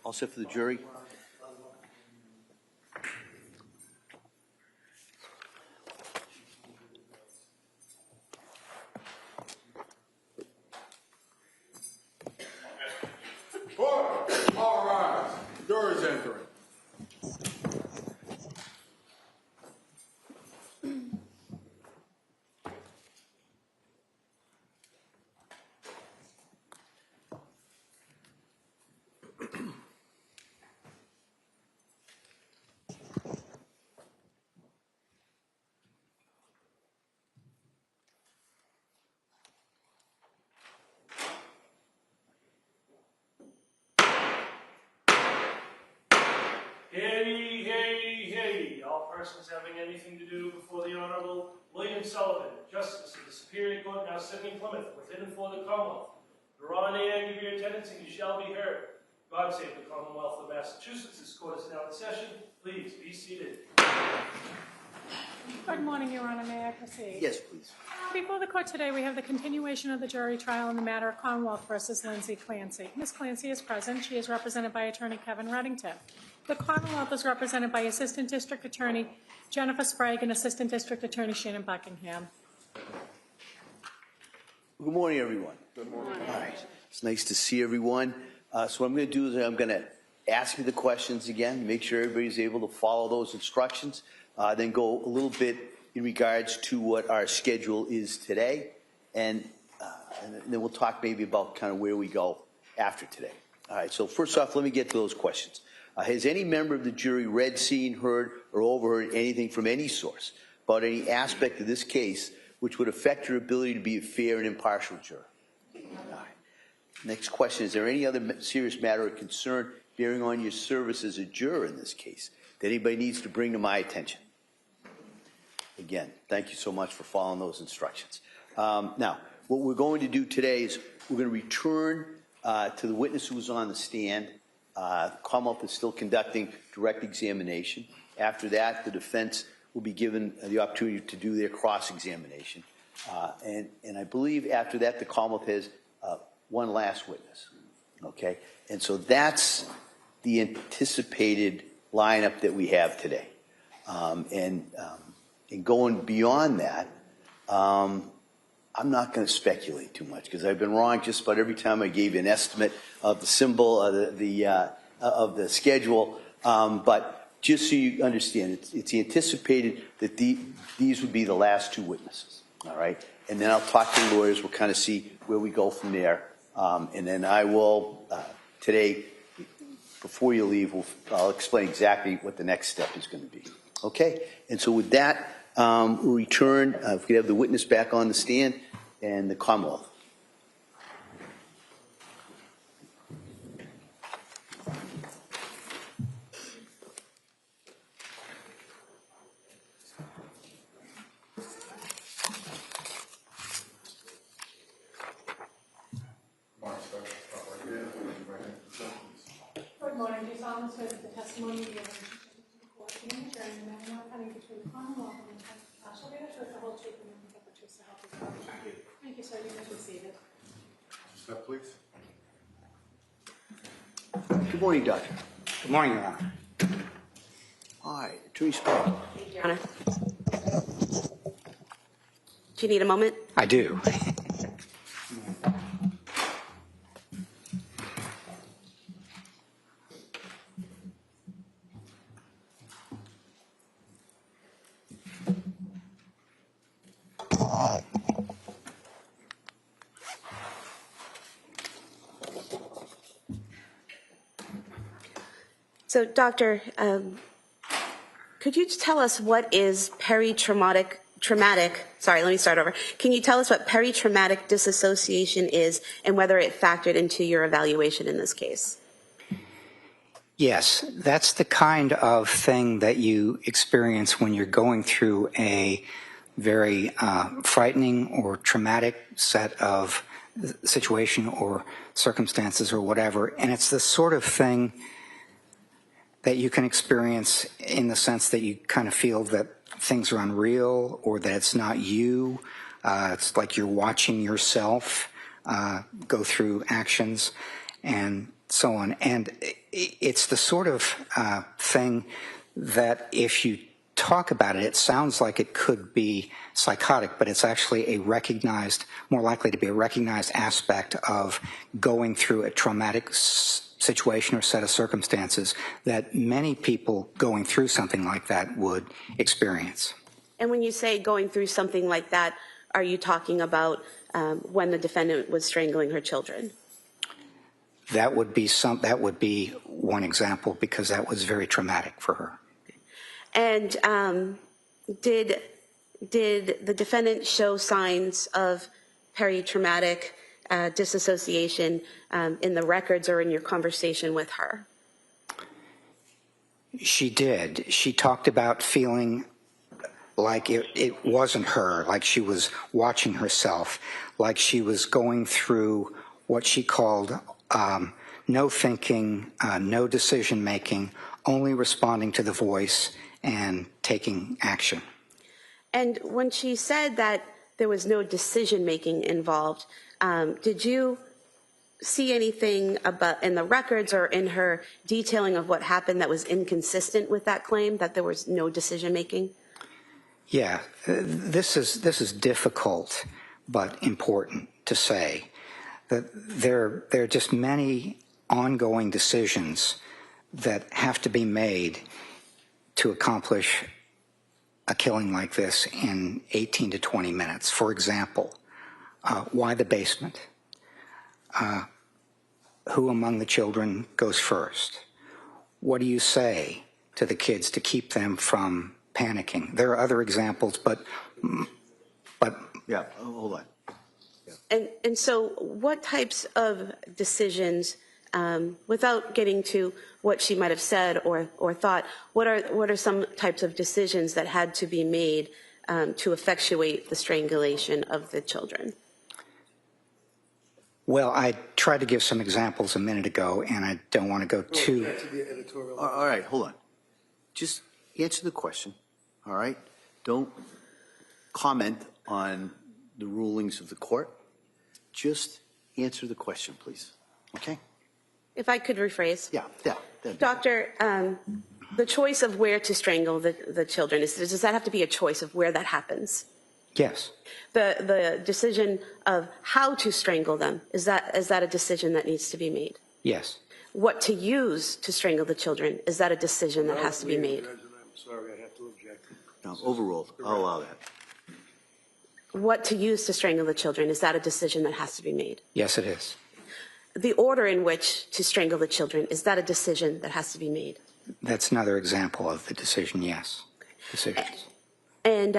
All set for the jury. All rise. Jury's entering. Hey, hey, hey, all persons having anything to do before the Honorable William Sullivan, Justice of the Superior Court now sitting in Plymouth, within and for the Commonwealth. Your Honor, give your attendance and you shall be heard. God save the Commonwealth of Massachusetts. This court is now in session. Please be seated. Good morning, Your Honor. May I proceed? Yes, please. Before the court today, we have the continuation of the jury trial in the matter of Commonwealth versus Lindsay Clancy. Ms. Clancy is present. She is represented by Attorney Kevin Reddington. The Commonwealth is represented by Assistant District Attorney Jennifer Sprague and Assistant District Attorney Shannon Buckingham. Good morning, everyone. Good morning. All right. It's nice to see everyone. So what I'm going to do is I'm going to ask you the questions again, make sure everybody's able to follow those instructions, then go a little bit in regards to what our schedule is today, and then we'll talk maybe about kind of where we go after today. All right, so first off, let me get to those questions. Has any member of the jury read, seen, heard, or overheard anything from any source about any aspect of this case which would affect your ability to be a fair and impartial juror? All right. Next question, is there any other serious matter of concern bearing on your service as a juror in this case that anybody needs to bring to my attention? Again, thank you so much for following those instructions. Now, what we're going to do today is we're going to return to the witness who was on the stand. Commonwealth is still conducting direct examination. After that, the defense will be given the opportunity to do their cross-examination. And I believe after that, the Commonwealth has one last witness. Okay? And so that's the anticipated lineup that we have today. And going beyond that, I'm not going to speculate too much because I've been wrong just about every time I gave you an estimate of the symbol of the schedule. But just so you understand, it's anticipated that these would be the last two witnesses. All right, and then I'll talk to the lawyers. We'll kind of see where we go from there, and then I will today, before you leave, I'll explain exactly what the next step is going to be. Okay, and so with that. We'll return, if we have the witness back on the stand, and the Commonwealth. Good morning. Do you solemnly swear that the testimony you give in the court in the hearing and that not coming between the Commonwealth and the shall be the truth, the whole truth, and nothing but the truth, so help you God. Thank you. Thank you, sir. You may be seated. Step, please. Good morning, Doctor. Good morning, Your Honor. All right, Attorney Sprague. Thank you, Your Honor. Do you need a moment? I do. So, Doctor, could you tell us what is peritraumatic, sorry, let me start over. Can you tell us what peritraumatic dissociation is and whether it factored into your evaluation in this case? Yes, that's the kind of thing that you experience when you're going through a very frightening or traumatic set of situation or circumstances or whatever. And it's the sort of thing that you can experience in the sense that you kind of feel that things are unreal or that it's not you. It's like you're watching yourself go through actions. And so on. And it's the sort of thing that if you talk about it, it sounds like it could be psychotic, but it's actually a recognized, more likely to be a recognized aspect of going through a traumatic situation or set of circumstances that many people going through something like that would experience. And when you say going through something like that, are you talking about when the defendant was strangling her children? That would be one example, because that was very traumatic for her. And did the defendant show signs of peritraumatic disassociation in the records or in your conversation with her? She did. She talked about feeling like it wasn't her, like she was watching herself, like she was going through what she called no thinking, no decision making, only responding to the voice and taking action. And when she said that there was no decision making involved, did you see anything about in the records or in her detailing of what happened that was inconsistent with that claim, that there was no decision making? Yeah, this is difficult but important to say. That there are just many ongoing decisions that have to be made to accomplish a killing like this in 18 to 20 minutes. For example, why the basement? Who among the children goes first? What do you say to the kids to keep them from panicking? There are other examples, but Yeah, hold on. And so what types of decisions, without getting to what she might have said or thought, what are some types of decisions that had to be made to effectuate the strangulation of the children? Well, I tried to give some examples a minute ago, and I don't want to go too... All right, hold on. Just answer the question, all right? Don't comment on the rulings of the court. Just answer the question, please. Okay? If I could rephrase. Yeah. Doctor, the choice of where to strangle the children, does that have to be a choice of where that happens? Yes. The decision of how to strangle them, is that a decision that needs to be made? Yes. What to use to strangle the children, is that a decision that has to be made? I'm sorry, I have to object. No, overruled. I'll allow that. What to use to strangle the children, is that a decision that has to be made? Yes, it is. The order in which to strangle the children, is that a decision that has to be made? That's another example of the decision, yes. Decisions. And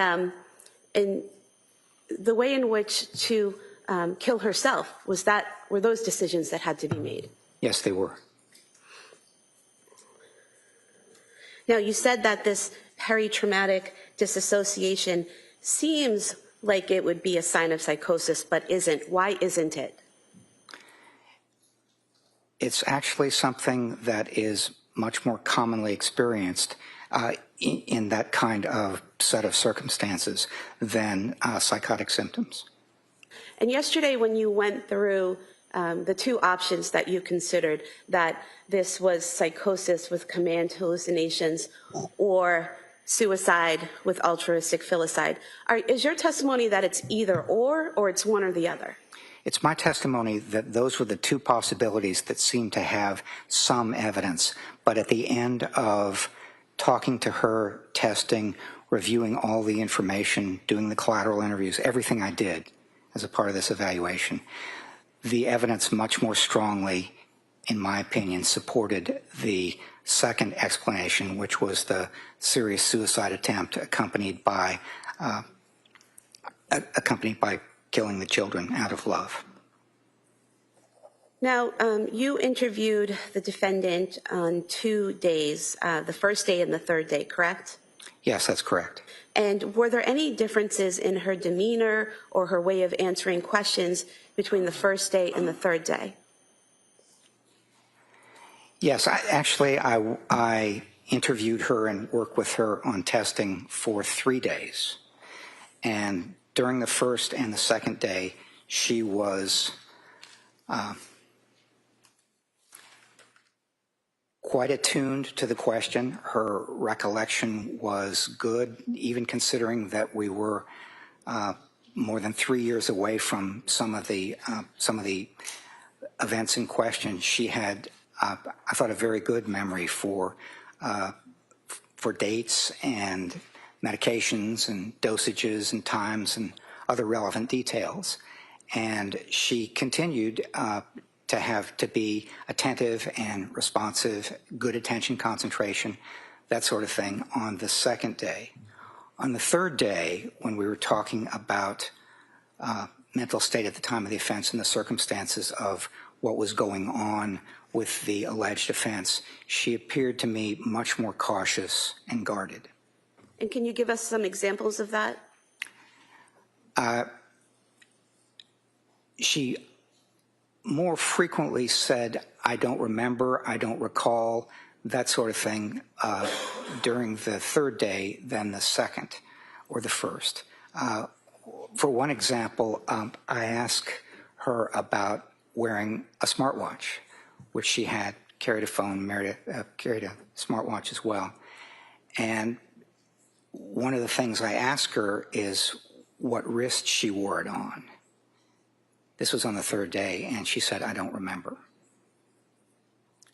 the way in which to kill herself, were those decisions that had to be made? Yes, they were. Now, you said that this peritraumatic disassociation seems like it would be a sign of psychosis, but isn't. Why isn't it? It's actually something that is much more commonly experienced in that kind of set of circumstances than psychotic symptoms. And yesterday when you went through the two options that you considered, that this was psychosis with command hallucinations or suicide with altruistic filicide, is your testimony that it's either or it's one or the other? It's my testimony that those were the two possibilities that seemed to have some evidence, but at the end of talking to her, testing, reviewing all the information, doing the collateral interviews, everything I did as a part of this evaluation, the evidence much more strongly, in my opinion, supported the second explanation, which was the serious suicide attempt accompanied by killing the children out of love. Now, you interviewed the defendant on 2 days, the first day and the third day, correct? Yes, that's correct. And were there any differences in her demeanor or her way of answering questions between the first day and the third day? Yes, I interviewed her and worked with her on testing for 3 days. And during the first and the second day, she was quite attuned to the question. Her recollection was good, even considering that we were more than 3 years away from some of the events in question. She had, I thought, a very good memory for dates and medications and dosages and times and other relevant details. And she continued to be attentive and responsive, good attention concentration, that sort of thing on the second day. On the third day, when we were talking about mental state at the time of the offense and the circumstances of what was going on with the alleged offense, she appeared to me much more cautious and guarded. And can you give us some examples of that? She more frequently said, I don't remember, I don't recall, that sort of thing during the third day than the second or the first. For one example, I asked her about wearing a smartwatch, which she had, carried a phone, carried a smartwatch as well. And one of the things I asked her is what wrist she wore it on. This was on the third day, and she said, I don't remember.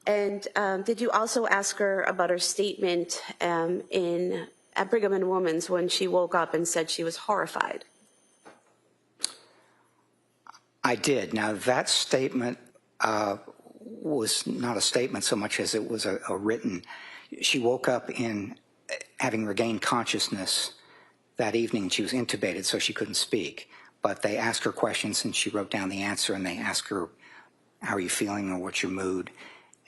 And did you also ask her about her statement at Brigham and Women's when she woke up and said she was horrified? I did. Now, that statement was not a statement so much as it was a written. She woke up in having regained consciousness that evening. She was intubated, so she couldn't speak. But they asked her questions, and she wrote down the answer, and they asked her, how are you feeling, or what's your mood?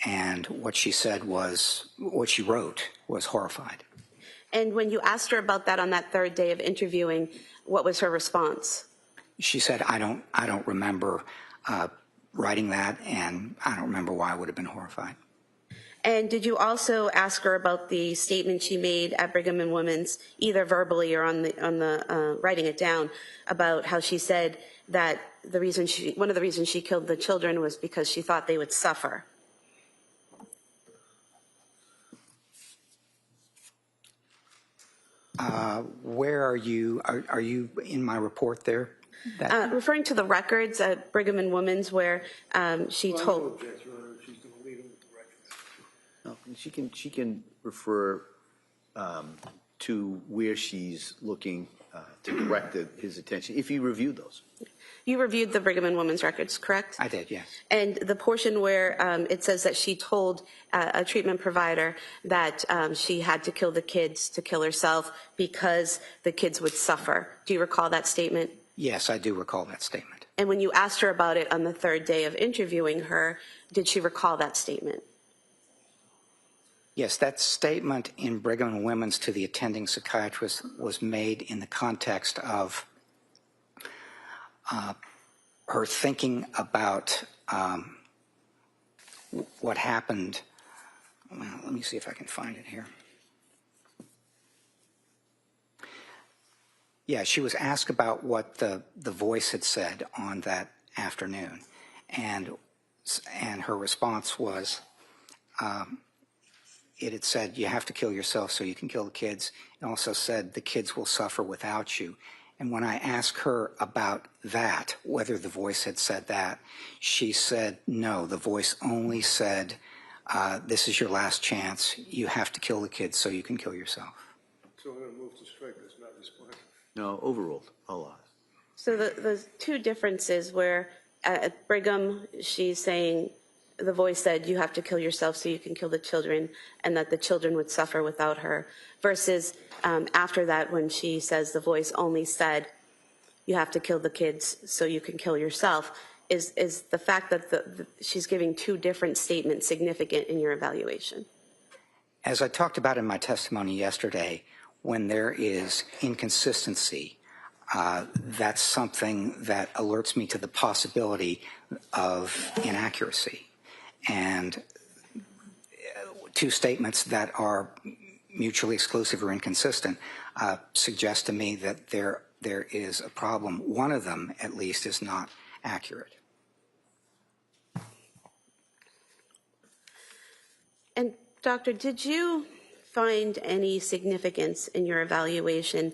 And what she said was, what she wrote was horrified. And when you asked her about that on that third day of interviewing, what was her response? She said, I don't remember writing that, and I don't remember why I would have been horrified. And did you also ask her about the statement she made at Brigham and Women's, either verbally or on the writing it down, about how she said that one of the reasons she killed the children was because she thought they would suffer? Where are you? Are you in my report there? Referring to the records at Brigham and Women's where she Well, told... no objection, Your Honor. She's going to leave him with the record. No, she can refer to where she's looking to direct his attention, if you reviewed those. You reviewed the Brigham and Women's records, correct? I did, yes. And the portion where it says that she told a treatment provider that she had to kill the kids to kill herself because the kids would suffer. Do you recall that statement? Yes, I do recall that statement. And when you asked her about it on the third day of interviewing her, did she recall that statement? Yes, that statement in Brigham and Women's to the attending psychiatrist was made in the context of her thinking about what happened. Well, let me see if I can find it here. Yeah, she was asked about what the voice had said on that afternoon, and her response was, it had said, you have to kill yourself so you can kill the kids. It also said, the kids will suffer without you. And when I asked her about that, whether the voice had said that, she said, no, the voice only said, this is your last chance. You have to kill the kids so you can kill yourself. So I'm going to move to strike this, not respond. No, overruled. I'll So the two differences where at Brigham, she's saying, the voice said, you have to kill yourself so you can kill the children, and that the children would suffer without her, versus after that when she says the voice only said, you have to kill the kids so you can kill yourself, is the fact that she's giving two different statements significant in your evaluation? As I talked about in my testimony yesterday, when there is inconsistency, that's something that alerts me to the possibility of inaccuracy. And two statements that are mutually exclusive or inconsistent suggest to me that there is a problem. One of them, at least, is not accurate. And doctor, did you find any significance in your evaluation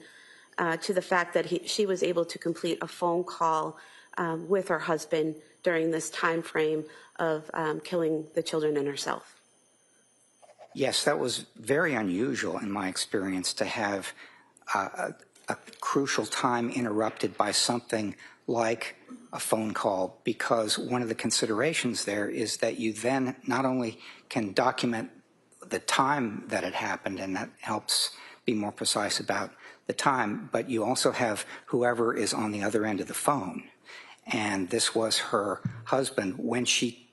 to the fact that she was able to complete a phone call with her husband during this time frame of killing the children and herself? Yes, that was very unusual in my experience, to have a crucial time interrupted by something like a phone call, because one of the considerations there is that you then not only can document the time that it happened, and that helps be more precise about the time, but you also have whoever is on the other end of the phone. And this was her husband. When he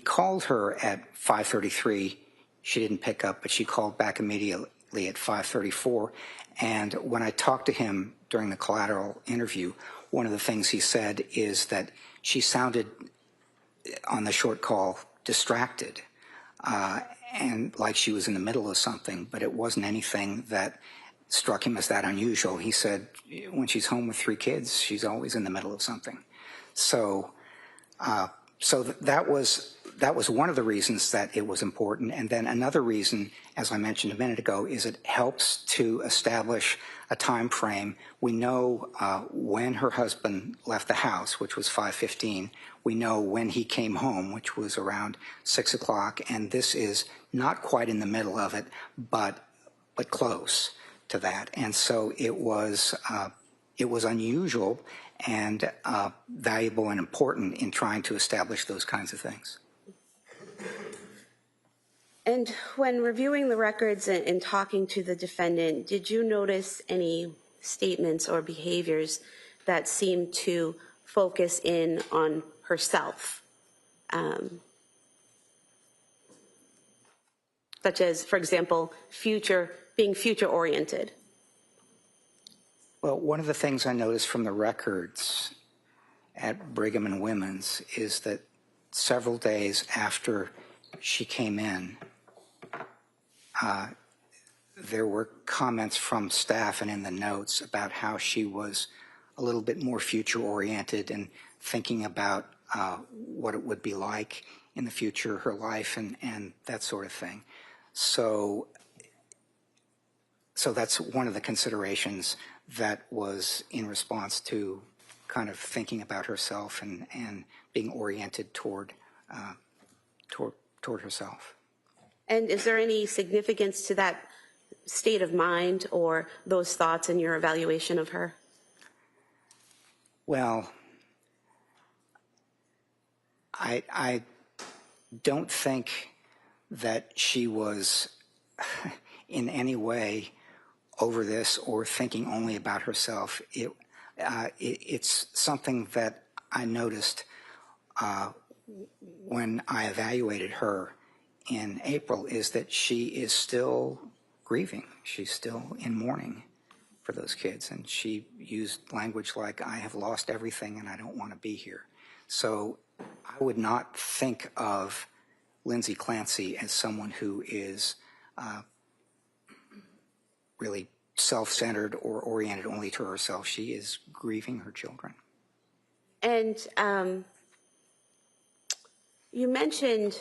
called her at 5:33, she didn't pick up, but she called back immediately at 5:34. And when I talked to him during the collateral interview, one of the things he said is that she sounded, on the short call, distracted, and like she was in the middle of something, but it wasn't anything that struck him as that unusual. He said when she's home with 3 kids, she's always in the middle of something. So that was one of the reasons that it was important. And then another reason, as I mentioned a minute ago, is it helps to establish a time frame. We know when her husband left the house, which was 5:15. We know when he came home, which was around 6 o'clock. And this is not quite in the middle of it, but close to that. And so it was unusual and valuable and important in trying to establish those kinds of things. And when reviewing the records and talking to the defendant, did you notice any statements or behaviors that seemed to focus in on herself? Such as, for example, being future-oriented? Well, one of the things I noticed from the records at Brigham and Women's is that several days after she came in, there were comments from staff and in the notes about how she was a little bit more future-oriented and thinking about what it would be like in the future, her life, and that sort of thing. So that's one of the considerations that was in response to kind of thinking about herself and being oriented toward herself. And is there any significance to that state of mind or those thoughts in your evaluation of her? Well, I don't think that she was in any way over this or thinking only about herself. It's something that I noticed when I evaluated her in April, is that she is still grieving. She's still in mourning for those kids. And she used language like, I have lost everything and I don't want to be here. So I would not think of Lindsay Clancy as someone who is really self-centered or oriented only to herself. She is grieving her children. And you mentioned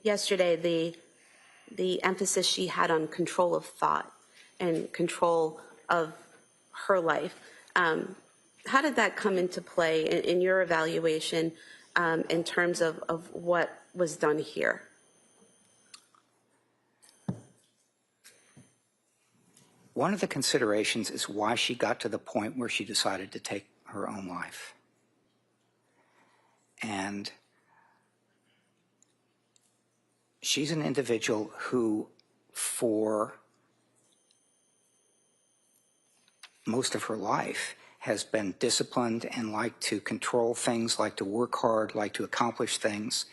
yesterday the emphasis she had on control of thought and control of her life. How did that come into play in your evaluation in terms of what was done here? One of the considerations is why she got to the point where she decided to take her own life. And she's an individual who, for most of her life, has been disciplined and liked to control things, liked to work hard, liked to accomplish things.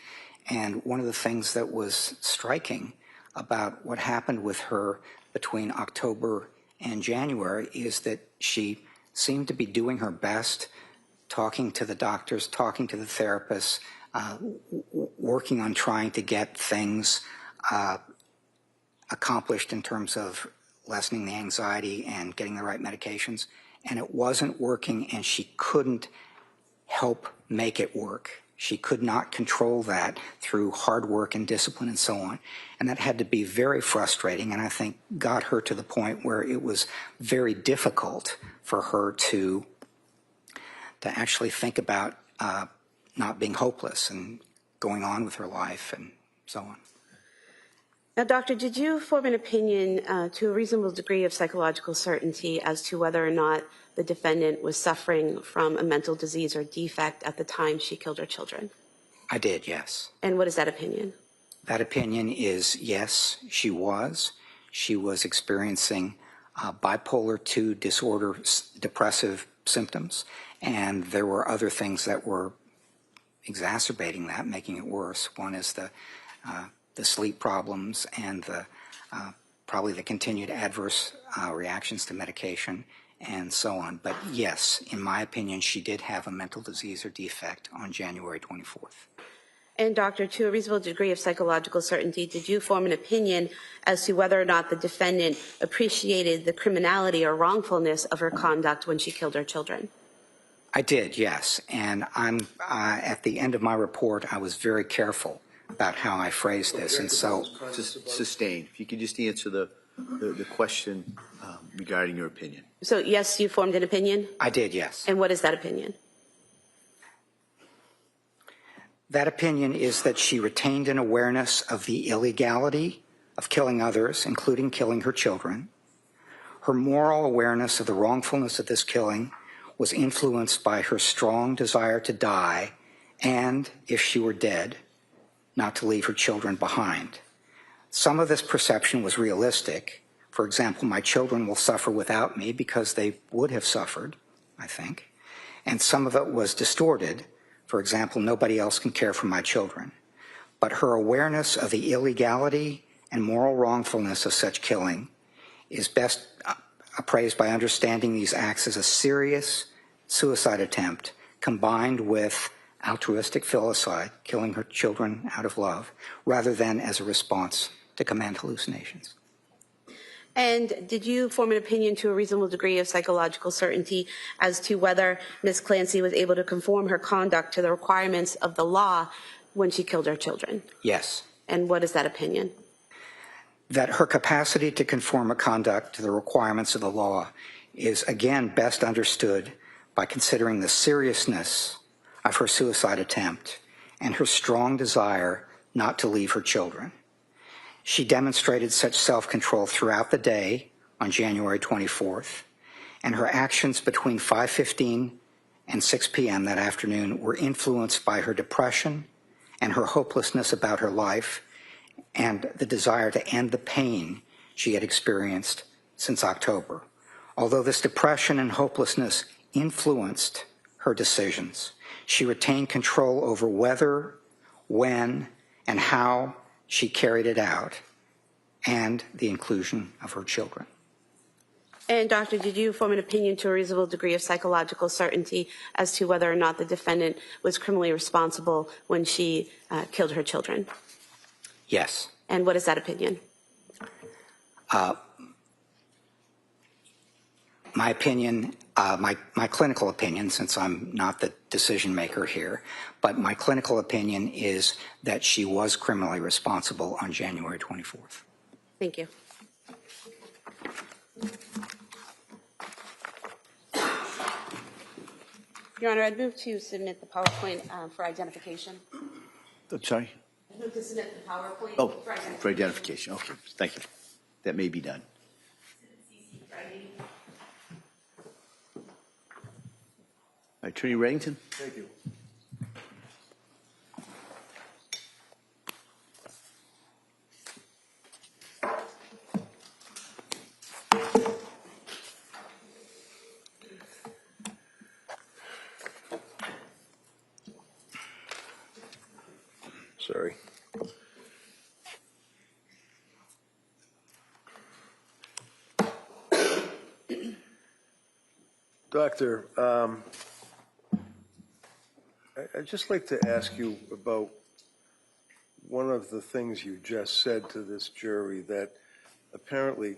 And one of the things that was striking about what happened with her between October and January is that she seemed to be doing her best, talking to the doctors, talking to the therapists, working on trying to get things accomplished in terms of lessening the anxiety and getting the right medications. And it wasn't working, and she couldn't help make it work. She could not control that through hard work and discipline and so on. And that had to be very frustrating, and I think got her to the point where it was very difficult for her to actually think about not being hopeless and going on with her life and so on. Now, doctor, did you form an opinion to a reasonable degree of psychological certainty as to whether or not the defendant was suffering from a mental disease or defect at the time she killed her children? I did, yes. And what is that opinion? That opinion is yes, she was. She was experiencing bipolar II disorder, depressive symptoms, and there were other things that were exacerbating that, making it worse. One is the sleep problems and probably the continued adverse reactions to medication and so on. But yes, in my opinion, she did have a mental disease or defect on January 24th. And doctor, to a reasonable degree of psychological certainty, did you form an opinion as to whether or not the defendant appreciated the criminality or wrongfulness of her conduct when she killed her children? I did, yes. And I'm at the end of my report, I was very careful about how I phrased this, and so Sustain. If you could just answer the question regarding your opinion. So yes, you formed an opinion? I did, yes. And what is that opinion? That opinion is that she retained an awareness of the illegality of killing others, including killing her children. Her moral awareness of the wrongfulness of this killing was influenced by her strong desire to die and, if she were dead, not to leave her children behind. Some of this perception was realistic. For example, my children will suffer without me because they would have suffered, I think. And some of it was distorted. For example, nobody else can care for my children. But her awareness of the illegality and moral wrongfulness of such killing is best appraised by understanding these acts as a serious suicide attempt combined with altruistic filicide, killing her children out of love, rather than as a response to command hallucinations. And did you form an opinion to a reasonable degree of psychological certainty as to whether Ms. Clancy was able to conform her conduct to the requirements of the law when she killed her children? Yes. And what is that opinion? That her capacity to conform her conduct to the requirements of the law is, again, best understood by considering the seriousness of her suicide attempt and her strong desire not to leave her children. She demonstrated such self-control throughout the day on January 24th, and her actions between 5:15 and 6 p.m. that afternoon were influenced by her depression and her hopelessness about her life and the desire to end the pain she had experienced since October. Although this depression and hopelessness influenced her decisions, she retained control over whether, when, and how she carried it out, and the inclusion of her children. And doctor, did you form an opinion to a reasonable degree of psychological certainty as to whether or not the defendant was criminally responsible when she killed her children? Yes. And what is that opinion? My opinion, my clinical opinion, since I'm not the decision maker here, but my clinical opinion is that she was criminally responsible on January 24th. Thank you. Your Honor, I'd move to submit the PowerPoint for identification. I'm sorry? I'd move to submit the PowerPoint Oh, for identification. for identification. Okay, thank you. That may be done. Attorney Reddington? Thank you. Sorry. Doctor, I'd just like to ask you about one of the things you just said to this jury that apparently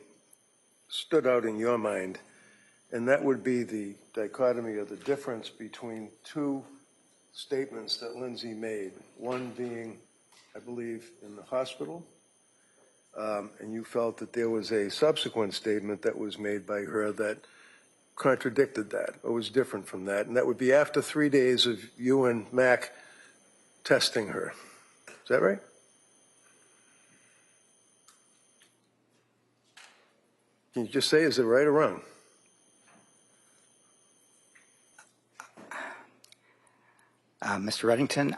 stood out in your mind, and that would be the dichotomy or the difference between two statements that Lindsay made, one being, I believe, in the hospital, and you felt that there was a subsequent statement that was made by her that contradicted that or was different from that, and that would be after 3 days of you and Mac testing her. Is that right? Can you just say, is it right or wrong? Mr. Reddington,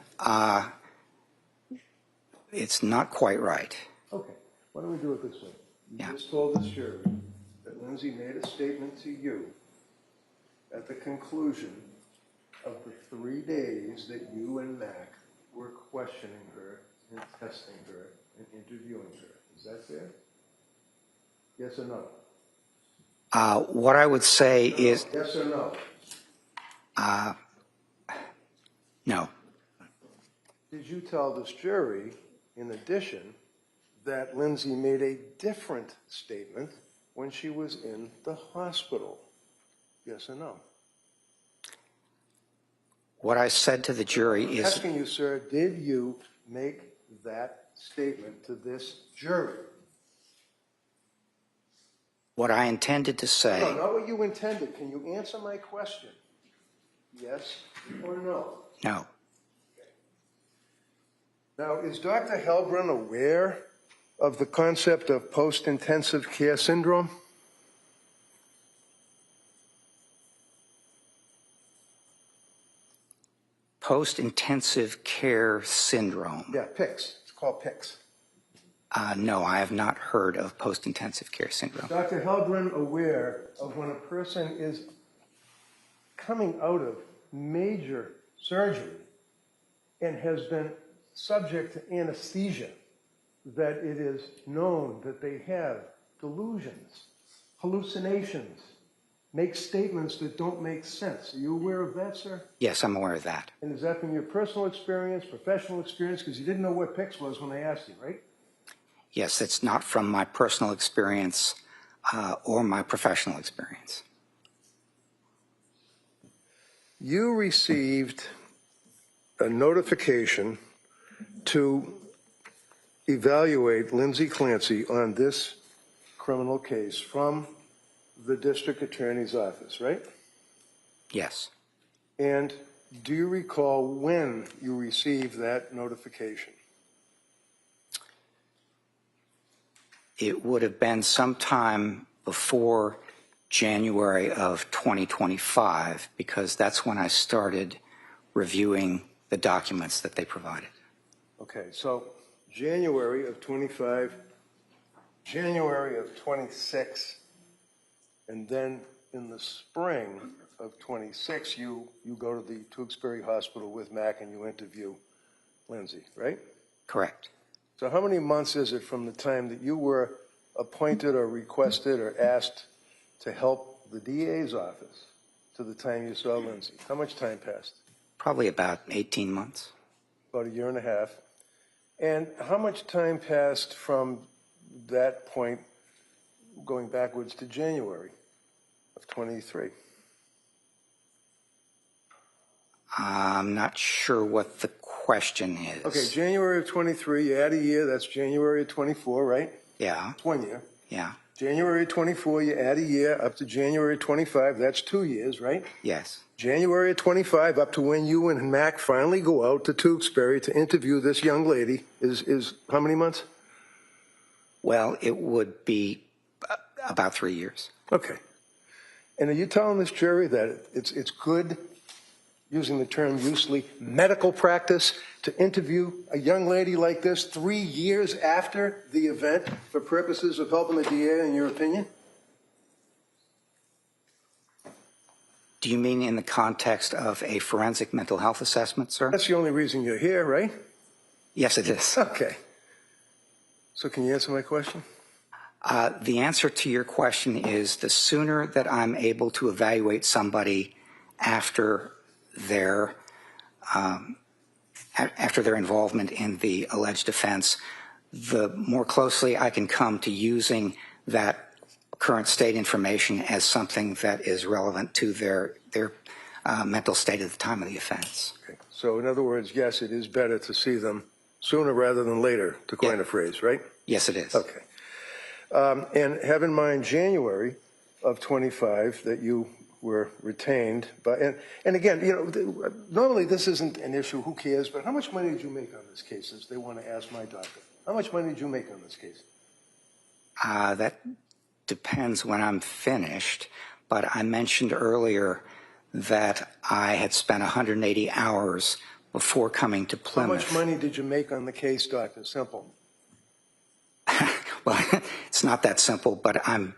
it's not quite right. Okay, why don't we do it this way? You Yeah. just told this jury that Lindsay made a statement to you at the conclusion of the 3 days that you and Mac were questioning her and testing her and interviewing her. Is that fair? Yes or no? What I would say is, Yes or no? no. Did you tell this jury, in addition, that Lindsay made a different statement when she was in the hospital? Yes or no? What I said to the jury I'm is, asking you, sir, did you make that statement to this jury? what I intended to say. No, not what you intended. Can you answer my question? Yes or no? No. Now, is Dr. Heilbrun aware of the concept of post-intensive care syndrome? Post-intensive care syndrome. Yeah, PICS. It's called PICS. No, I have not heard of post-intensive care syndrome. Dr. Heilbrun aware of when a person is coming out of major surgery and has been subject to anesthesia, that it is known that they have delusions, hallucinations, make statements that don't make sense. Are you aware of that, sir? Yes, I'm aware of that. And is that from your personal experience, professional experience? Because you didn't know what PICS was when they asked you, right? Yes, it's not from my personal experience or my professional experience. You received a notification to evaluate Lindsay Clancy on this criminal case from the district attorney's office, right? Yes. And do you recall when you received that notification? It would have been sometime before January of 2025, because that's when I started reviewing the documents that they provided. Okay, so January of 25, January of 26, and then in the spring of 26, you go to the Tewksbury Hospital with Mac and you interview Lindsay, right? Correct. So how many months is it from the time that you were appointed or requested or asked to help the DA's office to the time you saw Lindsay? How much time passed? Probably about 18 months. About a year and a half. And how much time passed from that point going backwards to January of 23? I'm not sure what the question is. Okay, January of 23, you add a year, that's January of 24, right? Yeah, It's 1 year. yeah, January of 24, you add a year up to January of 25, that's 2 years, right? yes. January of 25 up to when you and Mac finally go out to Tewksbury to interview this young lady is how many months? Well, it would be about 3 years. Okay. And are you telling this jury that it's good, using the term loosely, medical practice to interview a young lady like this 3 years after the event for purposes of helping the DA, in your opinion? Do you mean in the context of a forensic mental health assessment, sir? That's the only reason you're here, right? Yes, it is. Okay. So can you answer my question? The answer to your question is the sooner that I'm able to evaluate somebody after their involvement in the alleged offense, the more closely I can come to using that current state information as something that is relevant to their mental state at the time of the offense. Okay. So in other words, yes, it is better to see them sooner rather than later, to coin a phrase, right? Yes, it is. Okay. And have in mind January of 25 that you were retained by, and again, you know, normally this isn't an issue, who cares, but how much money did you make on this case, as they want to ask my doctor? How much money did you make on this case? That depends when I'm finished, but I mentioned earlier that I had spent 180 hours before coming to Plymouth. How much money did you make on the case, Doctor? Simple. Well, it's not that simple, but I'm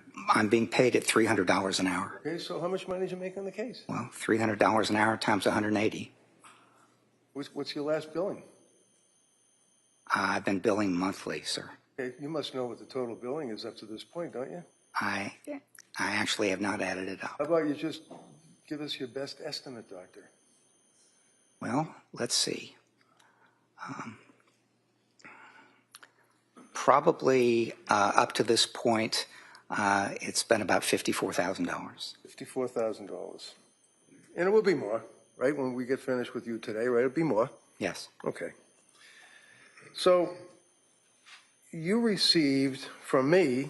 being paid at $300 an hour. Okay, so how much money did you make on the case? Well, $300 an hour times 180. What's your last billing? I've been billing monthly, sir. Okay, you must know what the total billing is up to this point, don't you? I actually have not added it up. How about you just give us your best estimate, Doctor? Well, let's see. Probably up to this point, it's been about $54,000. $54,000. And it will be more, right, when we get finished with you today, right? It'll be more. Yes. Okay. So you received from me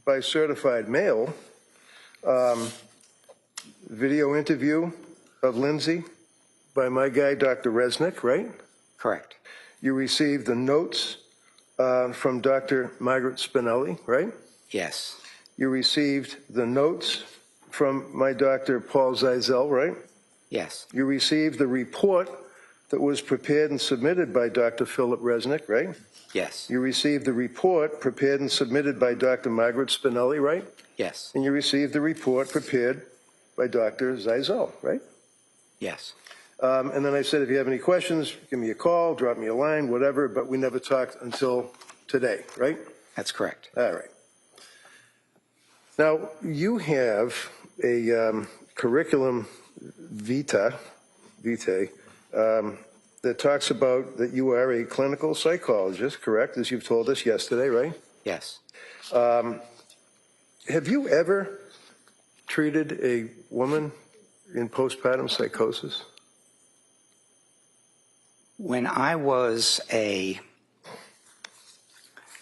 by certified mail video interview of Lindsay by my guy, Dr. Resnick, right? Correct. You received the notes from Dr. Margaret Spinelli, right? Yes. You received the notes from my Dr. Paul Zeisel, right? Yes. You received the report that was prepared and submitted by Dr. Philip Resnick, right? Yes. You received the report prepared and submitted by Dr. Margaret Spinelli, right? Yes. And you received the report prepared by Dr. Zeisel, right? Yes. And then I said, if you have any questions, give me a call, drop me a line, whatever, but we never talked until today, right? That's correct. All right. Now, you have a curriculum vitae, that talks about that you are a clinical psychologist, correct, as you've told us yesterday, right? Yes. Have you ever treated a woman in postpartum psychosis? When I was a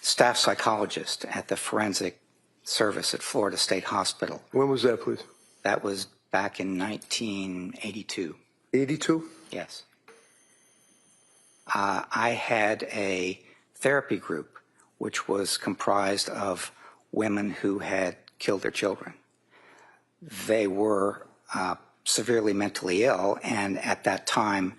staff psychologist at the forensic service at Florida State Hospital. When was that, please? That was back in 1982. 82? Yes. I had a therapy group which was comprised of women who had killed their children. They were severely mentally ill, and at that time,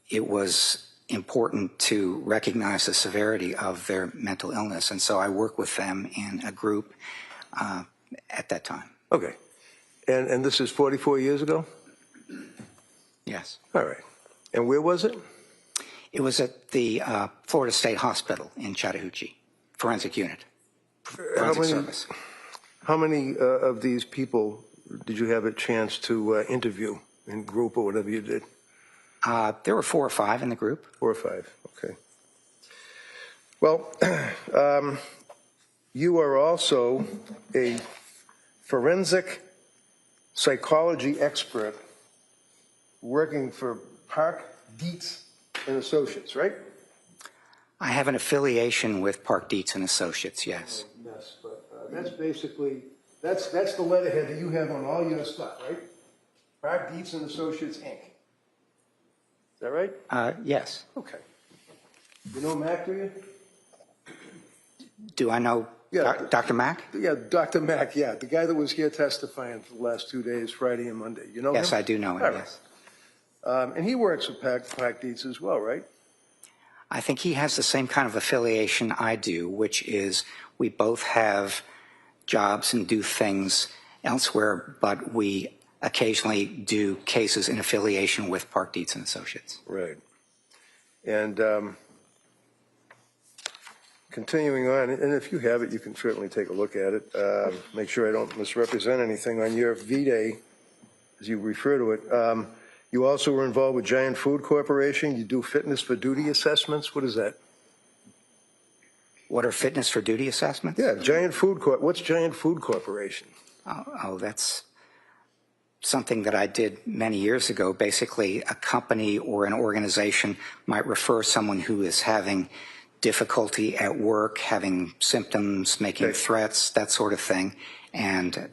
it was important to recognize the severity of their mental illness, and so I worked with them in a group at that time. Okay. And this is 44 years ago? Yes. All right. And where was it? It was at the Florida State Hospital in Chattahoochee, forensic unit, forensic service. How many of these people did you have a chance to interview in group or whatever you did? There were 4 or 5 in the group. 4 or 5, okay. Well, you are also a forensic psychology expert working for Park, Dietz and Associates, right? I have an affiliation with Park Dietz and Associates, yes. Yes, but that's basically, that's the letterhead that you have on all your stuff, right? Park, Dietz and Associates, Inc. Is that right? Yes. Okay. You know Mac, do you? Do I know Dr. Mack? Yeah, Dr. Mack, yeah, the guy that was here testifying for the last 2 days, Friday and Monday. You know him? Yes, I do know him, All right. yes. And he works with Park Dietz as well, right? I think he has the same kind of affiliation I do, which is we both have jobs and do things elsewhere, but we occasionally do cases in affiliation with Park Dietz and Associates. Right. And continuing on, and if you have it, you can certainly take a look at it. Make sure I don't misrepresent anything on your V-Day, as you refer to it. You also were involved with Giant Food Corporation. You do fitness for duty assessments. What is that? What are fitness for duty assessments? Yeah, Giant Food Corp. What's Giant Food Corporation? Oh, that's something that I did many years ago. Basically, a company or an organization might refer someone who is having difficulty at work, having symptoms, making threats, that sort of thing, and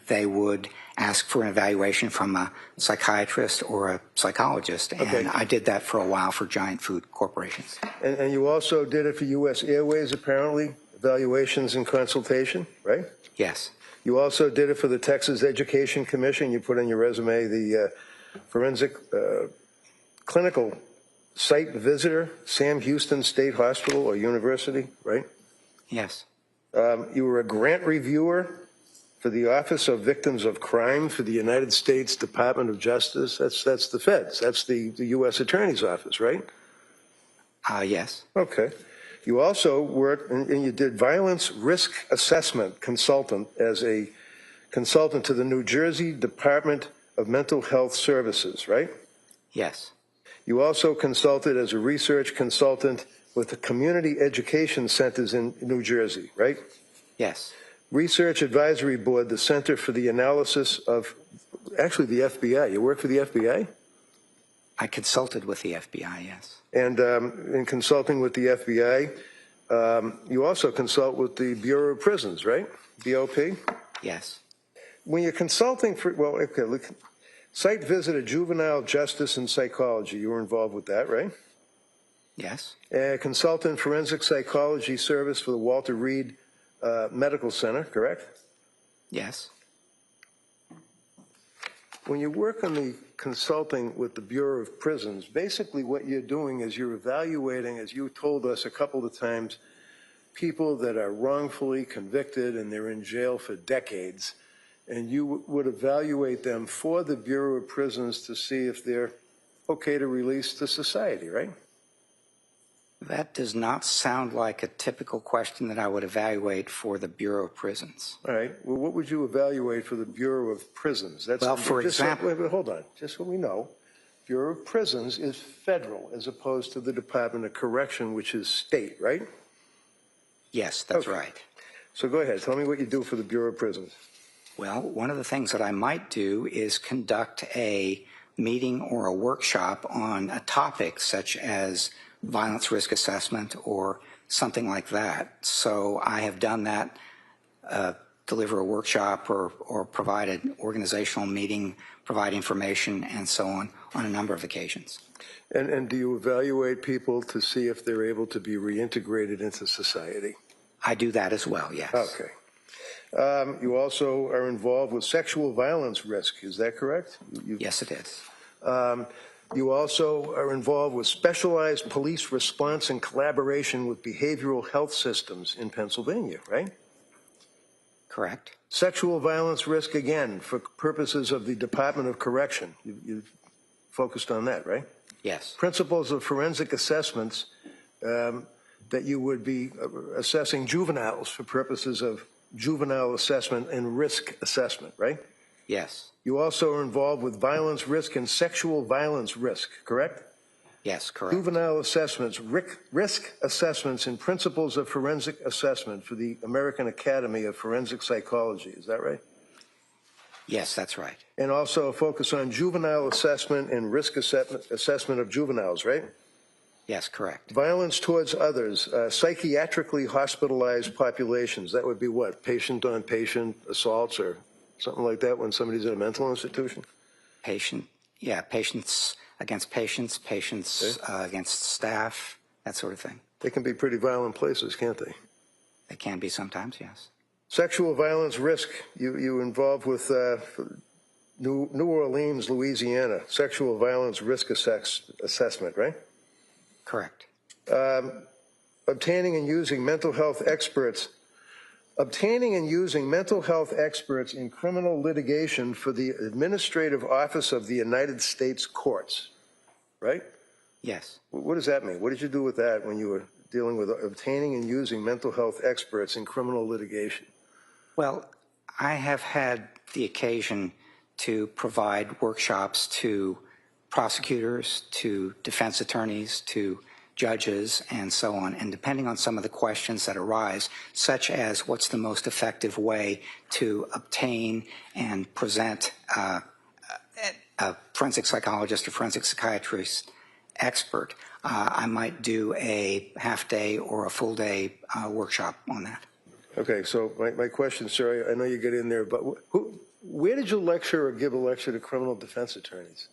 they would ask for an evaluation from a psychiatrist or a psychologist. And I did that for a while for giant food corporations. And you also did it for U.S. Airways, apparently, evaluations and consultation, right? Yes. You also did it for the Texas Education Commission. You put in your resume the forensic clinical site visitor, Sam Houston State Hospital or University, right? Yes. You were a grant reviewer for the Office of Victims of Crime for the United States Department of Justice. That's the feds. That's the U.S. Attorney's Office, right? Yes. Okay. You also worked, and you did violence risk assessment consultant as a consultant to the New Jersey Department of Mental Health Services, right? Yes. You also consulted as a research consultant with the community education centers in New Jersey, right? Yes. Research Advisory Board, the Center for the Analysis of, actually the FBI. You work for the FBI? I consulted with the FBI, yes. And in consulting with the FBI, you also consult with the Bureau of Prisons, right? BOP? Yes. When you're consulting for, well, okay, look, site visit of juvenile justice and psychology, you were involved with that, right? Yes. Consultant forensic psychology service for the Walter Reed Medical Center, correct? Yes. When you work on the consulting with the Bureau of Prisons, basically what you're doing is you're evaluating, as you told us a couple of times, people that are wrongfully convicted and they're in jail for decades, and you would evaluate them for the Bureau of Prisons to see if they're okay to release to society, right? That does not sound like a typical question that I would evaluate for the Bureau of Prisons. All right. Well, what would you evaluate for the Bureau of Prisons? That's, well, for example... wait, hold on. Just so we know, Bureau of Prisons is federal as opposed to the Department of Correction, which is state, right? Yes, that's right. So go ahead. Tell me what you do for the Bureau of Prisons. Well, one of the things that I might do is conduct a meeting or a workshop on a topic such as violence risk assessment or something like that. So I have done that, deliver a workshop or provide an organizational meeting, provide information and so on a number of occasions. And do you evaluate people to see if they're able to be reintegrated into society? I do that as well, yes. Okay. You also are involved with sexual violence risk, is that correct? Yes, it is. You also are involved with specialized police response and collaboration with behavioral health systems in Pennsylvania, right? Correct. Sexual violence risk, again, for purposes of the Department of Correction. You focused on that, right? Yes. Principles of forensic assessments that you would be assessing juveniles for purposes of juvenile assessment and risk assessment, right? Yes. You also are involved with violence risk and sexual violence risk, correct? Yes, correct. Juvenile assessments, risk assessments and principles of forensic assessment for the American Academy of Forensic Psychology, is that right? Yes, that's right. And also a focus on juvenile assessment and risk assessment of juveniles, right? Yes, correct. Violence towards others, psychiatrically hospitalized populations, that would be what, patient-on-patient assaults or something like that when somebody's in a mental institution? Patients against patients, against staff, that sort of thing. They can be pretty violent places, can't they? They can be sometimes, yes. Sexual violence risk, you involved with New Orleans, Louisiana, sexual violence risk assessment, right? Correct. Obtaining and using mental health experts. Obtaining and using mental health experts in criminal litigation for the Administrative Office of the United States Courts, right? Yes. What does that mean? What did you do with that when you were dealing with obtaining and using mental health experts in criminal litigation? Well, I have had the occasion to provide workshops to prosecutors, to defense attorneys, to judges and so on, and depending on some of the questions that arise, such as what's the most effective way to obtain and present a forensic psychologist or forensic psychiatrist expert, I might do a half-day or a full-day workshop on that. Okay, so my question, sir, I know you get in there, but where did you lecture or give a lecture to criminal defense attorneys?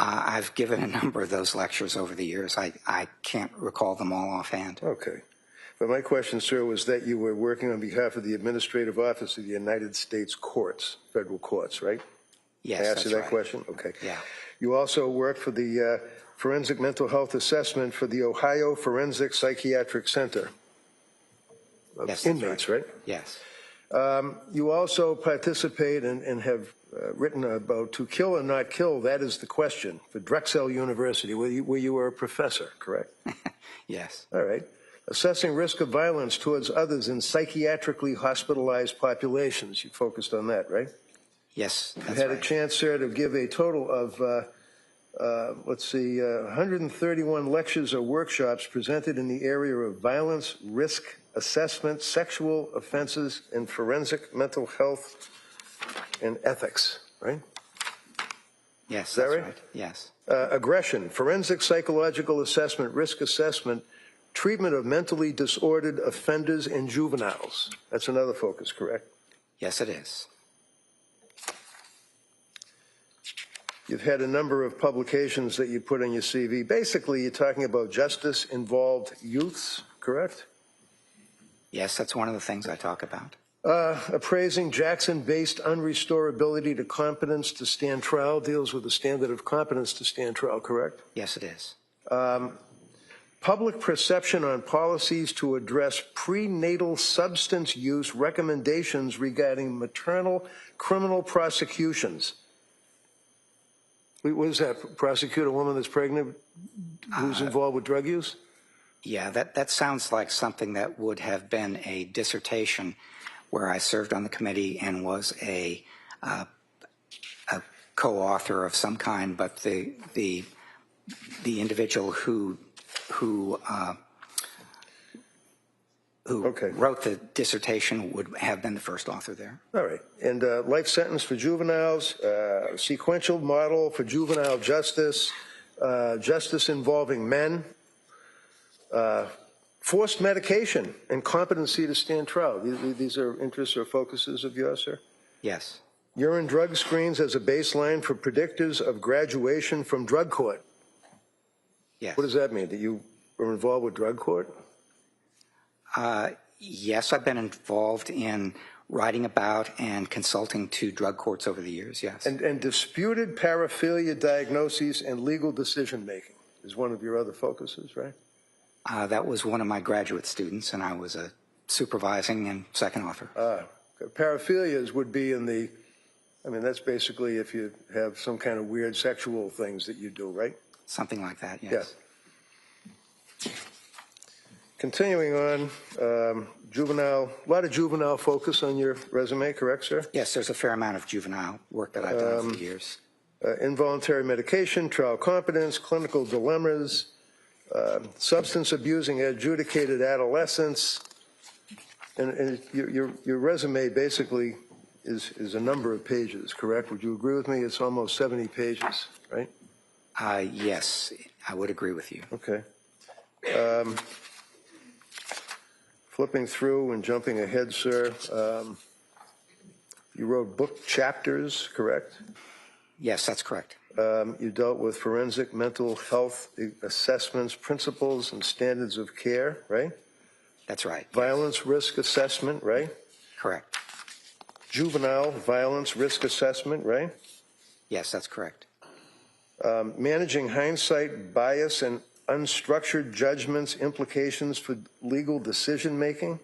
I've given a number of those lectures over the years. I can't recall them all offhand. Okay. But my question, sir, was that you were working on behalf of the Administrative Office of the United States Courts, federal courts, right? Yes, I asked that's you that right. question? Okay. Yeah. You also worked for the Forensic Mental Health Assessment for the Ohio Forensic Psychiatric Center of Yes, that's inmates, right? Yes. You also participate and have written about To Kill or Not Kill, That Is the Question, for Drexel University, where you were a professor, correct? Yes. All right. Assessing risk of violence towards others in psychiatrically hospitalized populations. You focused on that, right? Yes, You that's had right. a chance, sir, to give a total of, 131 lectures or workshops presented in the area of violence, risk assessment, sexual offenses, and forensic mental health and ethics, right? Yes, that that's right? right. Yes. Aggression, forensic psychological assessment, risk assessment, treatment of mentally disordered offenders and juveniles. That's another focus, correct? Yes, it is. You've had a number of publications that you put on your CV. Basically, you're talking about justice-involved youths, correct? Yes, that's one of the things I talk about. Appraising Jackson-based unrestorability to competence to stand trial deals with the standard of competence to stand trial, correct? Yes, it is. Public perception on policies to address prenatal substance use recommendations regarding maternal criminal prosecutions. What is that? Prosecute a woman that's pregnant who's involved with drug use? Yeah, that sounds like something that would have been a dissertation where I served on the committee and was a co-author of some kind, but the individual who Okay. wrote the dissertation would have been the first author there. All right. And life sentence for juveniles, sequential model for juvenile justice, justice involving men, forced medication, and competency to stand trial. These are interests or focuses of yours, sir? Yes. Urine drug screens as a baseline for predictors of graduation from drug court. Yes. What does that mean? That you were involved with drug court? Yes, I've been involved in writing about and consulting to drug courts over the years, yes. And disputed paraphilia diagnoses and legal decision-making is one of your other focuses, right? That was one of my graduate students, and I was a supervising and second author. Paraphilias would be in the, I mean, that's basically if you have some kind of weird sexual things that you do, right? Something like that, yes. Yeah. Continuing on, juvenile, a lot of juvenile focus on your resume, correct, sir? Yes, there's a fair amount of juvenile work that I've done over the years. Involuntary medication, trial competence, clinical dilemmas, substance abusing adjudicated adolescence, and your resume basically is a number of pages, correct? Would you agree with me? It's almost 70 pages, right? Yes, I would agree with you. Okay. Flipping through and jumping ahead, sir, you wrote book chapters, correct? Yes, that's correct. You dealt with forensic mental health assessments, principles, and standards of care, right? That's right. Violence risk assessment, right? Correct. Juvenile violence risk assessment, right? Yes, that's correct. Managing hindsight bias and unstructured judgments, implications for legal decision making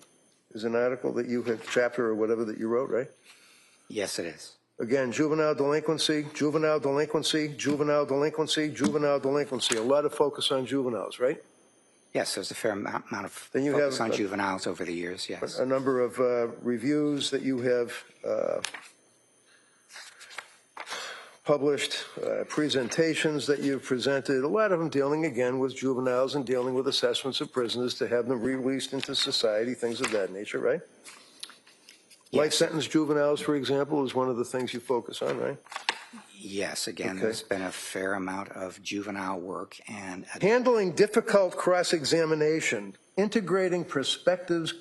is an article that you had, chapter or whatever that you wrote, right? Yes, it is. Again, juvenile delinquency, juvenile delinquency, juvenile delinquency, juvenile delinquency. A lot of focus on juveniles, right? Yes, there's a fair amount of Then you focus have on juveniles over the years, yes. A number of reviews that you have published presentations that you've presented, a lot of them dealing again with juveniles and dealing with assessments of prisoners to have them released into society, things of that nature, right? Yes. Life sentence juveniles, for example, is one of the things you focus on, right? Yes, again, Okay. there's been a fair amount of juvenile work and Handling difficult cross-examination, integrating perspectives,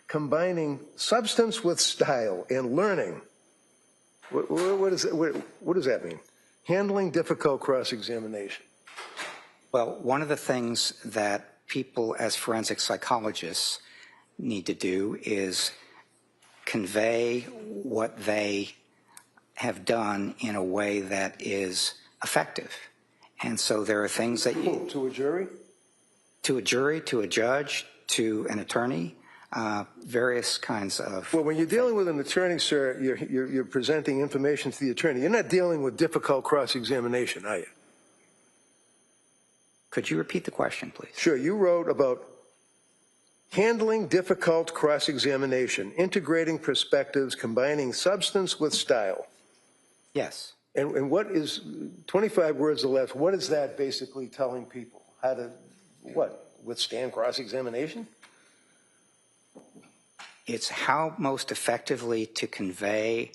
combining substance with style, and learning. What does that mean? Handling difficult cross-examination. well, one of the things that people as forensic psychologists need to do is convey what they have done in a way that is effective. And so there are things that you... To a jury? To a jury, to a judge, to an attorney, various kinds of... Well, when you're dealing with an attorney, sir, you're presenting information to the attorney. You're not dealing with difficult cross-examination, are you? Could you repeat the question, please? Sure. You wrote about handling difficult cross-examination, integrating perspectives, combining substance with style. Yes. And what is, 25 words or less, what is that basically telling people? How to, what, withstand cross-examination? It's how most effectively to convey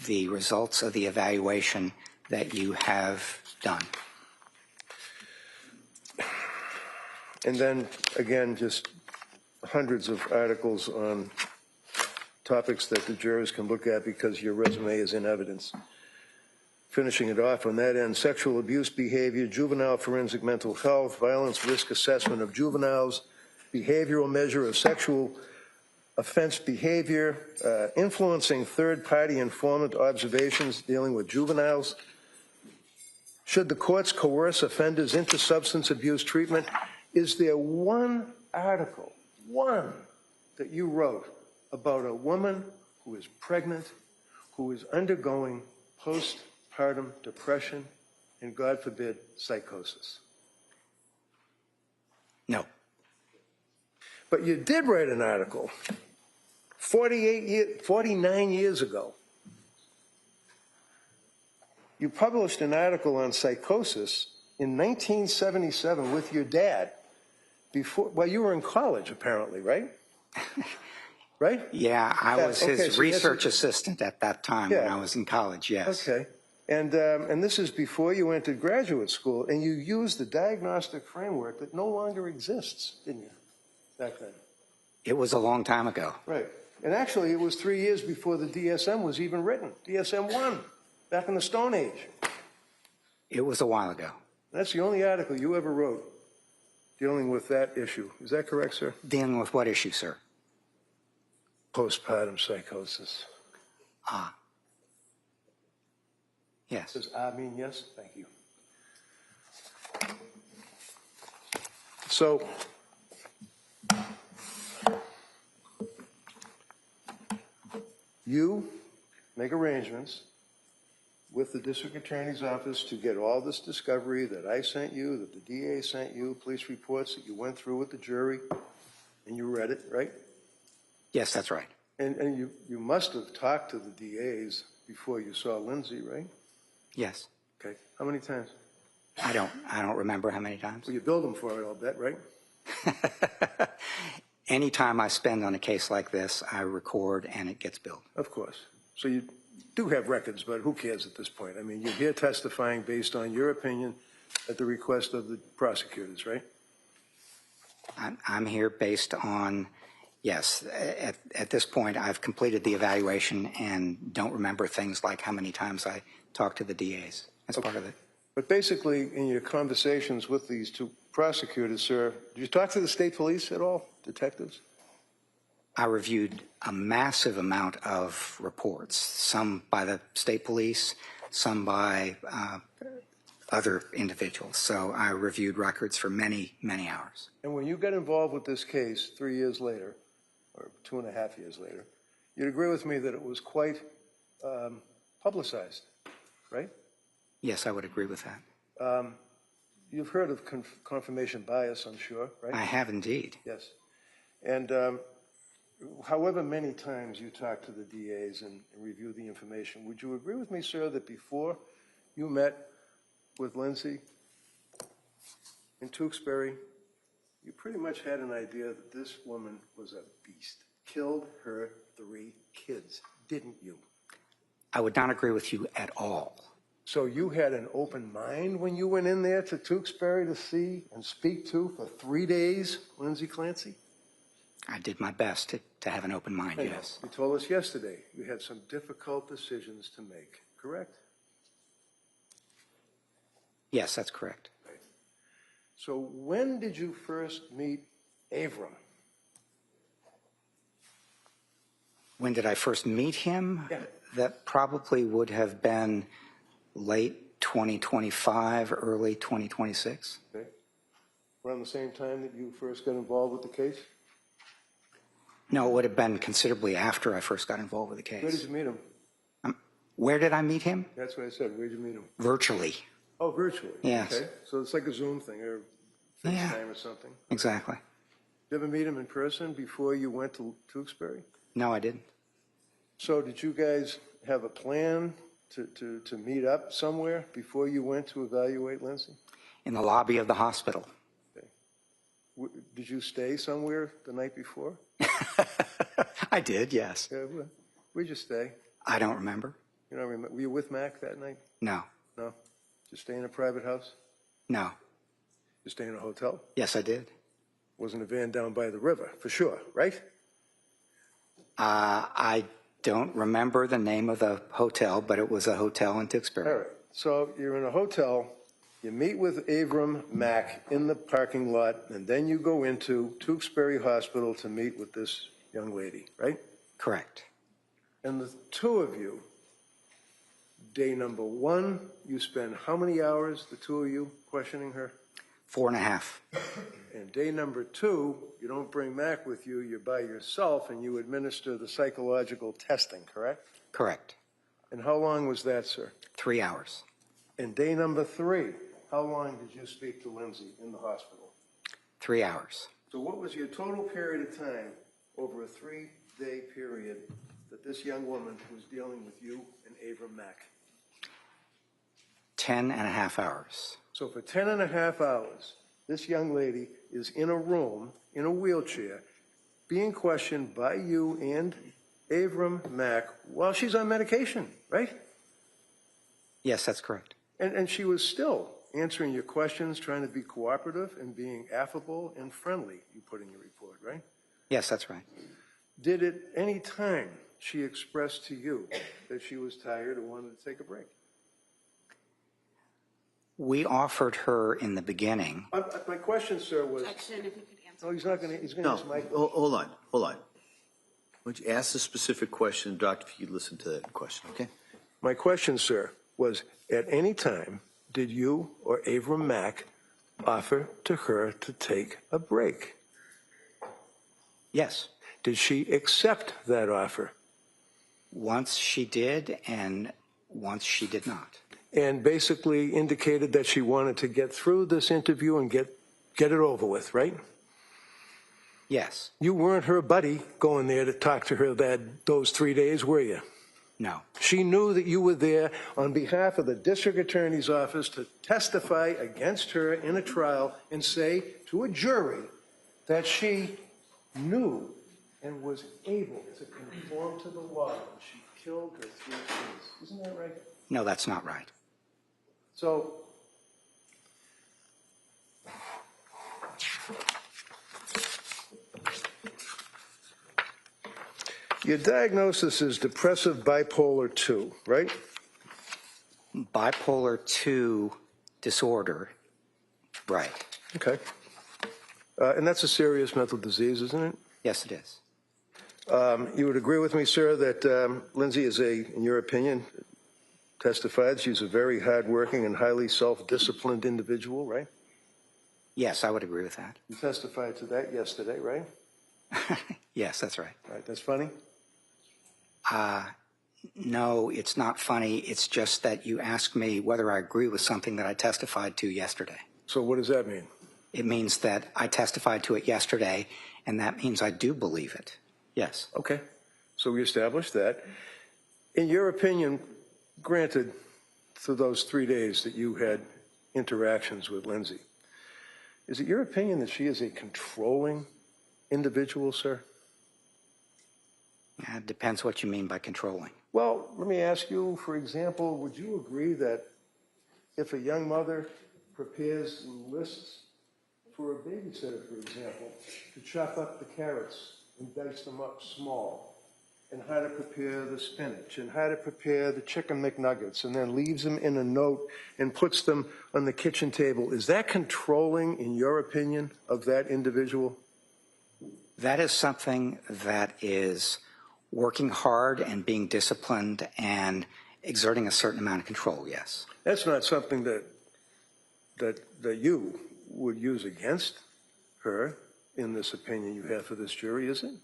the results of the evaluation that you have done. And then, again, just hundreds of articles on topics that the jurors can look at because your resume is in evidence. Finishing it off on that end, sexual abuse behavior, juvenile forensic mental health, violence risk assessment of juveniles, behavioral measure of sexual offense behavior, influencing third-party informant observations dealing with juveniles. Should the courts coerce offenders into substance abuse treatment? Is there one article, one, that you wrote about a woman who is pregnant, who is undergoing postpartum depression, and God forbid, psychosis? No. But you did write an article 49 years ago. You published an article on psychosis in 1977 with your dad. Before, well, you were in college, apparently, right? Right? Yeah, I was his so research assistant at that time when I was in college, yes. Okay. And this is before you entered graduate school, and you used the diagnostic framework that no longer exists, didn't you, back then? It was a long time ago. Right. And actually, it was 3 years before the DSM was even written. DSM-1, back in the Stone Age. It was a while ago. That's the only article you ever wrote dealing with that issue. Is that correct, sir? Dealing with what issue, sir? Postpartum psychosis. Ah. Yes. Does I mean yes? Thank you. So, you make arrangements with the district attorney's office to get all this discovery that I sent you, that the DA sent you, police reports that you went through with the jury, and you read it, right? Yes, that's right. And you must have talked to the DAs before you saw Lindsay, right? Yes. Okay. How many times? I don't remember how many times. Well, you billed them for it, I'll bet, right? Any time I spend on a case like this, I record and it gets billed. Of course. So you do have records, but who cares at this point? I mean, you're here testifying based on your opinion at the request of the prosecutors, right? I'm here based on, yes, at this point I've completed the evaluation and don't remember things like how many times I talked to the DAs. That's part of it. But basically, in your conversations with these two prosecutors, sir, did you talk to the state police at all, detectives? I reviewed a massive amount of reports, some by the state police, some by other individuals. So I reviewed records for many, many hours. And when you got involved with this case 3 years later, or 2.5 years later, you'd agree with me that it was quite publicized, right? Yes, I would agree with that. You've heard of confirmation bias, I'm sure, right? I have indeed. Yes. And however many times you talk to the DAs and review the information, would you agree with me, sir, that before you met with Lindsay in Tewksbury, you pretty much had an idea that this woman was a beast. Killed her 3 kids, didn't you? I would not agree with you at all. So you had an open mind when you went in there to Tewksbury to see and speak to for 3 days, Lindsay Clancy? I did my best to have an open mind, yes. You told us yesterday you had some difficult decisions to make, correct? Yes, that's correct. So when did you first meet Heilbrun? When did I first meet him? Yeah. That probably would have been late 2025, early 2026. Okay. Around the same time that you first got involved with the case? No, it would have been considerably after I first got involved with the case. Where did you meet him? Where did I meet him? That's what I said. Where did you meet him? Virtually. Oh, virtually? Yes. Okay. So it's like a Zoom thing or FaceTime or something? Exactly. Did you ever meet him in person before you went to Tewksbury? No, I didn't. So did you guys have a plan to meet up somewhere before you went to evaluate Lindsay? In the lobby of the hospital. Okay. Did you stay somewhere the night before? I did, yes. Yeah, where'd you stay? I don't remember. You don't remember? Were you with Mac that night? No. No? Did you stay in a private house? No. You stay in a hotel? Yes, I did. Wasn't a van down by the river, for sure, right? I don't remember the name of the hotel, but it was a hotel in Tewksbury. All right. So you're in a hotel, you meet with Heilbrun Mac in the parking lot, and then you go into Tewksbury Hospital to meet with this young lady, right? Correct. And the 2 of you, day number 1, you spend how many hours, the 2 of you, questioning her? 4.5. And day number 2, you don't bring Mac with you, you're by yourself, and you administer the psychological testing, correct? Correct. And how long was that, sir? 3 hours. And day number 3, how long did you speak to Lindsay in the hospital? 3 hours. So what was your total period of time over a 3-day period that this young woman was dealing with you and Heilbrun Mac? 10.5 hours. So for 10.5 hours, this young lady is in a room, in a wheelchair, being questioned by you and Heilbrun Mac while she's on medication, right? Yes, that's correct. And she was still answering your questions, trying to be cooperative and being affable and friendly, you put in your report, right? Yes, that's right. Did at any time she express to you that she was tired and wanted to take a break? We offered her in the beginning. My question, sir, was... Objection, if you could answer. No, he's not going to, he's going to No, answer my... hold on. Why don't you ask the specific question, Doctor, if you could listen to that question, okay? My question, sir, was at any time did you or Heilbrun Mac offer to her to take a break? Yes. Did she accept that offer? Once she did, and once she did not. And basically indicated that she wanted to get through this interview and get it over with, right? Yes. You weren't her buddy going there to talk to her those 3 days, were you? No. She knew that you were there on behalf of the district attorney's office to testify against her in a trial and say to a jury that she knew and was able to conform to the law when she killed her 3 kids. Isn't that right? No, that's not right. So, your diagnosis is depressive bipolar 2, right? Bipolar 2 disorder. Right. Okay. And that's a serious mental disease, isn't it? Yes, it is. You would agree with me, sir, that Lindsay is in your opinion, testified she's a very hardworking and highly self-disciplined individual, right? Yes, I would agree with that. You testified to that yesterday, right? Yes, that's right. Right, that's funny? No, it's not funny. It's just that you asked me whether I agree with something that I testified to yesterday. So what does that mean? It means that I testified to it yesterday, and that means I do believe it. Yes. Okay, so we established that. In your opinion, granted, through those 3 days that you had interactions with Lindsay. Is it your opinion that she is a controlling individual, sir? It depends what you mean by controlling. Well, let me ask you, for example, would you agree that if a young mother prepares lists for a babysitter, for example, to chop up the carrots and dice them up small, and how to prepare the spinach, and how to prepare the chicken McNuggets, and then leaves them in a note and puts them on the kitchen table, is that controlling, in your opinion, of that individual? That is something that is working hard and being disciplined and exerting a certain amount of control, yes. That's not something that you would use against her in this opinion you have for this jury, is it?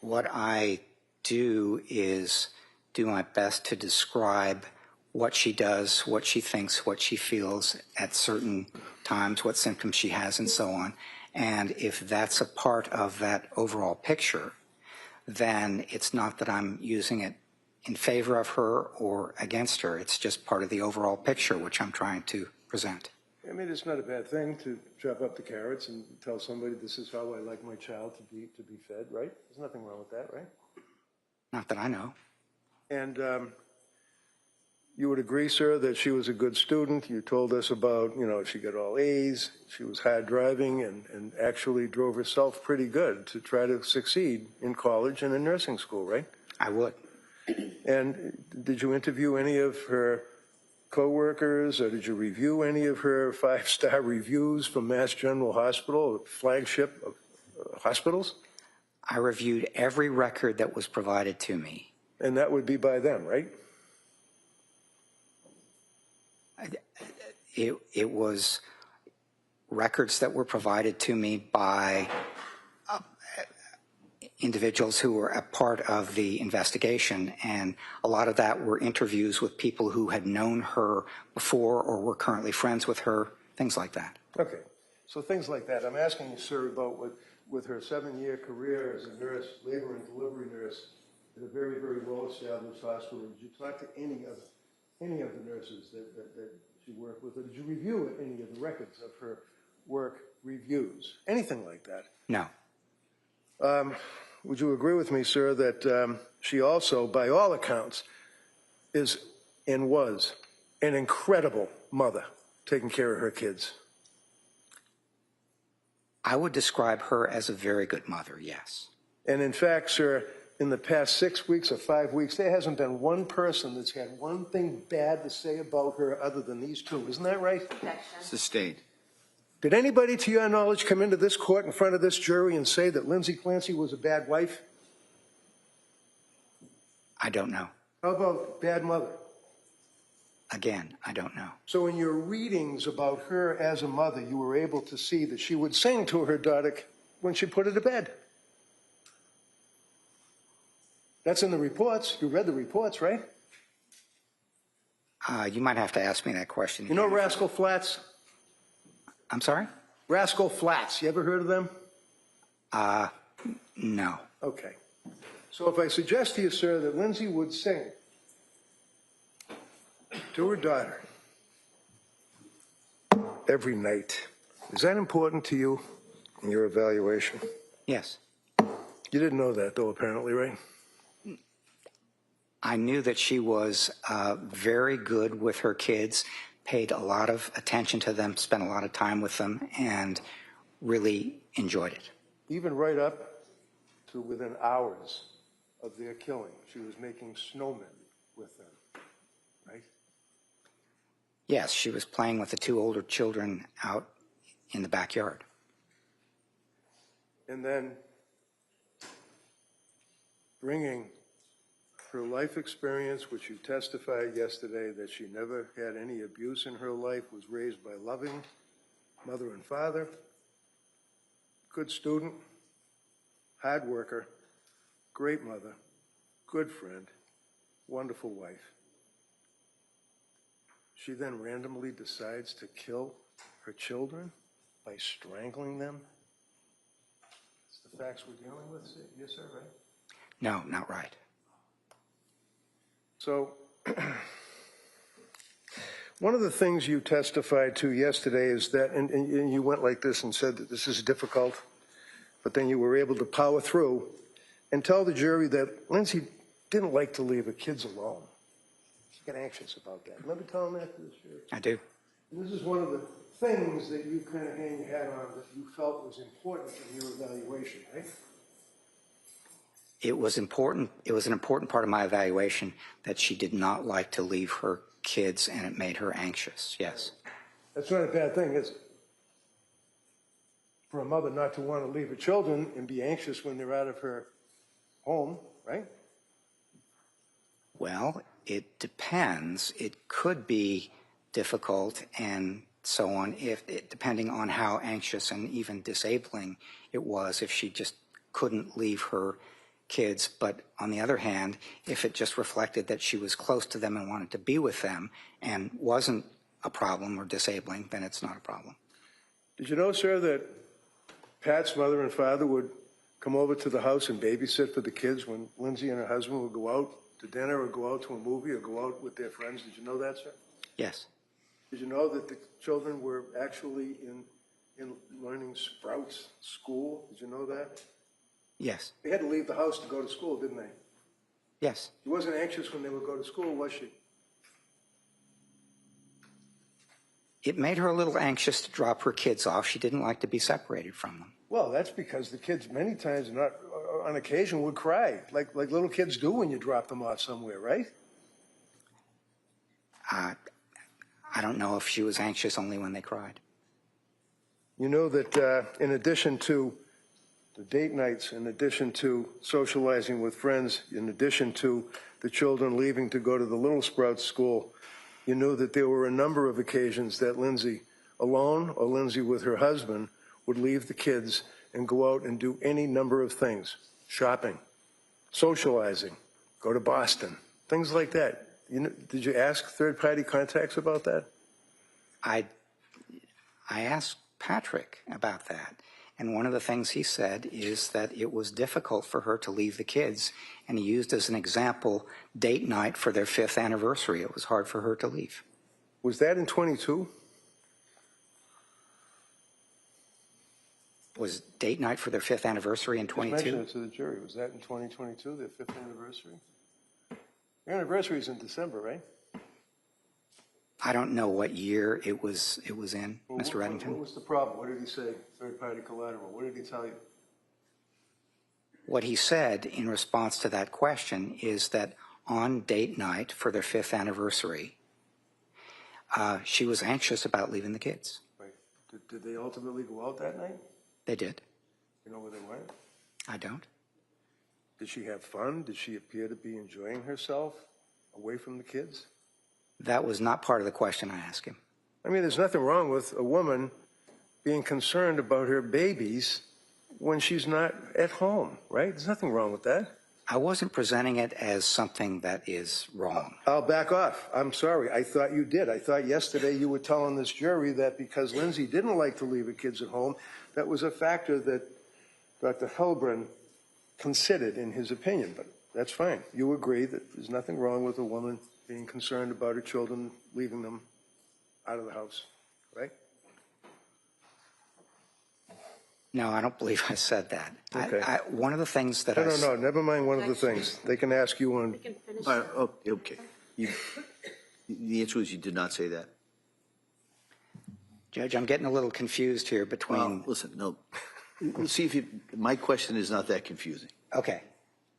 What I do is do my best to describe what she does, what she thinks, what she feels at certain times, what symptoms she has, and so on. And if that's a part of that overall picture, then it's not that I'm using it in favor of her or against her. It's just part of the overall picture which I'm trying to present. I mean, it's not a bad thing to chop up the carrots and tell somebody this is how I like my child to be fed, right? There's nothing wrong with that, right? Not that I know. And you would agree, sir, that she was a good student. You told us about, you know, she got all A's, she was hard driving, and actually drove herself pretty good to try to succeed in college and in nursing school, right? I would. And did you interview any of her co-workers, or did you review any of her 5-star reviews from Mass General Hospital, flagship of hospitals? I reviewed every record that was provided to me. And that would be by them, right? It was records that were provided to me by individuals who were a part of the investigation, and a lot of that were interviews with people who had known her before or were currently friends with her, things like that. Okay, so things like that. I'm asking you, sir, about with her 7-year career as a nurse, labor and delivery nurse at a very, very well-established hospital. Did you talk to any of the nurses that she worked with, or did you review any of the records of her work reviews? Anything like that? No. Would you agree with me, sir, that she also, by all accounts, is and was an incredible mother, taking care of her kids? I would describe her as a very good mother, yes. And in fact, sir, in the past 6 weeks or 5 weeks, there hasn't been one person that's had one thing bad to say about her other than these two. Isn't that right? Sustained. Did anybody, to your knowledge, come into this court in front of this jury and say that Lindsay Clancy was a bad wife? I don't know. How about bad mother? Again, I don't know. So in your readings about her as a mother, you were able to see that she would sing to her daughter when she put her to bed. That's in the reports. You read the reports, right? You might have to ask me that question. You know Rascal Flatts? I'm sorry? Rascal Flatts. You ever heard of them? No. Okay. So if I suggest to you, sir, that Lindsay would sing to her daughter every night, is that important to you in your evaluation? Yes. You didn't know that, though, apparently, right? I knew that she was very good with her kids, paid a lot of attention to them, spent a lot of time with them, and really enjoyed it. Even right up to within hours of their killing, she was making snowmen with them, right? Yes, she was playing with the 2 older children out in the backyard. And then bringing her life experience, which you testified yesterday that she never had any abuse in her life, was raised by loving mother and father, good student, hard worker, great mother, good friend, wonderful wife. She then randomly decides to kill her children by strangling them. It's the facts we're dealing with, yes, sir, right? No, not right. So, one of the things you testified to yesterday is that, and you went like this and said that this is difficult, but then you were able to power through and tell the jury that Lindsay didn't like to leave her kids alone. She got anxious about that. Remember telling that to the jury? I do. And this is one of the things that you kind of hang your hat on that you felt was important in your evaluation, right? It was important. It was an important part of my evaluation that she did not like to leave her kids, and it made her anxious. Yes. That's not a bad thing, is it? For a mother not to want to leave her children and be anxious when they're out of her home, right? Well, it depends. It could be difficult and so on, depending on how anxious and even disabling it was, if she just couldn't leave her kids. But on the other hand, if it just reflected that she was close to them and wanted to be with them and wasn't a problem or disabling, then it's not a problem. Did you know, sir, that Pat's mother and father would come over to the house and babysit for the kids when Lindsay and her husband would go out to dinner or go out to a movie or go out with their friends? Did you know that, sir? Yes. Did you know that the children were actually in learning Sprouts school? Did you know that? Yes. They had to leave the house to go to school, didn't they? Yes. She wasn't anxious when they would go to school, was she? It made her a little anxious to drop her kids off. She didn't like to be separated from them. Well, that's because the kids many times, not on occasion, would cry, like little kids do when you drop them off somewhere, right? I don't know if she was anxious only when they cried. You know that in addition to the date nights, in addition to socializing with friends, in addition to the children leaving to go to the Little Sprouts school, you knew that there were a number of occasions that Lindsay alone or Lindsay with her husband would leave the kids and go out and do any number of things. Shopping, socializing, go to Boston, things like that. You know, did you ask third-party contacts about that? I asked Patrick about that, and one of the things he said is that it was difficult for her to leave the kids, and he used as an example date night for their 5th anniversary. It was hard for her to leave. Was that in 22? Was date night for their 5th anniversary in 22? Mention it to the jury. Was that in 2022, their 5th anniversary? Your anniversary is in December, right? I don't know what year it was in, Well, Mr. Reddington. What was the problem? What did he say, third-party collateral? What did he tell you? What he said in response to that question is that on date night for their 5th anniversary, she was anxious about leaving the kids. Right. Did they ultimately go out that night? They did. You know where they went? I don't. Did she have fun? Did she appear to be enjoying herself away from the kids? That was not part of the question I asked him. I mean, there's nothing wrong with a woman being concerned about her babies when she's not at home, right? There's nothing wrong with that. I wasn't presenting it as something that is wrong. I'll back off. I'm sorry. I thought you did. I thought yesterday you were telling this jury that because Lindsay didn't like to leave her kids at home, that was a factor that Dr. Heilbrun considered in his opinion, but that's fine. You agree that there's nothing wrong with a woman being concerned about her children, leaving them out of the house, right? No, I don't believe I said that. Okay. One of the things that No, never mind one of the things. They can ask you on, Okay. The answer is you did not say that. Judge, I'm getting a little confused here between... Well, listen, no. Let's see if my question is not that confusing. Okay.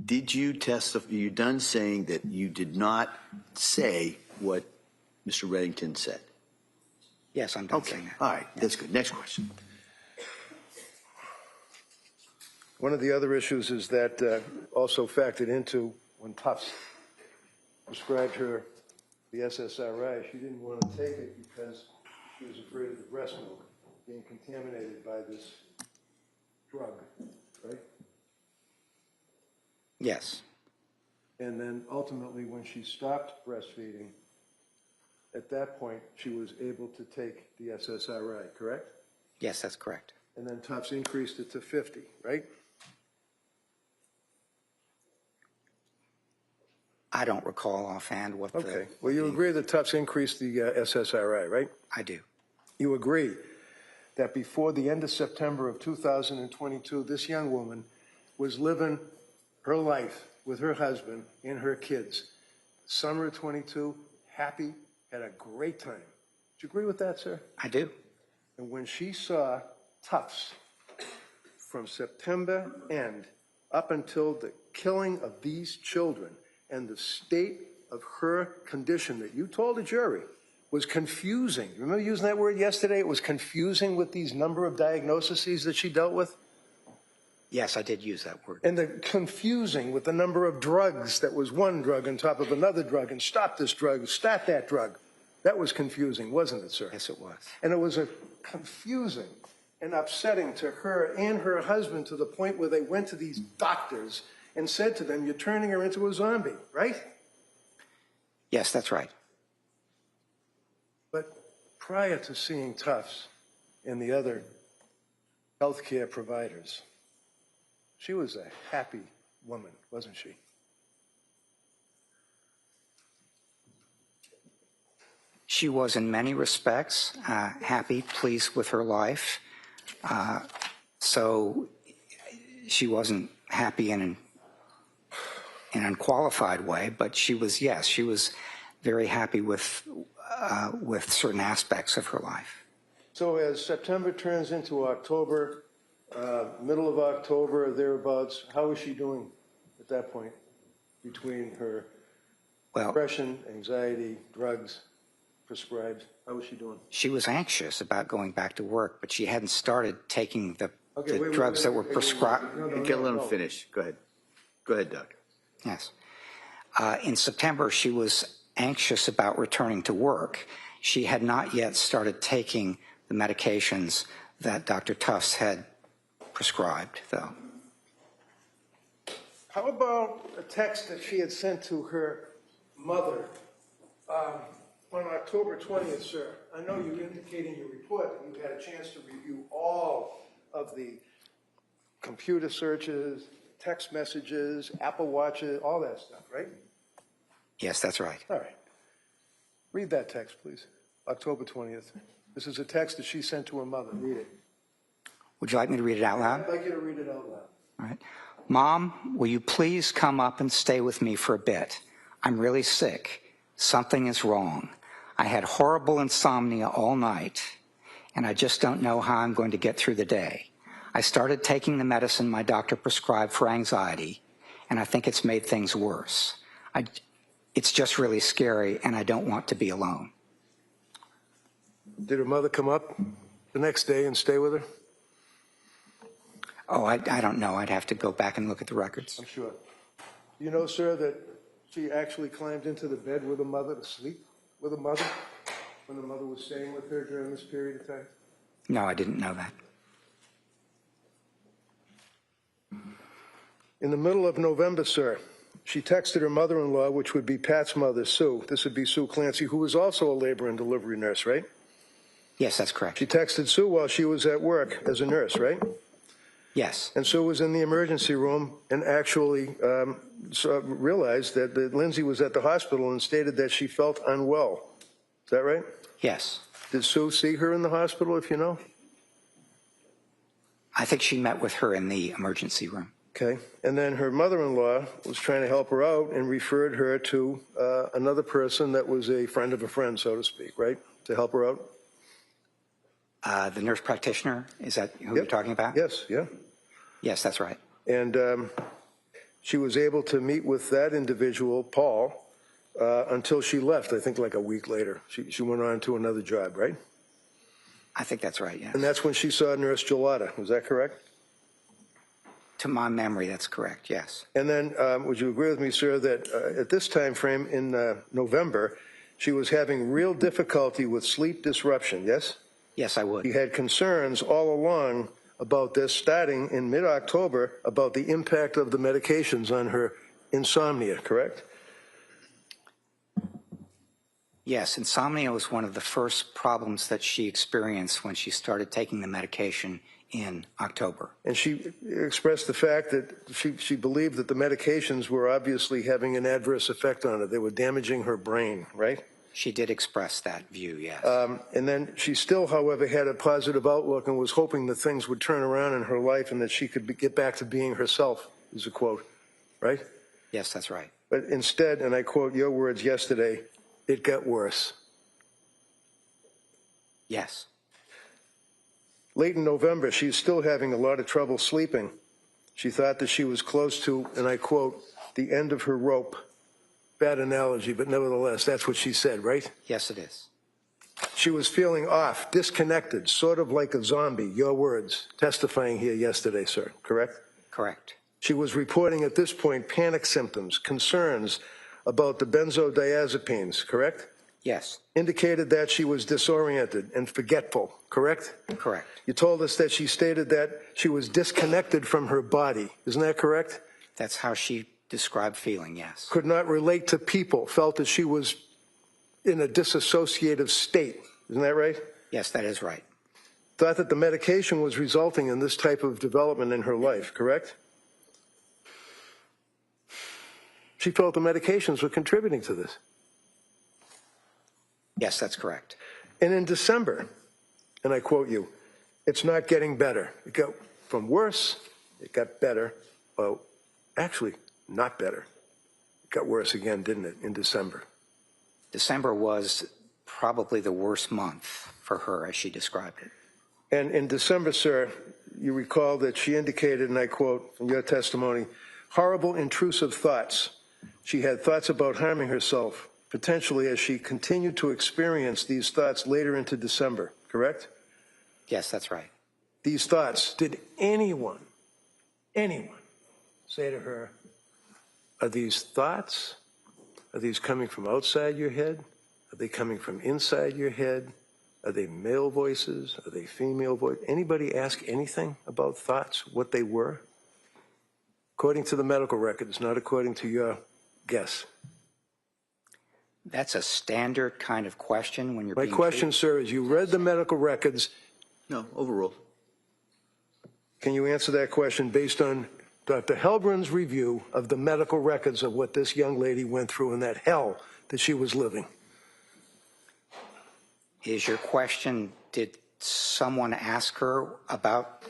Did you testify, you're done saying that you did not say what Mr. Reddington said? Yes, I'm done saying that. All right, that's good. Next question. one of the other issues is that also factored into when Tufts prescribed her the SSRI, she didn't want to take it because she was afraid of the breast milk being contaminated by this drug, right? Yes. And then ultimately, when she stopped breastfeeding, at that point, she was able to take the SSRI, correct? Yes, that's correct. And then Tufts increased it to 50, right? I don't recall offhand what the... Okay. Well, you agree that Tufts increased the SSRI, right? I do. You agree that before the end of September of 2022, this young woman was living her life with her husband and her kids. Summer of 22, happy, had a great time. Do you agree with that, sir? I do. And when she saw Tufts from September end up until the killing of these children and the state of her condition that you told the jury was confusing. Remember using that word yesterday? It was confusing with these number of diagnoses that she dealt with? Yes, I did use that word. And the confusing with the number of drugs that was one drug on top of another drug, and stop this drug, start that drug. That was confusing, wasn't it, sir? Yes, it was. And it was a confusing and upsetting to her and her husband to the point where they went to these doctors and said to them, you're turning her into a zombie, right? Yes, that's right. But prior to seeing Tufts and the other healthcare providers, she was a happy woman, wasn't she? She was in many respects happy, pleased with her life. So she wasn't happy in an unqualified way, but she was, yes, she was very happy with certain aspects of her life. So as September turns into October, middle of October or thereabouts, how is she doing at that point between her depression, anxiety, drugs prescribed? How was she doing? She was anxious about going back to work, but she hadn't started taking the drugs that were prescribed. Let him finish. Go ahead. Go ahead, Doc. Yes. In September, she was anxious about returning to work. She had not yet started taking the medications that Dr. Tufts had prescribed, though. How about a text that she had sent to her mother on October 20th, sir? I know you indicate in your report that you had a chance to review all of the computer searches, text messages, Apple Watches, all that stuff, right? Yes, that's right. All right. Read that text, please. October 20th. This is a text that she sent to her mother. Read it. Would you like me to read it out loud? I'd like you to read it out loud. All right. Mom, will you please come up and stay with me for a bit? I'm really sick. Something is wrong. I had horrible insomnia all night, and I just don't know how I'm going to get through the day. I started taking the medicine my doctor prescribed for anxiety, and I think it's made things worse. It's just really scary, and I don't want to be alone. Did her mother come up the next day and stay with her? Oh, I don't know. I'd have to go back and look at the records. I'm sure. You know, sir, that she actually climbed into the bed with her mother to sleep with her mother when the mother was staying with her during this period of time? No, I didn't know that. In the middle of November, sir, she texted her mother-in-law, which would be Pat's mother, Sue. This would be Sue Clancy, who was also a labor and delivery nurse, right? Yes, that's correct. She texted Sue while she was at work as a nurse, right? Yes. And Sue was in the emergency room and actually realized that Lindsay was at the hospital and stated that she felt unwell. Is that right? Yes. Did Sue see her in the hospital, if you know? I think she met with her in the emergency room. Okay. And then her mother-in-law was trying to help her out and referred her to another person that was a friend of a friend, so to speak, right? To help her out? The nurse practitioner, is that who you're talking about? Yes, yeah. Yes, that's right. And she was able to meet with that individual, Paul, until she left, I think like a week later. She went on to another job, right? I think that's right, yes. And that's when she saw Nurse Gelada. Was that correct? To my memory, that's correct, yes. And then would you agree with me, sir, that at this time frame in November, she was having real difficulty with sleep disruption, yes? Yes, I would. You had concerns all along about this, starting in mid-October, about the impact of the medications on her insomnia, correct? Yes, insomnia was one of the first problems that she experienced when she started taking the medication in October. And she expressed the fact that she believed that the medications were obviously having an adverse effect on her. They were damaging her brain, right? She did express that view, yes. And then she still, however, had a positive outlook and was hoping that things would turn around in her life and that she could get back to being herself, is a quote, right? Yes, that's right. But instead, and I quote your words yesterday, it got worse. Yes. Late in November, she's still having a lot of trouble sleeping. She thought that she was close to, and I quote, the end of her rope. Bad analogy, but nevertheless, that's what she said, right? Yes, it is. She was feeling off, disconnected, sort of like a zombie, your words, testifying here yesterday, sir, correct? Correct. She was reporting at this point panic symptoms, concerns about the benzodiazepines, correct? Yes. Indicated that she was disoriented and forgetful, correct? Correct. You told us that she stated that she was disconnected from her body. Isn't that correct? That's how she described feeling, yes. Could not relate to people, felt that she was in a disassociative state. Isn't that right? Yes, that is right. Thought that the medication was resulting in this type of development in her life, correct? She felt the medications were contributing to this. Yes, that's correct. And in December, and I quote you, it's not getting better. It got from worse, it got better. Well, actually, not better. It got worse again, didn't it, in December? December was probably the worst month for her, as she described it. And in December, sir, you recall that she indicated, and I quote from your testimony, horrible intrusive thoughts. She had thoughts about harming herself, potentially as she continued to experience these thoughts later into December, correct? Yes, that's right. These thoughts, did anyone say to her, are these thoughts, are these coming from outside your head? Are they coming from inside your head? Are they male voices? Are they female voices? Anybody ask anything about thoughts, what they were? According to the medical records, not according to your guess. That's a standard kind of question when you're My being question, treated. sir, is you read the medical records. No, overruled. Can you answer that question based on Dr. Heilbrun's review of the medical records of what this young lady went through in that hell that she was living? Is your question, did someone ask her about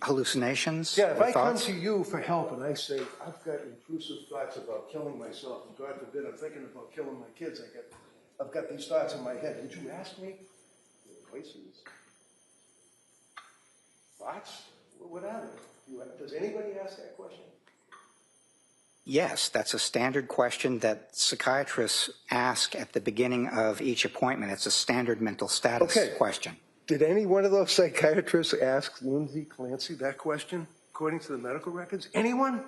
hallucinations? Yeah, if or I come thoughts? to you for help and I say, I've got intrusive thoughts about killing myself, and God forbid I'm thinking about killing my kids, I've got these thoughts in my head. Would you ask me? Voices? Thoughts? What are they? Does anybody ask that question? Yes, that's a standard question that psychiatrists ask at the beginning of each appointment. It's a standard mental status question. Did any one of those psychiatrists ask Lindsay Clancy that question, according to the medical records? Anyone?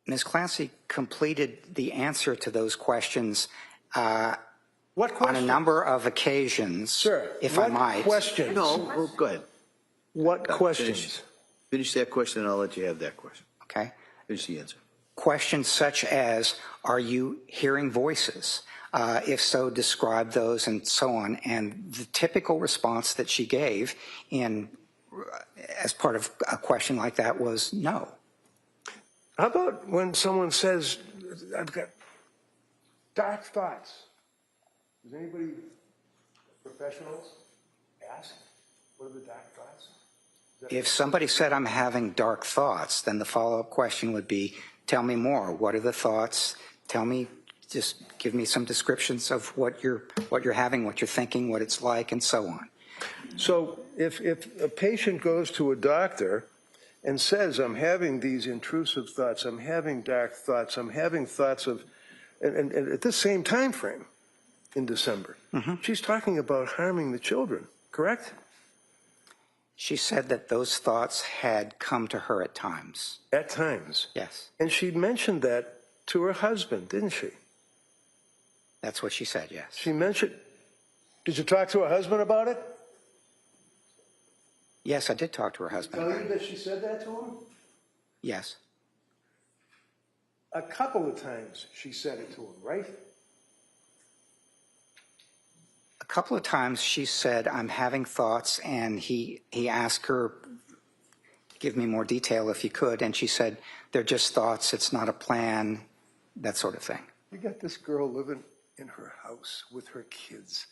Ms. Clancy completed the answer to those questions What question? on a number of occasions, Sir, if I might. What questions? No, well, go ahead. What No, questions? Finish that question, and I'll let you have that question. Okay. Finish the answer. Questions such as, are you hearing voices? If so, describe those and so on. And the typical response that she gave as part of a question like that was no. How about when someone says, I've got dark thoughts? Does anybody, professionals, ask, what are the dark thoughts? If somebody said, I'm having dark thoughts, then the follow-up question would be, tell me more. What are the thoughts? Tell me, just give me some descriptions of what you're having, what you're thinking, what it's like, and so on. So if a patient goes to a doctor and says, I'm having these intrusive thoughts, I'm having dark thoughts, I'm having thoughts of, and at this same time frame in December, she's talking about harming the children, correct? She said that those thoughts had come to her at times. At times. Yes. And she mentioned that to her husband, didn't she? That's what she said, yes. She mentioned, did you talk to her husband about it? Yes, I did talk to her husband. Tell you that she said that to him? Yes. A couple of times she said it to him, right? A couple of times she said, I'm having thoughts, and he asked her, give me more detail if you could, and she said, they're just thoughts, it's not a plan, that sort of thing. You got this girl living in her house with her kids,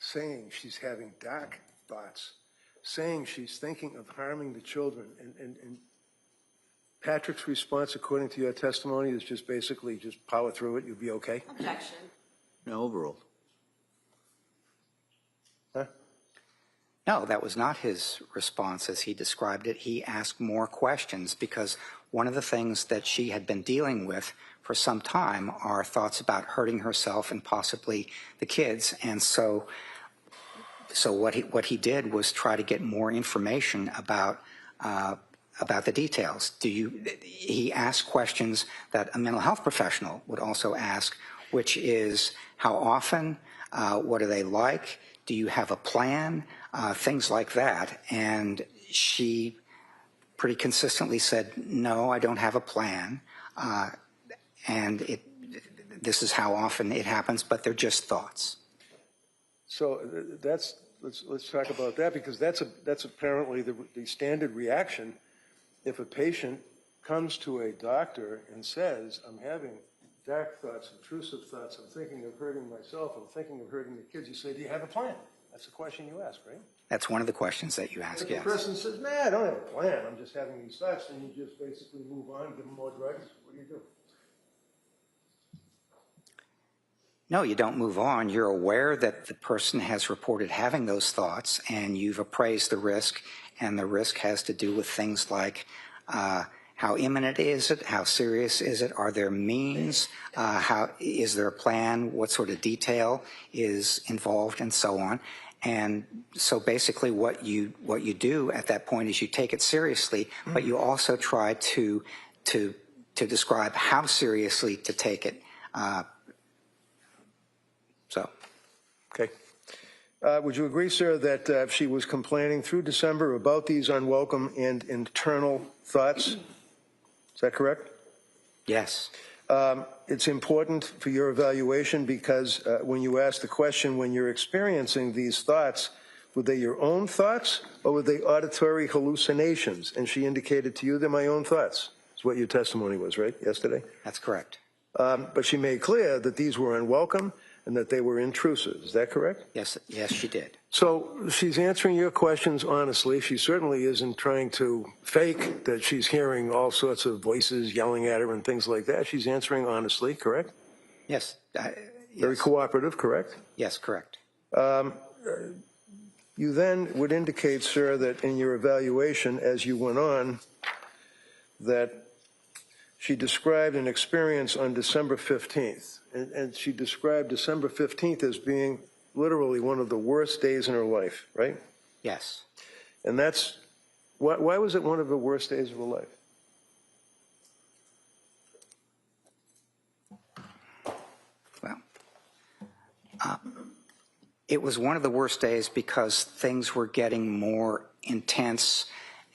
saying she's having dark thoughts, saying she's thinking of harming the children, and Patrick's response, according to your testimony, is just basically just power through it, you'll be okay? Objection. No, overruled. Huh? No, that was not his response as he described it. He asked more questions because one of the things that she had been dealing with for some time are thoughts about hurting herself and possibly the kids. And so what he did was try to get more information about the details. He asked questions that a mental health professional would also ask, which is how often, what are they like, do you have a plan, things like that. And she pretty consistently said, no, I don't have a plan, and this is how often it happens, but they're just thoughts. So let's talk about that, because that's apparently the standard reaction if a patient comes to a doctor and says, I'm having dark thoughts, intrusive thoughts, I'm thinking of hurting myself, I'm thinking of hurting the kids. You say, do you have a plan? That's the question you ask, right? That's one of the questions that you ask, If yes. the person says, nah, I don't have a plan, I'm just having these thoughts, then you just basically move on, give them more drugs. What do you do? No, you don't move on. You're aware that the person has reported having those thoughts, and you've appraised the risk, and the risk has to do with things like how imminent is it, how serious is it, are there means, how is there a plan, what sort of detail is involved, and so on. And so basically what you do at that point is you take it seriously, but you also try to describe how seriously to take it. Okay. Would you agree, sir, that she was complaining through December about these unwelcome and internal thoughts? Is that correct? Yes. It's important for your evaluation because when you ask the question, when you're experiencing these thoughts, were they your own thoughts or were they auditory hallucinations? And she indicated to you they're my own thoughts. That's what your testimony was, right, yesterday? That's correct. But she made clear that these were unwelcome and that they were intrusive. Is that correct? Yes, she did. So she's answering your questions honestly. She certainly isn't trying to fake that she's hearing all sorts of voices yelling at her and things like that. She's answering honestly, correct? Yes. Very cooperative, correct? Yes, correct. You then would indicate, sir, that in your evaluation as you went on, that she described an experience on December 15th. And she described December 15th as being literally one of the worst days in her life, right? Yes. And that's, why was it one of the worst days of her life? Well, it was one of the worst days because things were getting more intense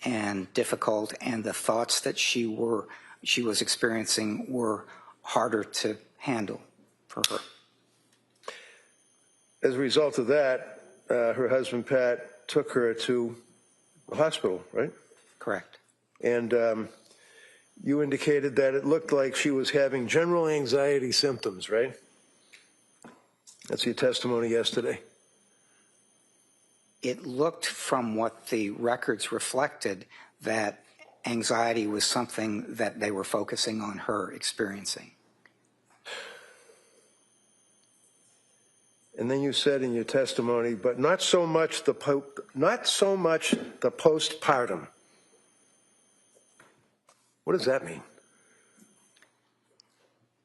and difficult, and the thoughts that she was experiencing were harder to handle for her. As a result of that, her husband, Pat, took her to the hospital, right? Correct. And you indicated that it looked like she was having general anxiety symptoms, right? That's your testimony yesterday. It looked from what the records reflected that anxiety was something that they were focusing on her experiencing. And then you said in your testimony, but not so much the postpartum. What does that mean?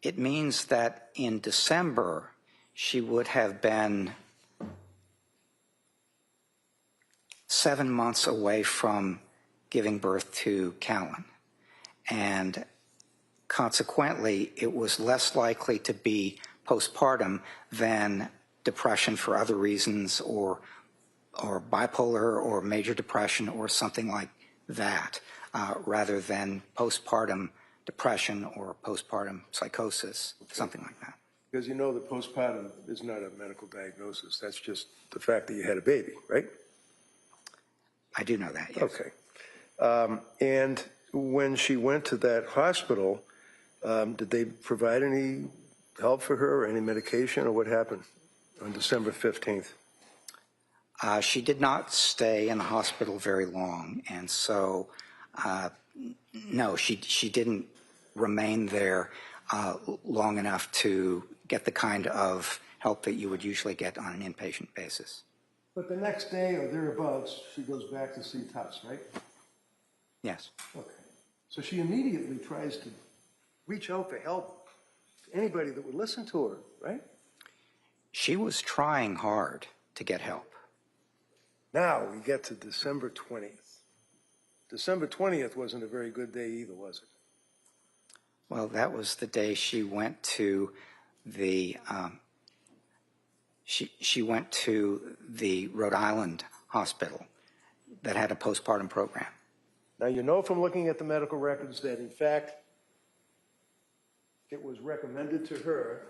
It means that in December, she would have been 7 months away from giving birth to Callan. And consequently, it was less likely to be postpartum than depression for other reasons, or bipolar or major depression or something like that, rather than postpartum depression or postpartum psychosis, something like that. Because you know that postpartum is not a medical diagnosis. That's just the fact that you had a baby, right? I do know that, yes. Okay. And when she went to that hospital, did they provide any help for her or any medication, or what happened on December 15th? She did not stay in the hospital very long, and so, no, she didn't remain there long enough to get the kind of help that you would usually get on an inpatient basis. But the next day or thereabouts, she goes back to see Tufts, right? Yes. Okay. So she immediately tries to reach out for help to anybody that would listen to her, right? She was trying hard to get help. Now we get to December 20th. December 20th wasn't a very good day either, was it? Well, that was the day she went to the she went to the Rhode Island hospital that had a postpartum program. Now, you know from looking at the medical records that, in fact, it was recommended to her,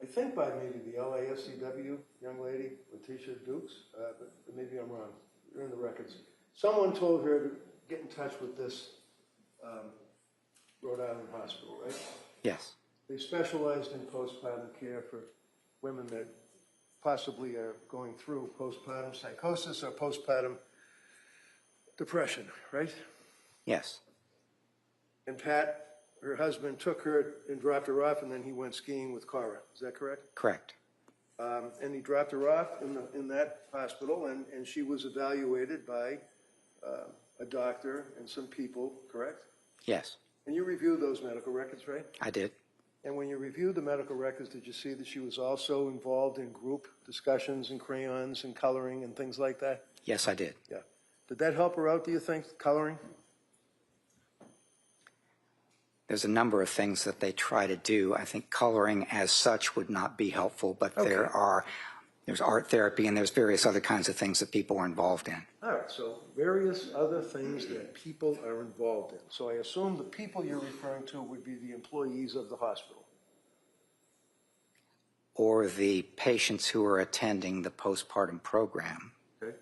I think by maybe the LASCW young lady, Letitia Dukes, but maybe I'm wrong. They're in the records. Someone told her to get in touch with this Rhode Island hospital, right? Yes. They specialized in postpartum care for women that possibly are going through postpartum psychosis or postpartum depression, right? Yes. And Pat, her husband, took her and dropped her off, and then he went skiing with Cora. Is that correct? Correct. And he dropped her off in that hospital, and she was evaluated by a doctor and some people, correct? Yes. And you reviewed those medical records, right? I did. And when you reviewed the medical records, did you see that she was also involved in group discussions and crayons and coloring and things like that? Yes, I did. Yeah. Did that help her out, do you think, coloring? There's a number of things that they try to do. I think coloring as such would not be helpful, but Okay. there's art therapy and there's various other kinds of things that people are involved in. All right, so various other things that people are involved in. So I assume the people you're referring to would be the employees of the hospital. Or the patients who are attending the postpartum program. Okay.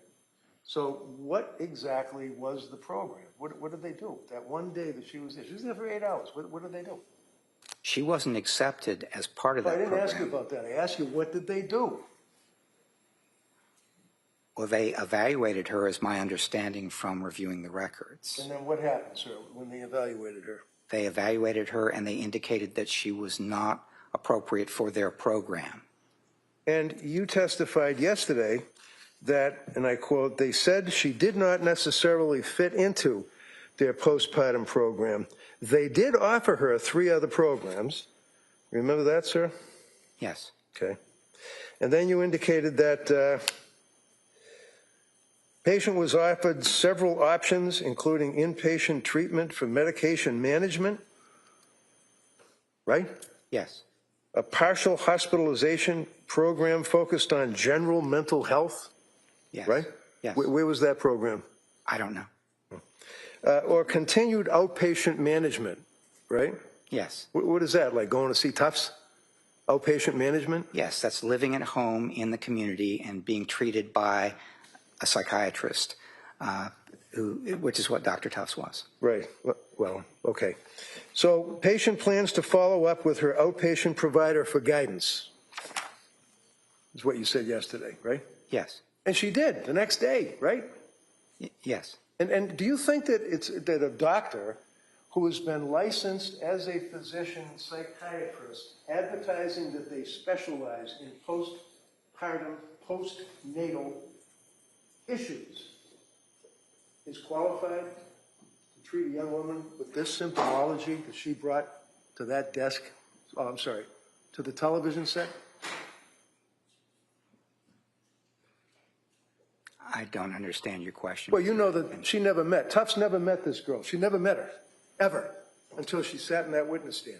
So what exactly was the program? What did they do? That one day that she was there for 8 hours. What did they do? She wasn't accepted as part of I that didn't program. ask you about that. I asked you, what did they do? Well, they evaluated her, as my understanding from reviewing the records. And then what happened, sir, when they evaluated her? They evaluated her and they indicated that she was not appropriate for their program. And you testified yesterday that, and I quote, they said she did not necessarily fit into their postpartum program. They did offer her 3 other programs. Remember that, sir? Yes. Okay. And then you indicated that patient was offered several options, including inpatient treatment for medication management, right? Yes. A partial hospitalization program focused on general mental health, Yes. right? Yes. Where was that program? I don't know. Or continued outpatient management, right? Yes. What is that, like going to see Tufts? Outpatient management? Yes, that's living at home in the community and being treated by a psychiatrist, which is what Dr. Tufts was. Right. Well, okay. So patient plans to follow up with her outpatient provider for guidance, is what you said yesterday, right? Yes. And she did the next day, right? Yes. And do you think that a doctor who has been licensed as a physician psychiatrist, advertising that they specialize in postpartum, postnatal issues, is qualified to treat a young woman with this symptomology that she brought to that desk, to the television set? I don't understand your question. Well, you know that she never met, Tufts never met this girl. She never met her, ever, until she sat in that witness stand.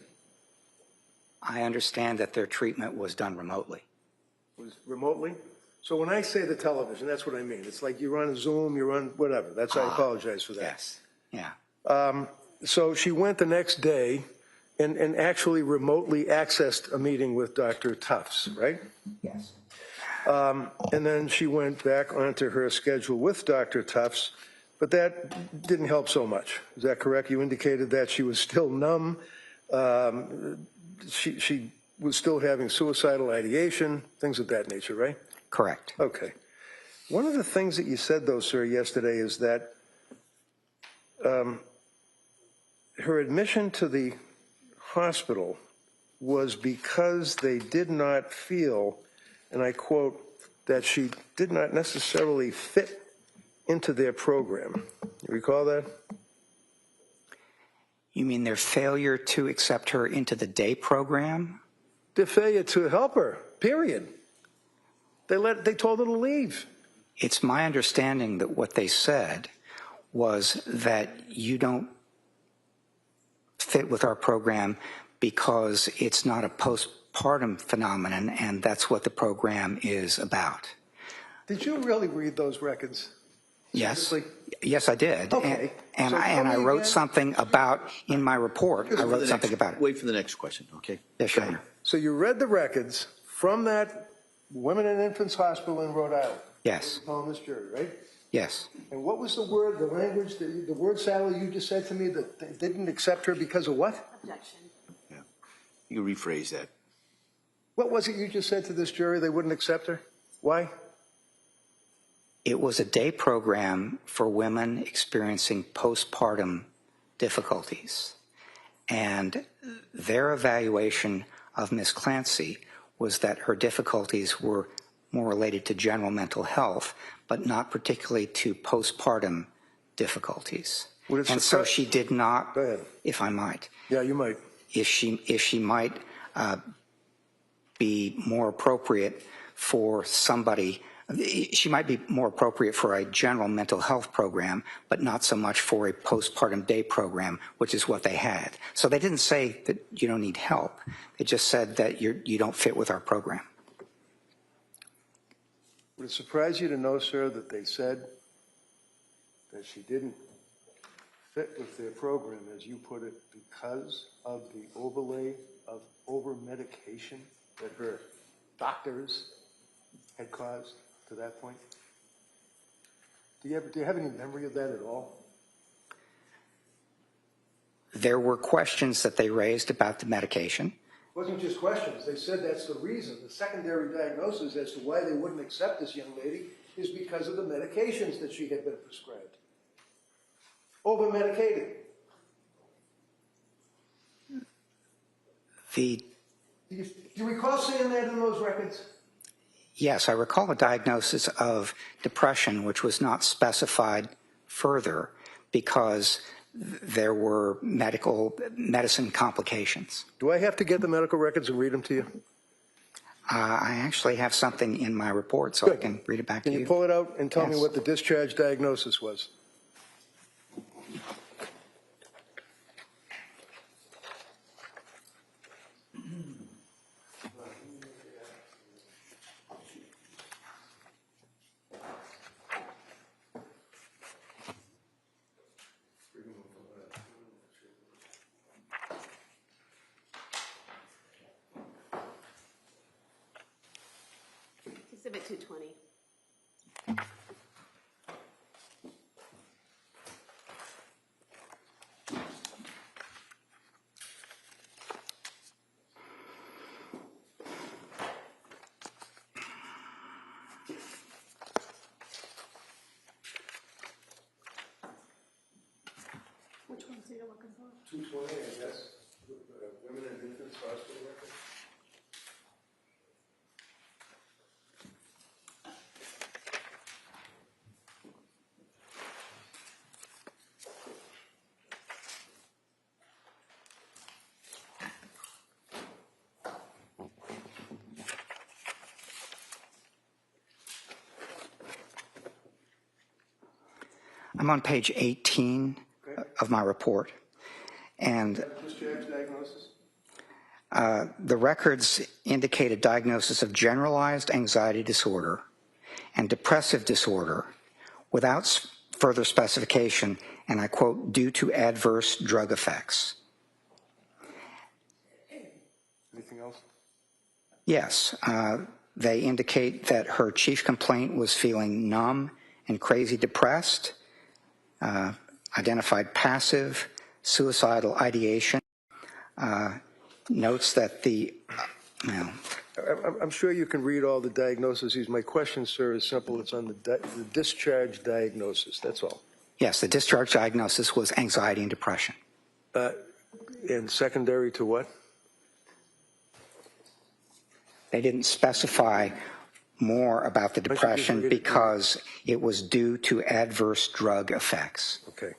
I understand that their treatment was done remotely. Was remotely? So when I say the television, that's what I mean. It's like you're on Zoom, you're on whatever. I apologize for that. Yes. Yeah. So she went the next day, and actually remotely accessed a meeting with Dr. Tufts, right? Yes. And then she went back onto her schedule with Dr. Tufts, but that didn't help so much. Is that correct? You indicated that she was still numb. She was still having suicidal ideation, things of that nature, right? Correct. Okay. One of the things that you said, though, sir, yesterday is that her admission to the hospital was because they did not feel, and I quote, that she did not necessarily fit into their program. You recall that? You mean their failure to accept her into the day program? Their failure to help her, period. They told her to leave. It's my understanding that what they said was that you don't fit with our program because it's not a postpartum phenomenon, and that's what the program is about. Did you really read those records? Yes. Seriously? Yes, I did. Okay. And So I tell me wrote again. something about, in my report, I wrote something about it. Wait for the next question, okay? Yes, Your Honor. So you read the records from that Women and Infants Hospital in Rhode Island. Yes. On this jury, right? Yes. And what was the word, the language, the word salad you just said to me that they didn't accept her because of what? Objection. Yeah. You can rephrase that. What was it you just said to this jury they wouldn't accept her? Why? It was a day program for women experiencing postpartum difficulties. And their evaluation of Ms. Clancy was that her difficulties were more related to general mental health, but not particularly to postpartum difficulties. And so she did not, Go ahead. if I might, Yeah, you might. if she might be more appropriate for somebody, she might be more appropriate for a general mental health program, but not so much for a postpartum day program, which is what they had. So they didn't say that you don't need help. They just said that you don't fit with our program. Would it surprise you to know, sir, that they said that she didn't fit with their program, as you put it, because of the overlay of over-medication that her doctors had caused to that point? Do you have any memory of that at all? There were questions that they raised about the medication. It wasn't just questions. They said that's the reason. The secondary diagnosis as to why they wouldn't accept this young lady is because of the medications that she had been prescribed. Over-medicated. Do you recall seeing that in those records? Yes, I recall a diagnosis of depression, which was not specified further because there were medicine complications. Do I have to get the medical records and read them to you? I actually have something in my report, so Good. I can read it back Can to you you. pull it out and tell me Yes. what the discharge diagnosis was? Exhibit 220. Which ones are you looking for? 220, I guess. Women and Infants Hospital record. I'm on page 18 of my report, and Discharge diagnosis? the records indicate a diagnosis of generalized anxiety disorder and depressive disorder without further specification, and I quote, due to adverse drug effects. Anything else? Yes. They indicate that her chief complaint was feeling numb and crazy depressed, identified passive, suicidal ideation, notes that the, I'm sure you can read all the diagnoses. My question, sir, is simple. It's on the discharge diagnosis. That's all. yes, the discharge diagnosis was anxiety and depression. And secondary to what? They didn't specify more about the Why don't you just depression read it? because it was due to adverse drug effects. Okay.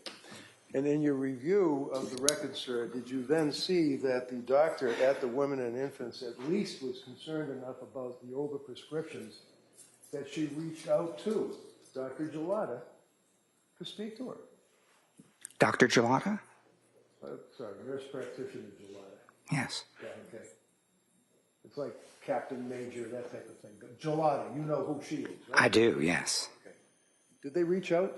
And in your review of the record, sir, did you then see that the doctor at the Women and Infants at least was concerned enough about the overprescriptions that she reached out to Dr. Gelada to speak to her? Dr. Gelada? Sorry, nurse practitioner Gelada. Yes. Yeah, okay. It's like Captain Major, that type of thing. But Gelada, you know who she is, right? I do, yes. Okay. Did they reach out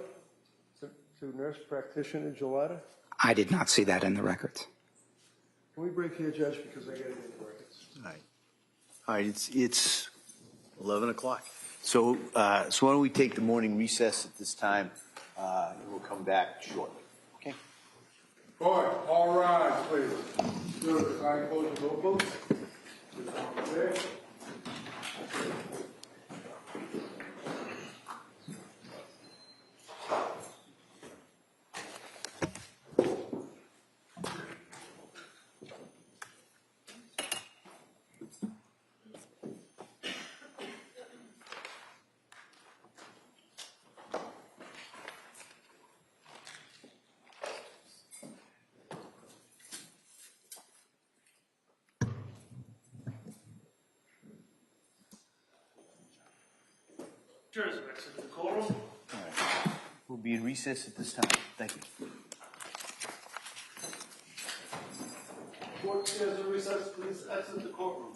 to nurse practitioner Gelada? I did not see that in the records. Can we break here, Judge, because I got to get the records? All right. All right, it's 11 o'clock. So why don't we take the morning recess at this time, and we'll come back shortly. Okay? Boy, all rise, please. Good. I close the notebooks. Okay. Jurors are exit the courtroom. We'll be in recess at this time. Thank you. Court stands in recess. Please exit the courtroom.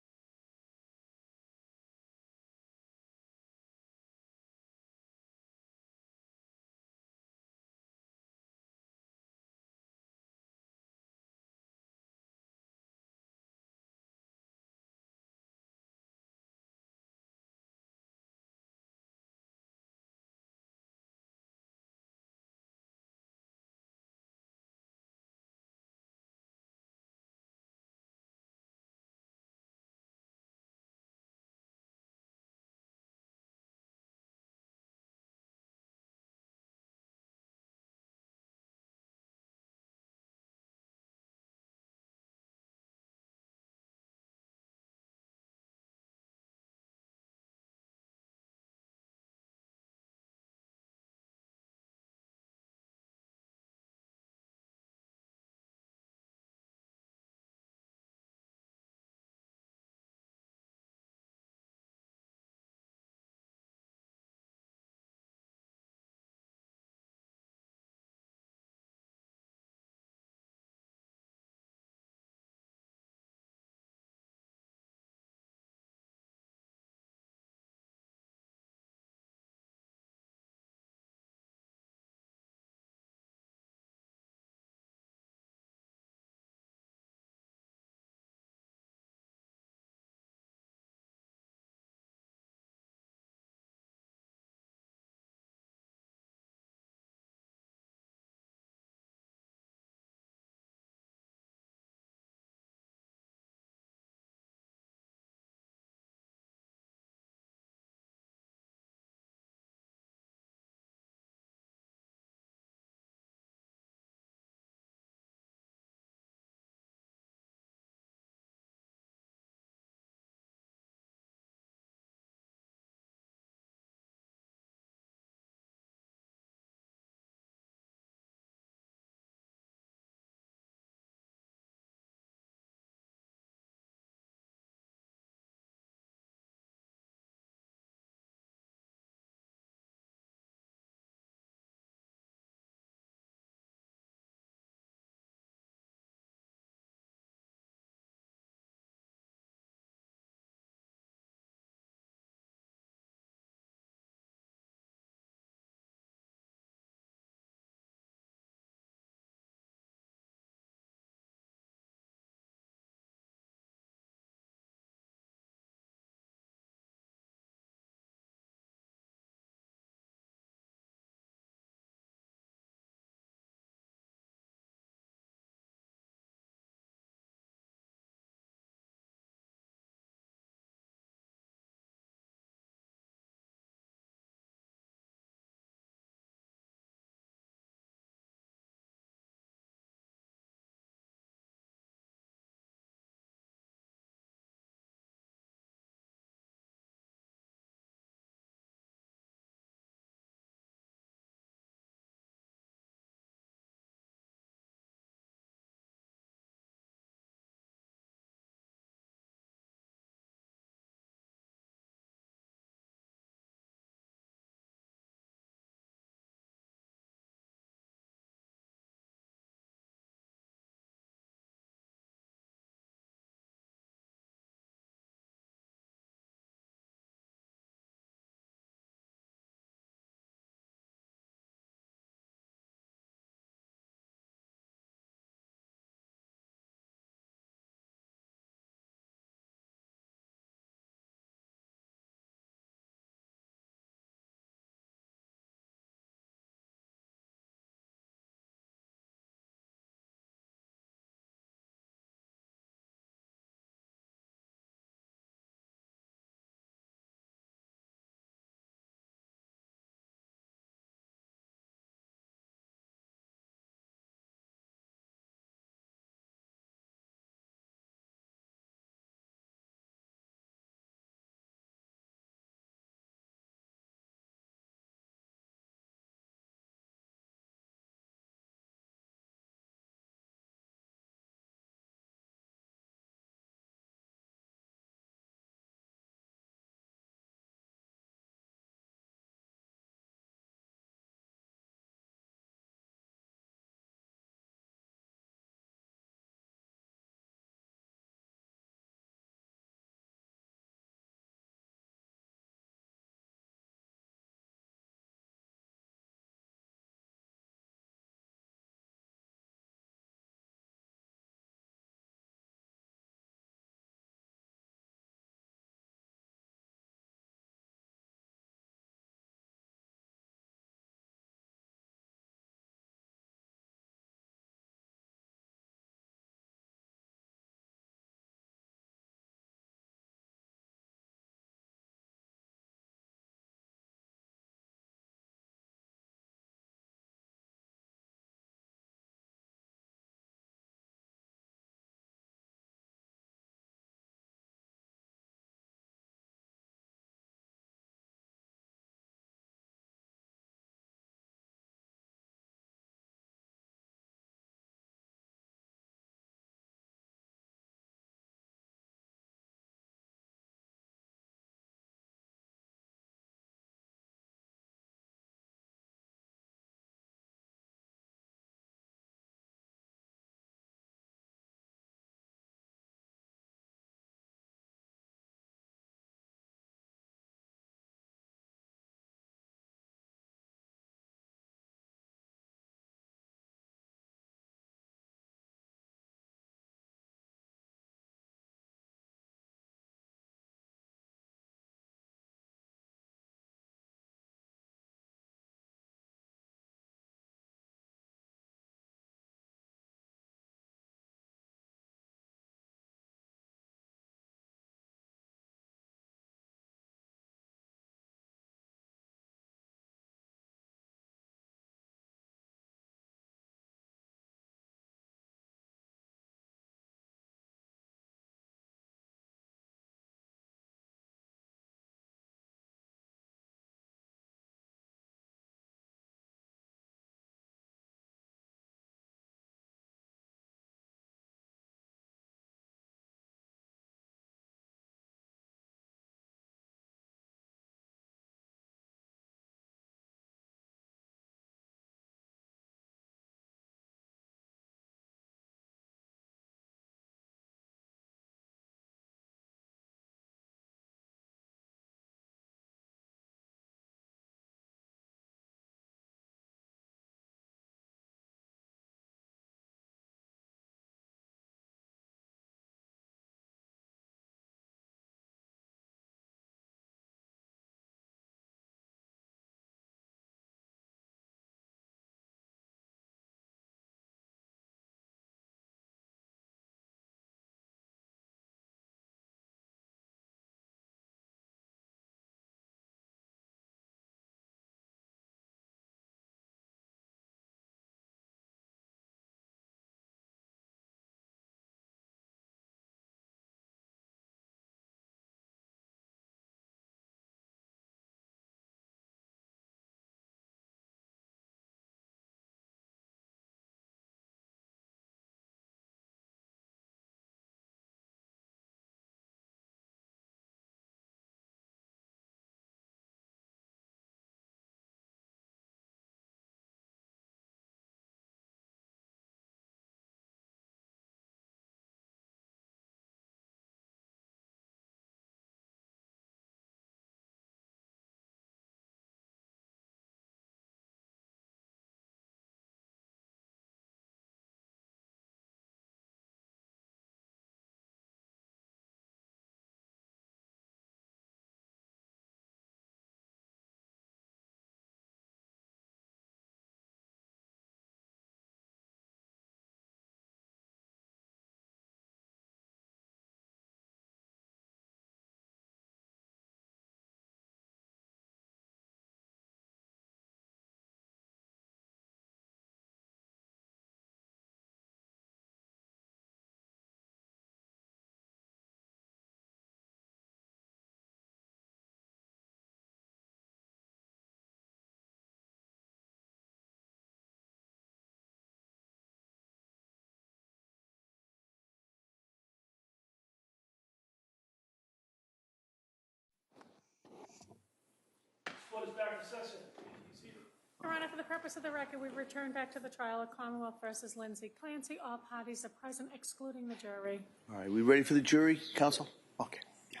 Court is back in session. Please be seated. Your Honor, for the purpose of the record, we return back to the trial of Commonwealth versus Lindsay Clancy. All parties are present, excluding the jury. All right, we ready for the jury, counsel? Okay. Yeah.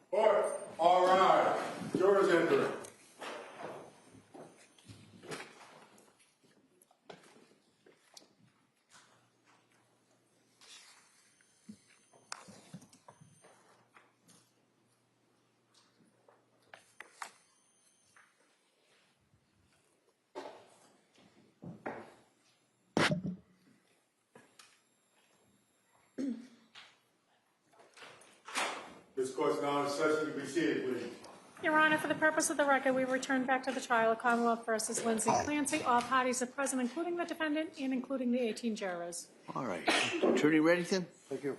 Court, all rise. Jurors enter. This court's now in session. You be seated, please. Your Honor, for the purpose of the record, we return back to the trial of Commonwealth versus Lindsay Clancy. All parties are present, including the defendant and including the 18 jurors. All right. Attorney Reddington? Thank you.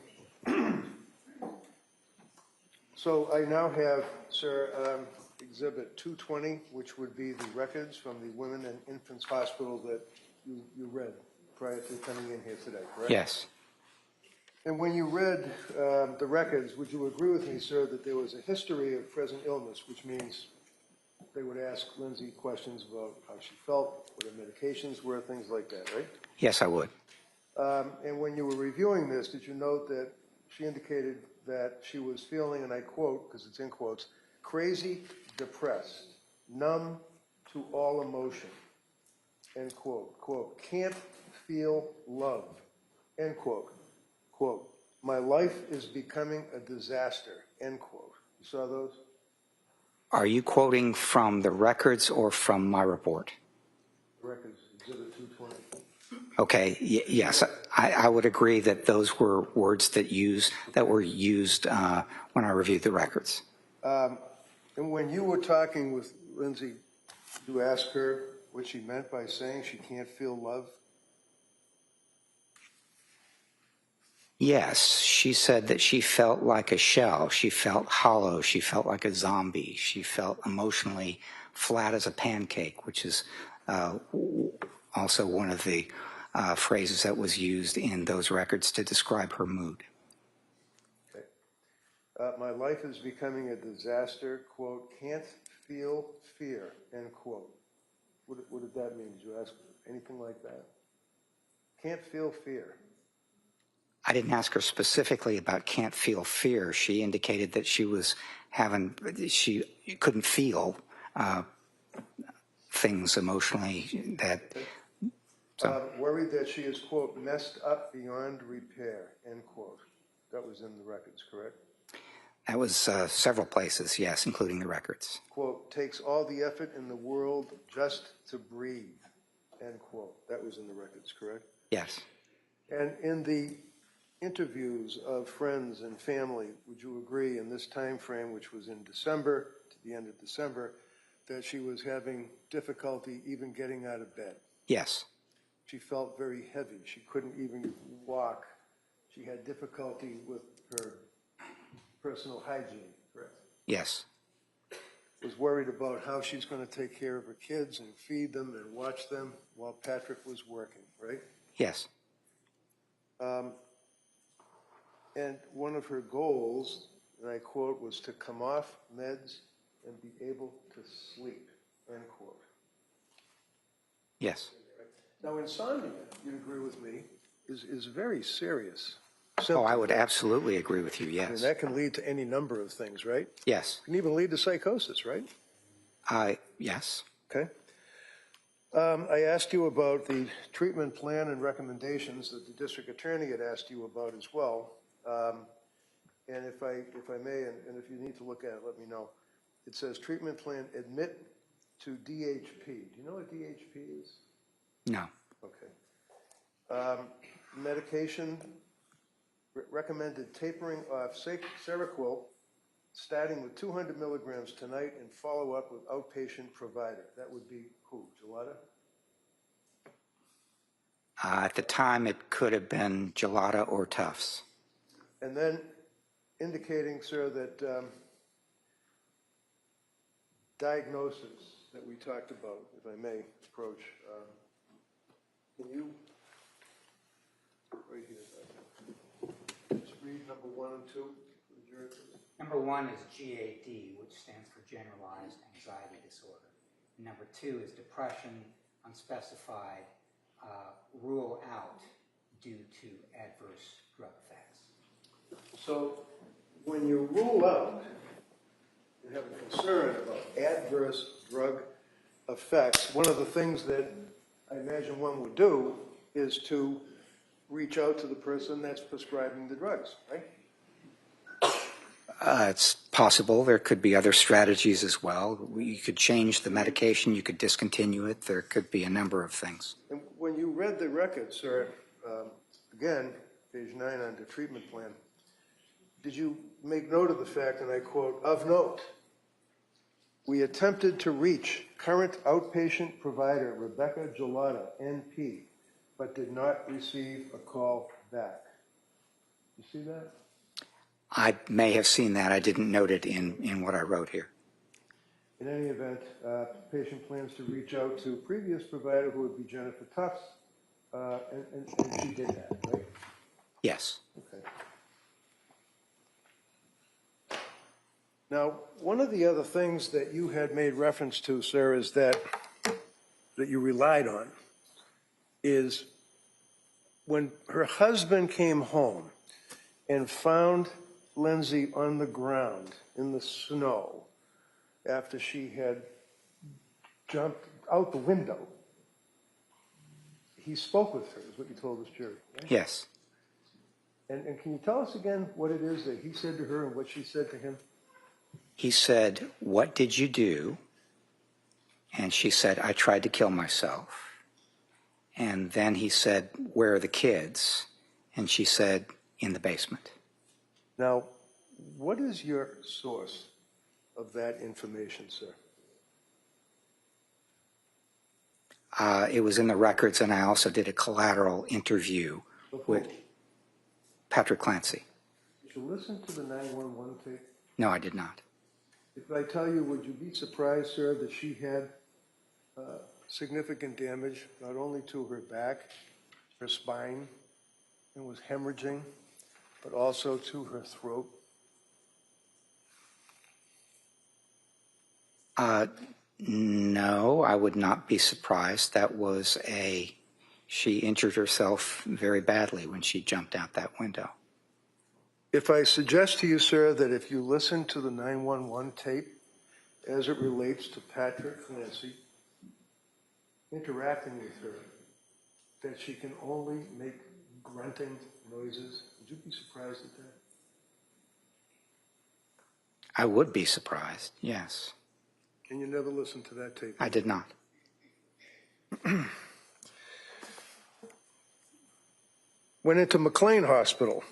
So I now have, sir, Exhibit 220, which would be the records from the Women and Infants Hospital that you read prior to coming in here today, correct? Yes. And when you read the records, would you agree with me, sir, that there was a history of present illness, which means they would ask Lindsay questions about how she felt, what her medications were, things like that, right? Yes, I would. And when you were reviewing this, did you note that she indicated that she was feeling, and I quote, because it's in quotes, crazy, depressed, numb to all emotion, end quote, quote, can't feel love, end quote. Quote, my life is becoming a disaster, end quote. You saw those? Are you quoting from the records or from my report? Records, Exhibit 220. Okay, yes, I would agree that those were words that were used when I reviewed the records. And when you were talking with Lindsay, you asked her what she meant by saying she can't feel love? Yes, she said that she felt like a shell. She felt hollow. She felt like a zombie. She felt emotionally flat as a pancake, which is also one of the phrases that was used in those records to describe her mood. Okay. My life is becoming a disaster, quote, can't feel fear, end quote. What did that mean? Did you ask anything like that? Can't feel fear. I didn't ask her specifically about can't feel fear. She indicated that she couldn't feel things emotionally that. So. Worried that she is, quote, messed up beyond repair, end quote. That was in the records, correct? That was several places, yes, including the records. Quote, takes all the effort in the world just to breathe, end quote. That was in the records, correct? Yes. And in the interviews of friends and family, would you agree in this time frame, which was in December, to the end of December, that she was having difficulty even getting out of bed? Yes. She felt very heavy. She couldn't even walk. She had difficulty with her personal hygiene, correct? Yes. Was worried about how she's going to take care of her kids and feed them and watch them while Patrick was working, right? Yes. And one of her goals, and I quote, was to come off meds and be able to sleep, end quote. Yes. Now, insomnia, you'd agree with me, is very serious. Oh, I would absolutely agree with you, yes. And that can lead to any number of things, right? Yes. It can even lead to psychosis, right? Yes. Okay. I asked you about the treatment plan and recommendations that the district attorney had asked you about as well. And if I may, and if you need to look at it, let me know. It says treatment plan, admit to DHP. Do you know what DHP is? No. Okay. Medication recommended tapering off Seroquel, starting with 200 milligrams tonight and follow up with outpatient provider. That would be who, Gelada? At the time, it could have been Gelada or Tufts. And then indicating, sir, that diagnosis that we talked about, if I may approach, can you, right here, just read number 1 and 2 for the jury, please? Number 1 is GAD, which stands for generalized anxiety disorder. Number 2 is depression, unspecified, rule out due to adverse drug effects. So when you rule out and have a concern about adverse drug effects, one of the things that I imagine one would do is to reach out to the person that's prescribing the drugs, right? It's possible. There could be other strategies as well. You could change the medication. You could discontinue it. There could be a number of things. And when you read the record, sir, again, page 9 on the treatment plan, did you make note of the fact, and I quote, "Of note, we attempted to reach current outpatient provider Rebecca Gelada, NP, but did not receive a call back." You see that? I may have seen that. I didn't note it in what I wrote here. In any event, patient plans to reach out to previous provider who would be Jennifer Tufts, and she did that, right? Yes. Okay. Now, one of the other things that you had made reference to, sir, is that you relied on is when her husband came home and found Lindsay on the ground in the snow after she had jumped out the window, he spoke with her, is what you told this jury, right? Yes. And can you tell us again what it is that he said to her and what she said to him? He said, "What did you do?" And she said, "I tried to kill myself." And then he said, "Where are the kids?" And she said, "In the basement." Now, what is your source of that information, sir? It was in the records, and I also did a collateral interview with Patrick Clancy. Did you listen to the 911 tape? No, I did not. If I tell you, would you be surprised, sir, that she had significant damage, not only to her back, her spine, and was hemorrhaging, but also to her throat? No, I would not be surprised. She injured herself very badly when she jumped out that window. If I suggest to you, sir, that if you listen to the 911 tape as it relates to Patrick Clancy interacting with her, that she can only make grunting noises, would you be surprised at that? I would be surprised, yes. And you never listened to that tape? I did not. Went into McLean Hospital,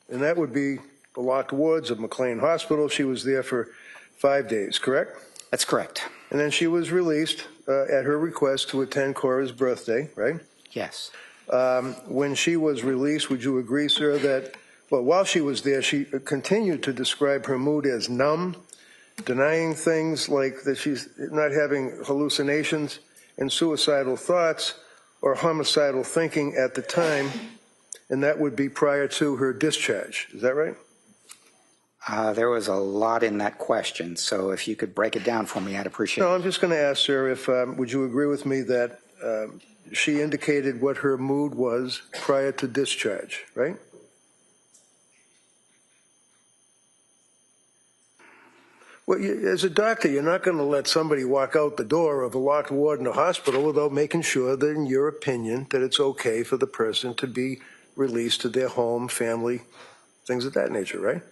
and that would be the locked wards of McLean Hospital. She was there for 5 days, correct? That's correct. And then she was released at her request to attend Cora's birthday, right? Yes. When she was released, would you agree, sir, that, well, while she was there, she continued to describe her mood as numb, denying things like that she's not having hallucinations and suicidal thoughts or homicidal thinking at the time, and that would be prior to her discharge. Is that right? There was a lot in that question, so if you could break it down for me, I'd appreciate it. No, I'm just going to ask, sir, if would you agree with me that she indicated what her mood was prior to discharge, right? Well, as a doctor, you're not going to let somebody walk out the door of a locked ward in a hospital without making sure that, in your opinion, that it's okay for the person to be released to their home, family, things of that nature, right?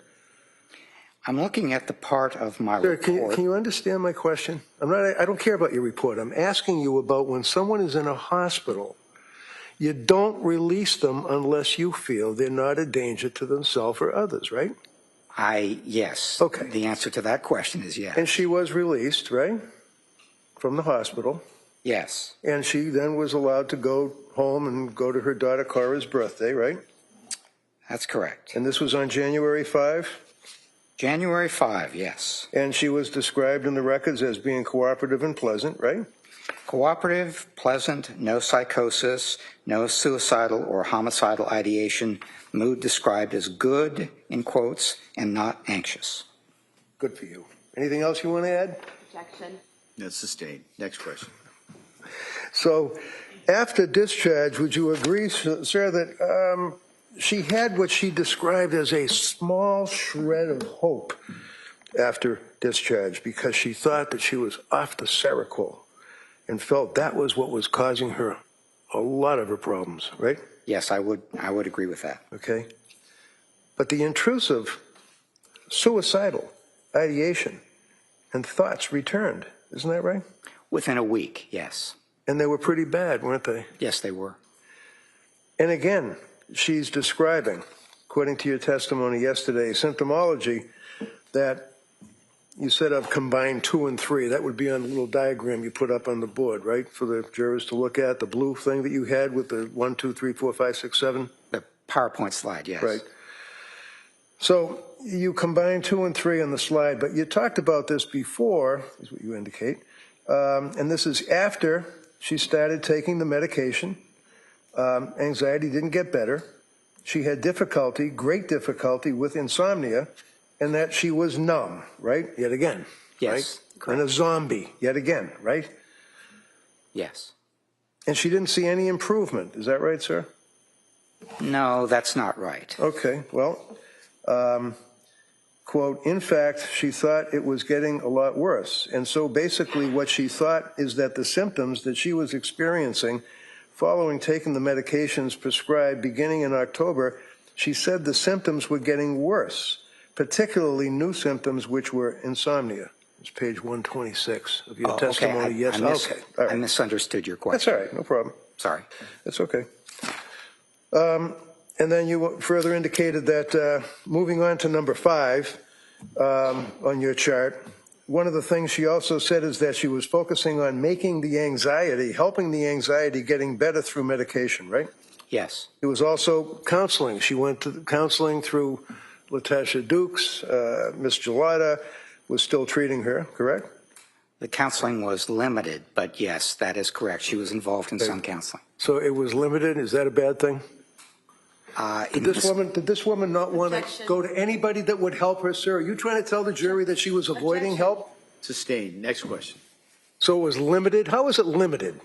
I'm looking at the part of my Sir, report. can you understand my question? I don't care about your report. I'm asking you about when someone is in a hospital, You don't release them unless you feel they're not a danger to themselves or others, right? Yes. Okay. The answer to that question is yes. And she was released, right, from the hospital. Yes. And she then was allowed to go home and go to her daughter Cora's birthday, right? That's correct. And this was on January 5? January 5, yes. And she was described in the records as being cooperative and pleasant, right? Cooperative, pleasant, no psychosis, no suicidal or homicidal ideation, mood described as good, in quotes, and not anxious. Good for you. Anything else you want to add? Objection. That's sustained. Next question. So after discharge, would you agree, sir, that she had what she described as a small shred of hope after discharge because she thought that she was off the Seroquel and felt that was what was causing her a lot of her problems, right? Yes, I would agree with that. Okay. But the intrusive, suicidal ideation and thoughts returned. Isn't that right? Within a week, yes. And they were pretty bad, weren't they? Yes, they were. And again, she's describing, according to your testimony yesterday, symptomology that you said I've combined 2 and 3. That would be on the little diagram you put up on the board, right, for the jurors to look at, the blue thing that you had with the 1, 2, 3, 4, 5, 6, 7? The PowerPoint slide, yes. Right. So you combined 2 and 3 on the slide, but you talked about this before, is what you indicate, and this is after she started taking the medication. Anxiety didn't get better. She had difficulty, great difficulty with insomnia, and that she was numb, right? Yet again, Yes, right? correct. And a zombie, yet again, right? Yes. And she didn't see any improvement. Is that right, sir? No, that's not right. Okay, well, quote, in fact, she thought it was getting a lot worse. And so basically what she thought is that the symptoms that she was experiencing following taking the medications prescribed beginning in October, she said the symptoms were getting worse, particularly new symptoms, which were insomnia. It's page 126 of your testimony. Okay. Yes, okay. All right. I misunderstood your question. That's all right, no problem. Sorry. That's okay. And then you further indicated that moving on to number 5 on your chart, one of the things she also said is that she was focusing on making the anxiety, helping the anxiety getting better through medication, right? Yes. It was also counseling. She went to counseling through Latasha Dukes. Miss Gelada was still treating her, correct? The counseling was limited, but yes, that is correct. She was involved in some counseling. So it was limited. Is that a bad thing? Did this woman not want to go to anybody that would help her, sir? Are you trying to tell the jury that she was avoiding help? Sustained. Next question. So it was limited? How was it limited?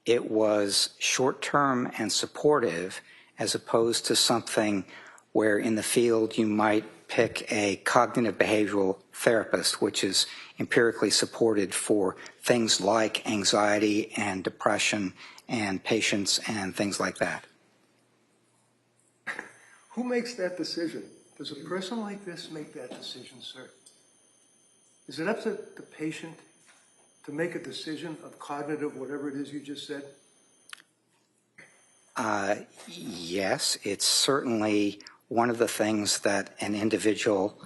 It was short-term and supportive as opposed to something where in the field you might pick a cognitive behavioral therapist, which is empirically supported for things like anxiety and depression and patience and things like that. Who makes that decision? Does a person like this make that decision, sir? Is it up to the patient to make a decision of cognitive, whatever it is you just said? Yes, it's certainly one of the things that an individual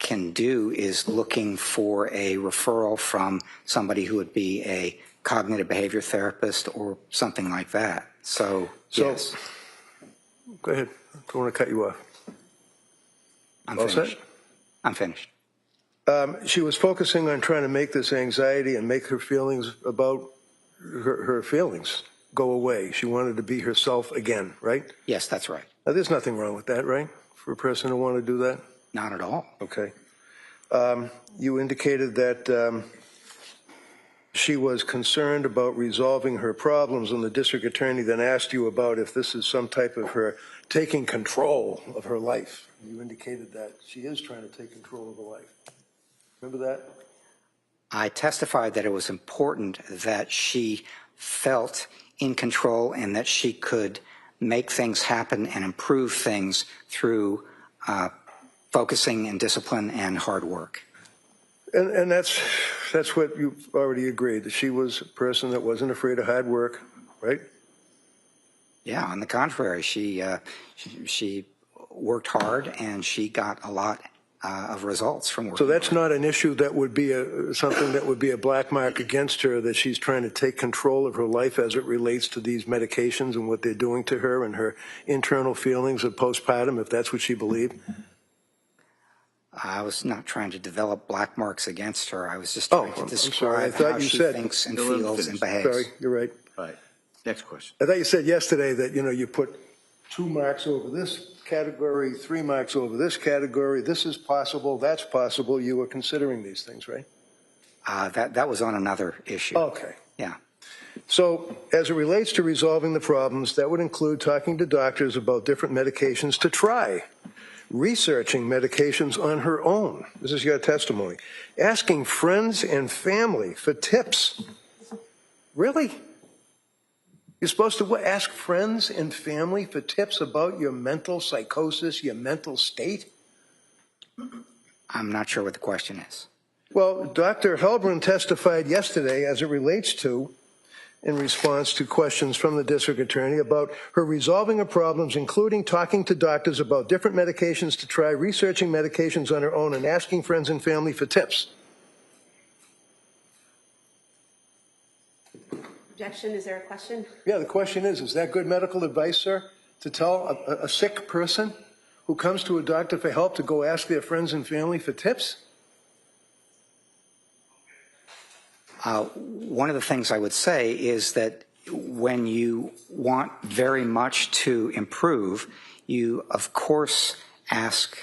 can do is looking for a referral from somebody who would be a cognitive behavior therapist or something like that. So yes. Go ahead. I don't want to cut you off. I'm All finished. set? I'm finished. She was focusing on trying to make this anxiety and make her feelings about her feelings go away. She wanted to be herself again, right? Yes, that's right. Now, there's nothing wrong with that, right? For a person to want to do that? Not at all. Okay. You indicated that she was concerned about resolving her problems, and the district attorney then asked you about if this is some type of her taking control of her life. You indicated that she is trying to take control of her life. Remember that? I testified that it was important that she felt in control and that she could make things happen and improve things through focusing and discipline and hard work. And that's what you've already agreed, that she was a person that wasn't afraid of hard work, right? Yeah, on the contrary, she worked hard and she got a lot of results from working. So that's hard. not an issue that would be something that would be a black mark against her, that she's trying to take control of her life as it relates to these medications and what they're doing to her and her internal feelings of postpartum, if that's what she believed? I was not trying to develop black marks against her. I was just trying to describe how she thinks and feels and behaves. Sorry, you're right. All right, next question. I thought you said yesterday that, you put 2 marks over this category, 3 marks over this category. This is possible, that's possible. You were considering these things, right? That was on another issue. Okay. Yeah. So as it relates to resolving the problems, that would include talking to doctors about different medications to try, researching medications on her own. This is your testimony. Asking friends and family for tips. Really? You're supposed to ask friends and family for tips about your mental psychosis, your mental state? I'm not sure what the question is. Well, Dr. Heilbrun testified yesterday as it relates to, in response to questions from the district attorney about her resolving her problems, including talking to doctors about different medications to try, researching medications on her own, and asking friends and family for tips. Objection, is there a question? Yeah, the question is that good medical advice, sir, to tell a sick person who comes to a doctor for help to go ask their friends and family for tips? One of the things I would say is that when you want very much to improve, you, of course, ask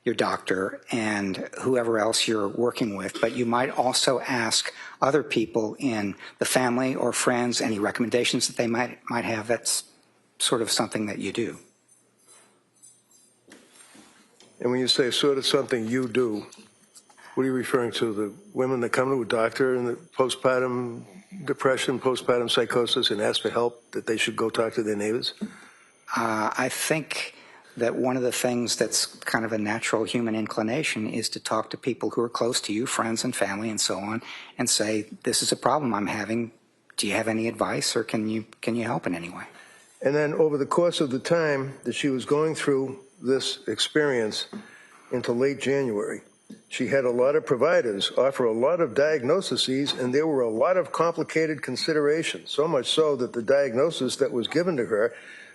your doctor and whoever else you're working with, but you might also ask other people in the family or friends any recommendations that they might have. That's sort of something that you do. And when you say sort of something you do, what are you referring to? The women that come to a doctor in the postpartum depression, postpartum psychosis, and ask for help, that they should go talk to their neighbors? I think that one of the things that's kind of a natural human inclination is to talk to people who are close to you, friends and family and so on, and say, this is a problem I'm having. Do you have any advice, or can you help in any way? And then over the course of the time that she was going through this experience into late January, she had a lot of providers offer a lot of diagnoses, and there were a lot of complicated considerations, so much so that the diagnosis that was given to her,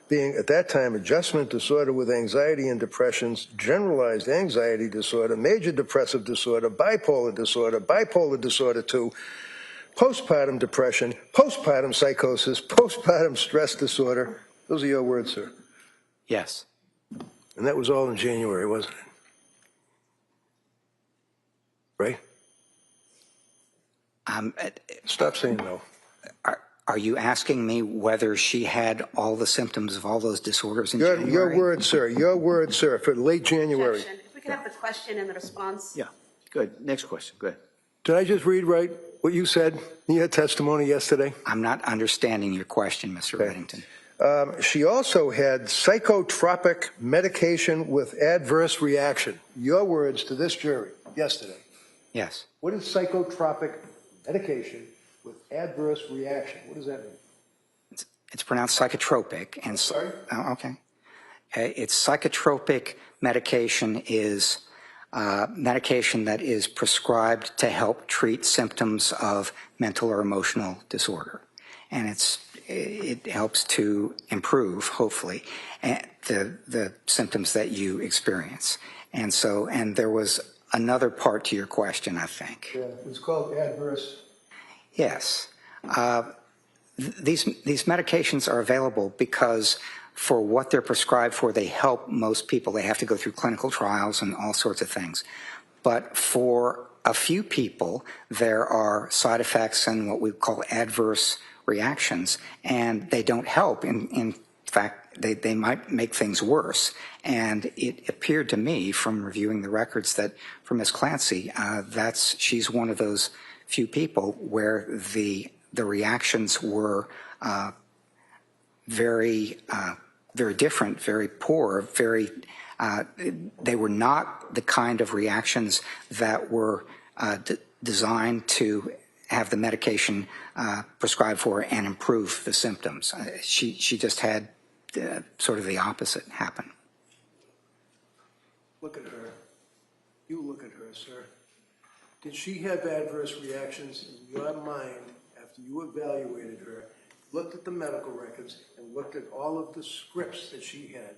being at that time adjustment disorder with anxiety and depressions, generalized anxiety disorder, major depressive disorder, bipolar disorder 2, postpartum depression, postpartum psychosis, postpartum stress disorder. Those are your words, sir. Yes. And that was all in January, wasn't it? Right? Stop saying no. Are you asking me whether she had all the symptoms of all those disorders in January? Your word, sir, for late January. Objection. If we could have the question and the response. Yeah, good. Next question. Go ahead. Did I just read right what you said in your testimony yesterday? I'm not understanding your question, Mr. Reddington. She also had psychotropic medication with adverse reaction. Your words to this jury yesterday. Yes. What is psychotropic medication with adverse reaction? What does that mean? It's pronounced psychotropic. And Sorry? Oh, okay. It's psychotropic medication is medication that is prescribed to help treat symptoms of mental or emotional disorder. And it helps to improve, hopefully, the symptoms that you experience. And there was another part to your question, I think. Yeah, it's called adverse. Yes. These medications are available because for what they're prescribed for, they help most people. They have to go through clinical trials and all sorts of things. But for a few people, there are side effects and what we call adverse reactions, and they don't help. In fact, they might make things worse. And it appeared to me from reviewing the records that for Ms. Clancy, she's one of those few people where the reactions were very different, very poor, they were not the kind of reactions that were designed to have the medication prescribed for and improve the symptoms. She just had sort of the opposite happen. Look at her. You look at her, sir. Did she have adverse reactions in your mind after you evaluated her, looked at the medical records, and looked at all of the scripts that she had?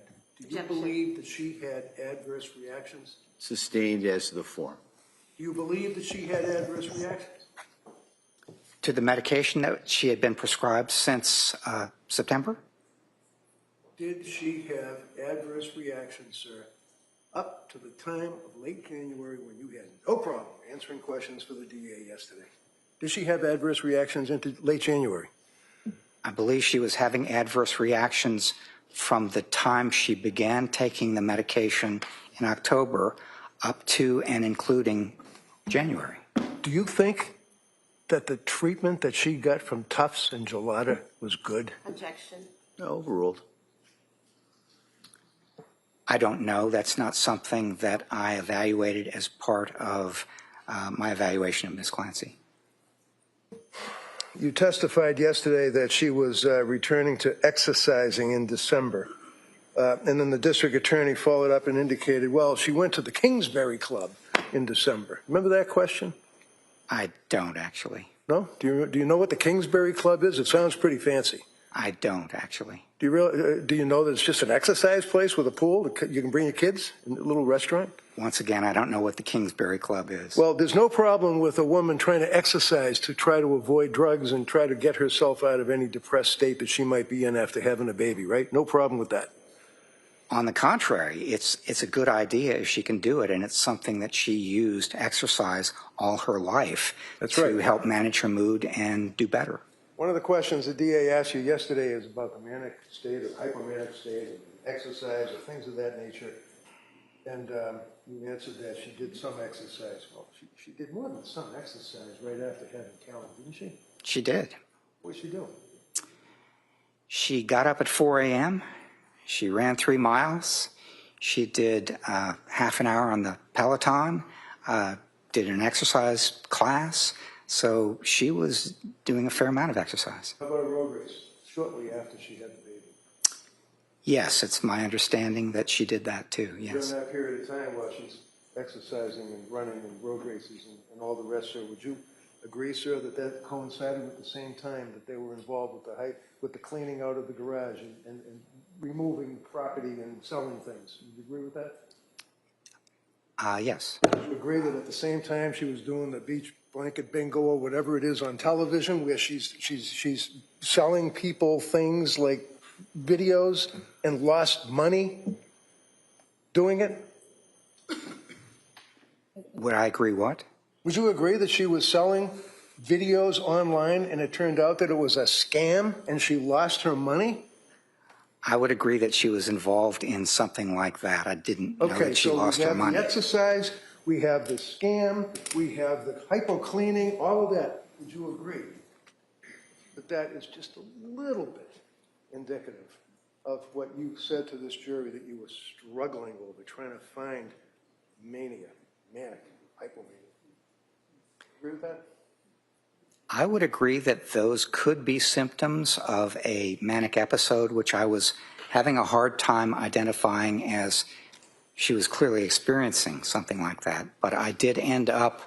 Do you believe that she had adverse reactions? Sustained as to the form. Do you believe that she had adverse reactions? To the medication that she had been prescribed since September? Did she have adverse reactions, sir, up to the time of late January when you had no problem answering questions for the DA yesterday? Did she have adverse reactions into late January? I believe she was having adverse reactions from the time she began taking the medication in October up to and including January. Do you think that the treatment that she got from Tufts and Gelada was good? Objection. No, overruled. I don't know. That's not something that I evaluated as part of my evaluation of Ms. Clancy. You testified yesterday that she was returning to exercising in December. And then the district attorney followed up and indicated, well, she went to the Kingsbury Club in December. Remember that question? I don't, actually. No? Do you know what the Kingsbury Club is? It sounds pretty fancy. I don't, actually. Do you know that it's just an exercise place with a pool? You can bring your kids in a little restaurant? Once again, I don't know what the Kingsbury Club is. Well, there's no problem with a woman trying to exercise to try to avoid drugs and try to get herself out of any depressed state that she might be in after having a baby, right? No problem with that. On the contrary, it's a good idea if she can do it, and it's something that she used exercise all her life to help manage her mood and do better. One of the questions the DA asked you yesterday is about the manic state or hypomanic state, and exercise or things of that nature. And you answered that she did some exercise. Well, she did more than some exercise right after having Callan, didn't she? She did. What did she do? She got up at 4 a.m. She ran 3 miles. She did half an hour on the Peloton, did an exercise class. So she was doing a fair amount of exercise. How about a road race shortly after she had the baby? Yes, it's my understanding that she did that too, yes. During that period of time while she's exercising and running and road races and all the rest, sir, would you agree, sir, that that coincided with the same time that they were involved with the cleaning out of the garage and removing property and selling things? Would you agree with that? Yes. Would you agree that at the same time she was doing the beach blanket bingo or whatever it is on television where she's selling people things like videos and lost money doing it? Would I agree what? Would you agree that she was selling videos online and it turned out that it was a scam and she lost her money? I would agree that she was involved in something like that. I didn't know that she lost her money. Okay, so we have the exercise, we have the scam, we have the hypo cleaning, all of that. Would you agree that that is just a little bit indicative of what you said to this jury that you were struggling over, trying to find mania, manic, hypomania? Agree with that? I would agree that those could be symptoms of a manic episode, which I was having a hard time identifying as she was clearly experiencing something like that. But I did end up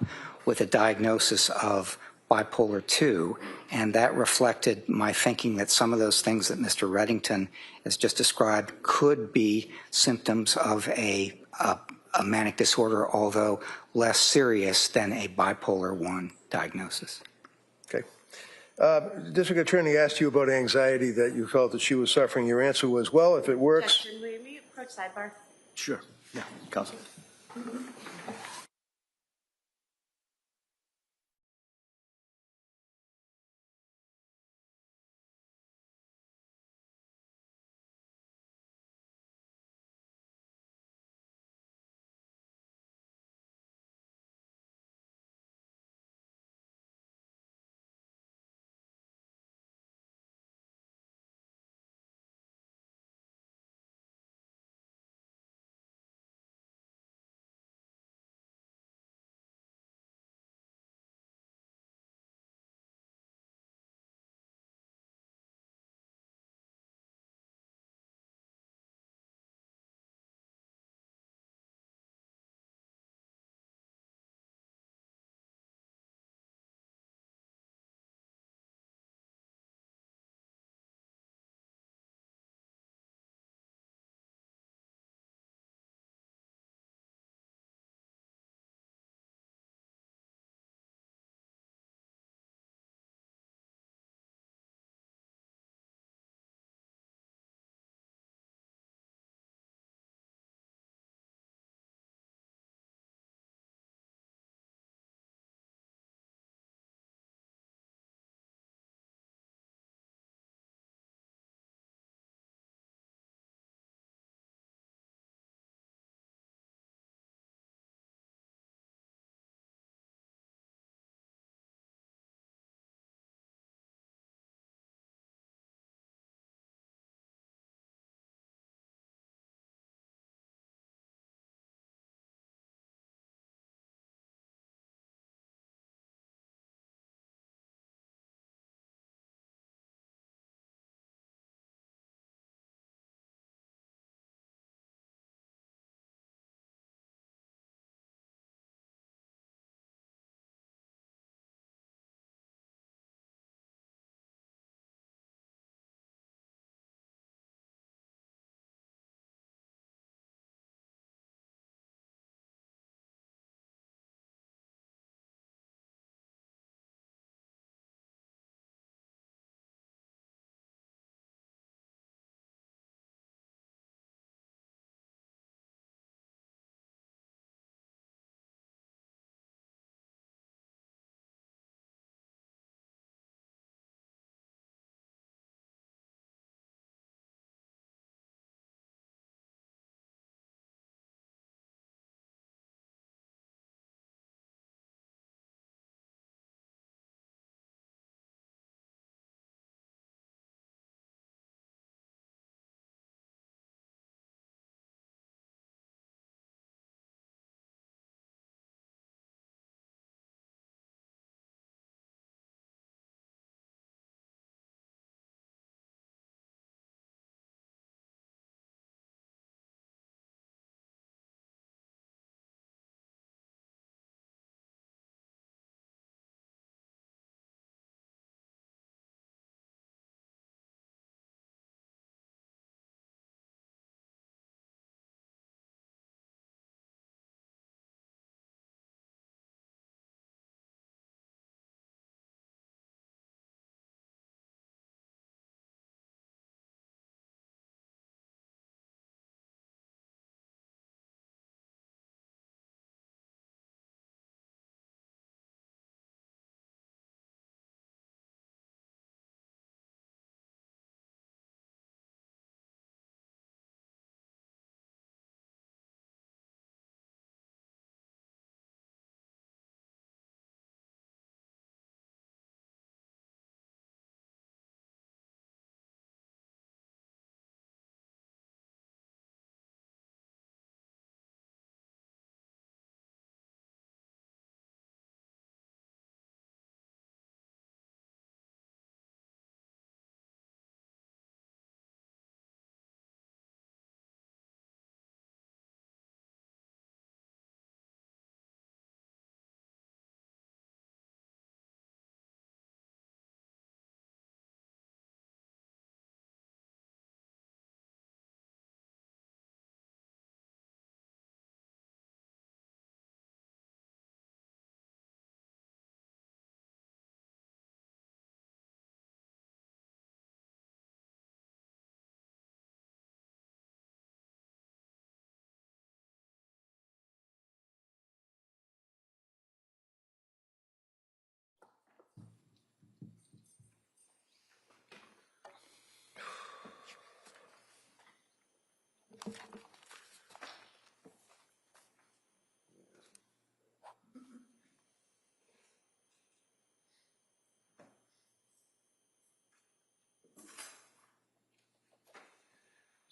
with a diagnosis of bipolar 2, and that reflected my thinking that some of those things that Mr. Reddington has just described could be symptoms of a manic disorder, although less serious than a bipolar 1 diagnosis. Okay. District Attorney asked you about anxiety that you felt that she was suffering. Your answer was, well, if it works. Objection. Will you approach sidebar? Sure. Yeah, Counsel.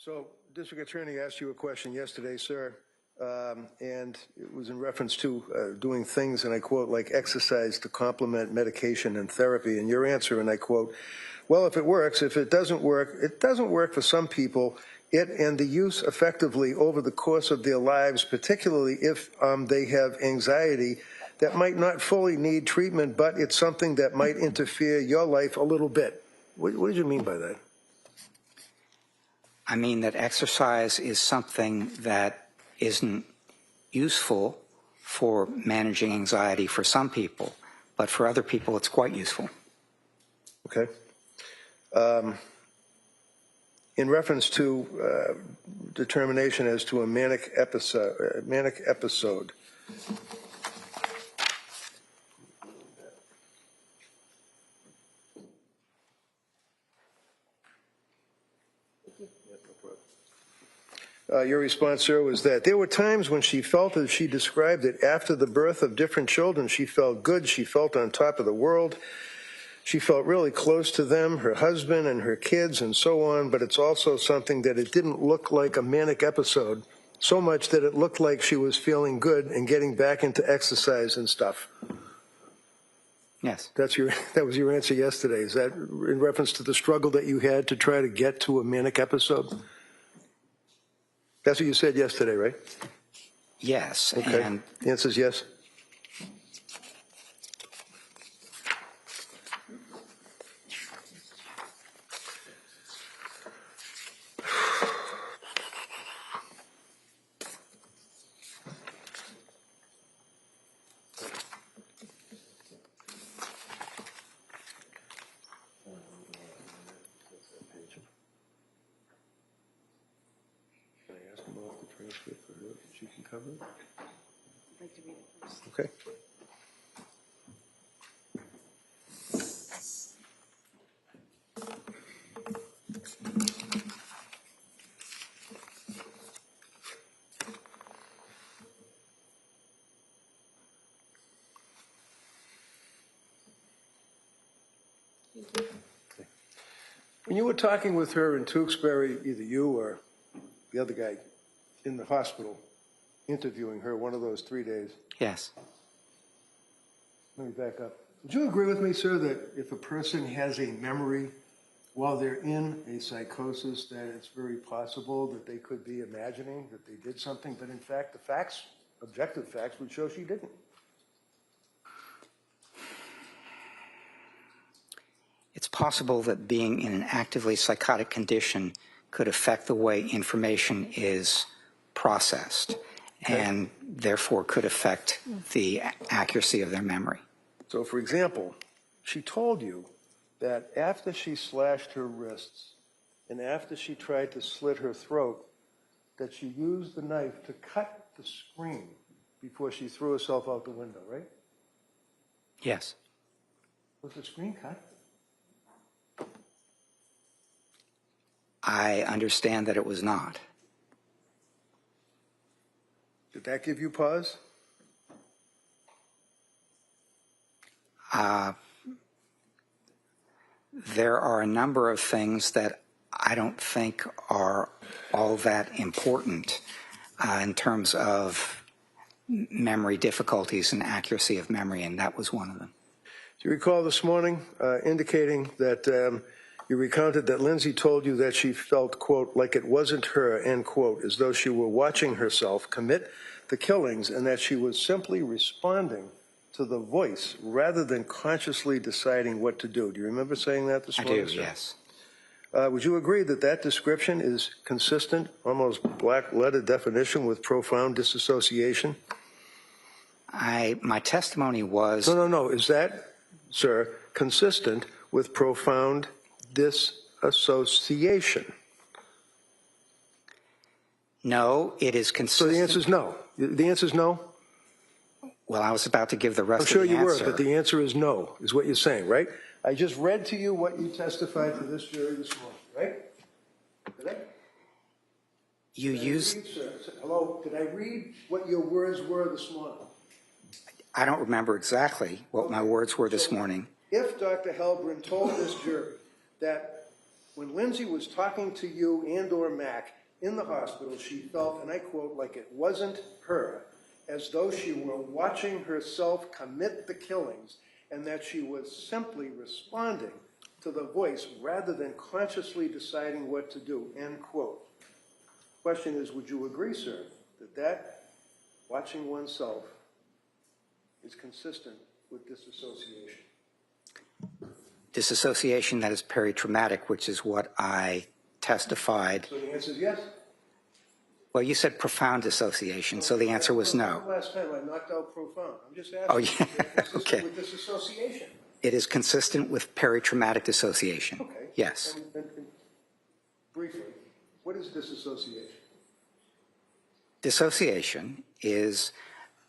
So, District Attorney asked you a question yesterday, sir, and it was in reference to doing things, and I quote, like exercise to complement medication and therapy. And your answer, and I quote, well, if it works, if it doesn't work for some people. It and the use effectively over the course of their lives, particularly if they have anxiety that might not fully need treatment, but it's something that might interfere your life a little bit. What did you mean by that? I mean that exercise is something that isn't useful for managing anxiety for some people, but for other people it's quite useful. Okay. In reference to determination as to a manic episode. Your response, sir, was that there were times when she felt, as she described it, after the birth of different children, she felt good, she felt on top of the world. She felt really close to them, her husband and her kids and so on, but it's also something that it didn't look like a manic episode, so much that it looked like she was feeling good and getting back into exercise and stuff. Yes. That was your answer yesterday. Is that in reference to the struggle that you had to try to get to a manic episode? That's what you said yesterday, right? Yes. Okay. And the answer is yes? Okay. When you were talking with her in Tewksbury, either you or the other guy in the hospital, interviewing her one of those 3 days. yes. Let me back up. Would you agree with me, sir, that if a person has a memory while they're in a psychosis, that it's very possible that they could be imagining that they did something, but in fact, the facts, objective facts, would show she didn't? It's possible that being in an actively psychotic condition could affect the way information is processed, and therefore could affect the accuracy of their memory. So, for example, she told you that after she slashed her wrists and after she tried to slit her throat, that she used the knife to cut the screen before she threw herself out the window, right? Yes. Was the screen cut? I understand that it was not. Did that give you pause? There are a number of things that I don't think are all that important in terms of memory difficulties and accuracy of memory, and that was one of them. Do you recall this morning indicating that you recounted that Lindsay told you that she felt, quote, like it wasn't her, end quote, as though she were watching herself commit the killings, and that she was simply responding to the voice rather than consciously deciding what to do. Do you remember saying that this morning? I do, yes. Would you agree that that description is consistent, almost black-letter definition with profound disassociation? My testimony was... No. Is that, sir, consistent with profound disassociation? No, it is consistent. So the answer is no. The answer is no? Well, I was about to give the rest I'm sure of the you answer. were, but the answer is no, is what you're saying, right? I just read to you what you testified to this jury this morning, right? Did I? You used... Hello, did I read what your words were this morning? I don't remember exactly what my words were this morning. If Dr. Heilbrun told this jury that when Lindsay was talking to you and or Mac, in the hospital, she felt, and I quote, like it wasn't her, as though she were watching herself commit the killings, and that she was simply responding to the voice rather than consciously deciding what to do, end quote. Question is, would you agree, sir, that watching oneself is consistent with disassociation? Disassociation that is peritraumatic, which is what I testified. So the answer is yes? Well, you said profound dissociation, so the answer was no. Last time I knocked out profound. I'm just asking. Oh, yeah. Okay. With disassociation. It is consistent with peritraumatic dissociation. Okay. Yes. And briefly, what is disassociation? Dissociation is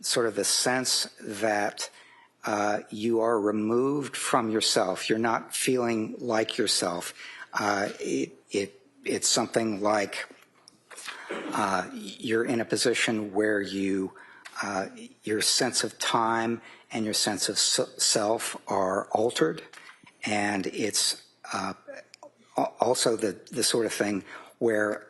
sort of the sense that you are removed from yourself. You're not feeling like yourself. It's something like you're in a position where your sense of time and your sense of self are altered, and it's also the sort of thing where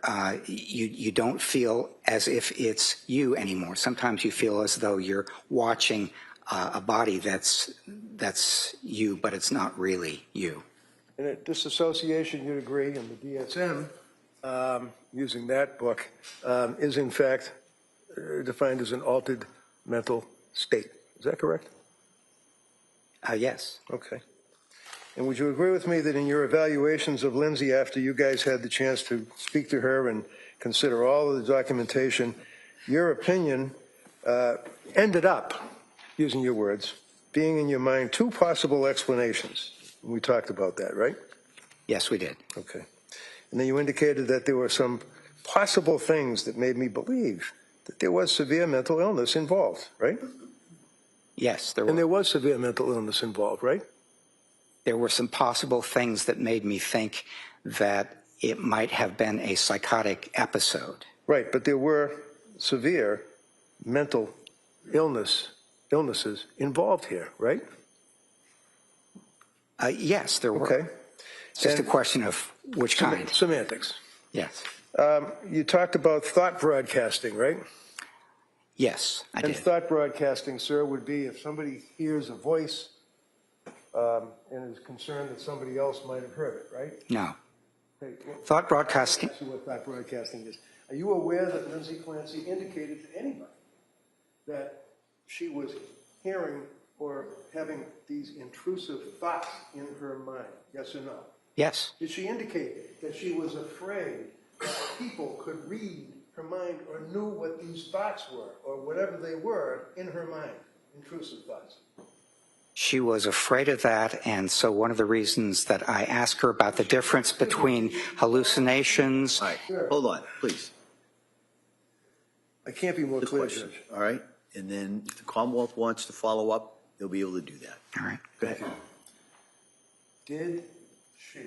you don't feel as if it's you anymore. Sometimes you feel as though you're watching a body that's you, but it's not really you. And at disassociation, you'd agree, in the DSM, using that book, is in fact defined as an altered mental state. Is that correct? Yes. Okay. And would you agree with me that in your evaluations of Lindsay, after you guys had the chance to speak to her and consider all of the documentation, your opinion ended up, using your words, being in your mind two possible explanations? We talked about that, right? Yes, we did. Okay. And then you indicated that there were some possible things that made me believe that there was severe mental illness involved, right? Yes, there were. And there was severe mental illness involved, right? There were some possible things that made me think that it might have been a psychotic episode. Right, but there were severe mental illnesses involved here, right? Yes, there were. Okay. It's just a question of which kind. Semantics. Yes. You talked about thought broadcasting, right? Yes, I And did. thought broadcasting, sir, would be if somebody hears a voice and is concerned that somebody else might have heard it, right? No. Okay, Thought broadcasting. That's what thought broadcasting is. Are you aware that Lindsay Clancy indicated to anybody that she was hearing or having these intrusive thoughts in her mind? Yes or no? Yes. Did she indicate that she was afraid that people could read her mind or knew what these thoughts were or whatever they were in her mind, intrusive thoughts? She was afraid of that, and so one of the reasons that I asked her about the difference between hallucinations. All right, hold on, please. I can't be more The clear, question, Judge. all right? And then if the Commonwealth wants to follow up, they'll be able to do that. All right. Go ahead. Did she,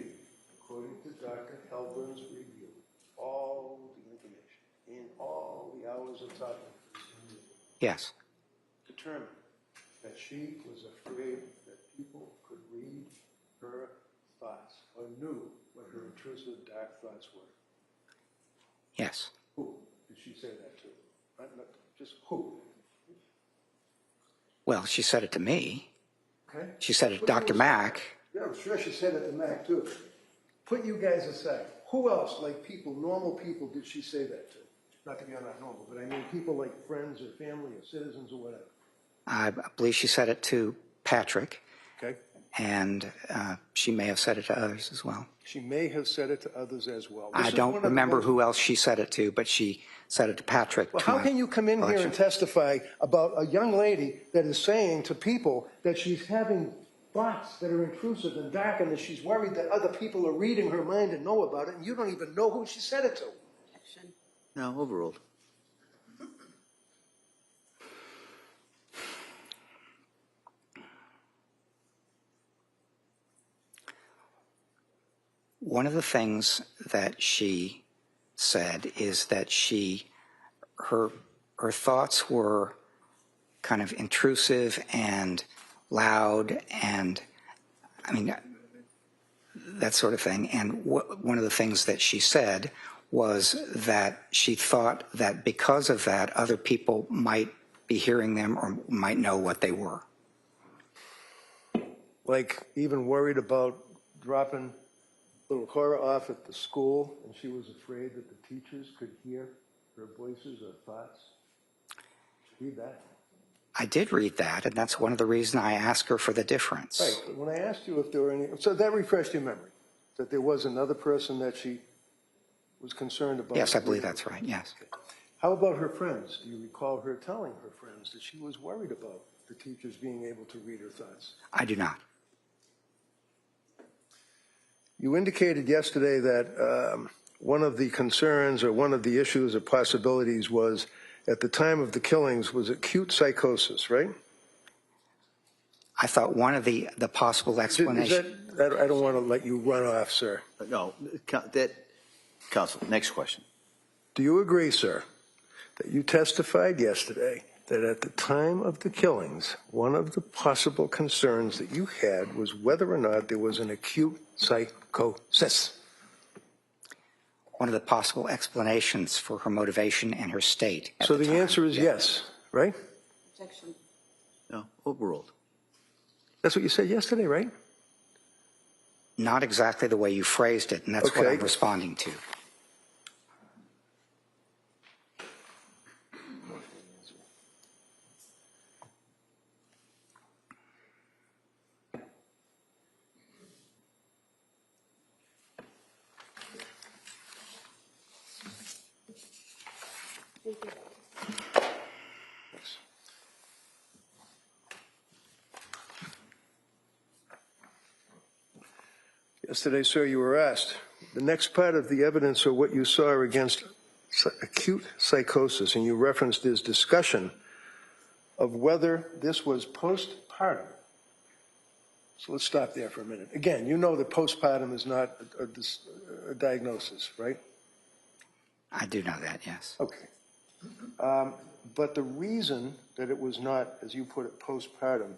according to Dr. Heilbrun's review, all the information in all the hours of talking, Yes. determine that she was afraid that people could read her thoughts or knew what her intrusive dark thoughts were? Yes. Who did she say that to? Not just who? Well, she said it to me. Okay. She said it to Put Dr. you Mack. aside. Yeah, I'm sure she said it to Mac too. Put you guys aside. Who else, like people, normal people, did she say that to? Not that you're not normal, but I mean people like friends or family or citizens or whatever. I believe she said it to Patrick, Okay. and she may have said it to others as well. She may have said it to others as well. I don't remember who else she said it to, but she said it to Patrick. Well, how can you come in here and testify about a young lady that is saying to people that she's having thoughts that are intrusive and dark and that she's worried that other people are reading her mind and know about it, and you don't even know who she said it to? No, overruled. One of the things that she said is that her thoughts were kind of intrusive and loud and, I mean, that sort of thing. And one of the things that she said was that she thought that because of that, other people might be hearing them or might know what they were. Like even worried about dropping little Cora off at the school, and she was afraid that the teachers could hear her voices or thoughts? Read that. I did read that, and that's one of the reasons I asked her for the difference. Right, but when I asked you if there were any, so that refreshed your memory, that there was another person that she was concerned about? Yes, I believe that's right, yes. Okay. How about her friends? Do you recall her telling her friends that she was worried about the teachers being able to read her thoughts? I do not. You indicated yesterday that one of the concerns or one of the issues or possibilities was, at the time of the killings, was acute psychosis, right? I thought one of the possible explanations. I don't want to let you run off, sir. No, Counsel, next question. Do you agree, sir, that you testified yesterday that at the time of the killings, one of the possible concerns that you had was whether or not there was an acute psychosis? One of the possible explanations for her motivation and her state. So the answer is yes, right? Objection. No, overruled. That's what you said yesterday, right? Not exactly the way you phrased it, and that's what I'm responding to. Yesterday, sir, you were asked, the next part of the evidence or what you saw against acute psychosis, and you referenced this discussion of whether this was postpartum. So let's stop there for a minute. Again, you know that postpartum is not a diagnosis, right? I do know that, yes. Okay. But the reason that it was not, as you put it, postpartum,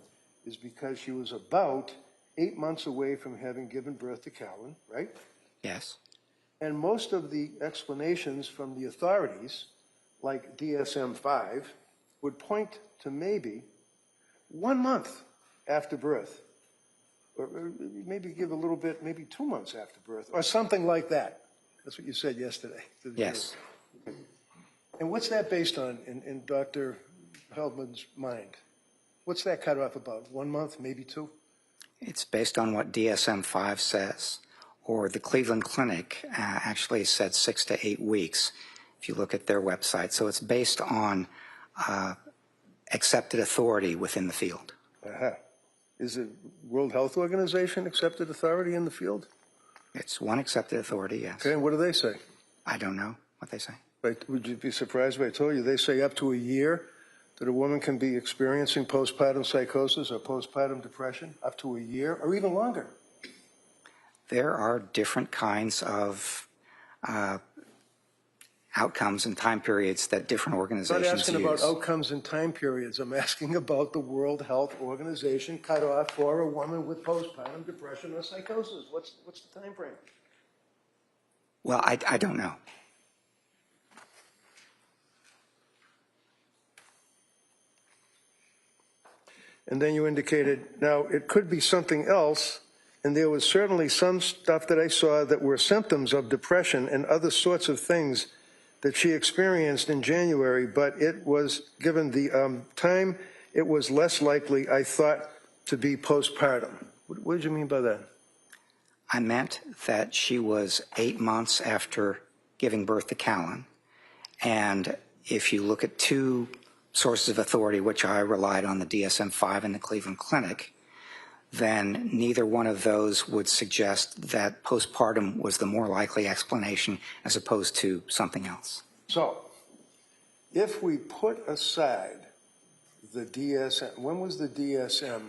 is because she was about 8 months away from having given birth to Calvin, right? Yes. And most of the explanations from the authorities, like DSM-5, would point to maybe 1 month after birth, or maybe give a little bit, maybe 2 months after birth, or something like that. That's what you said yesterday. Yes. And what's that based on in Dr. Heilbrun's mind? What's that cut off about? 1 month, maybe 2? It's based on what DSM-5 says, or the Cleveland Clinic actually said 6 to 8 weeks, if you look at their website. So it's based on accepted authority within the field. Is it World Health Organization accepted authority in the field? It's one accepted authority, yes. Okay, and what do they say? I don't know what they say. Right, would you be surprised if I told you they say up to a year that a woman can be experiencing postpartum psychosis or postpartum depression? Up to a year or even longer? There are different kinds of outcomes and time periods that different organizations use. I'm not asking about outcomes and time periods. I'm asking about the World Health Organization cutoff for a woman with postpartum depression or psychosis. What's the time frame? Well, I don't know. And then you indicated, now it could be something else, and there was certainly some stuff that I saw that were symptoms of depression and other sorts of things that she experienced in January, but it was, given the time, it was less likely, I thought, to be postpartum. What did you mean by that? I meant that she was 8 months after giving birth to Callan, and if you look at two sources of authority, which I relied on, the DSM-5 and the Cleveland Clinic, then neither one of those would suggest that postpartum was the more likely explanation as opposed to something else. So, if we put aside the DSM, when was the DSM?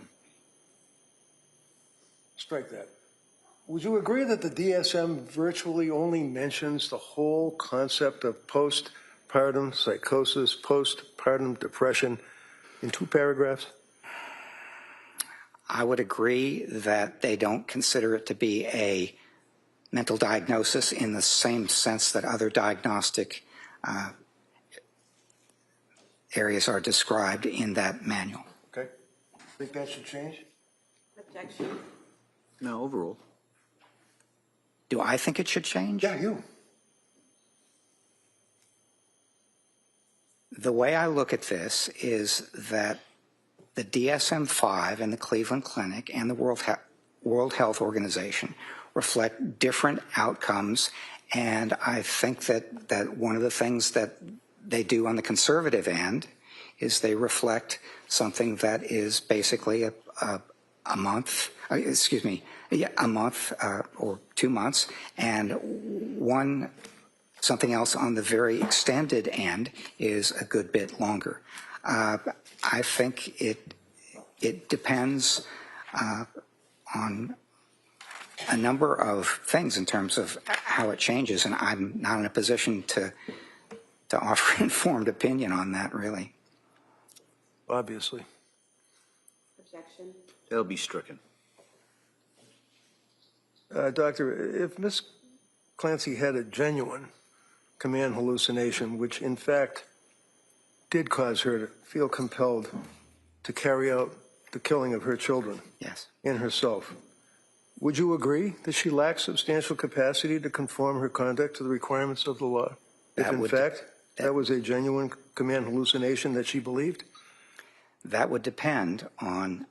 Strike that. Would you agree that the DSM virtually only mentions the whole concept of postpartum psychosis, postpartum depression in 2 paragraphs? I would agree that they don't consider it to be a mental diagnosis in the same sense that other diagnostic areas are described in that manual. Okay. Think that should change? Objection. No, overruled. Do I think it should change? Yeah, you. The way I look at this is that the DSM-5 and the Cleveland Clinic and the World Health Organization reflect different outcomes, and I think that one of the things that they do on the conservative end is they reflect something that is basically a month, a month or 2 months, and something else on the very extended end is a good bit longer. I think it depends on a number of things in terms of how it changes, and I'm not in a position to offer informed opinion on that, really. Obviously. Objection. That'll be stricken. Doctor, if Ms. Clancy had a genuine command hallucination, which in fact did cause her to feel compelled to carry out the killing of her children Yes. and herself, would you agree that she lacks substantial capacity to conform her conduct to the requirements of the law? If in fact that was a genuine command hallucination that she believed? That would depend on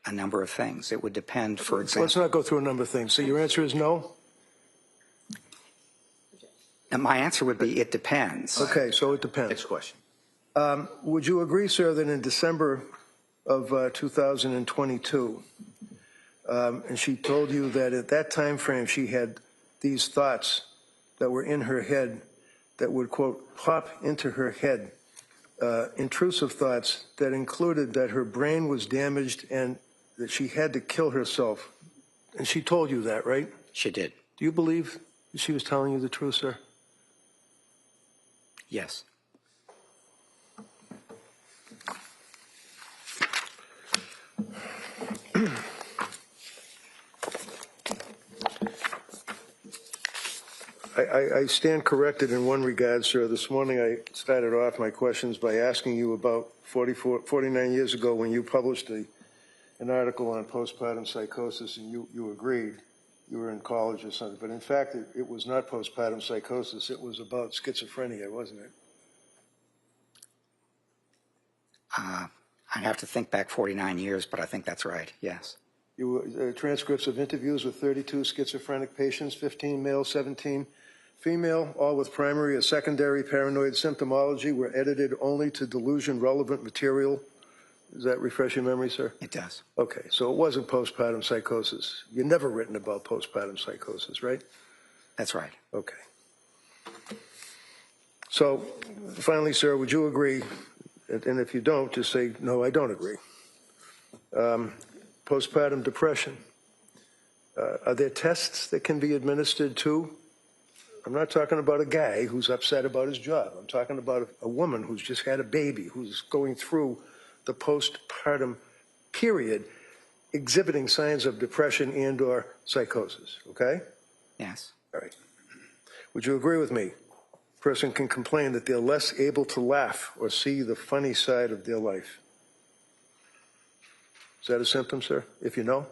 a number of things. It would depend, for example. Let's not go through a number of things. So your answer is no? And my answer would be it depends. Okay, so it depends. Next question. Would you agree, sir, that in December of 2022, and she told you that at that time frame she had these thoughts that were in her head that would, quote, pop into her head, intrusive thoughts that included that her brain was damaged and that she had to kill herself? And she told you that, right? She did. Do you believe that she was telling you the truth, sir? Yes. I stand corrected in one regard, sir. This morning I started off my questions by asking you about 49 years ago when you published an article on postpartum psychosis, and you agreed. You were in college or something. But in fact, it was not postpartum psychosis. It was about schizophrenia, wasn't it? I'd have to think back 49 years, but I think that's right, yes. Transcripts of interviews with 32 schizophrenic patients, 15 male, 17 female, all with primary or secondary paranoid symptomology, were edited only to delusion-relevant material. Does that refresh your memory, sir? It does. Okay, so it wasn't postpartum psychosis. You've never written about postpartum psychosis, right? That's right. Okay. So, finally, sir, would you agree, and if you don't, just say, no, I don't agree. Postpartum depression. Are there tests that can be administered to? I'm not talking about a guy who's upset about his job. I'm talking about a woman who's just had a baby, who's going through the postpartum period, exhibiting signs of depression and or psychosis, okay? Yes. All right. Would you agree with me? A person can complain that they're less able to laugh or see the funny side of their life. Is that a symptom, sir, if you know?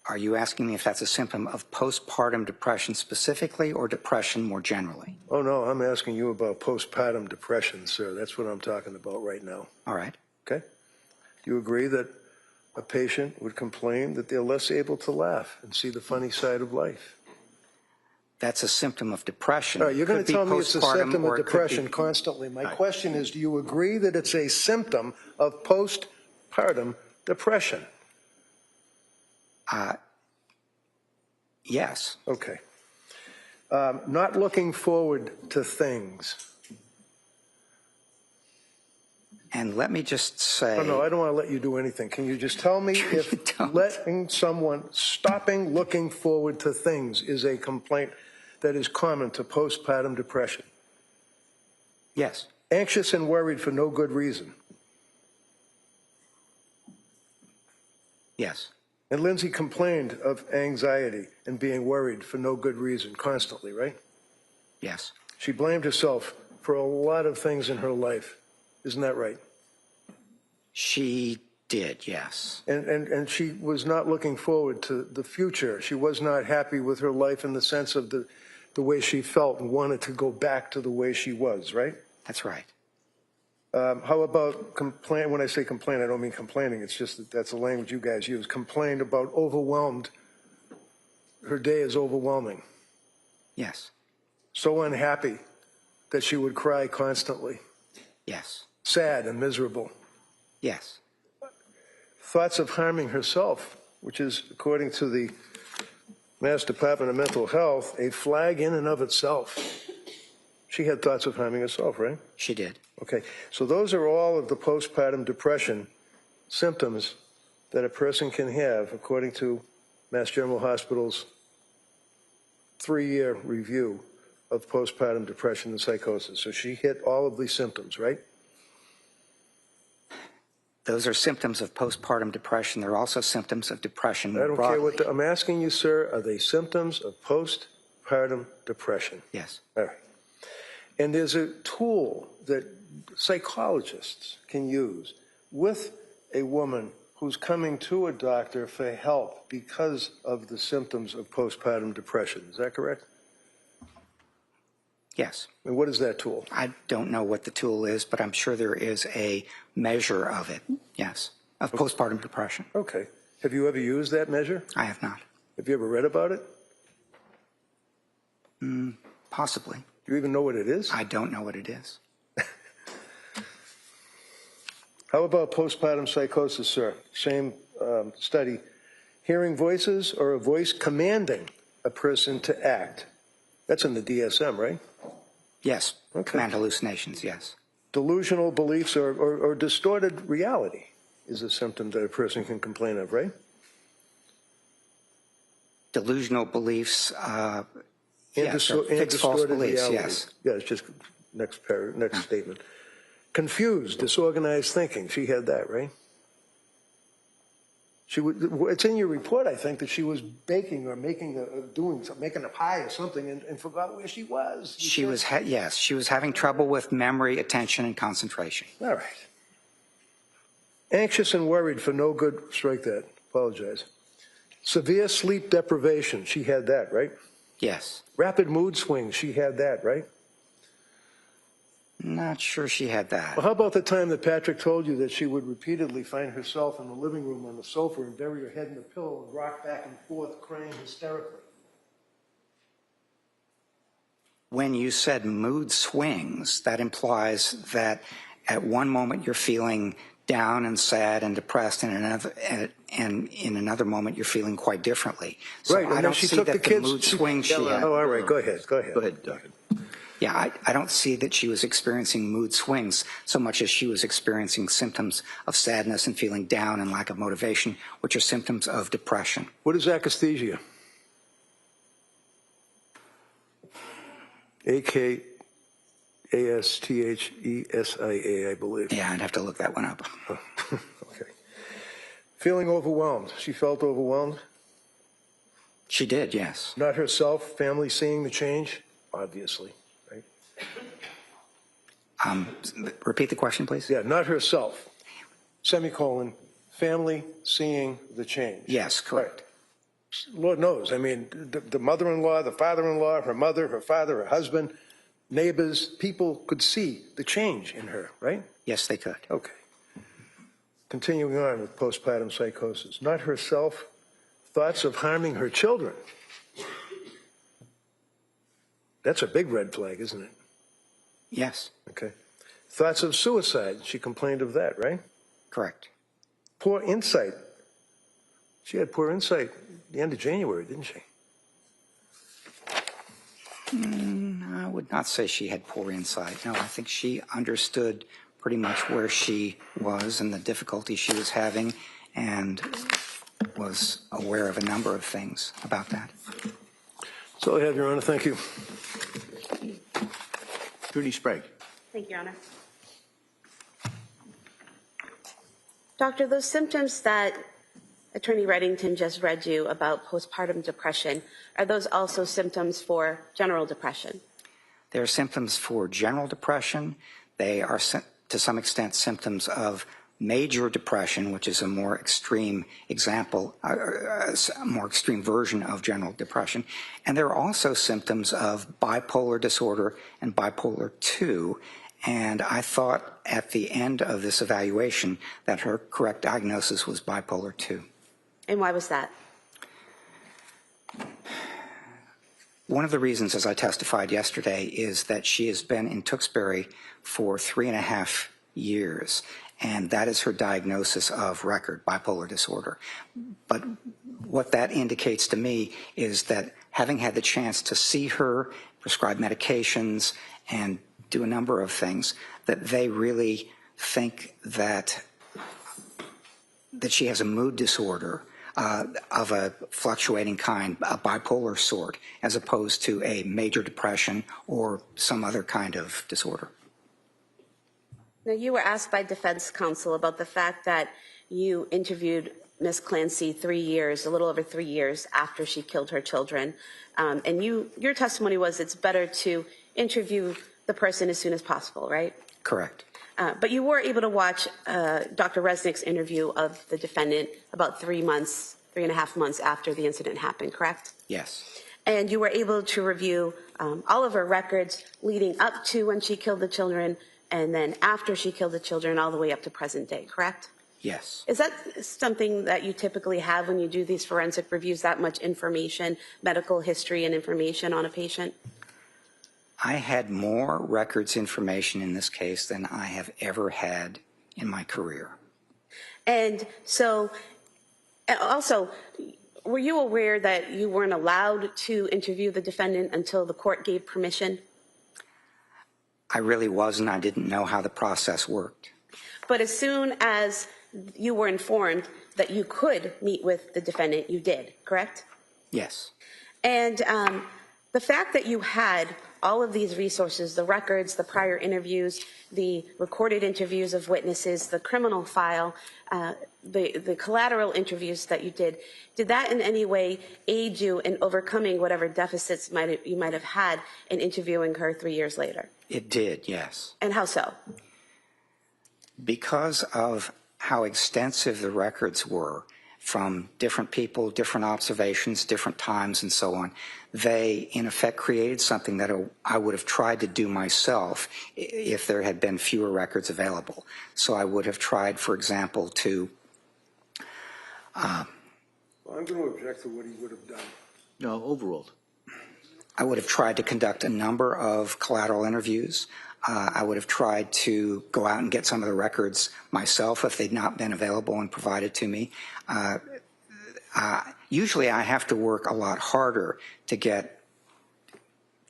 Are you asking me if that's a symptom of postpartum depression specifically or depression more generally? Oh, no, I'm asking you about postpartum depression, sir. That's what I'm talking about right now. All right. Okay? Do you agree that a patient would complain that they're less able to laugh and see the funny side of life? That's a symptom of depression. All right, you're going to tell me it's a symptom of depression be constantly. My question is, do you agree that it's a symptom of postpartum depression? Yes. Okay. Not looking forward to things. And let me just say... Oh, no, I don't want to let you do anything. Can you just tell me if stopping looking forward to things is a complaint that is common to postpartum depression? Yes. Anxious and worried for no good reason? Yes. And Lindsay complained of anxiety and being worried for no good reason constantly, right? Yes. She blamed herself for a lot of things in her life. Isn't that right? She did, yes. And she was not looking forward to the future. She was not happy with her life in the sense of the way she felt and wanted to go back to the way she was, right? That's right. How about complain? When I say complain, I don't mean complaining. It's just that that's the language you guys use. Complained about overwhelmed. Her day is overwhelming. Yes. So unhappy that she would cry constantly. Yes. Sad and miserable. Yes. Thoughts of harming herself, which is, according to the Mass Department of Mental Health, a flag in and of itself. She had thoughts of harming herself, right? She did. Okay, so those are all of the postpartum depression symptoms that a person can have, according to Mass General Hospital's 3-year review of postpartum depression and psychosis. So she hit all of these symptoms, right? Those are symptoms of postpartum depression. They're also symptoms of depression more I don't broadly. care what I'm asking you, sir. Are they symptoms of postpartum depression? Yes. All right. And there's a tool that psychologists can use with a woman who's coming to a doctor for help because of the symptoms of postpartum depression. Is that correct? Yes. And what is that tool? I don't know what the tool is, but I'm sure there is a measure of it, yes, of postpartum depression. Okay. Have you ever used that measure? I have not. Have you ever read about it? Possibly. Do you even know what it is? I don't know what it is. How about postpartum psychosis, sir? Same study. Hearing voices or a voice commanding a person to act. That's in the DSM, right? Yes. Okay. Command hallucinations, yes. Delusional beliefs or distorted reality is a symptom that a person can complain of, right? Delusional beliefs, And yes, or fixed false distorted beliefs, reality. yes. Yeah, it's just next statement. Confused, disorganized thinking. She had that, right? It's in your report, I think, that she was baking or making a pie or something and forgot where she was. Yes, she was having trouble with memory, attention, and concentration. All right. Anxious and worried for no good, strike that, apologize. Severe sleep deprivation, she had that, right? Yes. Rapid mood swings, she had that, right? Not sure she had that. Well, how about the time that Patrick told you that she would repeatedly find herself in the living room on the sofa and bury her head in the pillow and rock back and forth, crying hysterically? When you said mood swings, that implies that at one moment you're feeling down and sad and depressed, and in another moment you're feeling quite differently. So Right, and I then don't she see took that the kids. mood swings she had. Oh, all right, go ahead. Go ahead, Doctor. Yeah, I don't see that she was experiencing mood swings so much as she was experiencing symptoms of sadness and feeling down and lack of motivation, which are symptoms of depression. What is akathisia? A-K-A-S-T-H-E-S-I-A, I believe. Yeah, I'd have to look that one up. Oh, okay. Feeling overwhelmed. She felt overwhelmed? She did, yes. Not herself, family seeing the change? Obviously, right? Repeat the question, please. Yeah, not herself, semicolon, family seeing the change. Yes, correct. Right. Lord knows, I mean, the mother-in-law, the father-in-law, her mother, her father, her husband, neighbors, people could see the change in her, right? Yes, they could. Okay. Continuing on with postpartum psychosis. Not herself, thoughts of harming her children. That's a big red flag, isn't it? Yes, Okay. Thoughts of suicide. She complained of that, right? correct. Poor insight. She had poor insight at the end of January, didn't she? I would not say she had poor insight. No, I think she understood pretty much where she was and the difficulty she was having, and was aware of a number of things about that. That's all I have, Your Honor. Thank you. Judy Sprague. Thank you, Your Honor. Doctor, those symptoms that Attorney Reddington just read you about postpartum depression. Are those also symptoms for general depression? They are symptoms for general depression. They are, to some extent, symptoms of major depression, which is a more extreme example, a more extreme version of general depression. And there are also symptoms of bipolar disorder and bipolar 2. And I thought at the end of this evaluation that her correct diagnosis was bipolar 2. And why was that? One of the reasons, as I testified yesterday, is that she has been in Tewksbury for 3.5 years, and that is her diagnosis of record, bipolar disorder. But what that indicates to me is that having had the chance to see her, prescribe medications, and do a number of things, that they really think that she has a mood disorder of a fluctuating kind, a bipolar sort, as opposed to a major depression or some other kind of disorder. Now, you were asked by defense counsel about the fact that you interviewed Ms. Clancy a little over 3 years after she killed her children. And your testimony was it's better to interview the person as soon as possible, right? Correct. But you were able to watch Dr. Resnick's interview of the defendant about 3.5 months after the incident happened, correct? Yes. And you were able to review all of her records leading up to when she killed the children and then after she killed the children all the way up to present day, correct? Yes. Is that something that you typically have when you do these forensic reviews, that much information, medical history and information on a patient? I had more records information in this case than I have ever had in my career. And so, also, were you aware that you weren't allowed to interview the defendant until the court gave permission? I really wasn't. I didn't know how the process worked. But as soon as you were informed that you could meet with the defendant, you did, correct? Yes. And the fact that you had all of these resources, the records, the prior interviews, the recorded interviews of witnesses, the criminal file, the collateral interviews that you did that in any way aid you in overcoming whatever deficits you might have had in interviewing her 3 years later? It did, yes. And how so? Because of how extensive the records were from different people, different observations, different times, and so on, they, in effect, created something that I would have tried to do myself if there had been fewer records available. So I would have tried, for example, to... Well, I'm going to object to what he would have done. No, overruled. I would have tried to conduct a number of collateral interviews. I would have tried to go out and get some of the records myself if they'd not been available and provided to me. Usually I have to work a lot harder to get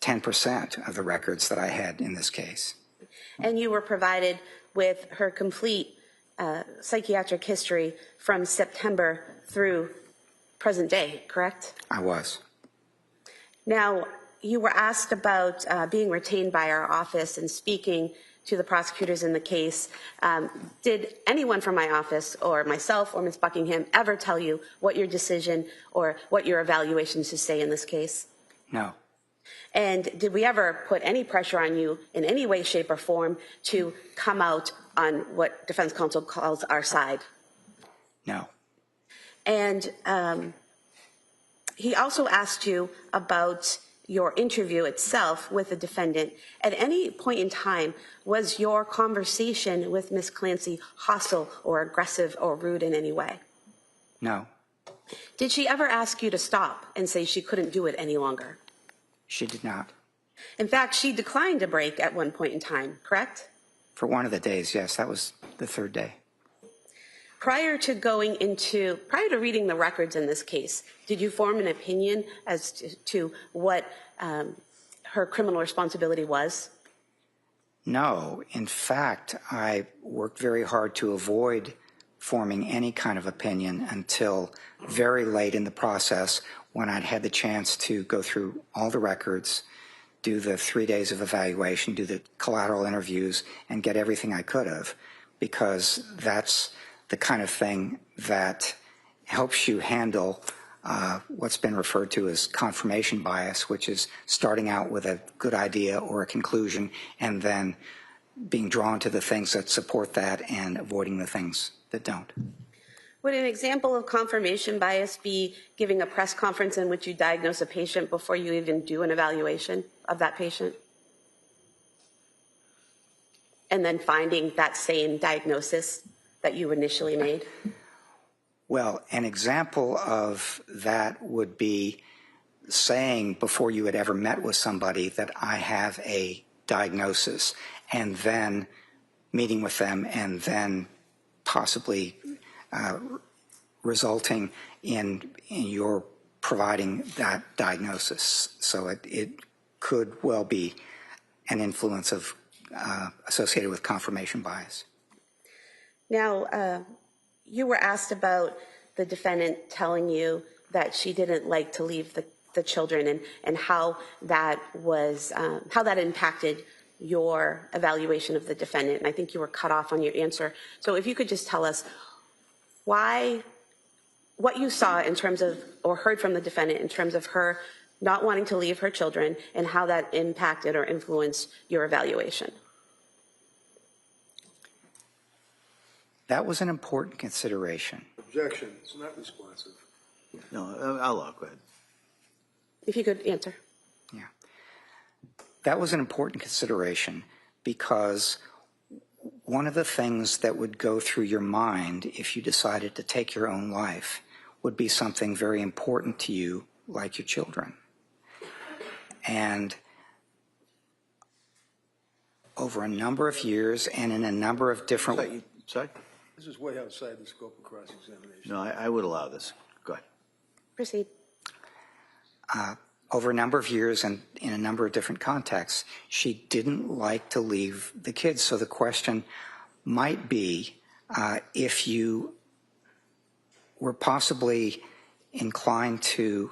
10% of the records that I had in this case. And you were provided with her complete psychiatric history from September through present day, correct? I was. Now, you were asked about being retained by our office and speaking to the prosecutors in the case. Did anyone from my office or myself or Ms. Buckingham ever tell you what your decision or what your evaluation should say in this case? No. And did we ever put any pressure on you in any way, shape, or form to come out on what defense counsel calls our side? No. And he also asked you about your interview itself with the defendant. At any point in time, was your conversation with Ms. Clancy hostile or aggressive or rude in any way? No. Did she ever ask you to stop and say she couldn't do it any longer? She did not. In fact, she declined a break at one point in time, correct? For one of the days, yes. That was the third day. Prior to reading the records in this case, did you form an opinion as to what her criminal responsibility was? No. In fact, I worked very hard to avoid forming any kind of opinion until very late in the process when I'd had the chance to go through all the records, do the 3 days of evaluation, do the collateral interviews, and get everything I could have, because that's the kind of thing that helps you handle what's been referred to as confirmation bias, which is starting out with a good idea or a conclusion and then being drawn to the things that support that and avoiding the things that don't. Would an example of confirmation bias be giving a press conference in which you diagnose a patient before you even do an evaluation of that patient? And then finding that same diagnosis that you initially made? Well, an example of that would be saying before you had ever met with somebody that I have a diagnosis, and then meeting with them and then possibly resulting in your providing that diagnosis. So it could well be an influence of associated with confirmation bias. Now, you were asked about the defendant telling you that she didn't like to leave the children and how that was, how that impacted your evaluation of the defendant. And I think you were cut off on your answer. So if you could just tell us why, what you saw in terms of, or heard from the defendant in terms of her not wanting to leave her children and how that impacted or influenced your evaluation. That was an important consideration. Objection, it's not responsive. No, I'll go ahead. If you could answer. Yeah. That was an important consideration because one of the things that would go through your mind if you decided to take your own life would be something very important to you, like your children. And over a number of years and in a number of different... Sorry? This is way outside the scope of cross-examination. No, I would allow this. Go ahead. Proceed. Over a number of years and in a number of different contexts, she didn't like to leave the kids. So the question might be if you were possibly inclined to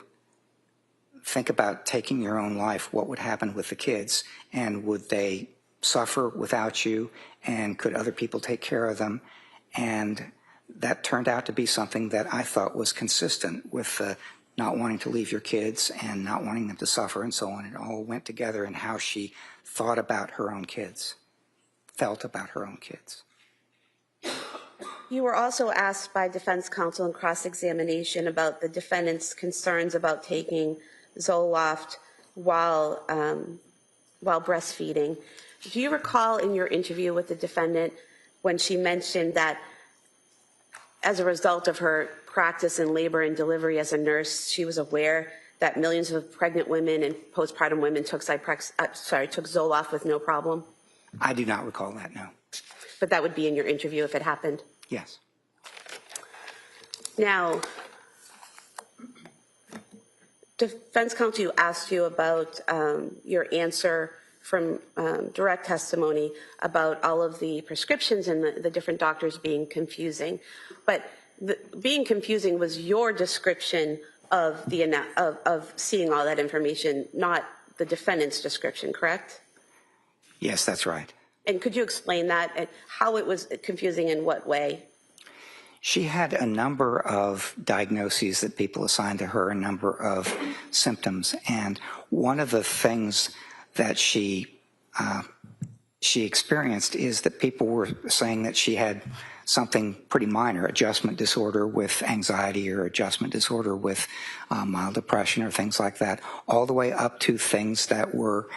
think about taking your own life, what would happen with the kids? And would they suffer without you? And could other people take care of them? And that turned out to be something that I thought was consistent with not wanting to leave your kids and not wanting them to suffer and so on. It all went together in how she thought about her own kids, felt about her own kids. You were also asked by defense counsel in cross-examination about the defendant's concerns about taking Zoloft while breastfeeding. Do you recall in your interview with the defendant when she mentioned that as a result of her practice in labor and delivery as a nurse, she was aware that millions of pregnant women and postpartum women took Zoloft with no problem? I do not recall that, no. But that would be in your interview if it happened? Yes. Now, defense counsel asked you about your answer from direct testimony about all of the prescriptions and the different doctors being confusing. But being confusing was your description of seeing all that information, not the defendant's description, correct? Yes, that's right. And could you explain that and how it was confusing in what way? She had a number of diagnoses that people assigned to her, a number of symptoms, and one of the things that she experienced is that people were saying that she had something pretty minor, adjustment disorder with anxiety or adjustment disorder with mild depression or things like that, all the way up to things that were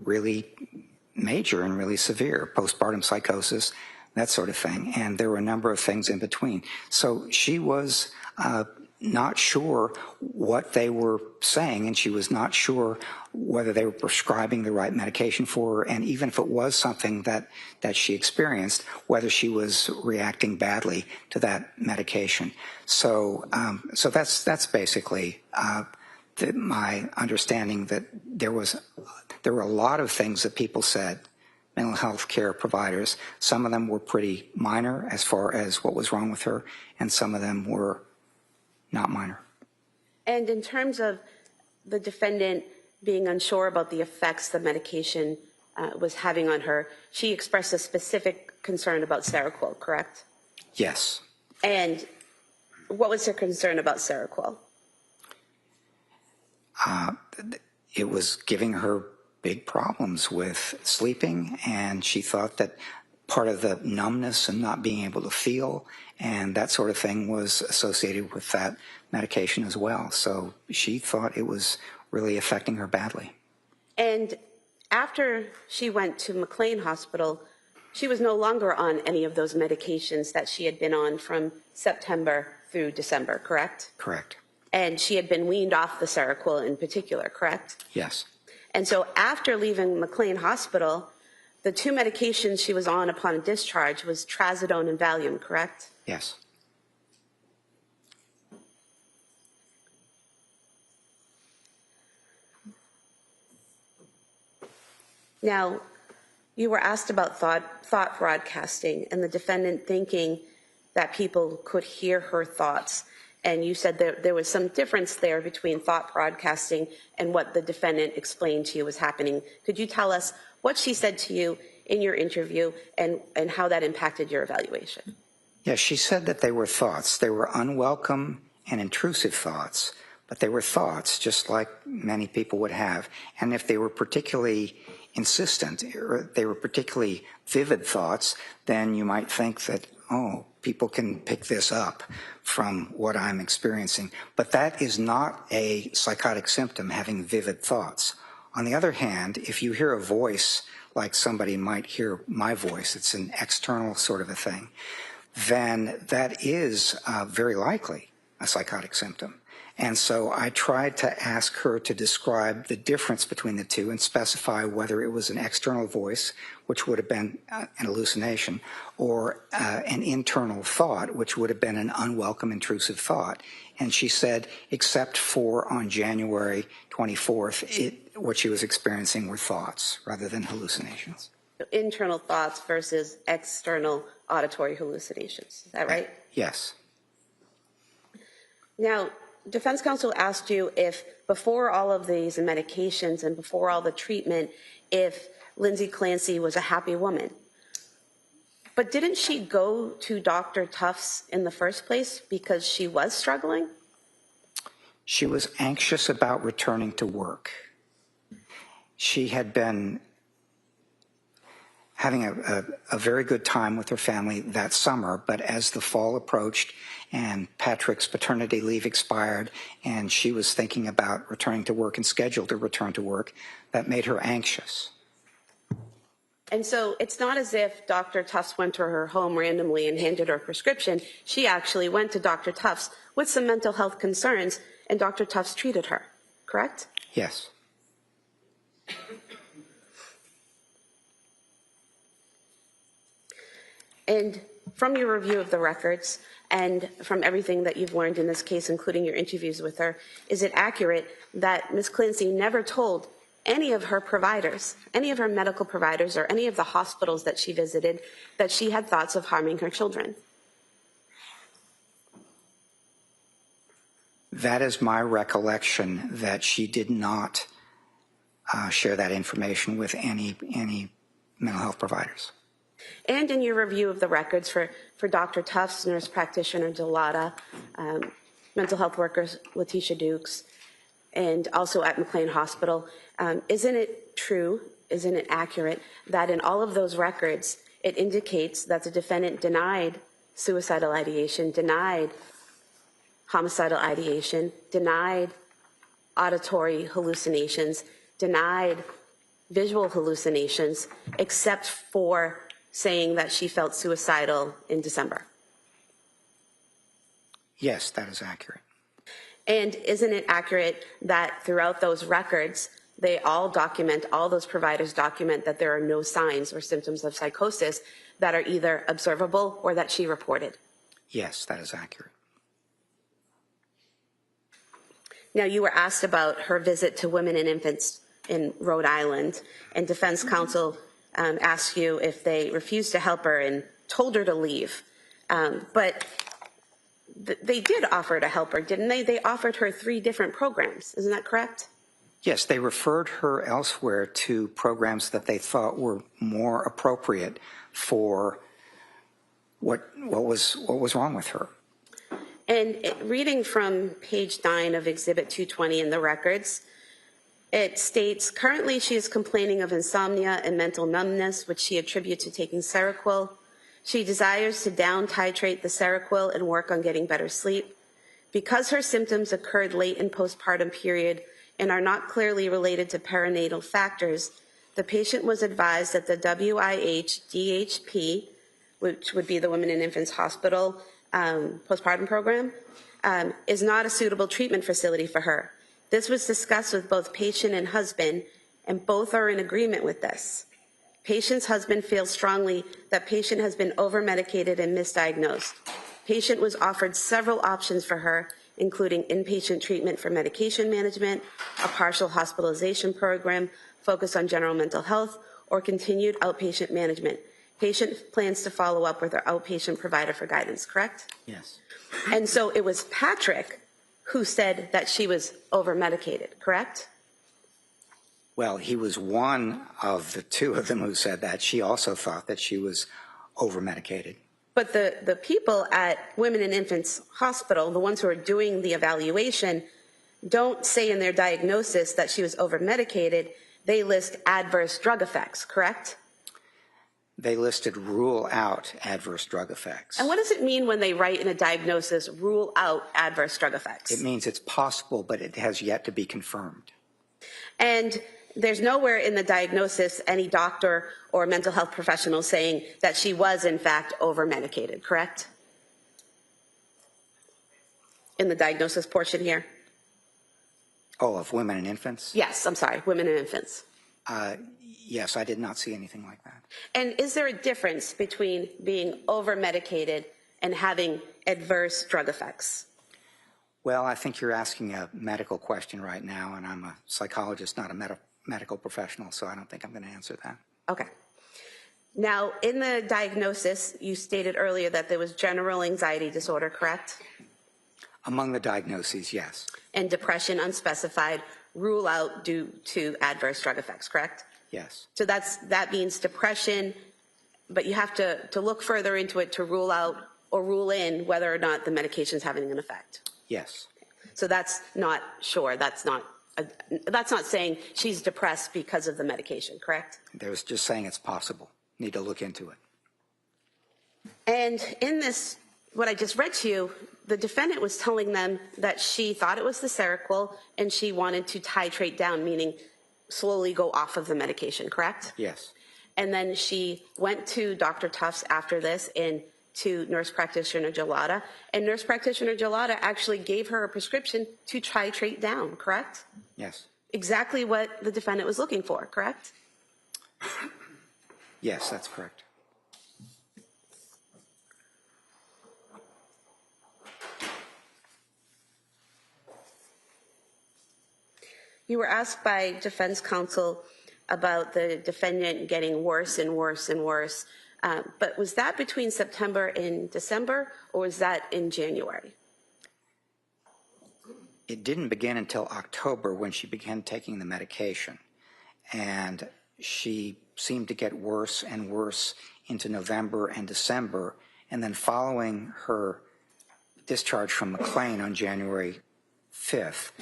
really major and really severe, postpartum psychosis, that sort of thing. And there were a number of things in between. So she was not sure what they were saying, and she was not sure whether they were prescribing the right medication for her, and even if it was something that she experienced, whether she was reacting badly to that medication. So that's basically my understanding, that there were a lot of things that people said, mental health care providers. Some of them were pretty minor as far as what was wrong with her, and some of them were not minor. And in terms of the defendant being unsure about the effects the medication was having on her, she expressed a specific concern about Seroquel, correct? Yes. And What was her concern about Seroquel? It was giving her big problems with sleeping, and she thought that part of the numbness and not being able to feel and that sort of thing was associated with that medication as well. So she thought it was really affecting her badly. And after she went to McLean Hospital, she was no longer on any of those medications that she had been on from September through December, correct? Correct. And she had been weaned off the Seroquel in particular, correct? Yes. And so after leaving McLean Hospital, the two medications she was on upon discharge was trazodone and Valium, correct? Yes. Now, you were asked about thought broadcasting and the defendant thinking that people could hear her thoughts. And you said there was some difference there between thought broadcasting and what the defendant explained to you was happening. Could you tell us what she said to you in your interview and how that impacted your evaluation? Yes, she said that they were thoughts. They were unwelcome and intrusive thoughts, but they were thoughts just like many people would have. And if they were particularly insistent, or they were particularly vivid thoughts, then you might think that, oh, people can pick this up from what I'm experiencing. But that is not a psychotic symptom, having vivid thoughts. On the other hand, if you hear a voice like somebody might hear my voice, it's an external sort of a thing, then that is very likely a psychotic symptom. And so I tried to ask her to describe the difference between the two and specify whether it was an external voice, which would have been an hallucination, or an internal thought, which would have been an unwelcome, intrusive thought. And she said, except for on January 24th, what she was experiencing were thoughts rather than hallucinations. Internal thoughts versus external auditory hallucinations. Is that right? Yes. Now, defense counsel asked you if before all of these medications and before all the treatment, if Lindsay Clancy was a happy woman. But didn't she go to Dr. Tufts in the first place because she was struggling? She was anxious about returning to work. She had been having a very good time with her family that summer, but as the fall approached and Patrick's paternity leave expired and she was thinking about returning to work and scheduled to return to work, that made her anxious. And so it's not as if Dr. Tufts went to her home randomly and handed her a prescription. She actually went to Dr. Tufts with some mental health concerns, and Dr. Tufts treated her, correct? Yes. And from your review of the records and from everything that you've learned in this case, including your interviews with her, is it accurate that Ms. Clancy never told any of her providers, any of her medical providers, or any of the hospitals that she visited, that she had thoughts of harming her children? That is my recollection, that she did not share that information with any mental health providers. And in your review of the records for Dr. Tufts, nurse practitioner Delata, mental health workers Letitia Dukes, and also at McLean Hospital, isn't it true, isn't it accurate, that in all of those records, it indicates that the defendant denied suicidal ideation, denied homicidal ideation, denied auditory hallucinations, denied visual hallucinations, except for saying that she felt suicidal in December? Yes, that is accurate. And isn't it accurate that throughout those records, they all document, all those providers document that there are no signs or symptoms of psychosis that are either observable or that she reported? Yes, that is accurate. Now, you were asked about her visit to women and infants in Rhode Island, and defense counsel asked you if they refused to help her and told her to leave. But they did offer to help her, didn't they? They offered her 3 different programs. Isn't that correct? Yes, they referred her elsewhere to programs that they thought were more appropriate for what was wrong with her. And reading from page 9 of Exhibit 220 in the records, it states, currently she is complaining of insomnia and mental numbness, which she attributes to taking Seroquel. She desires to down titrate the Seroquel and work on getting better sleep. Because her symptoms occurred late in postpartum period and are not clearly related to perinatal factors, the patient was advised that the WIH-DHP, which would be the Women and Infants Hospital postpartum program, is not a suitable treatment facility for her. This was discussed with both patient and husband, and both are in agreement with this. Patient's husband feels strongly that patient has been over-medicated and misdiagnosed. Patient was offered several options for her, including inpatient treatment for medication management, a partial hospitalization program focused on general mental health, or continued outpatient management. Patient plans to follow up with her outpatient provider for guidance, correct? Yes. And so it was Patrick who said that she was over-medicated, correct? Well, he was one of the two of them who said that. She also thought that she was over-medicated. But the people at Women and Infants Hospital, the ones who are doing the evaluation, don't say in their diagnosis that she was over-medicated. They list adverse drug effects, correct? They listed rule out adverse drug effects. And what does it mean when they write in a diagnosis, rule out adverse drug effects? It means it's possible, but it has yet to be confirmed. And there's nowhere in the diagnosis any doctor or mental health professional saying that she was, in fact, over-medicated, correct? In the diagnosis portion here? Oh, of women and infants? Yes, I'm sorry, women and infants. Yes, I did not see anything like that. And is there a difference between being over-medicated and having adverse drug effects? Well, I think you're asking a medical question right now, and I'm a psychologist, not a medical professional, so I don't think I'm going to answer that. Okay. Now, in the diagnosis, you stated earlier that there was general anxiety disorder, correct? Among the diagnoses, yes. And depression unspecified, rule out due to adverse drug effects, correct? Yes. So that means depression, but you have to look further into it to rule out or rule in whether or not the medication is having an effect. Yes. So that's not sure. That's not saying she's depressed because of the medication, correct? They was just saying it's possible. Need to look into it. And in this, what I just read to you, the defendant was telling them that she thought it was the Seroquel and she wanted to titrate down, meaning slowly go off of the medication, correct? Yes. And then she went to Dr. Tufts after this and to nurse practitioner Gelada, and nurse practitioner Gelada actually gave her a prescription to titrate down, correct? Yes. Exactly what the defendant was looking for, correct? Yes, that's correct. You were asked by defense counsel about the defendant getting worse and worse and worse. But was that between September and December, or was that in January? It didn't begin until October when she began taking the medication. And she seemed to get worse and worse into November and December. And then following her discharge from McLean on January 5th,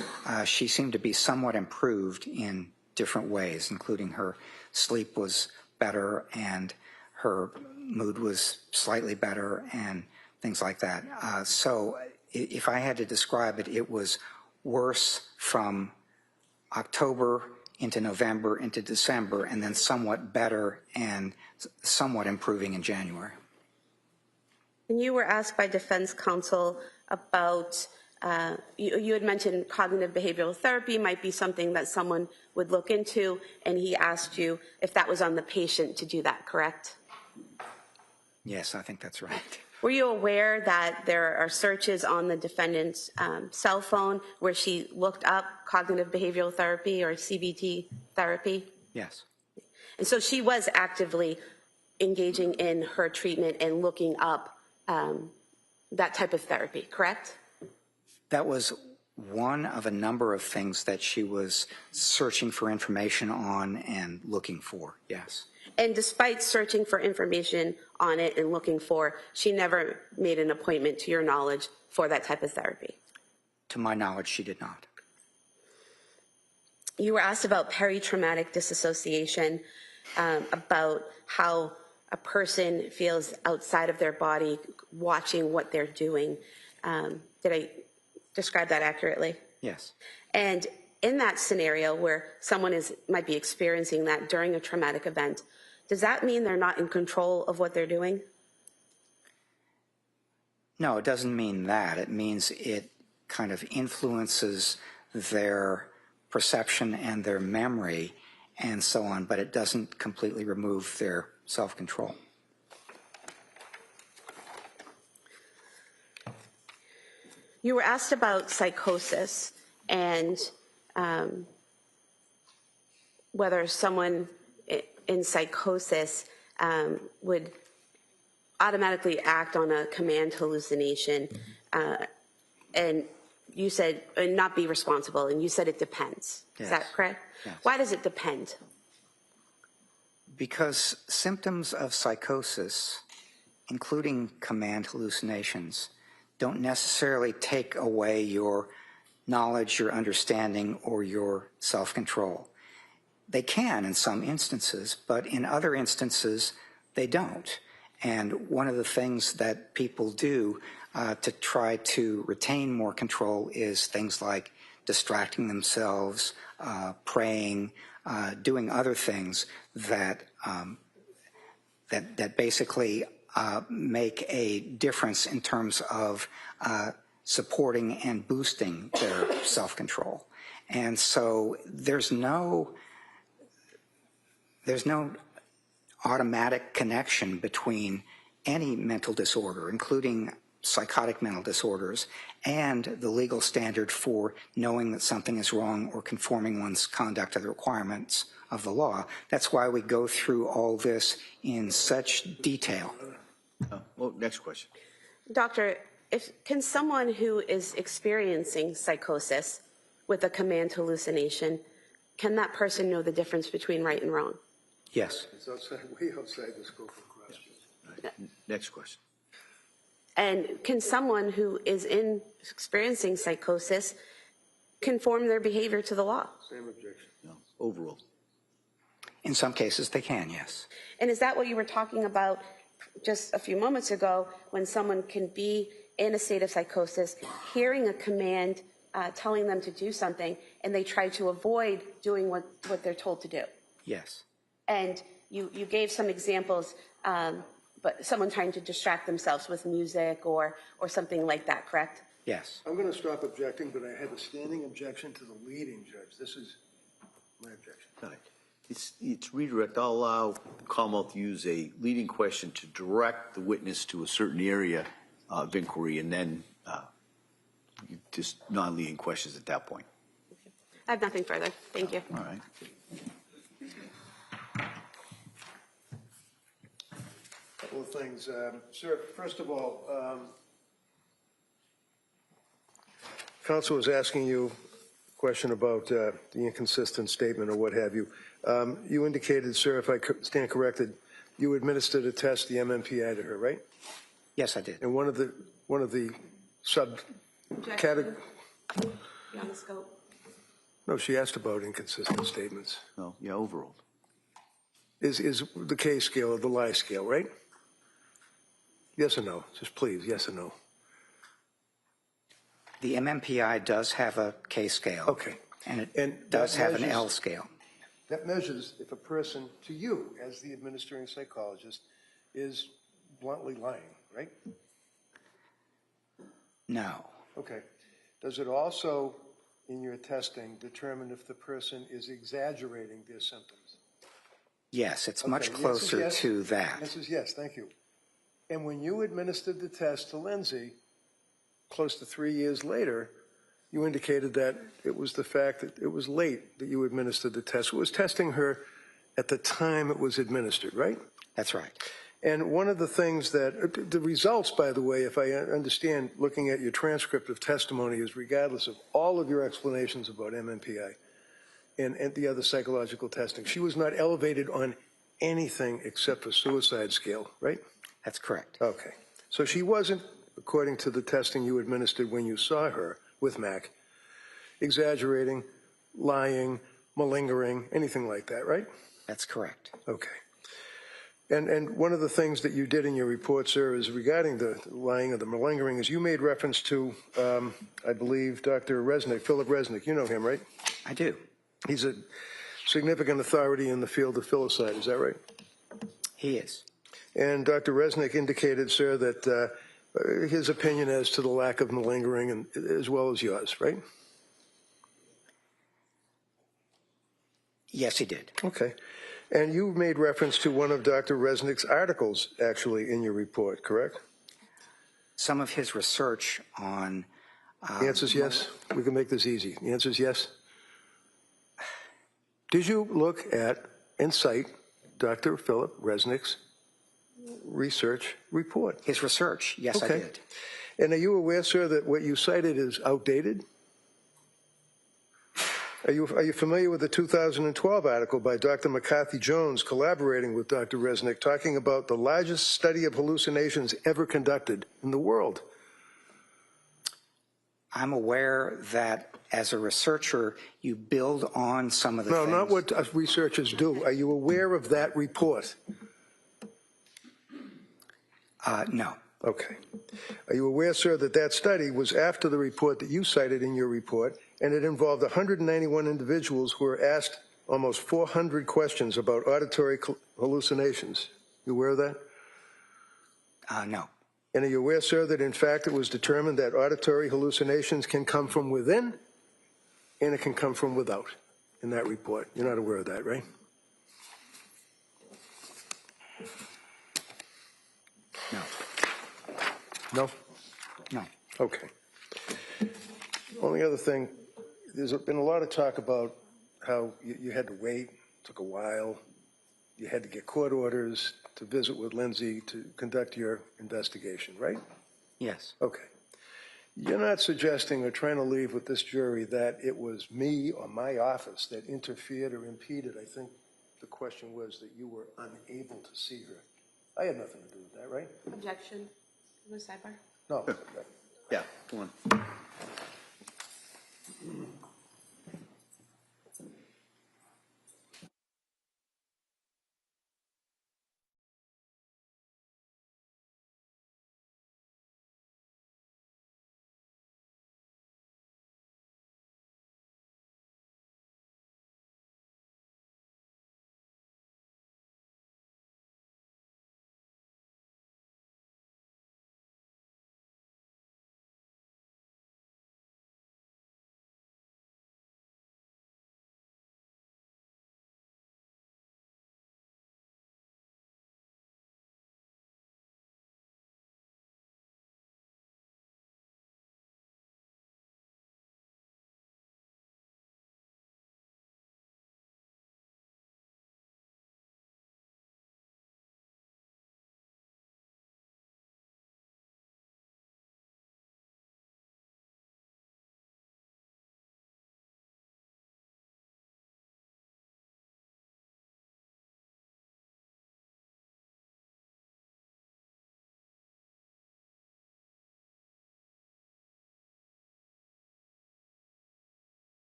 she seemed to be somewhat improved in different ways, including her sleep was better and her mood was slightly better and things like that. So if I had to describe it, it was worse from October into November into December, and then somewhat better and somewhat improving in January. And you were asked by defense counsel about, you had mentioned cognitive behavioral therapy might be something that someone would look into, and he asked you if that was on the patient to do that, correct? Yes, I think that's right. Were you aware that there are searches on the defendant's cell phone where she looked up cognitive behavioral therapy or CBT therapy? Yes. And so she was actively engaging in her treatment and looking up that type of therapy, correct? That was one of a number of things that she was searching for information on and looking for, yes. And despite searching for information on it and looking for, she never made an appointment, to your knowledge, for that type of therapy? To my knowledge, she did not. You were asked about peritraumatic dissociation, about how a person feels outside of their body watching what they're doing. Did I describe that accurately? Yes. And in that scenario where someone might be experiencing that during a traumatic event, does that mean they're not in control of what they're doing? No, it doesn't mean that. It means it kind of influences their perception and their memory and so on, but it doesn't completely remove their self-control. You were asked about psychosis and whether someone in psychosis would automatically act on a command hallucination, and you said, and not be responsible, and you said it depends. Yes. Is that correct? Yes. Why does it depend? Because symptoms of psychosis, including command hallucinations, don't necessarily take away your knowledge, your understanding, or your self-control. They can in some instances, but in other instances, they don't. And one of the things that people do to try to retain more control is things like distracting themselves, praying, doing other things that that basically make a difference in terms of supporting and boosting their self-control. And so there's no automatic connection between any mental disorder, including psychotic mental disorders, and the legal standard for knowing that something is wrong or conforming one's conduct to the requirements of the law. That's why we go through all this in such detail. Well, next question. Doctor, can someone who is experiencing psychosis with a command hallucination, can that person know the difference between right and wrong? Yes. It's way outside the scope of questions. Right. Next question. And can someone who is experiencing psychosis conform their behavior to the law? Same objection. No, overall. In some cases, they can, yes. And is that what you were talking about just a few moments ago, when someone can be in a state of psychosis, hearing a command telling them to do something, and they try to avoid doing what they're told to do? Yes. And you gave some examples, but someone trying to distract themselves with music or something like that, correct? Yes. I'm going to stop objecting, but I have a standing objection to the leading judge. This is my objection. All right. It's redirect. I'll allow Commonwealth to use a leading question to direct the witness to a certain area of inquiry, and then just non-leading questions at that point. I have nothing further. Thank you. All right. Couple of things. Sir, first of all, counsel was asking you a question about the inconsistent statement or what have you. You indicated, sir, if I stand corrected, you administered a test, the MMPI, to her, right? Yes, I did. And one of the categories. Beyond the scope. No, she asked about inconsistent statements. No, yeah, overall. Is the K scale or the lie scale, right? Yes or no? Just please, yes or no? The MMPI does have a K scale. Okay. And it And does that have an measures- L scale. That measures if a person, to you as the administering psychologist, is bluntly lying, right? No. Okay. Does it also, in your testing, determine if the person is exaggerating their symptoms? Yes, it's Okay, much the answer is closer yes. to that. The answer is yes, thank you. And when you administered the test to Lindsay, close to 3 years later, you indicated that it was the fact that it was late that you administered the test. It was testing her at the time it was administered, right? That's right. And one of the things that, the results, by the way, if I understand, looking at your transcript of testimony, is regardless of all of your explanations about MMPI and the other psychological testing, she was not elevated on anything except for suicide scale, right? That's correct. Okay. So she wasn't, according to the testing you administered when you saw her with Mac, exaggerating, lying, malingering, anything like that, right? That's correct. Okay. And one of the things that you did in your report, sir, is regarding the lying or the malingering, is you made reference to, I believe, Dr. Resnick, Philip Resnick. You know him, right? I do. He's a significant authority in the field of filicide. Is that right? He is. And Dr. Resnick indicated, sir, that his opinion as to the lack of malingering, and, as well as yours, right? Yes, he did. Okay. And you made reference to one of Dr. Resnick's articles, actually, in your report, correct? Some of his research on... The answer is yes? We can make this easy. The answer is yes? Did you look at and cite Dr. Philip Resnick's research report? His research, yes, Okay. I did. And are you aware, sir, that what you cited is outdated? Are you familiar with the 2012 article by Dr. McCarthy Jones collaborating with Dr. Resnick talking about the largest study of hallucinations ever conducted in the world? I'm aware that as a researcher, you build on some of the No, things... not what us researchers do. Are you aware of that report? No. Okay. Are you aware, sir, that that study was after the report that you cited in your report, and it involved 191 individuals who were asked almost 400 questions about auditory hallucinations? You aware of that? No. And are you aware, sir, that in fact it was determined that auditory hallucinations can come from within and it can come from without in that report? You're not aware of that, right? No. No? No. Okay. Only other thing, there's been a lot of talk about how you had to wait, took a while, you had to get court orders to visit with Lindsay to conduct your investigation, right? Yes. Okay. You're not suggesting or trying to leave with this jury that it was me or my office that interfered or impeded. I think the question was that you were unable to see her. I had nothing to do with that, right? Objection. Was sidebar? No. Yeah, go on.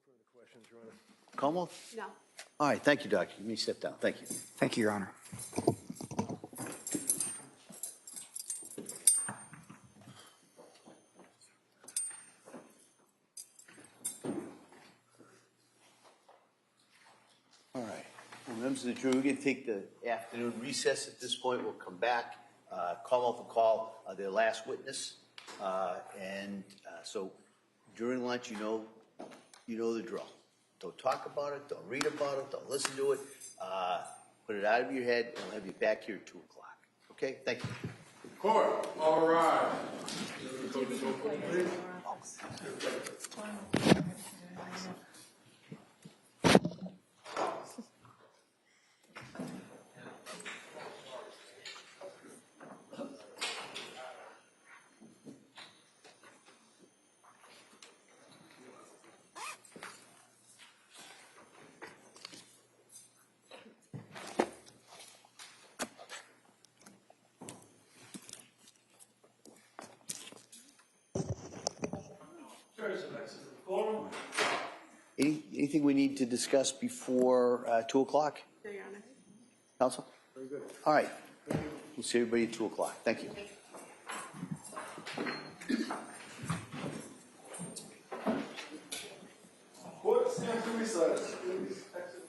further questions, Your Honor. Commonwealth? No. All right, thank you, Doctor. You may step down. Thank you. Thank you, Your Honor. All right. Well, members of the jury, we're going to take the afternoon recess at this point. We'll come back. Commonwealth will call their last witness. So during lunch, you know the drill. Don't talk about it. Don't read about it. Don't listen to it. Put it out of your head, and we'll have you back here at 2 o'clock. Okay? Thank you. Court, all rise. Anything we need to discuss before 2 o'clock? No, Your Honor. Counsel? Very good. All right. We'll see everybody at 2 o'clock. Thank you. Court stands to recess. Please exit.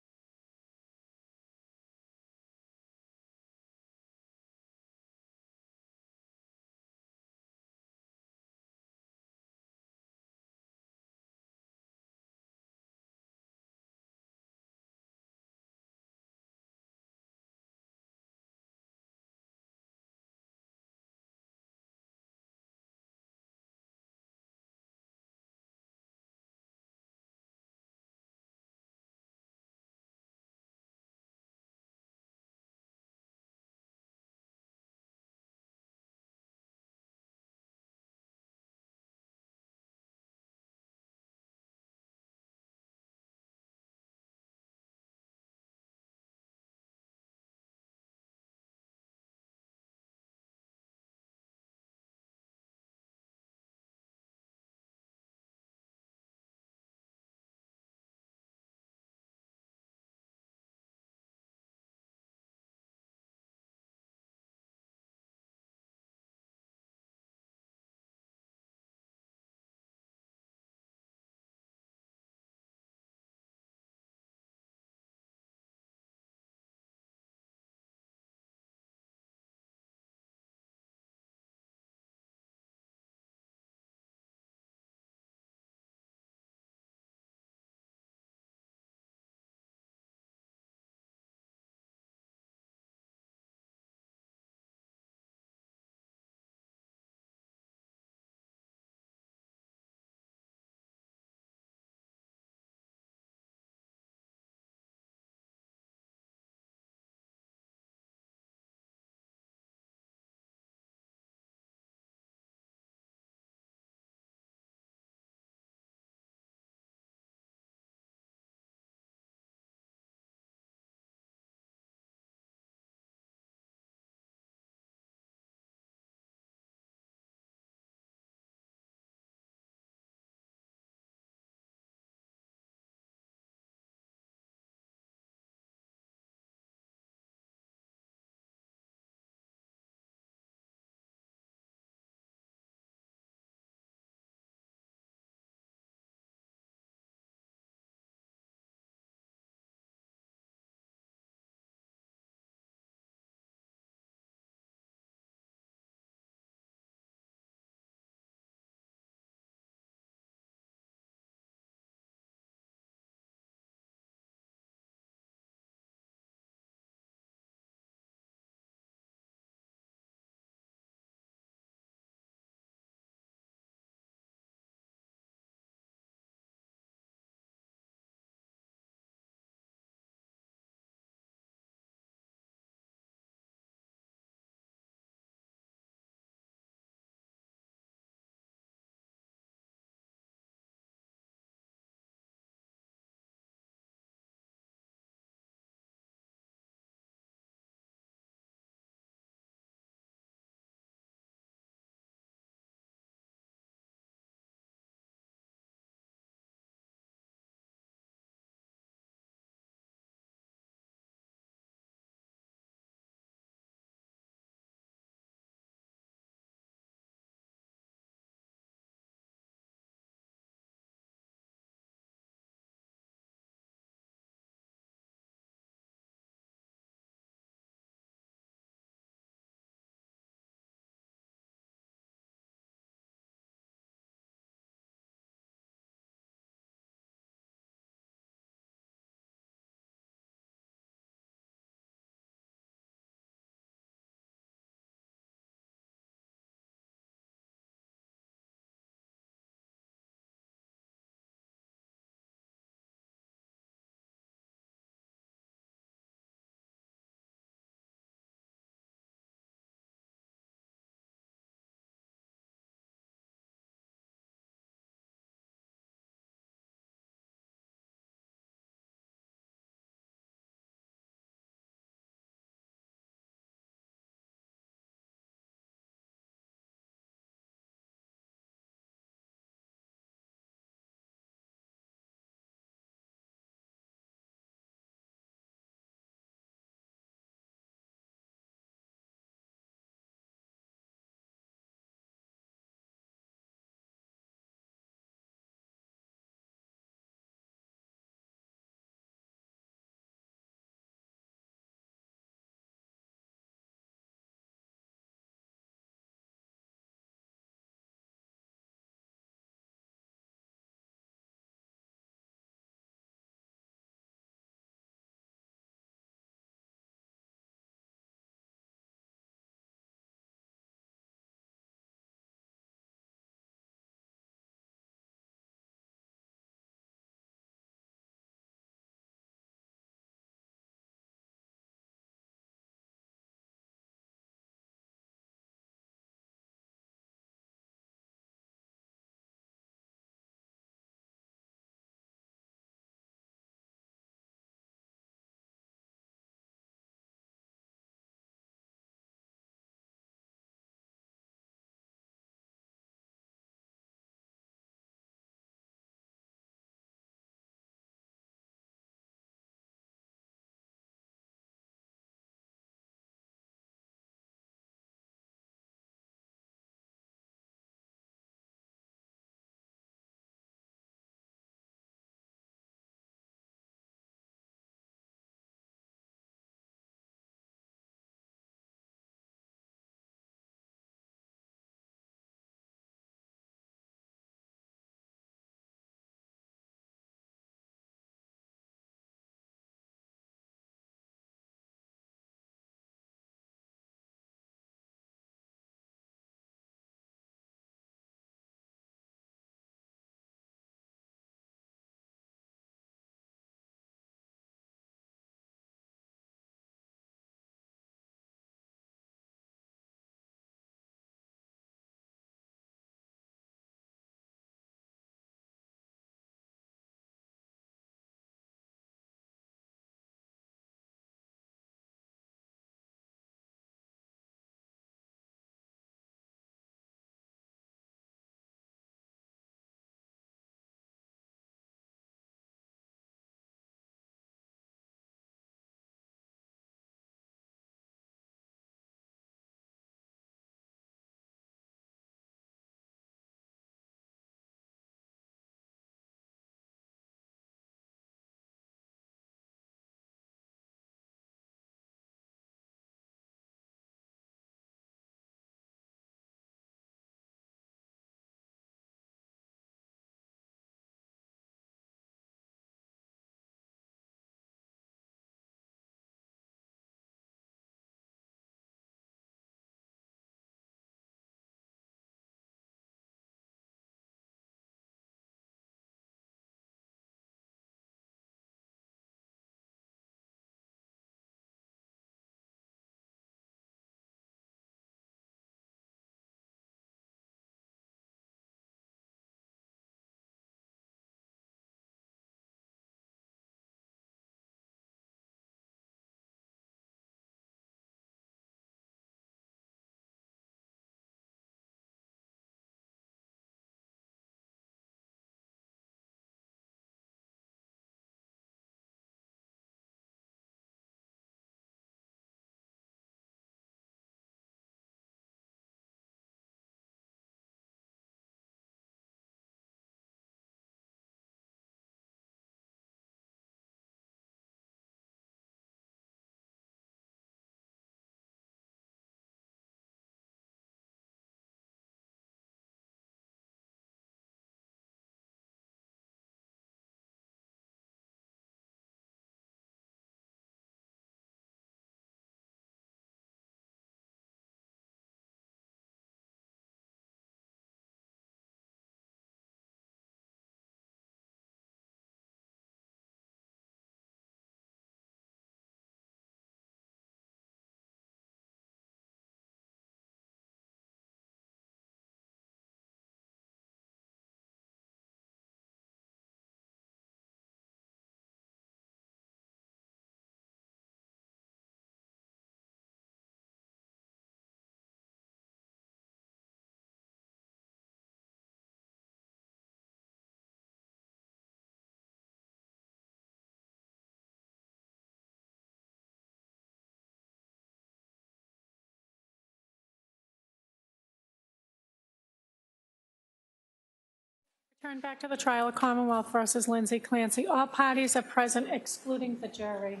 Turn back to the trial of Commonwealth versus Lindsay Clancy. All parties are present excluding the jury.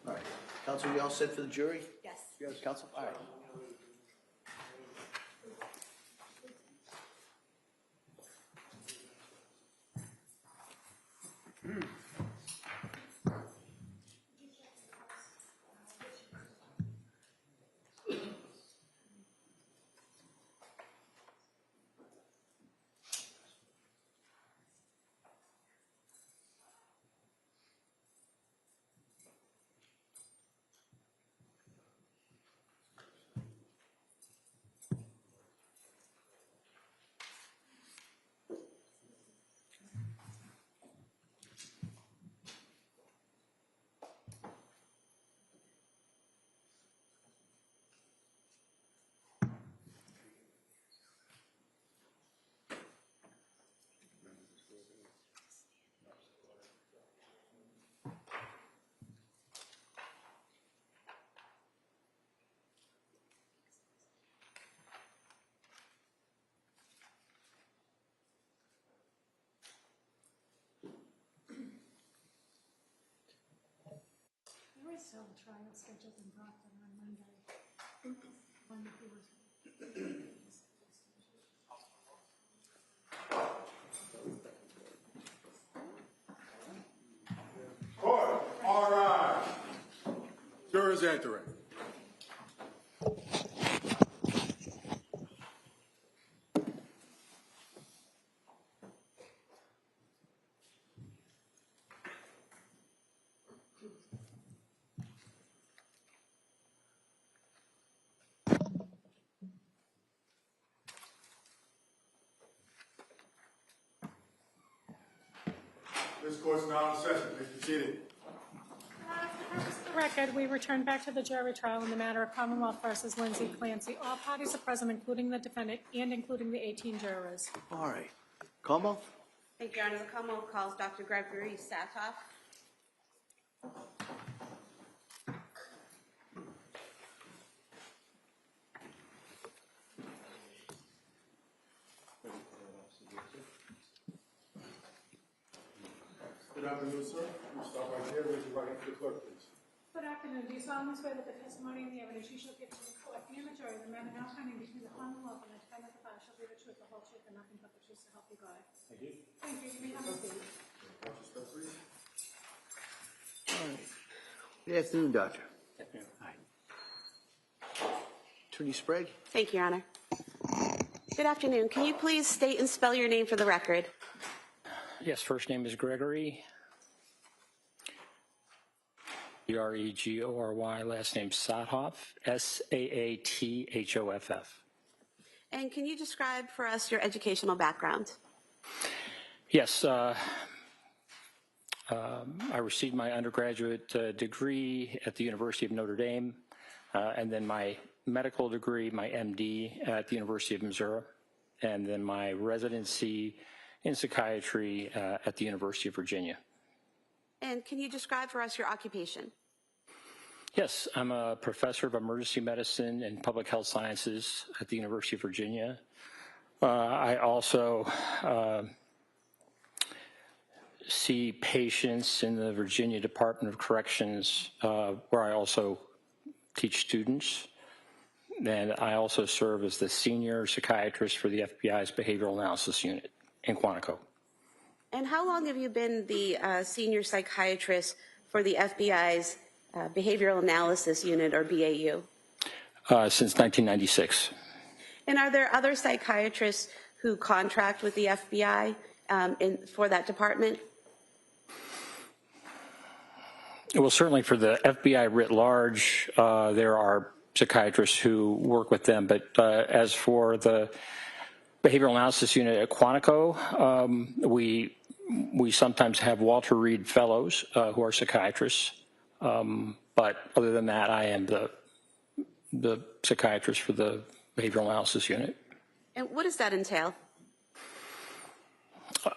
All right. Counsel, we all set for the jury? Yes. Yes, counsel? All right. There is still a trial scheduled in Brockton on Monday. Court, all rise. Jurors entering. This court's now in session. Please be seated. For the record, we return back to the jury trial in the matter of Commonwealth versus Lindsay Clancy. All parties are present, including the defendant and including the 18 jurors. All right. Commonwealth? Thank you, Your Honor. The Commonwealth calls Dr. Gregory Saathoff. Good afternoon, sir. You stop right there. Raise your right hand to the clerk, please. Good afternoon. Do you solemnly swear that the testimony and the evidence you shall give to the court and the jury, the matter now pending between the Commonwealth and the defendant of the bar, shall be the truth, the whole truth, and nothing but the truth, so help you God? I do. Thank you. You may have a seat. Watch your step, please. All right. Good afternoon, doctor. Good afternoon. Hi. Attorney Sprague? Thank you, Your Honor. Good afternoon. Can you please state and spell your name for the record? Yes, first name is Gregory, Gregory, last name Saathoff, Saathoff. And can you describe for us your educational background? Yes, I received my undergraduate degree at the University of Notre Dame, and then my medical degree, my MD, at the University of Missouri, and then my residency in psychiatry at the University of Virginia. And can you describe for us your occupation? Yes, I'm a professor of emergency medicine and public health sciences at the University of Virginia. I also see patients in the Virginia Department of Corrections, where I also teach students. And I also serve as the senior psychiatrist for the FBI's Behavioral Analysis Unit in Quantico. And how long have you been the senior psychiatrist for the FBI's Behavioral Analysis Unit, or BAU? Since 1996. And are there other psychiatrists who contract with the FBI for that department? Well, certainly for the FBI writ large, there are psychiatrists who work with them, but as for the Behavioral Analysis Unit at Quantico, we sometimes have Walter Reed fellows who are psychiatrists, but other than that, I am the psychiatrist for the Behavioral Analysis Unit. And what does that entail?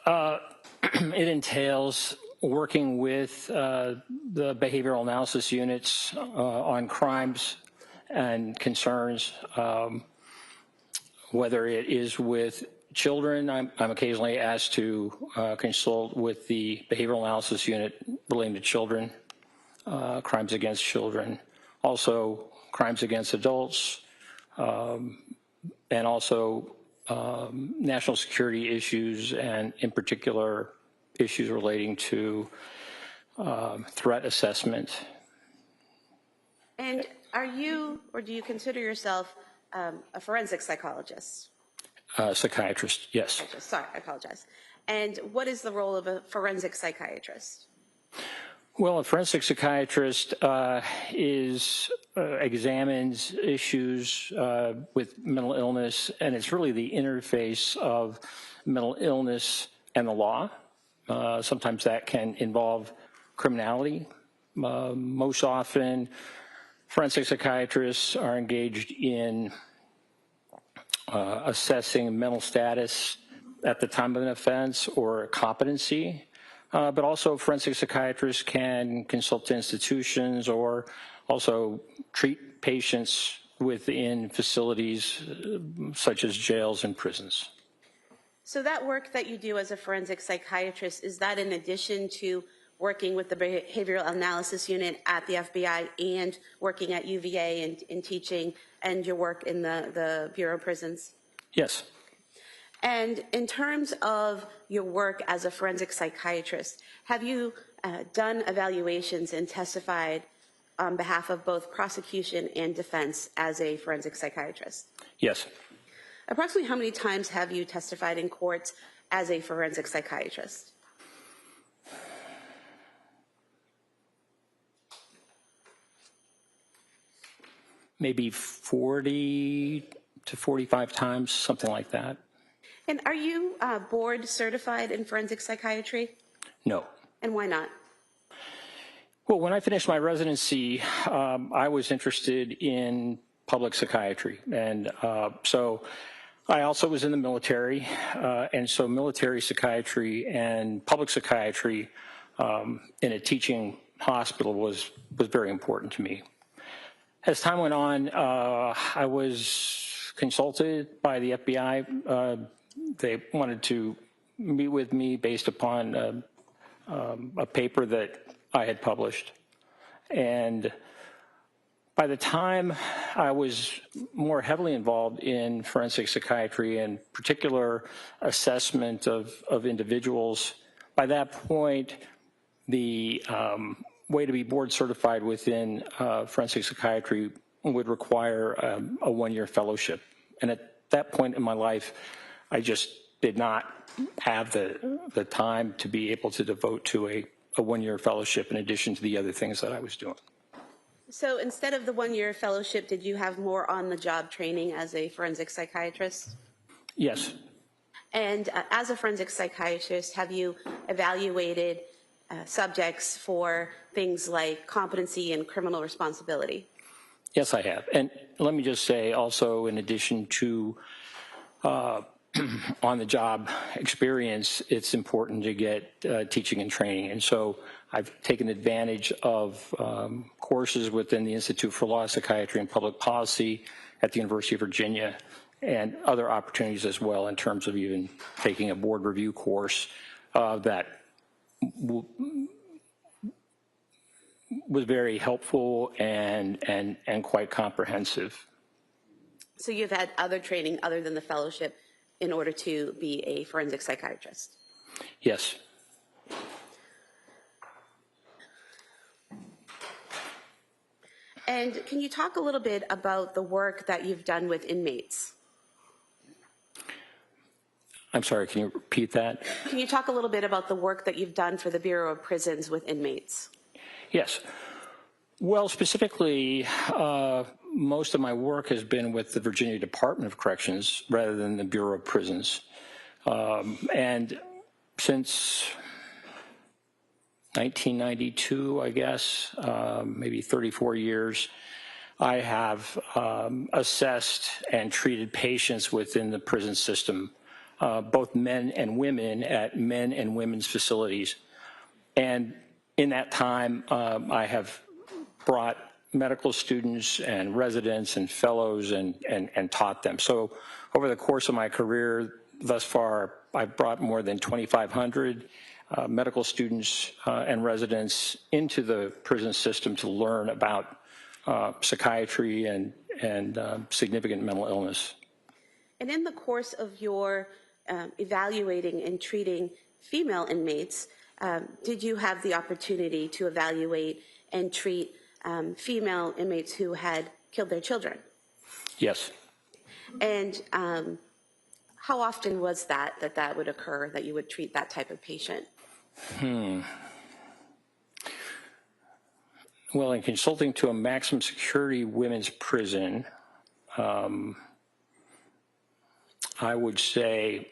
It entails working with the behavioral analysis units on crimes and concerns, whether it is with children, I'm occasionally asked to consult with the behavioral analysis unit relating to children, crimes against children, also crimes against adults, and also national security issues, and in particular issues relating to threat assessment. And are you, or do you consider yourself a forensic psychologist? Psychiatrist, yes. Sorry, I apologize. And what is the role of a forensic psychiatrist? Well, a forensic psychiatrist examines issues with mental illness, and it's really the interface of mental illness and the law. Sometimes that can involve criminality. Most often, forensic psychiatrists are engaged in assessing mental status at the time of an offense or competency, but also forensic psychiatrists can consult to institutions or also treat patients within facilities such as jails and prisons. So that work that you do as a forensic psychiatrist, is that in addition to working with the behavioral analysis unit at the FBI and working at UVA and in teaching, and your work in the Bureau of Prisons? Yes. And in terms of your work as a forensic psychiatrist, have you done evaluations and testified on behalf of both prosecution and defense as a forensic psychiatrist? Yes. Approximately how many times have you testified in court as a forensic psychiatrist? Maybe 40 to 45 times, something like that. And are you board certified in forensic psychiatry? No. And why not? Well, when I finished my residency, I was interested in public psychiatry. And so I also was in the military. And so military psychiatry and public psychiatry in a teaching hospital was very important to me. As time went on, I was consulted by the FBI. They wanted to meet with me based upon a paper that I had published. And by the time I was more heavily involved in forensic psychiatry and particular assessment of individuals, by that point, the way to be board certified within forensic psychiatry would require a one-year fellowship. And at that point in my life, I just did not have the time to be able to devote to a one-year fellowship in addition to the other things that I was doing. So instead of the one-year fellowship, did you have more on-the-job training as a forensic psychiatrist? Yes. And as a forensic psychiatrist, have you evaluated subjects for things like competency and criminal responsibility? Yes, I have. And let me just say also, in addition to on-the-job experience, it's important to get teaching and training. And so I've taken advantage of courses within the Institute for Law, Psychiatry, and Public Policy at the University of Virginia, and other opportunities as well in terms of even taking a board review course that was very helpful and quite comprehensive. So you've had other training other than the fellowship in order to be a forensic psychiatrist? Yes. And can you talk a little bit about the work that you've done with inmates? I'm sorry, can you repeat that? Can you talk a little bit about the work that you've done for the Bureau of Prisons with inmates? Yes. Well, specifically, most of my work has been with the Virginia Department of Corrections rather than the Bureau of Prisons. And since 1992, I guess, maybe 34 years, I have assessed and treated patients within the prison system, both men and women at men and women's facilities. And in that time, I have brought medical students and residents and fellows and taught them. So over the course of my career, thus far, I've brought more than 2,500 medical students and residents into the prison system to learn about psychiatry and significant mental illness. And in the course of your evaluating and treating female inmates, did you have the opportunity to evaluate and treat female inmates who had killed their children? Yes. And how often was that would occur, that you would treat that type of patient? Well, in consulting to a maximum security women's prison, I would say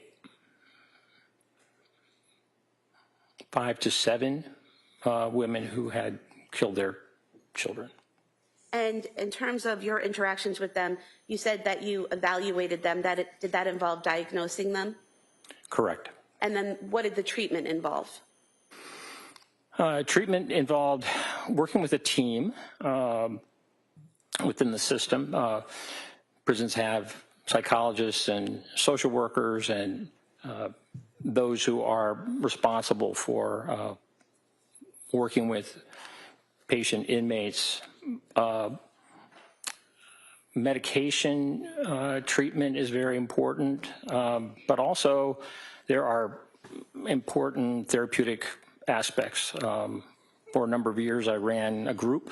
5 to 7 women who had killed their children. And in terms of your interactions with them, you said that you evaluated them. Did that involve diagnosing them? Correct. And then what did the treatment involve? Treatment involved working with a team within the system. Prisons have psychologists and social workers and those who are responsible for working with patient inmates. Medication treatment is very important, but also there are important therapeutic aspects. For a number of years, I ran a group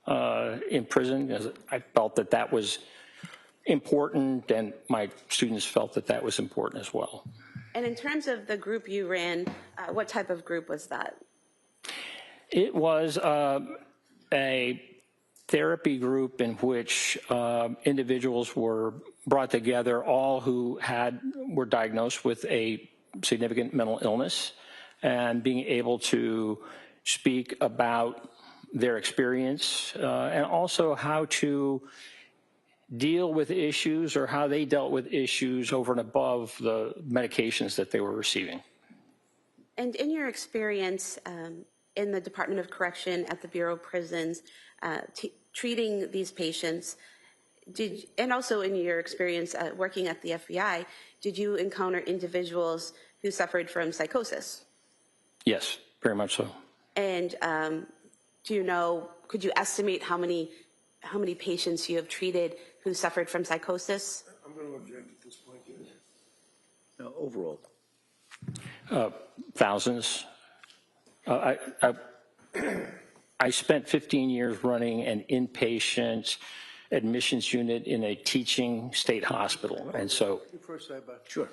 in prison as I felt that that was important, and my students felt that that was important as well. And in terms of the group you ran, what type of group was that? It was a therapy group in which individuals were brought together, all who were diagnosed with a significant mental illness, and being able to speak about their experience and also how to deal with issues or how they dealt with issues over and above the medications that they were receiving. And in your experience in the Department of Correction at the Bureau of Prisons, treating these patients, and also in your experience working at the FBI, did you encounter individuals who suffered from psychosis? Yes, very much so. And do you know, could you estimate how many patients you have treated who suffered from psychosis? I'm going to object at this point. No, overall. Thousands. I spent 15 years running an inpatient admissions unit in a teaching state hospital, and so. First, Sure.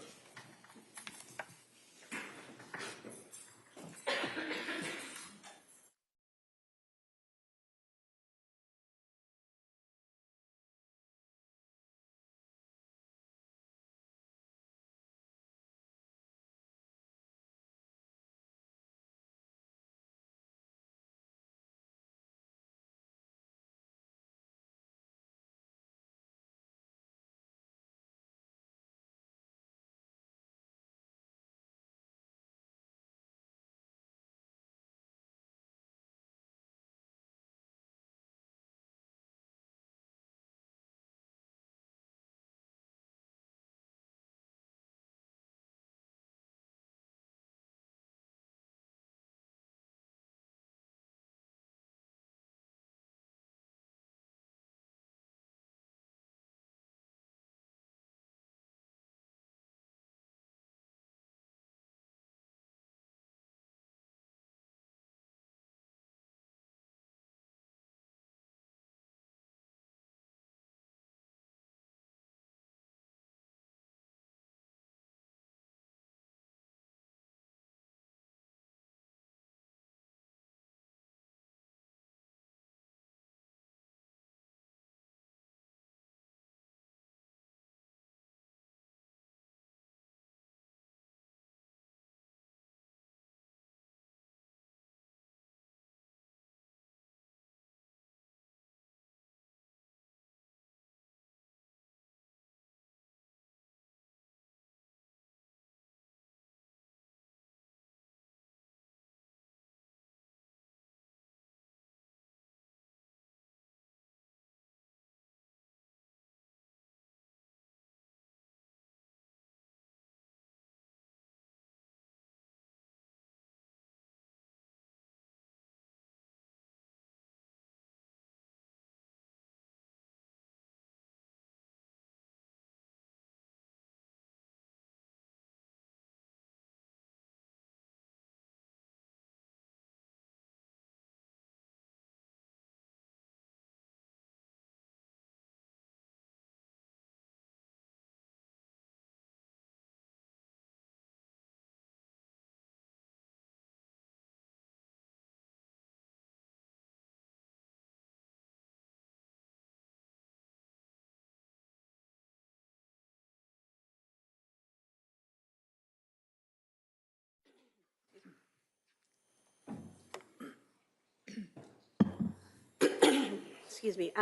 excuse me.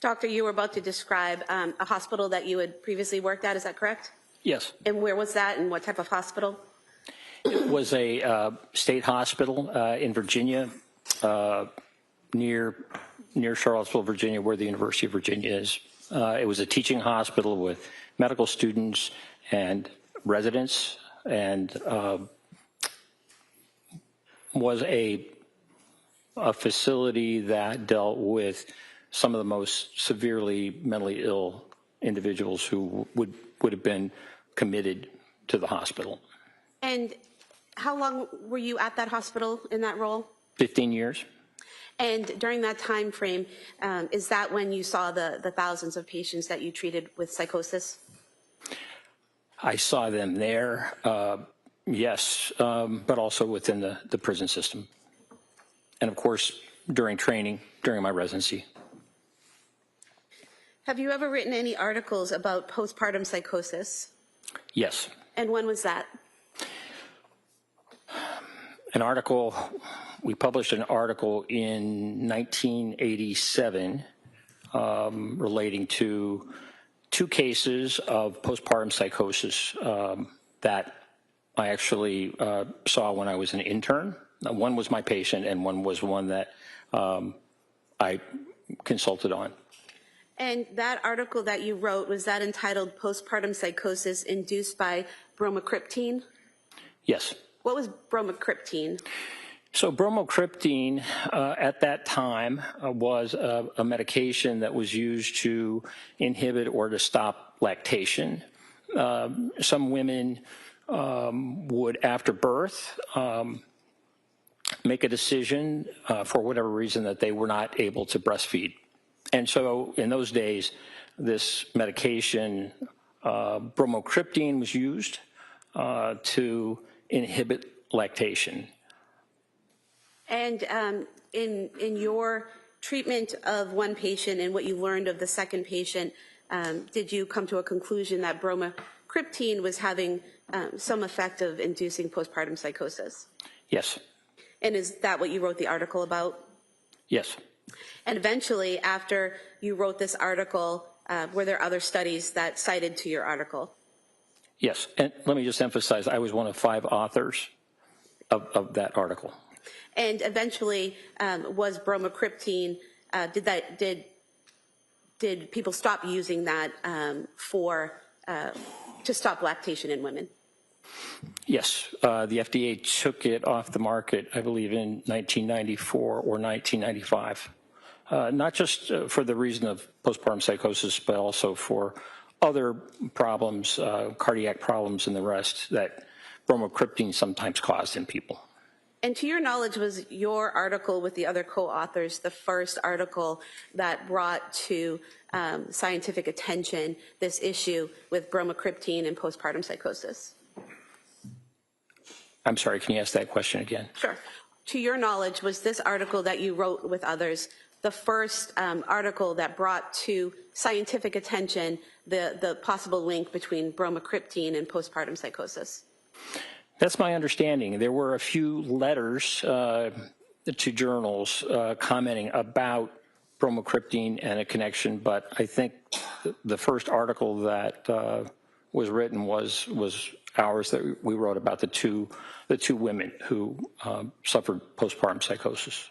Doctor, you were about to describe a hospital that you had previously worked at, is that correct? Yes. And where was that and what type of hospital? It was a state hospital in Virginia, near Charlottesville, Virginia, where the University of Virginia is. It was a teaching hospital with medical students and residents, and was a facility that dealt with some of the most severely mentally ill individuals who would have been committed to the hospital. And how long were you at that hospital in that role? 15 years. And during that time frame, is that when you saw the thousands of patients that you treated with psychosis? I saw them there, yes, but also within the prison system. And of course, during training, during my residency. Have you ever written any articles about postpartum psychosis? Yes. And when was that? We published an article in 1987 relating to 2 cases of postpartum psychosis that I actually saw when I was an intern. One was my patient and one was one that I consulted on. And that article that you wrote, was that entitled Postpartum Psychosis Induced by Bromocriptine? Yes. What was bromocriptine? So bromocriptine at that time was a medication that was used to inhibit or to stop lactation. Some women would, after birth, make a decision for whatever reason that they were not able to breastfeed. And so in those days, this medication, bromocriptine, was used to inhibit lactation. And in your treatment of one patient and what you learned of the second patient, did you come to a conclusion that bromocriptine was having some effect of inducing postpartum psychosis? Yes. And is that what you wrote the article about? Yes. And eventually, after you wrote this article, were there other studies that cited to your article? Yes. And let me just emphasize, I was one of 5 authors of that article. And eventually, was bromocriptine, did people stop using that to stop lactation in women? Yes. The FDA took it off the market, I believe, in 1994 or 1995. Not just for the reason of postpartum psychosis, but also for other problems, cardiac problems and the rest that bromocriptine sometimes caused in people. And to your knowledge, was your article with the other co-authors the first article that brought to scientific attention this issue with bromocriptine and postpartum psychosis? I'm sorry, can you ask that question again? Sure. To your knowledge, was this article that you wrote with others the first article that brought to scientific attention the possible link between bromocriptine and postpartum psychosis? That's my understanding. There were a few letters to journals commenting about bromocriptine and a connection, but I think the first article that was written was ours that we wrote about the two women who suffered postpartum psychosis.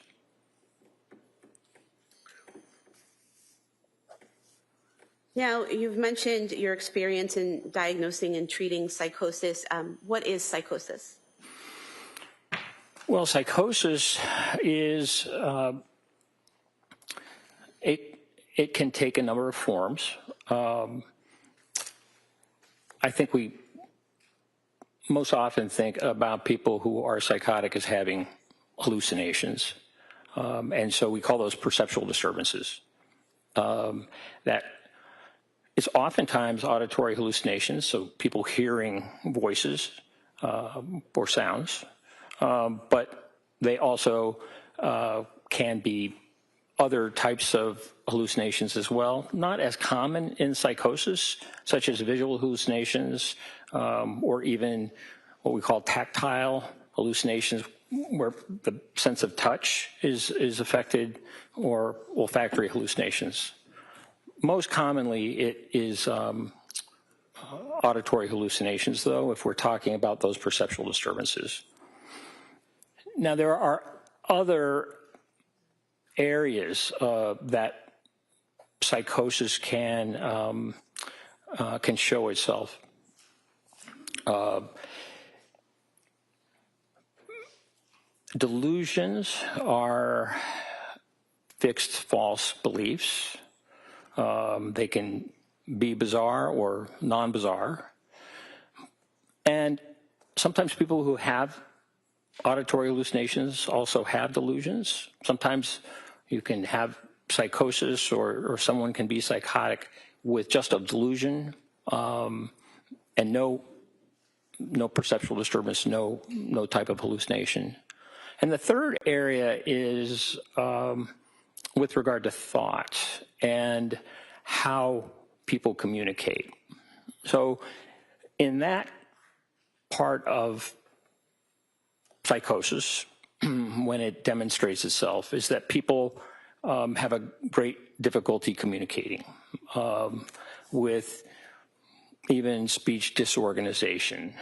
Now, you've mentioned your experience in diagnosing and treating psychosis. What is psychosis? Well, psychosis is, it can take a number of forms. I think we most often think about people who are psychotic as having hallucinations. And so we call those perceptual disturbances. That it's oftentimes auditory hallucinations, so people hearing voices or sounds, but they also can be other types of hallucinations as well, not as common in psychosis, such as visual hallucinations or even what we call tactile hallucinations, where the sense of touch is affected, or olfactory hallucinations. Most commonly, it is auditory hallucinations, though, if we're talking about those perceptual disturbances. Now, there are other areas that psychosis can show itself. Delusions are fixed false beliefs. They can be bizarre or non-bizarre. And sometimes people who have auditory hallucinations also have delusions. Sometimes you can have psychosis, or someone can be psychotic with just a delusion and no perceptual disturbance, no type of hallucination. And the third area is with regard to thought and how people communicate. So in that part of psychosis, when it demonstrates itself, is that people have a great difficulty communicating with even speech disorganization.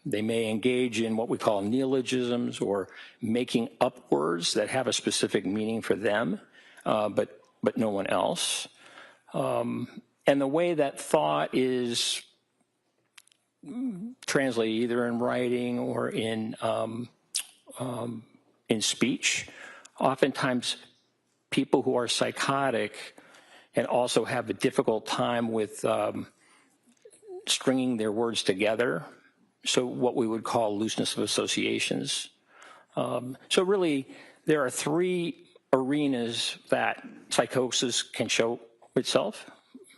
They may engage in what we call neologisms, or making up words that have a specific meaning for them, but no one else. And the way that thought is translated either in writing or in speech, oftentimes people who are psychotic and also have a difficult time with stringing their words together, so what we would call looseness of associations. So really, there are three arenas that psychosis can show itself,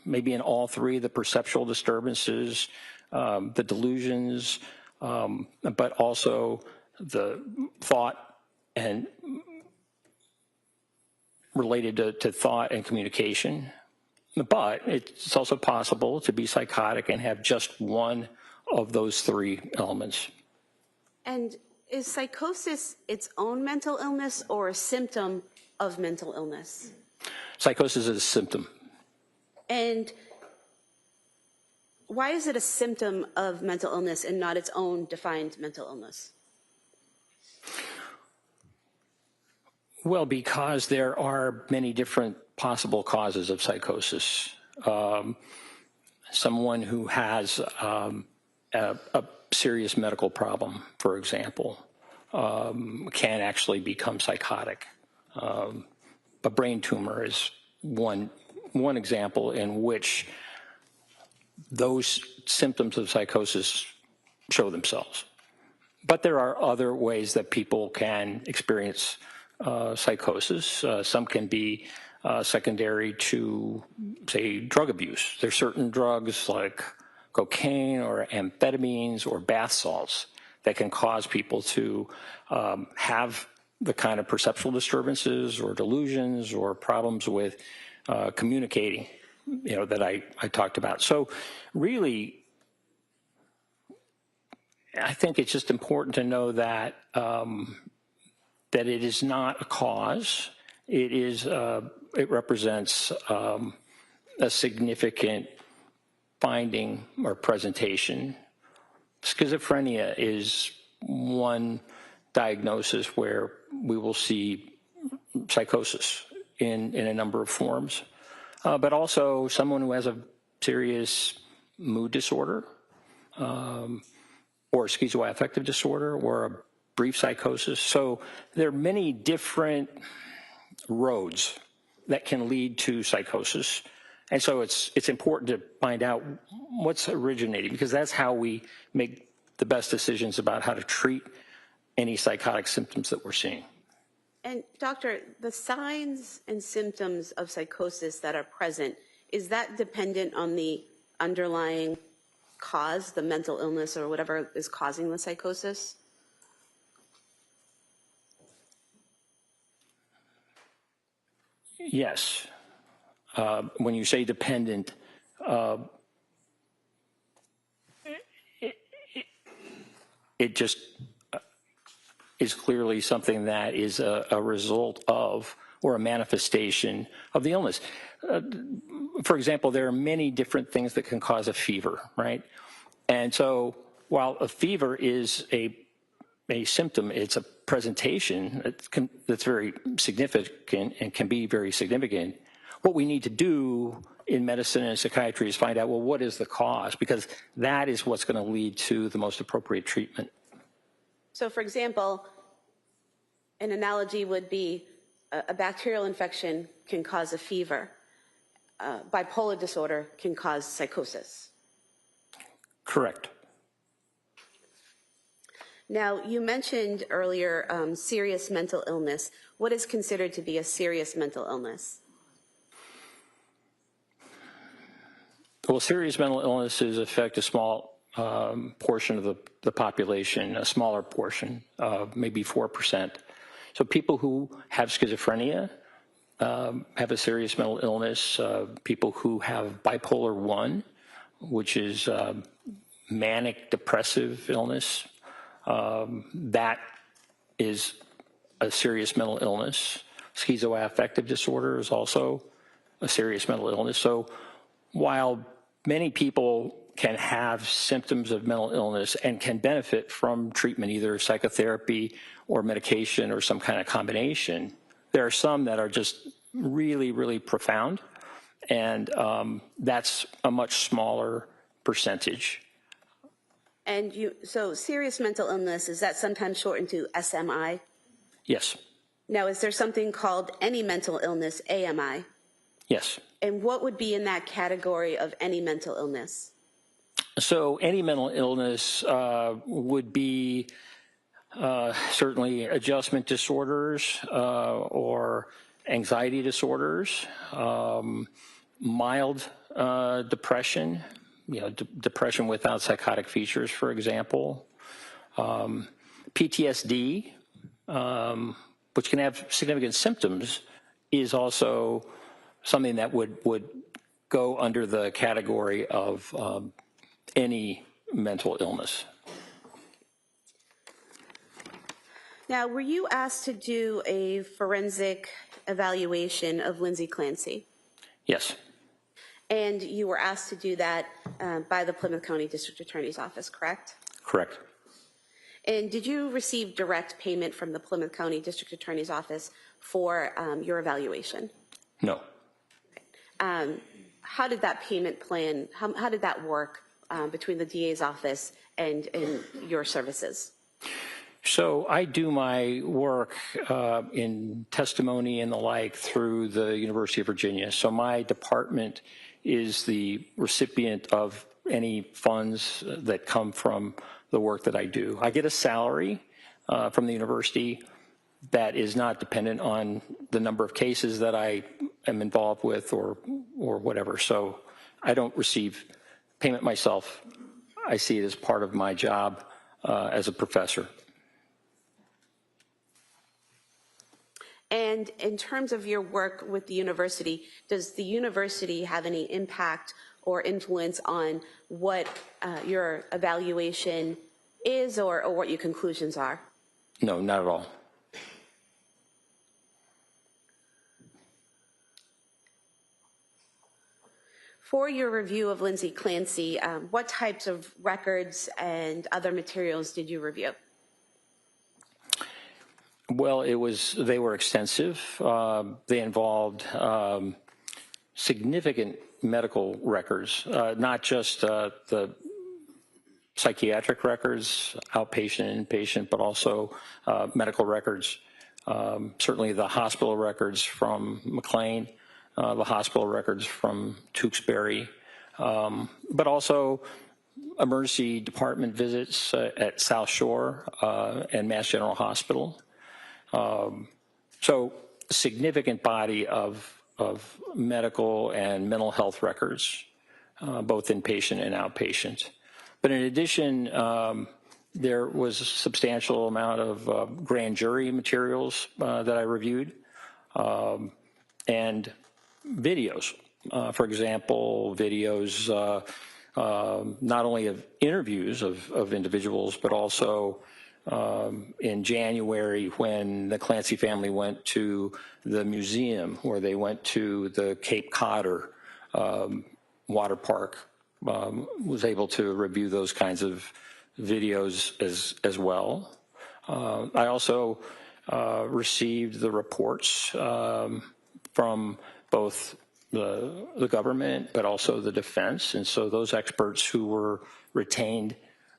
maybe in all three: the perceptual disturbances, the delusions, but also the thought and related to thought and communication. But it's also possible to be psychotic and have just one of those three elements. And is psychosis its own mental illness or a symptom of mental illness? Psychosis is a symptom. And why is it a symptom of mental illness and not its own defined mental illness? Well, because there are many different possible causes of psychosis. Someone who has a serious medical problem, for example, can actually become psychotic. A brain tumor is one example in which those symptoms of psychosis show themselves. But there are other ways that people can experience psychosis. Some can be secondary to, say, drug abuse. There's certain drugs like cocaine or amphetamines or bath salts that can cause people to have the kind of perceptual disturbances or delusions or problems with communicating, that I talked about. So really, I think it's just important to know that that it is not a cause. It represents a significant finding or presentation. Schizophrenia is one diagnosis where we will see psychosis in a number of forms, but also someone who has a serious mood disorder or schizoaffective disorder or a brief psychosis. So there are many different roads that can lead to psychosis. And so it's important to find out what's originating, because that's how we make the best decisions about how to treat any psychotic symptoms that we're seeing. And doctor, the signs and symptoms of psychosis that are present, is that dependent on the underlying cause, the mental illness or whatever is causing the psychosis? Yes. When you say dependent, it just is clearly something that is a result of or a manifestation of the illness. For example, there are many different things that can cause a fever, right? And so while a fever is a symptom, it's a presentation that's very significant and can be very significant. What we need to do in medicine and psychiatry is find out, well, what is the cause? Because that is what's going to lead to the most appropriate treatment. So, for example, an analogy would be a bacterial infection can cause a fever. Bipolar disorder can cause psychosis. Correct. Now, you mentioned earlier serious mental illness. What is considered to be a serious mental illness? Well, serious mental illnesses affect a small portion of the population, a smaller portion, maybe 4%. So people who have schizophrenia have a serious mental illness. People who have bipolar 1, which is manic depressive illness, that is a serious mental illness. Schizoaffective disorder is also a serious mental illness. So while many people can have symptoms of mental illness and can benefit from treatment, either psychotherapy or medication or some kind of combination, there are some that are just really, really profound, and that's a much smaller percentage. And so serious mental illness, is that sometimes shortened to SMI? Yes. Now, is there something called any mental illness, AMI? Yes. And what would be in that category of any mental illness? So any mental illness would be certainly adjustment disorders or anxiety disorders, mild depression, depression without psychotic features, for example, PTSD, which can have significant symptoms, is also something that would go under the category of any mental illness. Now, were you asked to do a forensic evaluation of Lindsay Clancy? Yes. And you were asked to do that by the Plymouth County District Attorney's Office, correct? Correct. And did you receive direct payment from the Plymouth County District Attorney's Office for your evaluation? No. How did that payment plan, how did that work between the DA's office and your services? So I do my work in testimony and the like through the University of Virginia. So my department is the recipient of any funds that come from the work that I do. I get a salary from the university that is not dependent on the number of cases that I am involved with or whatever. So I don't receive payment myself. I see it as part of my job as a professor. And in terms of your work with the university, does the university have any impact or influence on what your evaluation is or what your conclusions are? No, not at all. For your review of Lindsay Clancy, what types of records and other materials did you review? Well, they were extensive. They involved significant medical records, not just the psychiatric records, outpatient, inpatient, but also medical records. Certainly the hospital records from McLean, the hospital records from Tewksbury, but also emergency department visits at South Shore and Mass General Hospital. So a significant body of medical and mental health records, both inpatient and outpatient. But in addition, there was a substantial amount of grand jury materials that I reviewed, and videos. For example, videos not only of interviews of individuals, but also in January when the Clancy family went to the museum, or they went to the Cape Codder water park, was able to review those kinds of videos as well. I also received the reports from both the government, but also the defense. And so those experts who were retained,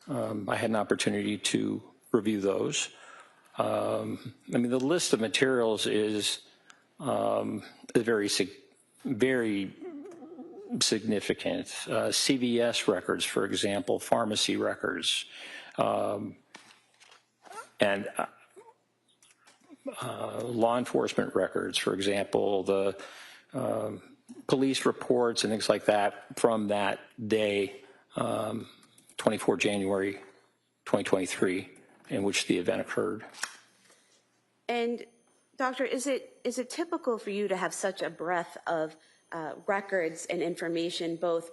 I had an opportunity to review those. I mean, the list of materials is very significant. CVS records, for example, pharmacy records, and law enforcement records, for example, the police reports and things like that from that day, 24 January 2023, in which the event occurred. And Doctor, is it typical for you to have such a breadth of records and information, both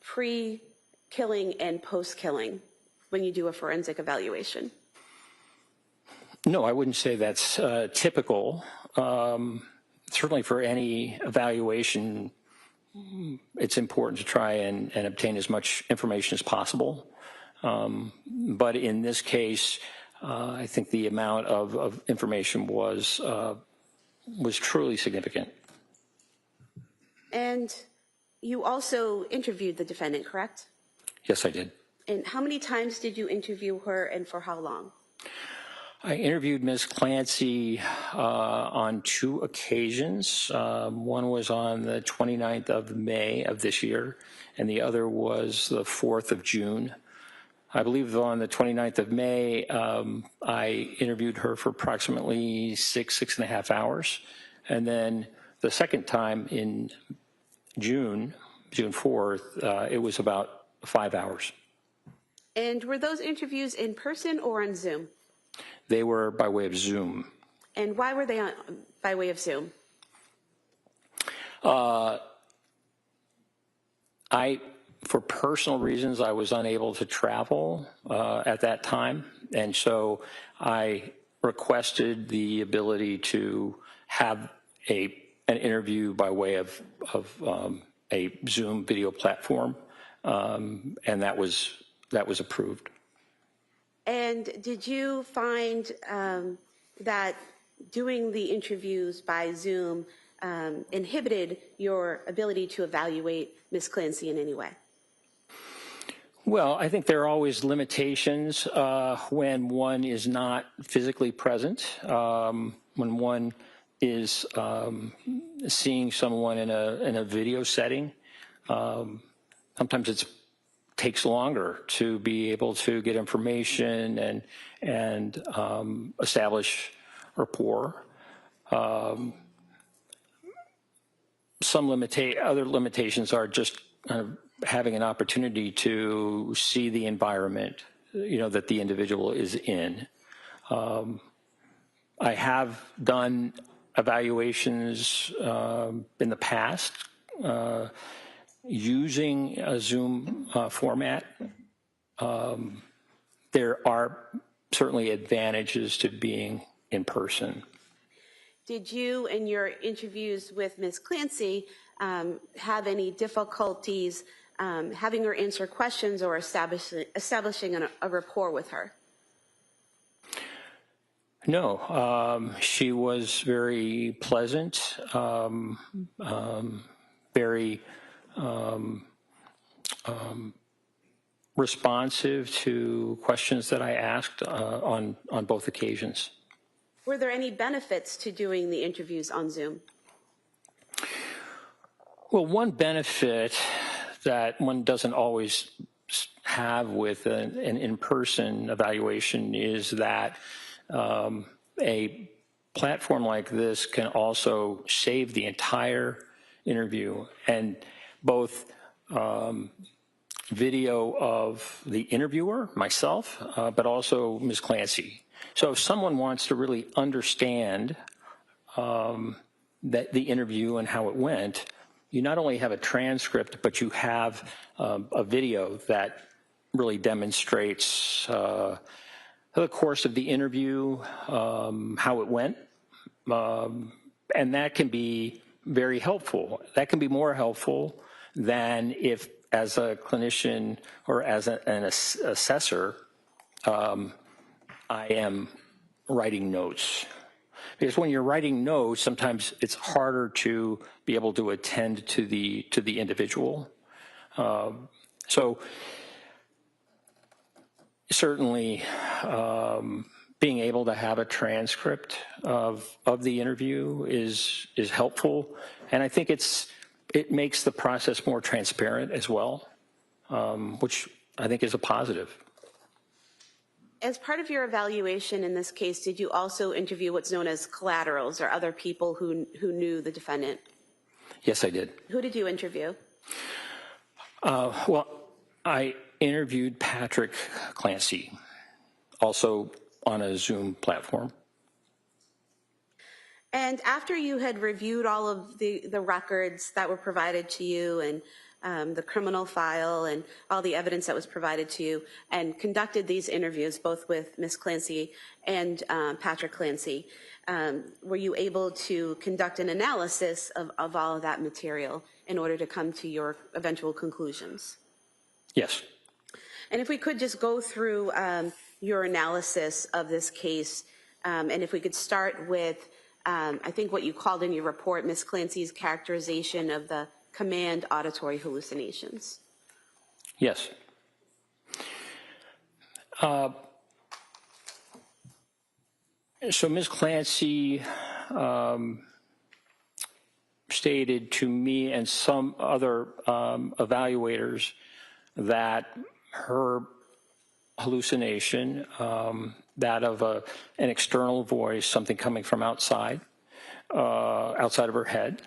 pre-killing and post-killing, when you do a forensic evaluation? No, I wouldn't say that's typical. Certainly for any evaluation, it's important to try and obtain as much information as possible. But in this case, I think the amount of information was truly significant. And you also interviewed the defendant, correct? Yes, I did. And how many times did you interview her, and for how long? I interviewed Ms. Clancy on 2 occasions. One was on the 29th of May of this year, and the other was the 4th of June. I believe on the 29th of May, I interviewed her for approximately 6.5 hours. And then the second time in June 4th, it was about 5 hours. And were those interviews in person or on Zoom? They were by way of Zoom. And why were they by way of Zoom? For personal reasons, I was unable to travel at that time, and so I requested the ability to have an interview by way of a Zoom video platform, and that was approved. And did you find that doing the interviews by Zoom inhibited your ability to evaluate Ms. Clancy in any way? Well, I think there are always limitations when one is not physically present, when one is seeing someone in a video setting. Sometimes it takes longer to be able to get information and establish rapport. Other limitations are just kind of having an opportunity to see the environment, that the individual is in. I have done evaluations in the past using a Zoom format. There are certainly advantages to being in person. Did you, in your interviews with Ms. Clancy, have any difficulties having her answer questions or establishing a rapport with her? No, she was very pleasant, very responsive to questions that I asked on both occasions. Were there any benefits to doing the interviews on Zoom? Well, one benefit that one doesn't always have with an in-person evaluation is that a platform like this can also save the entire interview, and both video of the interviewer, myself, but also Ms. Clancy. So if someone wants to really understand that the interview and how it went, you not only have a transcript, but you have a video that really demonstrates the the course of the interview, how it went, and that can be very helpful. That can be more helpful than if, as a clinician or as an assessor, I am writing notes. Because when you're writing notes, sometimes it's harder to be able to attend to the individual. So certainly being able to have a transcript of the interview is helpful, and I think it makes the process more transparent as well, which I think is a positive. As part of your evaluation in this case, did you also interview what's known as collaterals, or other people who knew the defendant? Yes, I did. Who did you interview? Well, I interviewed Patrick Clancy, also on a Zoom platform. And after you had reviewed all of the records that were provided to you, and the criminal file and all the evidence that was provided to you, and conducted these interviews both with Ms. Clancy and Patrick Clancy, were you able to conduct an analysis of all of that material in order to come to your eventual conclusions? Yes. And if we could just go through your analysis of this case, and if we could start with, I think what you called in your report, Ms. Clancy's characterization of the command auditory hallucinations. Yes. So Ms. Clancy stated to me and some other evaluators that her hallucination, that of an external voice, something coming from outside of her head,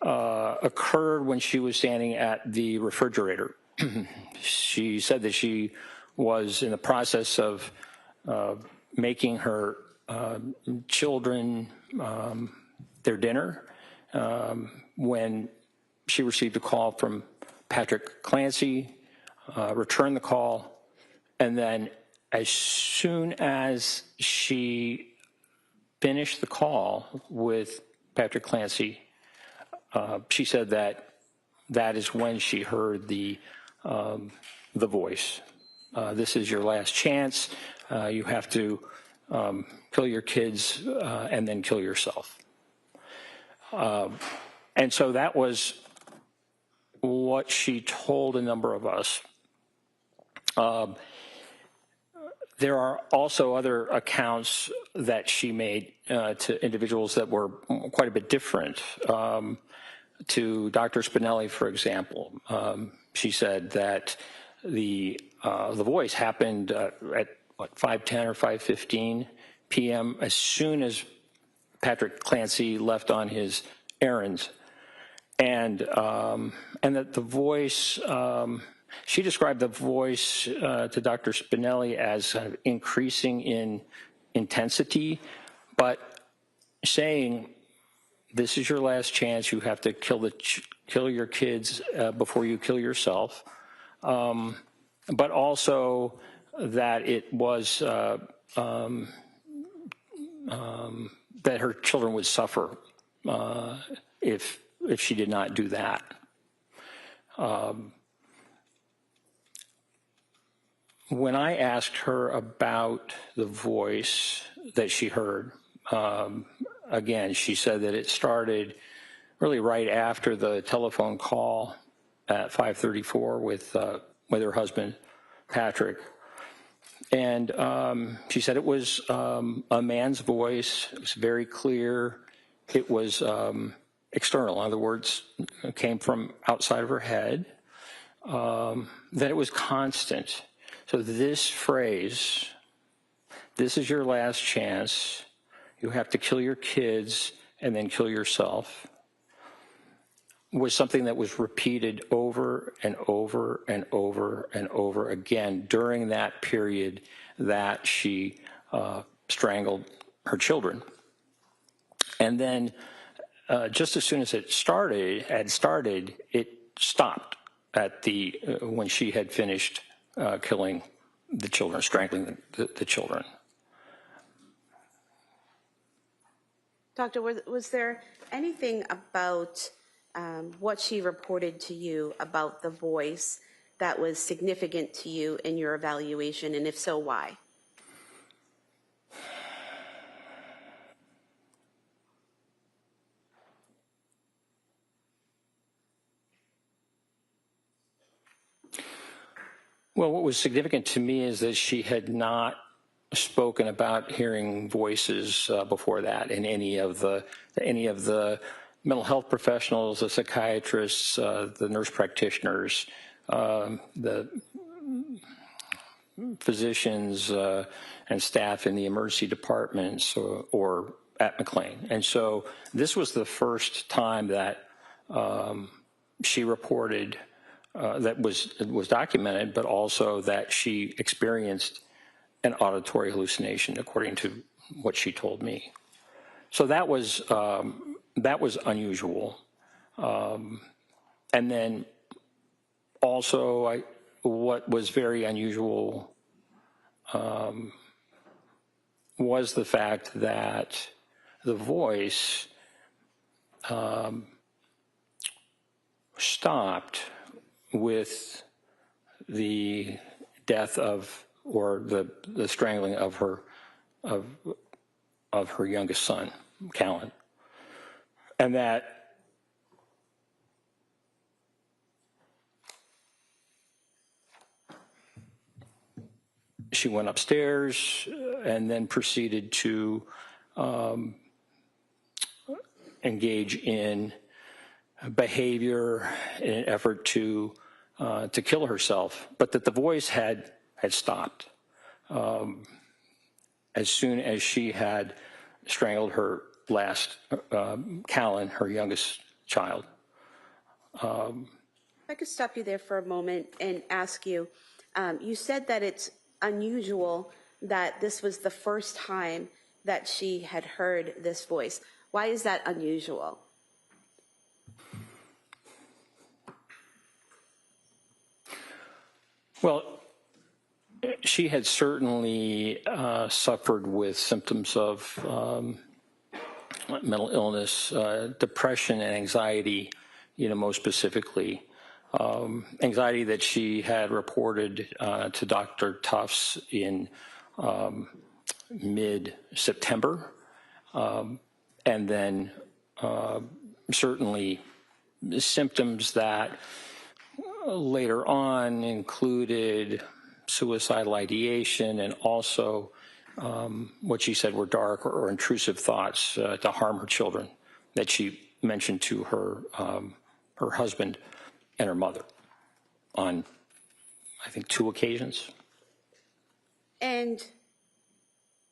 occurred when she was standing at the refrigerator. She said that she was in the process of making her children their dinner when she received a call from Patrick Clancy, returned the call, and then as soon as she finished the call with Patrick Clancy, she said that is when she heard the voice. This is your last chance. You have to kill your kids and then kill yourself. And so that was what she told a number of us. There are also other accounts that she made to individuals that were quite a bit different. To Dr. Spinelli, for example, she said that the voice happened at 5:10 or 5:15 p.m. as soon as Patrick Clancy left on his errands, and that the voice. She described the voice to Dr. Spinelli as kind of increasing in intensity, but saying, "This is your last chance. You have to kill your kids before you kill yourself." But also that it was that her children would suffer if she did not do that. When I asked her about the voice that she heard, again, she said that it started really right after the telephone call at 5:34 with her husband, Patrick. And she said it was a man's voice. It was very clear. It was external. In other words, it came from outside of her head. That it was constant. So this phrase, "This is your last chance. You have to kill your kids and then kill yourself," was something that was repeated over and over and over and over again during that period that she strangled her children. And then just as soon as it started, it stopped at when she had finished killing the children, strangling the children. Doctor, was there anything about what she reported to you about the voice that was significant to you in your evaluation, and if so, why? Well, what was significant to me is that she had not spoken about hearing voices before that in any of the mental health professionals, the psychiatrists, the nurse practitioners, the physicians and staff in the emergency departments or at McLean. And so this was the first time that she reported that was documented, but also that she experienced an auditory hallucination, according to what she told me. So that was unusual. And then also, what was very unusual was the fact that the voice stopped with the death of, or the strangling of her youngest son, Callan, and that she went upstairs and then proceeded to engage in behavior in an effort to kill herself, but that the voice had stopped as soon as she had strangled her last Callan, her youngest child. I could stop you there for a moment and ask you, you said that it's unusual that this was the first time that she had heard this voice. Why is that unusual? Well, she had certainly suffered with symptoms of mental illness, depression and anxiety, most specifically. Anxiety that she had reported to Dr. Tufts in mid-September, and then certainly symptoms that later on included suicidal ideation and also what she said were dark or intrusive thoughts to harm her children that she mentioned to her husband and her mother on, I think, 2 occasions. And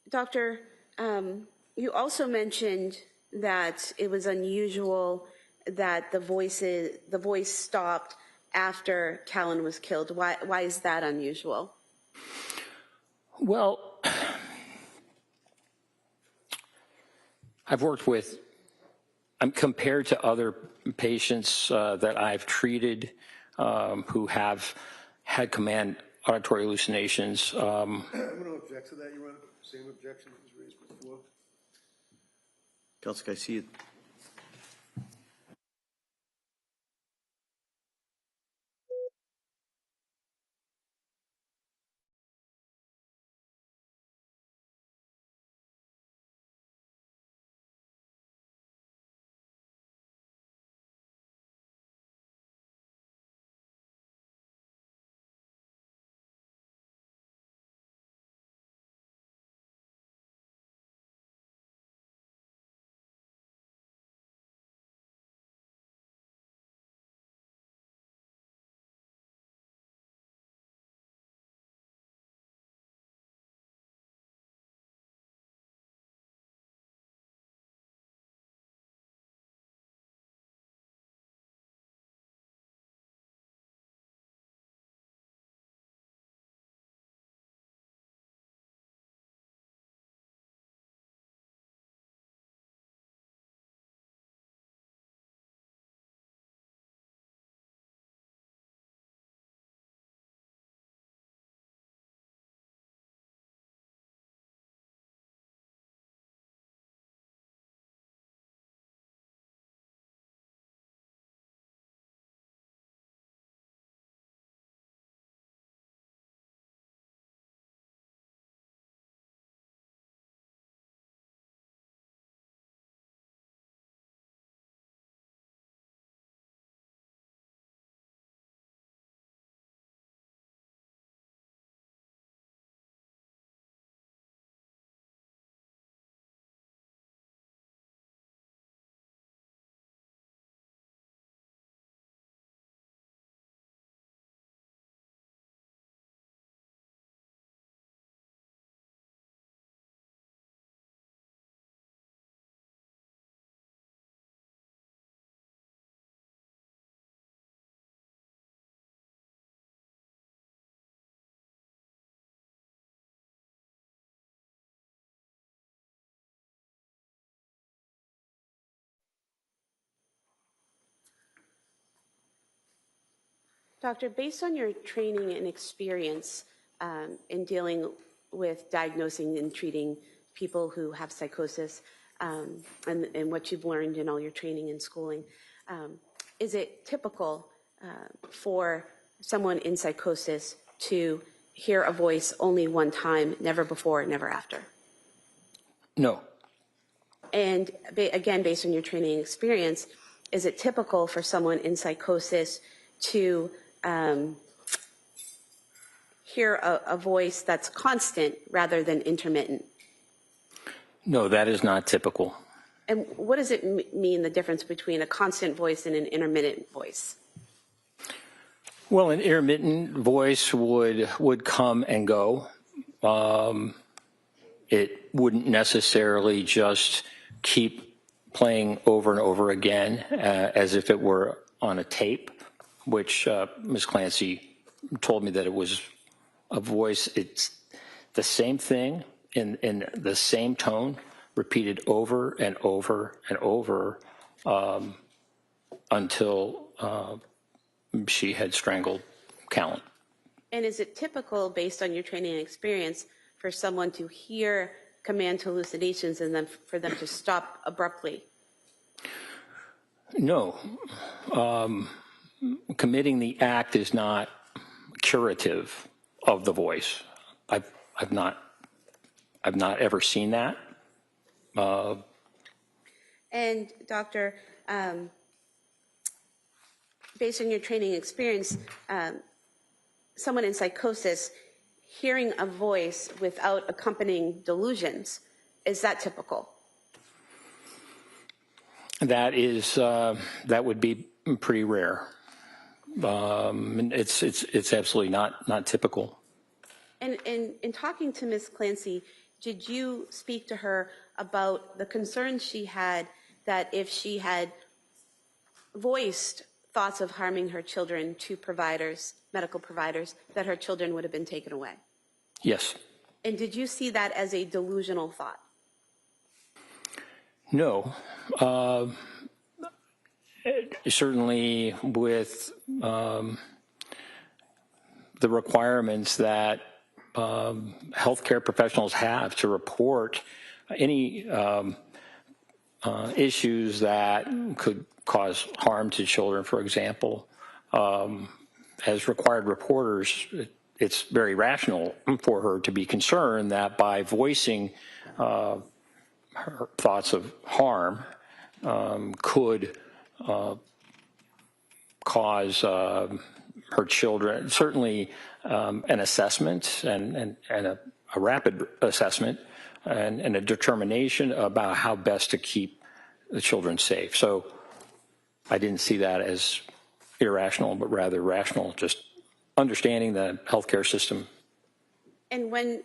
Doctor, you also mentioned that it was unusual that the voice stopped after Callan was killed. Why is that unusual? Well, I've worked with, compared to other patients that I've treated who have had command auditory hallucinations. I'm going to object to that, Your Honor. Same objection that was raised before. Counsel, I see it. Doctor, based on your training and experience in dealing with diagnosing and treating people who have psychosis, and what you've learned in all your training and schooling, is it typical for someone in psychosis to hear a voice only one time, never before, never after? No. And again, based on your training and experience, is it typical for someone in psychosis to hear a voice that's constant rather than intermittent? No, that is not typical. And what does it mean, the difference between a constant voice and an intermittent voice? Well, an intermittent voice would come and go. It wouldn't necessarily just keep playing over and over again as if it were on a tape, which Ms. Clancy told me that it was a voice. It's the same thing in the same tone, repeated over and over and over until she had strangled Callan. And is it typical, based on your training and experience, for someone to hear command hallucinations and then for them to stop abruptly? No. Committing the act is not curative of the voice. I've not ever seen that. And Doctor, based on your training and experience, someone in psychosis hearing a voice without accompanying delusions, is that typical? That is that would be pretty rare. It's absolutely not typical. And in talking to Ms. Clancy, did you speak to her about the concerns she had that if she had voiced thoughts of harming her children to providers, medical providers, that her children would have been taken away? Yes. And did you see that as a delusional thought? No. Certainly with the requirements that healthcare professionals have to report any issues that could cause harm to children, for example, as required reporters, it's very rational for her to be concerned that by voicing her thoughts of harm could cause her children, certainly an assessment and a rapid assessment and a determination about how best to keep the children safe. So I didn't see that as irrational, but rather rational, just understanding the healthcare system. And when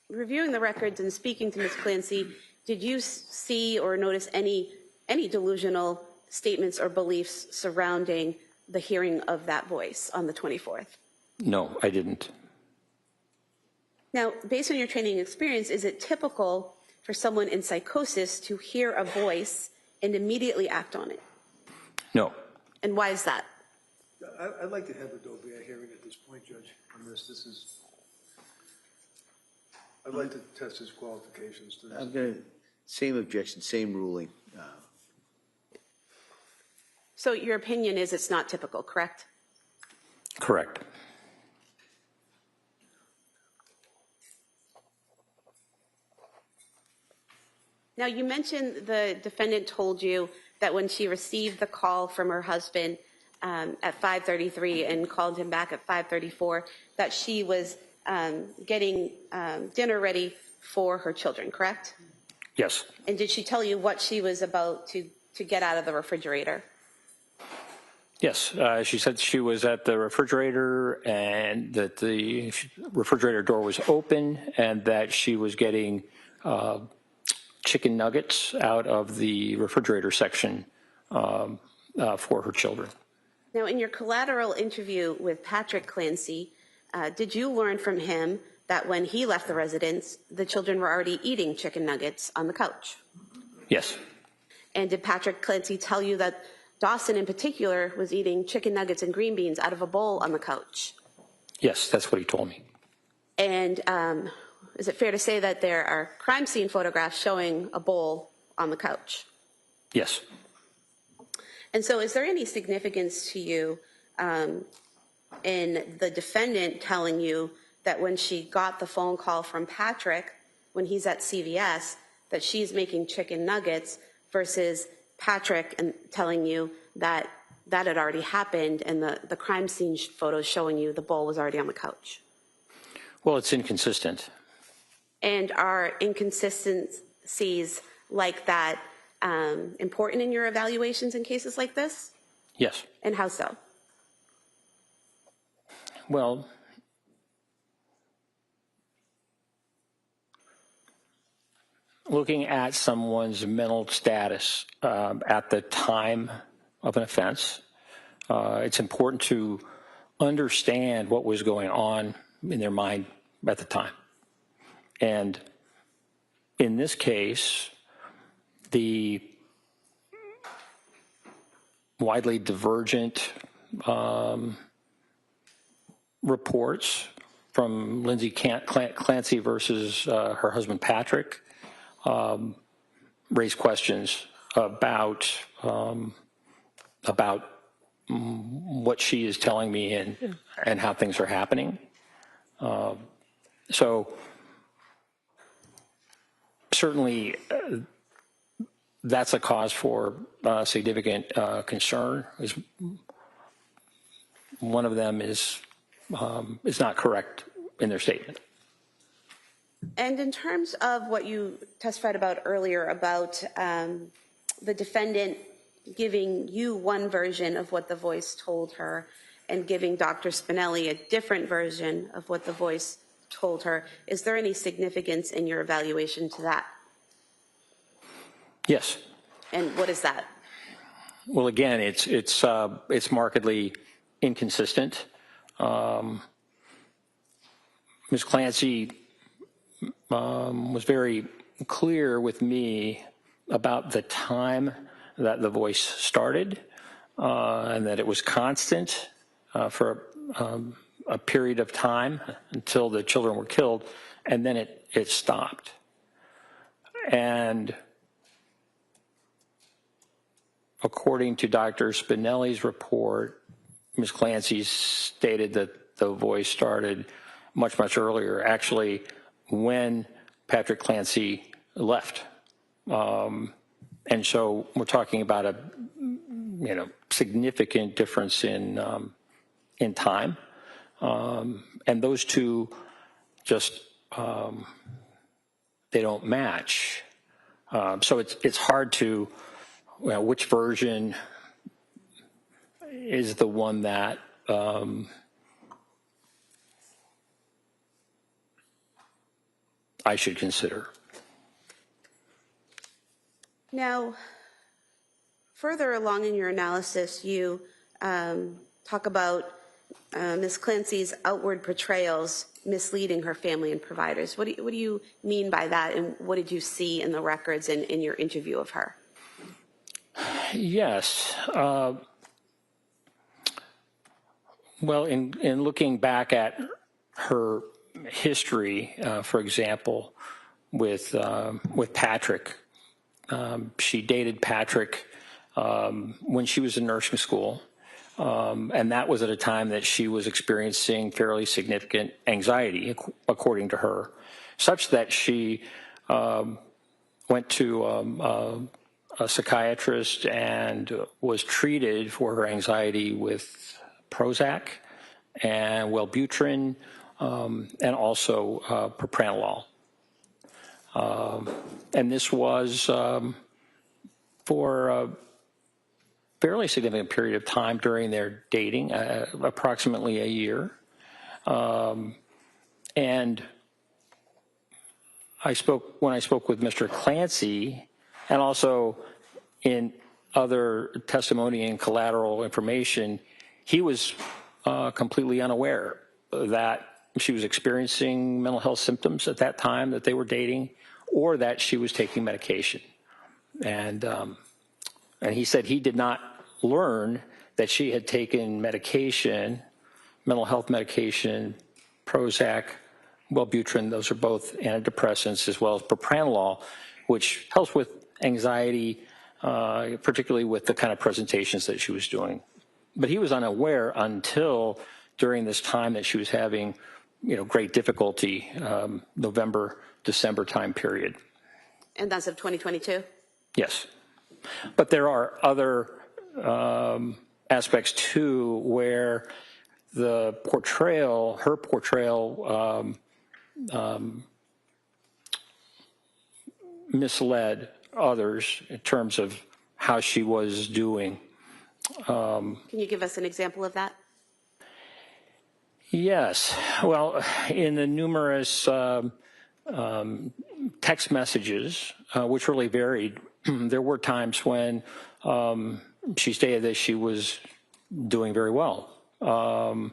reviewing the records and speaking to Ms. Clancy, did you see or notice any delusional statements or beliefs surrounding the hearing of that voice on the 24th? No, I didn't. Now, based on your training experience, is it typical for someone in psychosis to hear a voice and immediately act on it? No. And why is that? I'd like to have a Dobia hearing at this point, Judge, on this. I'd like to test his qualifications to this. I'm going to, same objection, same ruling. So your opinion is it's not typical, correct? Correct. Now, you mentioned the defendant told you that when she received the call from her husband at 5:33 and called him back at 5:34, that she was getting dinner ready for her children, correct? Yes. And did she tell you what she was about to get out of the refrigerator? Yes, she said she was at the refrigerator and that the refrigerator door was open and that she was getting chicken nuggets out of the refrigerator section for her children. Now, in your collateral interview with Patrick Clancy, did you learn from him that when he left the residence, the children were already eating chicken nuggets on the couch? Yes. And did Patrick Clancy tell you that Dawson in particular was eating chicken nuggets and green beans out of a bowl on the couch. Yes, that's what he told me. And is it fair to say that there are crime scene photographs showing a bowl on the couch? Yes. And so is there any significance to you in the defendant telling you that when she got the phone call from Patrick, when he's at CVS, that she's making chicken nuggets versus Patrick and telling you that that had already happened and the crime scene photos showing you the bowl was already on the couch? Well, it's inconsistent. And are inconsistencies like that important in your evaluations in cases like this? Yes. And how so? Well, looking at someone's mental status at the time of an offense, it's important to understand what was going on in their mind at the time. And in this case, the widely divergent reports from Lindsay Clancy versus her husband Patrick raise questions about what she is telling me and how things are happening. So certainly that's a cause for significant concern. One of them is not correct in their statement. And in terms of what you testified about earlier about the defendant giving you one version of what the voice told her and giving Dr. Spinelli a different version of what the voice told her, is there any significance in your evaluation to that? Yes. And what is that? Well, again, it's markedly inconsistent. Ms. Clancy was very clear with me about the time that the voice started and that it was constant for a period of time until the children were killed, and then it stopped. And according to Dr. Spinelli's report, Ms. Clancy stated that the voice started much, much earlier, actually when Patrick Clancy left. And so we're talking about a significant difference in time. And those two just, they don't match. So it's hard to, which version is the one that I should consider. Now, further along in your analysis, you talk about Ms. Clancy's outward portrayals misleading her family and providers. What do you mean by that, and what did you see in the records and in your interview of her? Yes. Well, in looking back at her history, for example, with Patrick, she dated Patrick when she was in nursing school, and that was at a time that she was experiencing fairly significant anxiety, according to her, such that she went to a psychiatrist and was treated for her anxiety with Prozac and Wellbutrin and also propranolol. And this was for a fairly significant period of time during their dating, approximately a year. And when I spoke with Mr. Clancy, and also in other testimony and collateral information, he was completely unaware that she was experiencing mental health symptoms at that time that they were dating, or that she was taking medication. And he said he did not learn that she had taken medication, mental health medication, Prozac, Wellbutrin, those are both antidepressants, as well as propranolol, which helps with anxiety, particularly with the kind of presentations that she was doing. But he was unaware until during this time that she was having, great difficulty, November, December time period. And that's of 2022? Yes. But there are other aspects too where her portrayal misled others in terms of how she was doing. Can you give us an example of that? Yes. Well, in the numerous text messages, which really varied, there were times when she stated that she was doing very well. For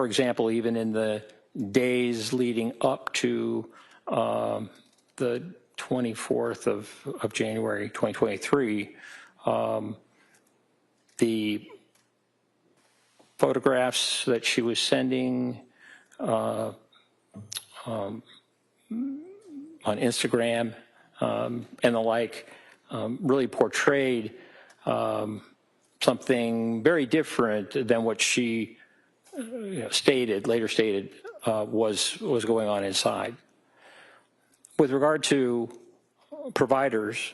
example, even in the days leading up to the 24th of January 2023, the photographs that she was sending on Instagram and the like really portrayed something very different than what she later stated was going on inside. With regard to providers,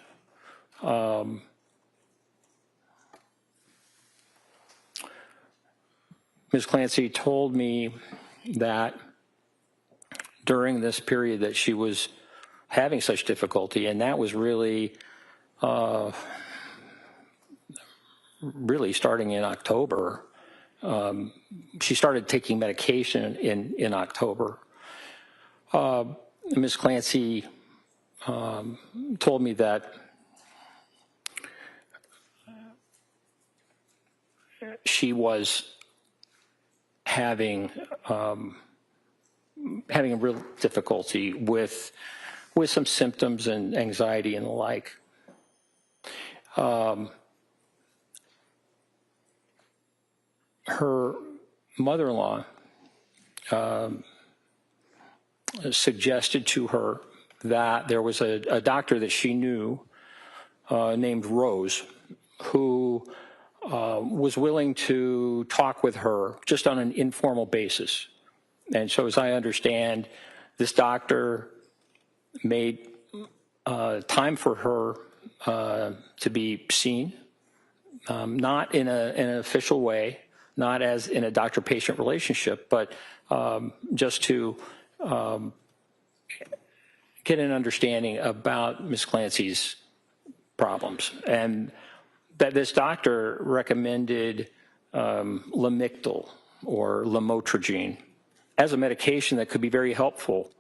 Ms. Clancy told me that during this period that she was having such difficulty, and that was really starting in October. She started taking medication in October. Ms. Clancy told me that she was having a real difficulty with some symptoms and anxiety and the like. Her mother-in-law suggested to her that there was a doctor that she knew named Rose who was willing to talk with her just on an informal basis. And so as I understand, this doctor made time for her to be seen, not in an official way, not as in a doctor-patient relationship, but just to get an understanding about Ms. Clancy's problems. And that this doctor recommended Lamictal or lamotrigine as a medication that could be very helpful,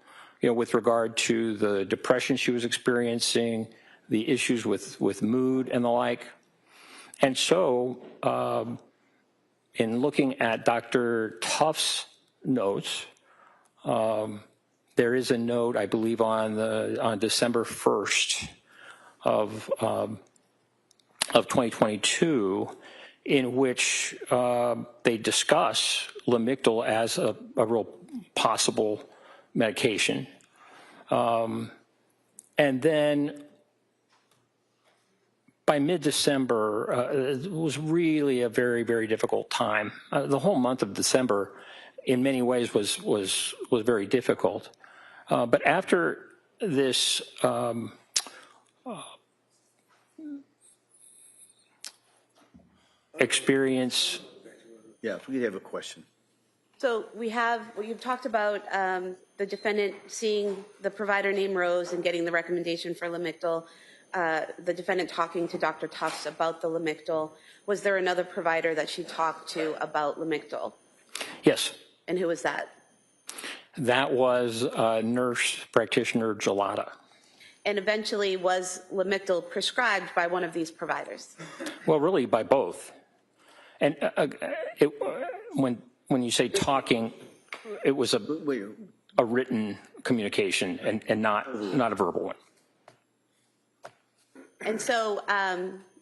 with regard to the depression she was experiencing, the issues with mood and the like. And so in looking at Dr. Tuff's notes, there is a note, I believe, on December 1st of 2022, in which they discuss Lamictal as a real possible medication. And then by mid-December, it was really a very, very difficult time. The whole month of December, in many ways, was very difficult. But after this experience. Yeah, if we could have a question. So you've talked about the defendant seeing the provider named Rose and getting the recommendation for Lamictal, the defendant talking to Dr. Tufts about the Lamictal. Was there another provider that she talked to about Lamictal? Yes. And who was that? That was nurse practitioner Gelada. And eventually was Lamictal prescribed by one of these providers? Well, really by both. And when you say talking, it was a written communication and not a verbal one. And so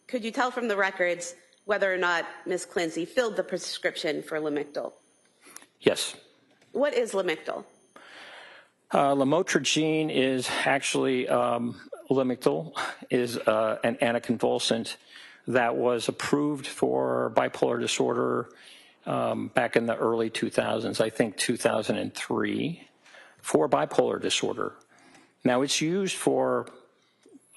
could you tell from the records whether or not Ms. Clancy filled the prescription for Lamictal? Yes. What is Lamictal? Lamotrigine is actually, Lamictal is an anticonvulsant that was approved for bipolar disorder back in the early 2000s, I think 2003, for bipolar disorder. Now it's used for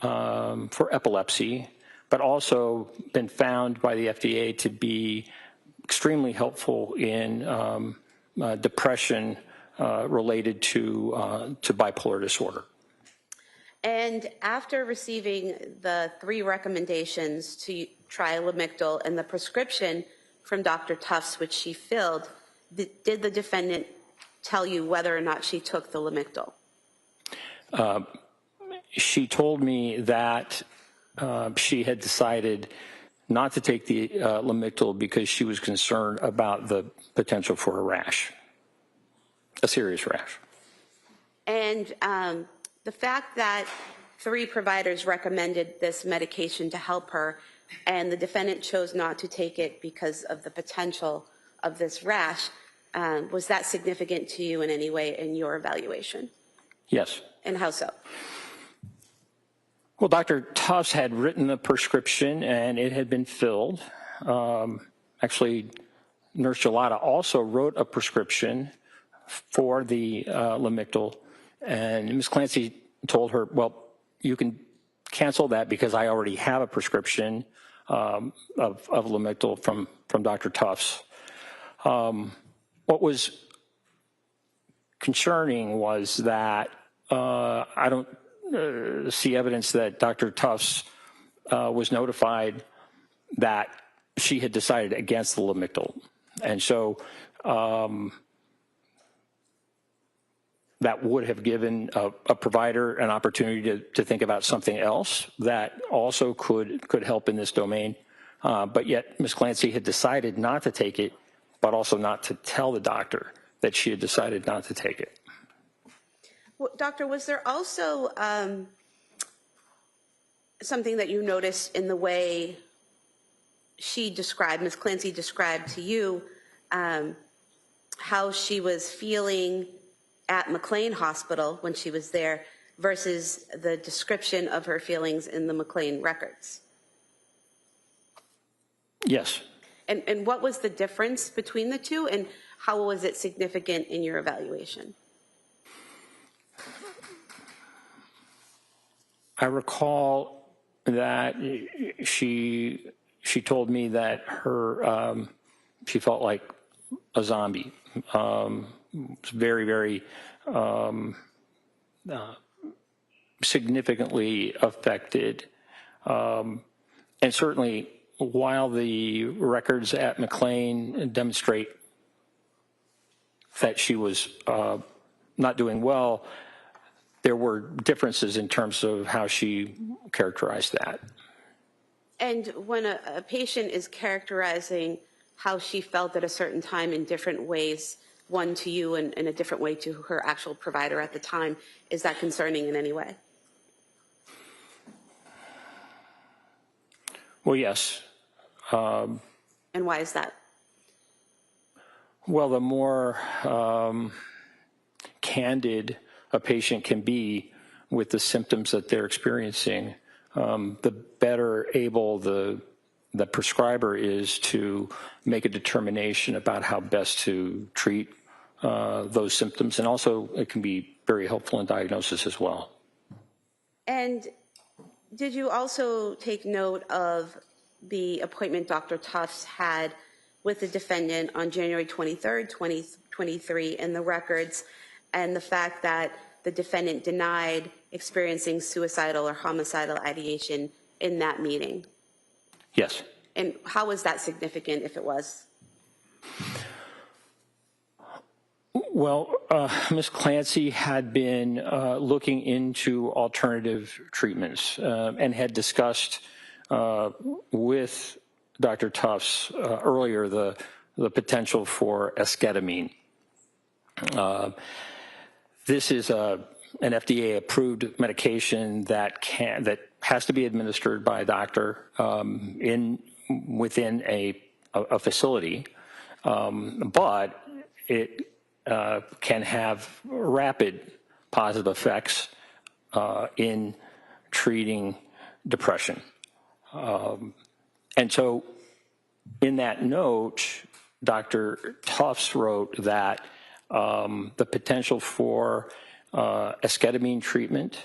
epilepsy, but also been found by the FDA to be extremely helpful in depression related to bipolar disorder. And after receiving the 3 recommendations to try Lamictal and the prescription from Dr. Tufts, which she filled, did the defendant tell you whether or not she took the Lamictal? She told me that she had decided not to take the Lamictal because she was concerned about the potential for a rash, a serious rash. And the fact that 3 providers recommended this medication to help her and the defendant chose not to take it because of the potential of this rash, was that significant to you in any way in your evaluation? Yes. And how so? Well, Dr. Tufts had written a prescription and it had been filled. Actually, Nurse Gelada also wrote a prescription for the Lamictal, and Ms. Clancy told her, well, you can cancel that because I already have a prescription of Lamictal from Dr. Tufts. What was concerning was that I don't see evidence that Dr. Tufts was notified that she had decided against the Lamictal. And so that would have given a provider an opportunity to think about something else that also could help in this domain. But yet Ms. Clancy had decided not to take it, but also not to tell the doctor that she had decided not to take it. Well, doctor, was there also something that you noticed in the way she described, Ms. Clancy described to you, how she was feeling at McLean Hospital when she was there versus the description of her feelings in the McLean records? Yes. And what was the difference between the two, and how was it significant in your evaluation? I recall that she told me that her she felt like a zombie. Very, very significantly affected, and certainly while the records at McLean demonstrate that she was not doing well, there were differences in terms of how she characterized that. And when a patient is characterizing how she felt at a certain time in different ways, one to you and a different way to her actual provider at the time, is that concerning in any way? Well, yes. And why is that? Well, the more candid a patient can be with the symptoms that they're experiencing, the better able the prescriber is to make a determination about how best to treat those symptoms. And also it can be very helpful in diagnosis as well. And did you also take note of the appointment Dr. Tufts had with the defendant on January 23rd, 2023 in the records, and the fact that the defendant denied experiencing suicidal or homicidal ideation in that meeting? Yes. And how was that significant, if it was? Well, Ms. Clancy had been looking into alternative treatments and had discussed with Dr. Tufts earlier the potential for esketamine. This is an FDA-approved medication that has to be administered by a doctor within a facility, but it can have rapid positive effects in treating depression. And so in that note, Dr. Tufts wrote that the potential for esketamine treatment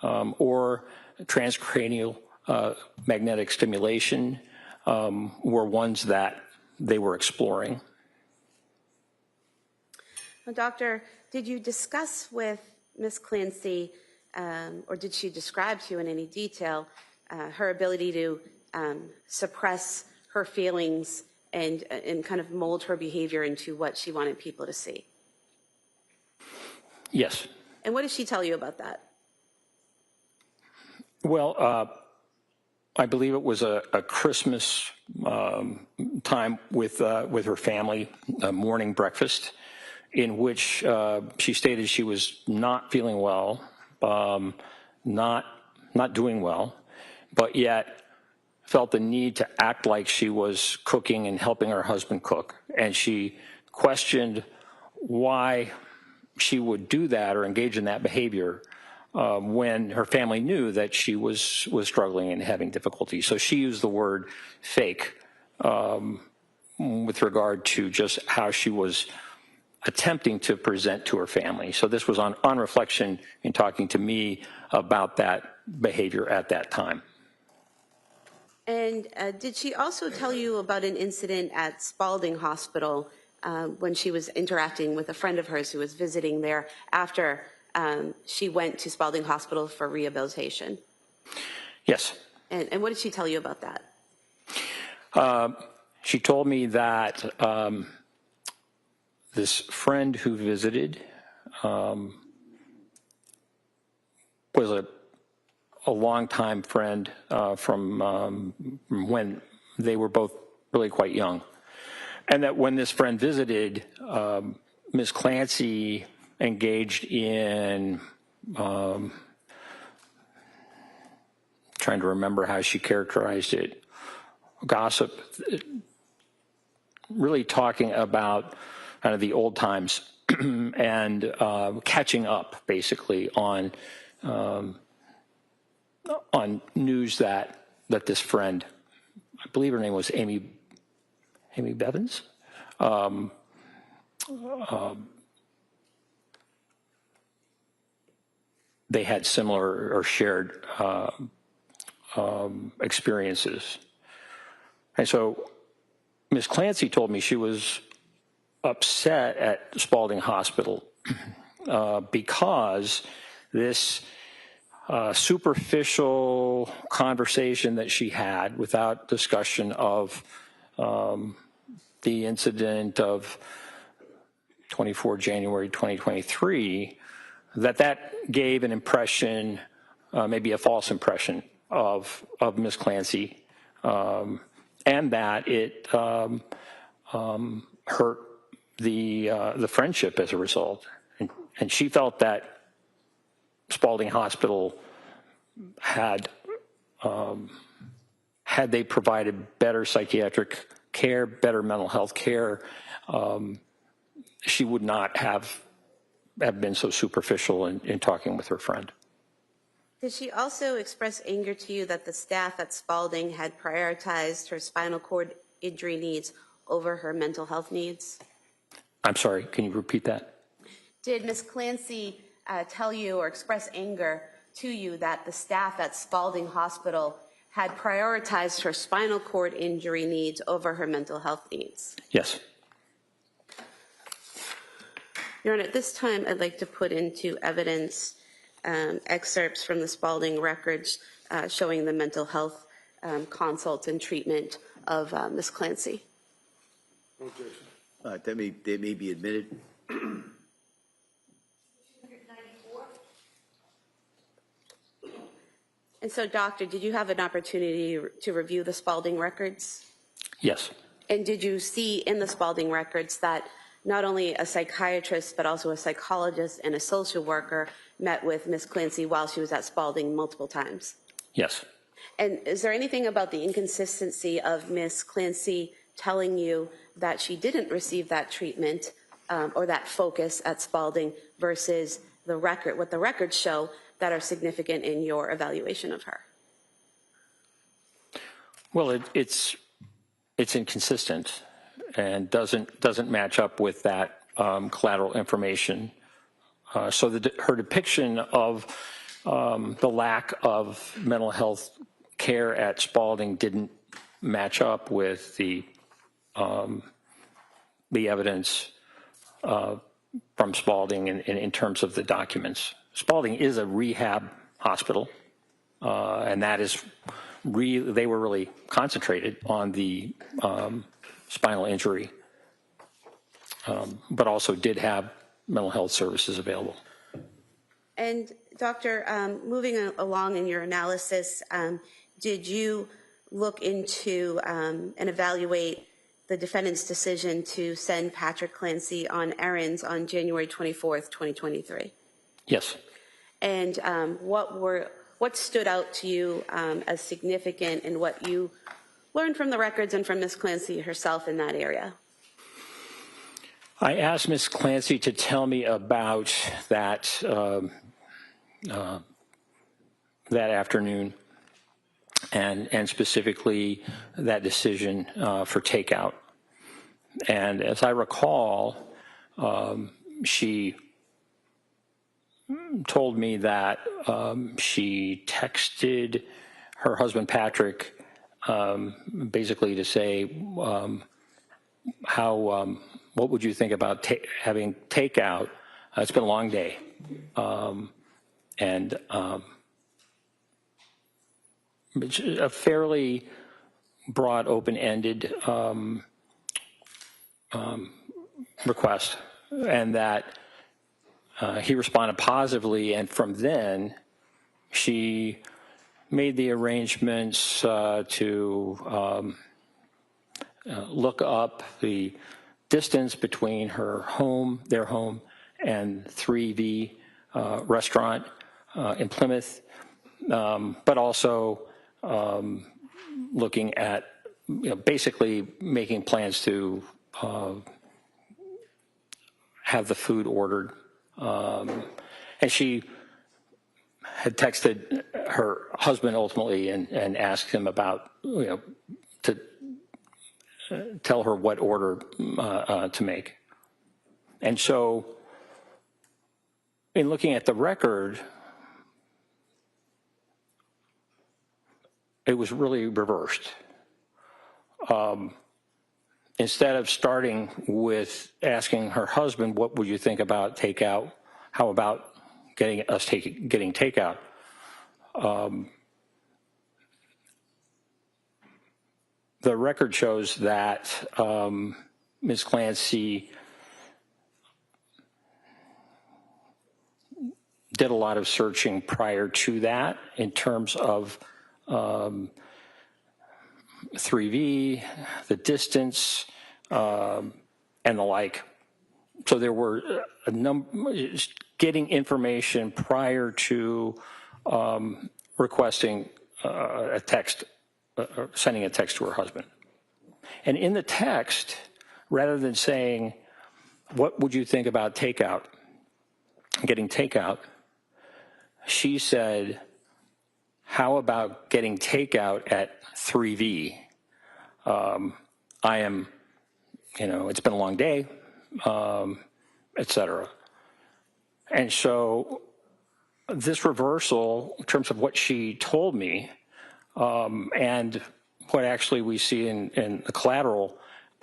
or transcranial magnetic stimulation were ones that they were exploring. Well, Doctor, did you discuss with Ms. Clancy, or did she describe to you in any detail her ability to suppress her feelings and kind of mold her behavior into what she wanted people to see? Yes. And what did she tell you about that? Well, I believe it was a Christmas time with her family, a morning breakfast, in which she stated she was not feeling well, not doing well, but yet felt the need to act like she was cooking and helping her husband cook. And she questioned why she would do that or engage in that behavior when her family knew that she was struggling and having difficulty. So she used the word fake with regard to just how she was attempting to present to her family. So this was on reflection in talking to me about that behavior at that time. And did she also tell you about an incident at Spalding Hospital when she was interacting with a friend of hers who was visiting there after she went to Spalding Hospital for rehabilitation? Yes. And what did she tell you about that? She told me that this friend who visited was a longtime friend from when they were both really quite young. And that when this friend visited, Ms. Clancy engaged in, trying to remember how she characterized it, gossip, really talking about kind of the old times and catching up basically on news that this friend, I believe her name was Amy Bevins, they had similar or shared experiences. And so Ms. Clancy told me she was upset at Spalding Hospital because this superficial conversation that she had without discussion of the incident of 24 January 2023, that gave an impression, maybe a false impression of Ms. Clancy, and that it hurt the friendship as a result. And she felt that Spalding Hospital had they provided better psychiatric care, better mental health care, she would not have been so superficial in talking with her friend. Did she also express anger to you that the staff at Spalding had prioritized her spinal cord injury needs over her mental health needs? I'm sorry, can you repeat that? Did Ms. Clancy tell you or express anger to you that the staff at Spalding Hospital had prioritized her spinal cord injury needs over her mental health needs? Yes. Your Honor, at this time, I'd like to put into evidence excerpts from the Spalding records showing the mental health consults and treatment of Ms. Clancy. They may be admitted. And so, Doctor, did you have an opportunity to review the Spalding records? Yes. And did you see in the Spalding records that not only a psychiatrist, but also a psychologist and a social worker met with Ms. Clancy while she was at Spalding multiple times? Yes. And is there anything about the inconsistency of Ms. Clancy telling you that she didn't receive that treatment or that focus at Spalding versus the record, what the records show that are significant in your evaluation of her? Well, it's inconsistent and doesn't match up with that collateral information. So her depiction of the lack of mental health care at Spalding didn't match up with the evidence from Spalding in terms of the documents. Spalding is a rehab hospital, and that is they were really concentrated on the spinal injury, but also did have mental health services available. And Doctor, moving along in your analysis, did you look into and evaluate the defendant's decision to send Patrick Clancy on errands on January 24th, 2023? Yes. And what stood out to you as significant in what you learned from the records and from Ms. Clancy herself in that area? I asked Ms. Clancy to tell me about that that afternoon, and specifically that decision for takeout. And as I recall, she told me that she texted her husband Patrick basically to say what would you think about having takeout? It's been a long day. And a fairly broad, open-ended request, and that he responded positively, and from then she made the arrangements to look up the distance between their home, and 3V restaurant in Plymouth, but also looking at, basically making plans to have the food ordered. And she had texted her husband ultimately and asked him about, to tell her what order to make. And so in looking at the record, it was really reversed. Instead of starting with asking her husband, what would you think about takeout? How about getting takeout? The record shows that Ms. Clancy did a lot of searching prior to that in terms of 3V, the distance, and the like. So there were a number, getting information prior to requesting a text, sending a text to her husband. And in the text, rather than saying, what would you think about takeout, getting takeout, she said, how about getting takeout at 3V? I am, it's been a long day, et cetera. And so this reversal, in terms of what she told me, and what actually we see in the collateral,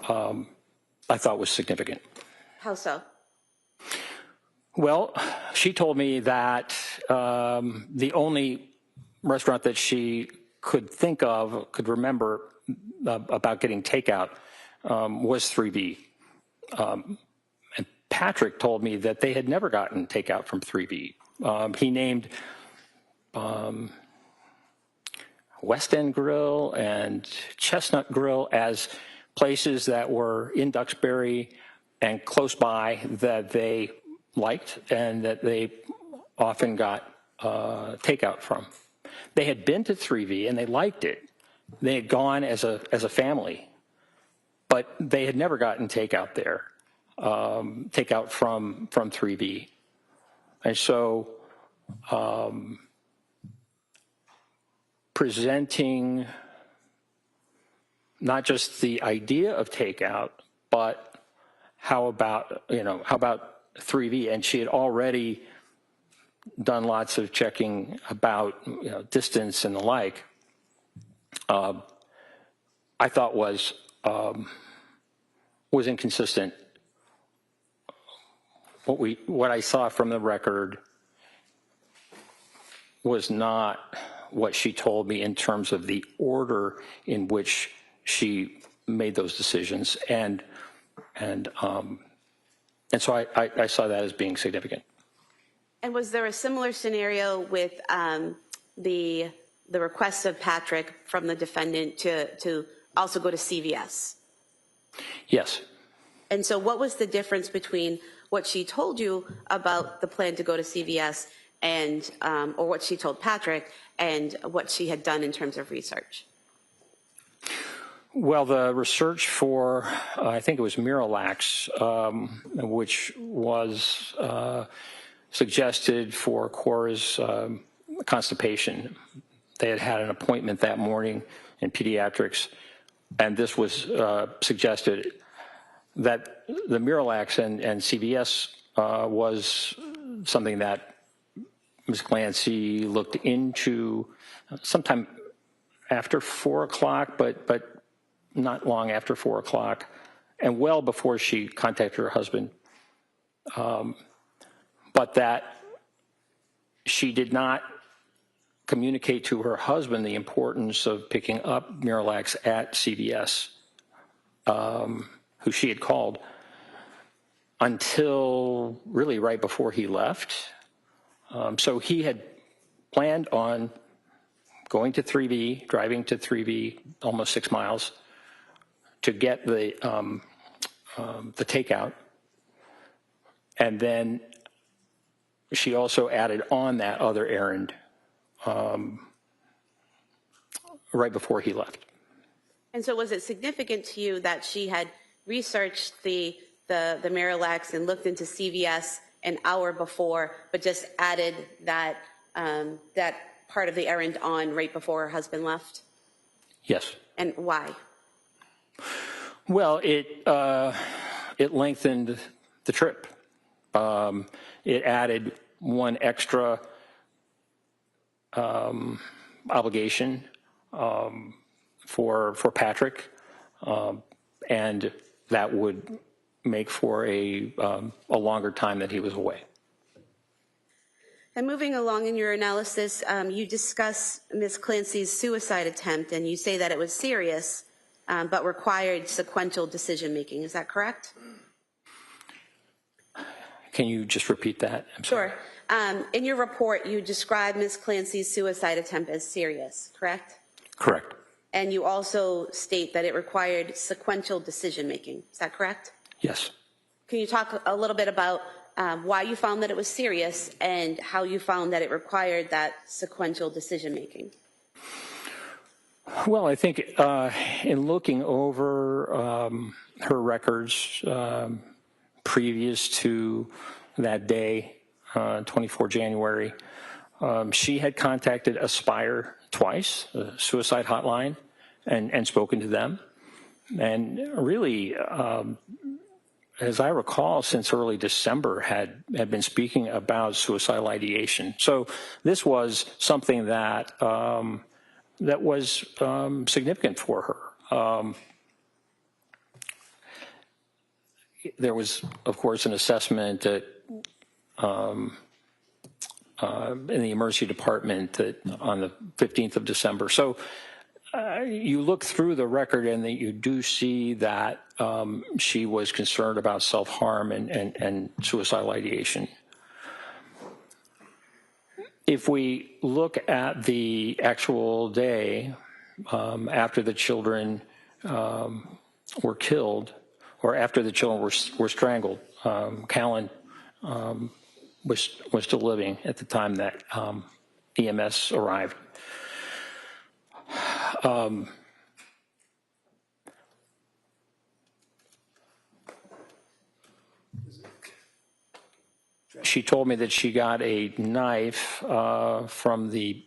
I thought was significant. How so? Well, she told me that the only restaurant that she could remember about getting takeout was 3V. And Patrick told me that they had never gotten takeout from 3V. He named West End Grill and Chestnut Grill as places that were in Duxbury and close by that they liked and that they often got takeout from. They had been to 3V and they liked it. They had gone as a family, but they had never gotten takeout there, takeout from 3V. And so presenting not just the idea of takeout, but how about 3V? And she had already done lots of checking about distance and the like. I thought was inconsistent. What I saw from the record was not what she told me in terms of the order in which she made those decisions, and so I saw that as being significant. And was there a similar scenario with the request of Patrick from the defendant to also go to CVS? Yes. And so what was the difference between what she told you about the plan to go to CVS and or what she told Patrick and what she had done in terms of research? Well, the research for, I think it was Miralax, which was suggested for Cora's constipation. They had had an appointment that morning in pediatrics, and this was suggested that the Miralax and CVS was something that Ms. Clancy looked into sometime after 4 o'clock, but not long after 4 o'clock, and well before she contacted her husband. But that she did not communicate to her husband the importance of picking up Miralax at CVS, who she had called, until really right before he left. So he had planned on going to 3V, driving to 3V, almost 6 miles, to get the takeout, and then she also added on that other errand right before he left. And so was it significant to you that she had researched the Miralax and looked into CVS an hour before, but just added that that part of the errand on right before her husband left? Yes. And why? Well, it lengthened the trip. It added one extra obligation for Patrick, and that would make for a longer time that he was away. And moving along in your analysis, you discuss Ms. Clancy's suicide attempt, and you say that it was serious, but required sequential decision-making. Is that correct? Can you just repeat that? I'm sorry. Sure. In your report, you describe Ms. Clancy's suicide attempt as serious, correct? Correct. And you also state that it required sequential decision-making. Is that correct? Yes. Can you talk a little bit about why you found that it was serious and how you found that it required that sequential decision-making? Well, I think in looking over her records previous to that day, 24 January, she had contacted Aspire twice, a suicide hotline, and spoken to them. And really, as I recall, since early December had been speaking about suicidal ideation. So this was something that that was significant for her. There was, of course, an assessment that in the emergency department that on the 15th of December. So you look through the record and that you do see that she was concerned about self-harm and suicidal ideation. If we look at the actual day after the children were killed, or after the children were strangled, Callan was still living at the time that EMS arrived. she told me that she got a knife from the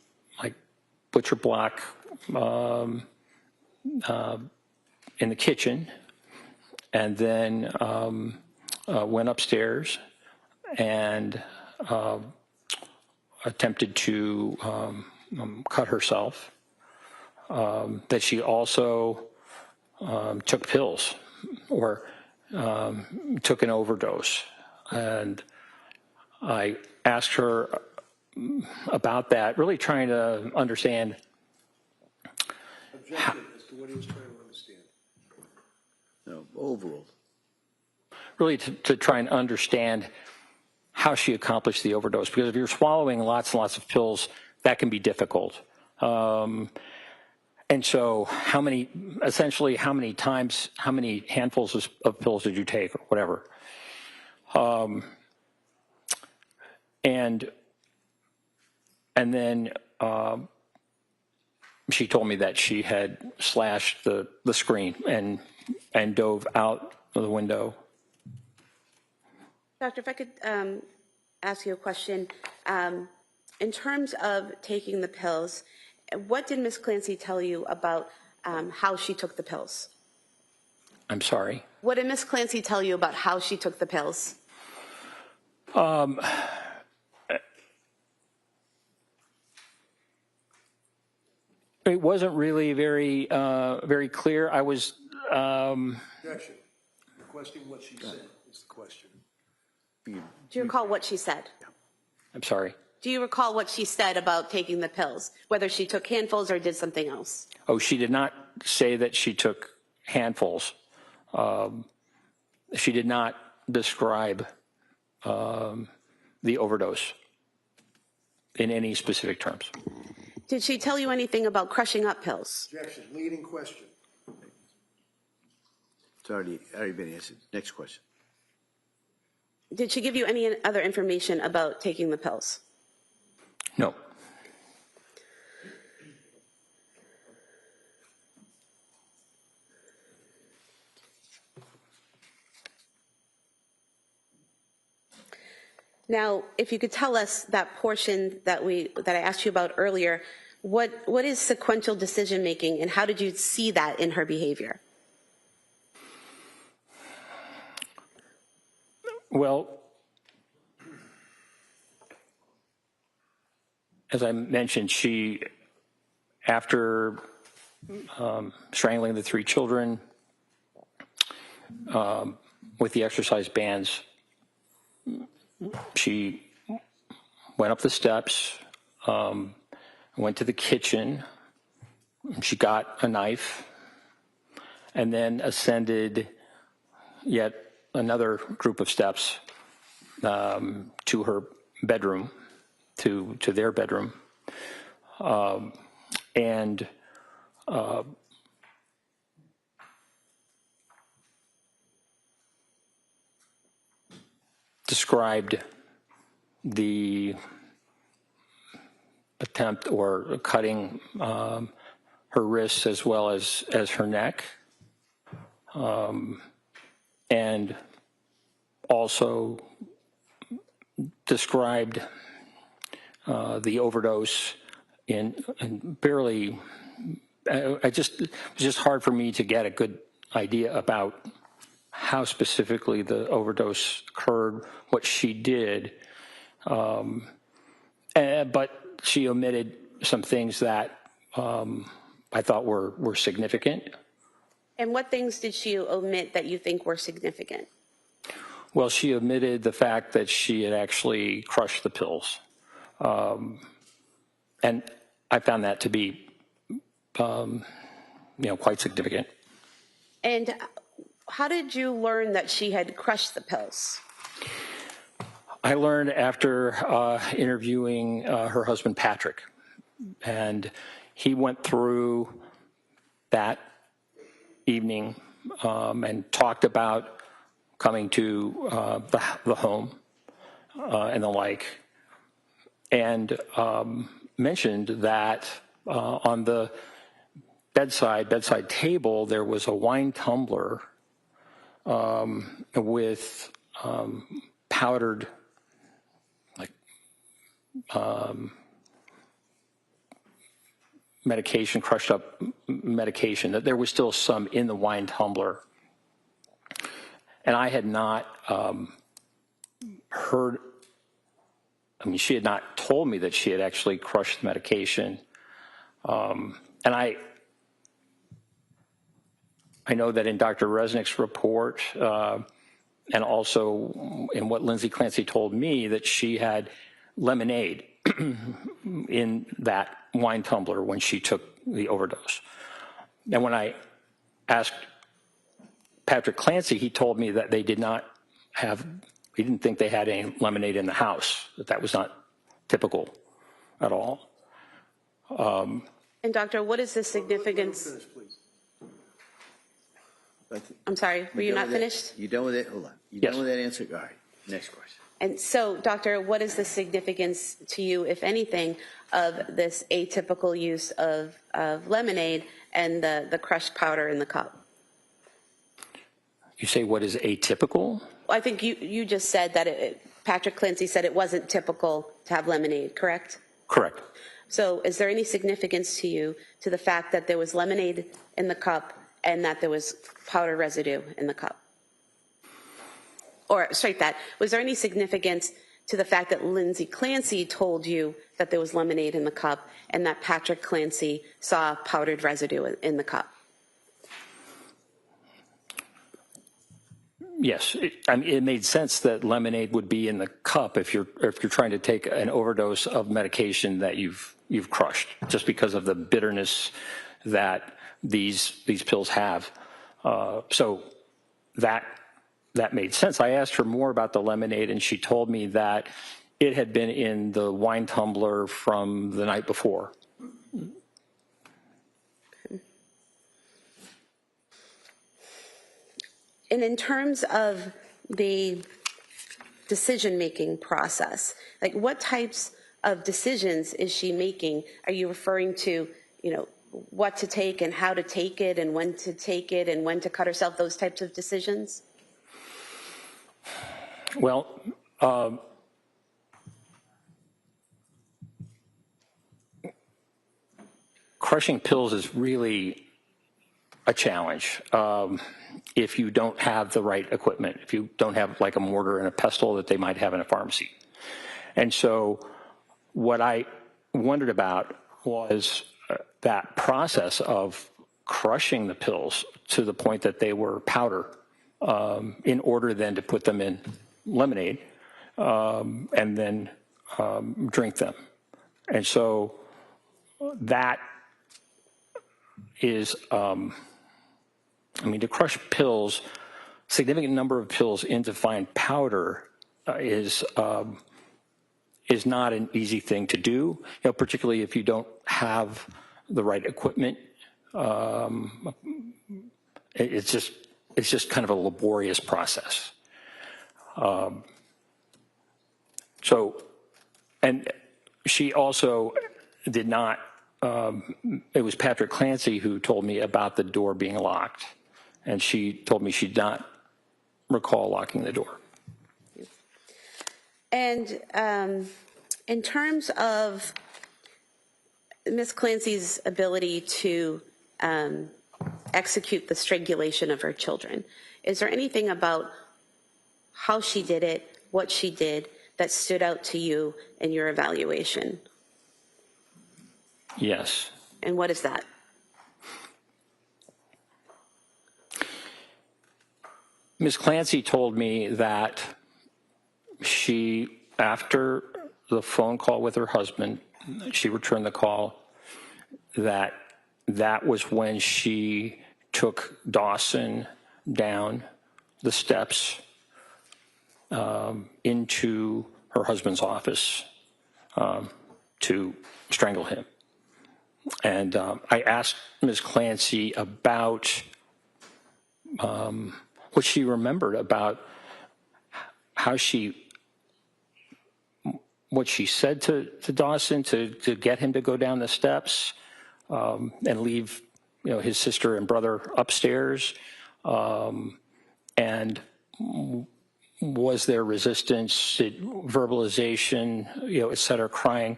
butcher block in the kitchen, and then went upstairs and attempted to cut herself. That she also took pills or took an overdose. And I asked her about that, really trying to understand. Objection as to what he was trying to understand. No, overall. Really to try and understand how she accomplished the overdose. Because if you're swallowing lots and lots of pills, that can be difficult. And so essentially how many handfuls of pills did you take or whatever? And then she told me that she had slashed the screen and dove out of the window. Doctor, if I could ask you a question. In terms of taking the pills, what did Ms. Clancy tell you about how she took the pills? I'm sorry? What did Ms. Clancy tell you about how she took the pills? It wasn't really very clear. I was. Objection. Requesting what she said is the question. Do you recall what she said? I'm sorry. Do you recall what she said about taking the pills, whether she took handfuls or did something else? Oh, she did not say that she took handfuls. She did not describe the overdose in any specific terms. Did she tell you anything about crushing up pills? Objection. Leading question. It's already been answered. Next question. Did she give you any other information about taking the pills? No. Now, if you could tell us that portion that I asked you about earlier, what is sequential decision making, and how did you see that in her behavior? Well, as I mentioned, she, after strangling the 3 children with the exercise bands, she went up the steps, went to the kitchen, she got a knife, and then ascended yet another group of steps to her bedroom, to their bedroom, and described the attempt or cutting her wrists as well as her neck, and also described the overdose in barely. It was just hard for me to get a good idea about how specifically the overdose occurred, what she did, but she omitted some things that I thought were significant. And what things did she omit that you think were significant? Well, she omitted the fact that she had actually crushed the pills. And I found that to be, quite significant. And how did you learn that she had crushed the pills? I learned after interviewing her husband, Patrick, and he went through that evening and talked about coming to the home and the like, and mentioned that on the bedside table, there was a wine tumbler with powdered, like, medication, crushed up medication. That there was still some in the wine tumbler. And I had not heard, I mean, she had not told me that she had actually crushed the medication. And I know that in Dr. Resnick's report, and also in what Lindsay Clancy told me, that she had lemonade in that wine tumbler when she took the overdose. And when I asked Patrick Clancy, he told me that they did not have, he didn't think they had any lemonade in the house, that was not typical at all. And doctor, what is the significance? Finish, please. I'm sorry, were you not finished? You done with it? Hold on. You Yes. done with that answer? All right, next question. And so, doctor, what is the significance to you, if anything, of this atypical use of lemonade and the crushed powder in the cup? You say what is atypical? I think you just said that Patrick Clancy said it wasn't typical to have lemonade, correct? Correct. So is there any significance to you to the fact that there was lemonade in the cup and that there was powder residue in the cup? Or straight that, was there any significance to the fact that Lindsay Clancy told you that there was lemonade in the cup and that Patrick Clancy saw powdered residue in the cup? Yes, it made sense that lemonade would be in the cup if you're trying to take an overdose of medication that you've crushed, just because of the bitterness that these pills have. So that made sense. I asked her more about the lemonade, and she told me that it had been in the wine tumbler from the night before. And in terms of the decision-making process, like what types of decisions is she making? Are you referring to, what to take and how to take it and when to take it and when to cut herself, those types of decisions? Well, crushing pills is really a challenge. If you don't have the right equipment, if you don't have like a mortar and a pestle that they might have in a pharmacy. And so what I wondered about was that process of crushing the pills to the point that they were powder, in order then to put them in lemonade and then drink them. And so that is, to crush pills, significant number of pills into fine powder is not an easy thing to do, particularly if you don't have the right equipment. It's just kind of a laborious process. And she also did not, it was Patrick Clancy who told me about the door being locked. And she told me she did not recall locking the door. And in terms of Ms. Clancy's ability to execute the strangulation of her children, is there anything about how she did it, what she did, that stood out to you in your evaluation? Yes. And what is that? Ms. Clancy told me that she, after the phone call with her husband, she returned the call, that was when she took Dawson down the steps into her husband's office to strangle him. And I asked Ms. Clancy about what she remembered about what she said to Dawson to get him to go down the steps and leave his sister and brother upstairs, and was there resistance, verbalization, et cetera, crying.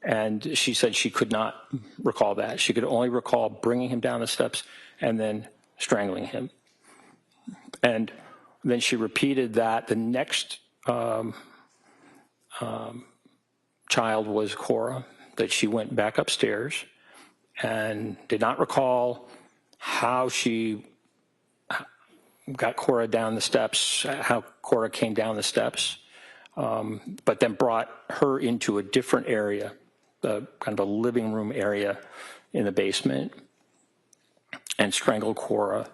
And she said she could not recall that. She could only recall bringing him down the steps and then strangling him. And then she repeated that. The next child was Cora, that she went back upstairs and did not recall how she got Cora down the steps, how Cora came down the steps, but then brought her into a different area, kind of a living room area in the basement, and strangled Cora.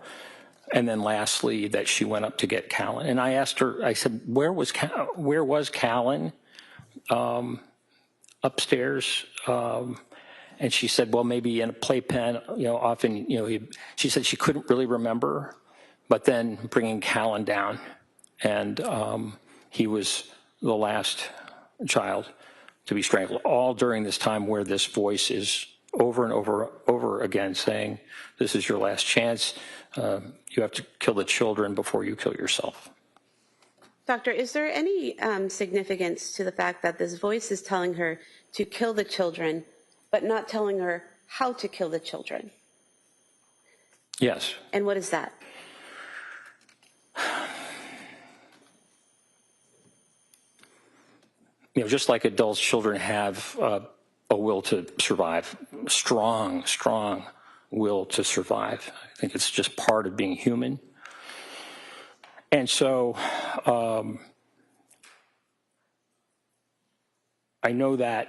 And then lastly, that she went up to get Callan. And I asked her, I said, where was Callan upstairs? And she said, well, maybe in a playpen, often, she said she couldn't really remember, but then bringing Callan down. And he was the last child to be strangled, all during this time where this voice is over and over again saying, this is your last chance. You have to kill the children before you kill yourself. Doctor, is there any significance to the fact that this voice is telling her to kill the children, but not telling her how to kill the children? Yes. And what is that? Just like adults, children have a will to survive, strong will to survive. I think it's just part of being human. And so I know that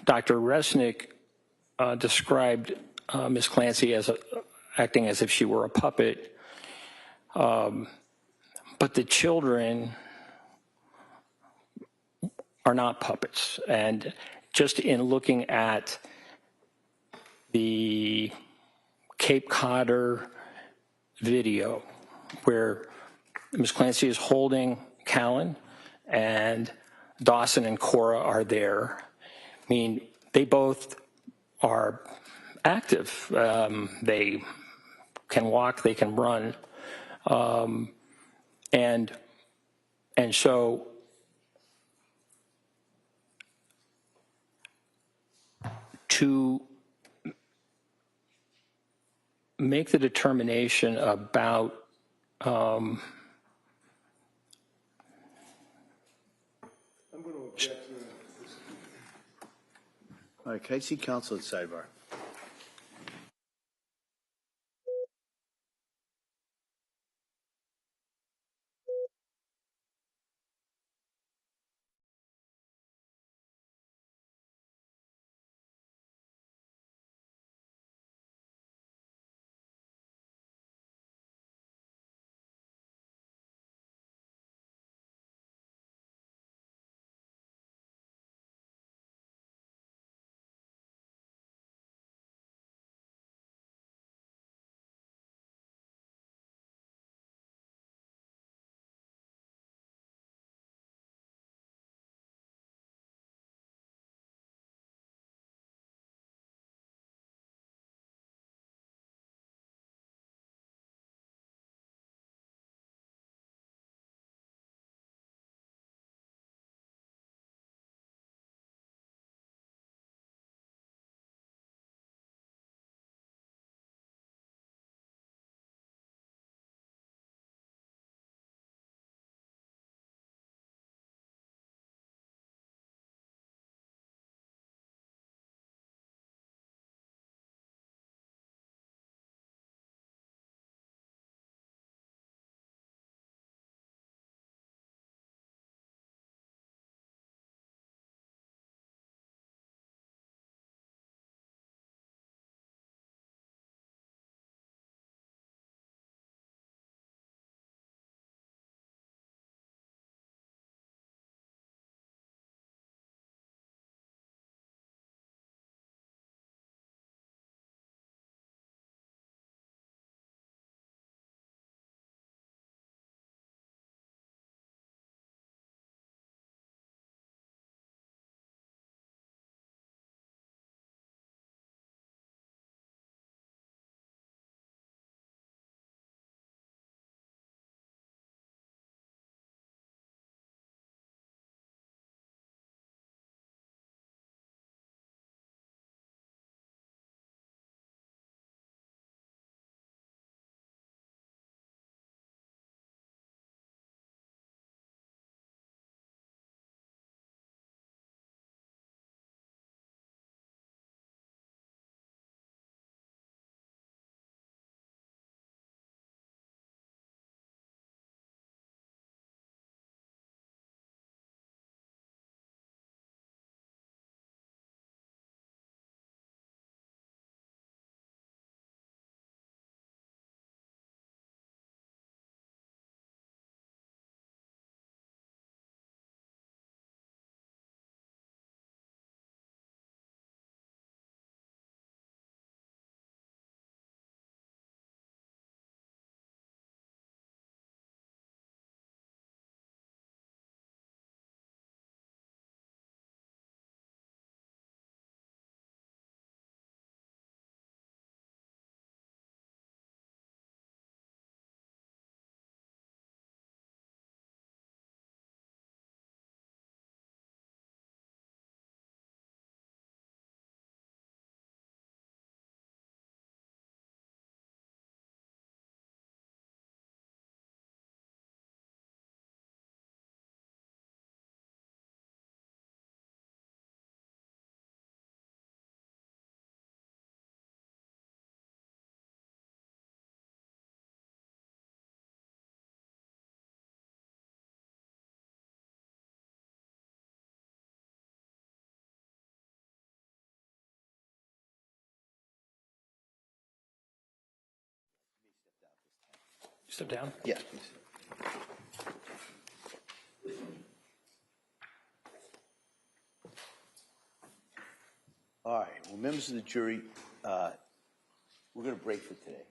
Dr. Resnick described Ms. Clancy as acting as if she were a puppet, but the children are not puppets. And just in looking at the Cape Codder video where Ms. Clancy is holding Callan and Dawson and Cora are there, I mean, they both are active. They can walk, they can run. And so to make the determination about I'm going to object to this. All right, can I see counsel at sidebar? Step down. Yeah, please. All right, well, members of the jury, we're going to break for today,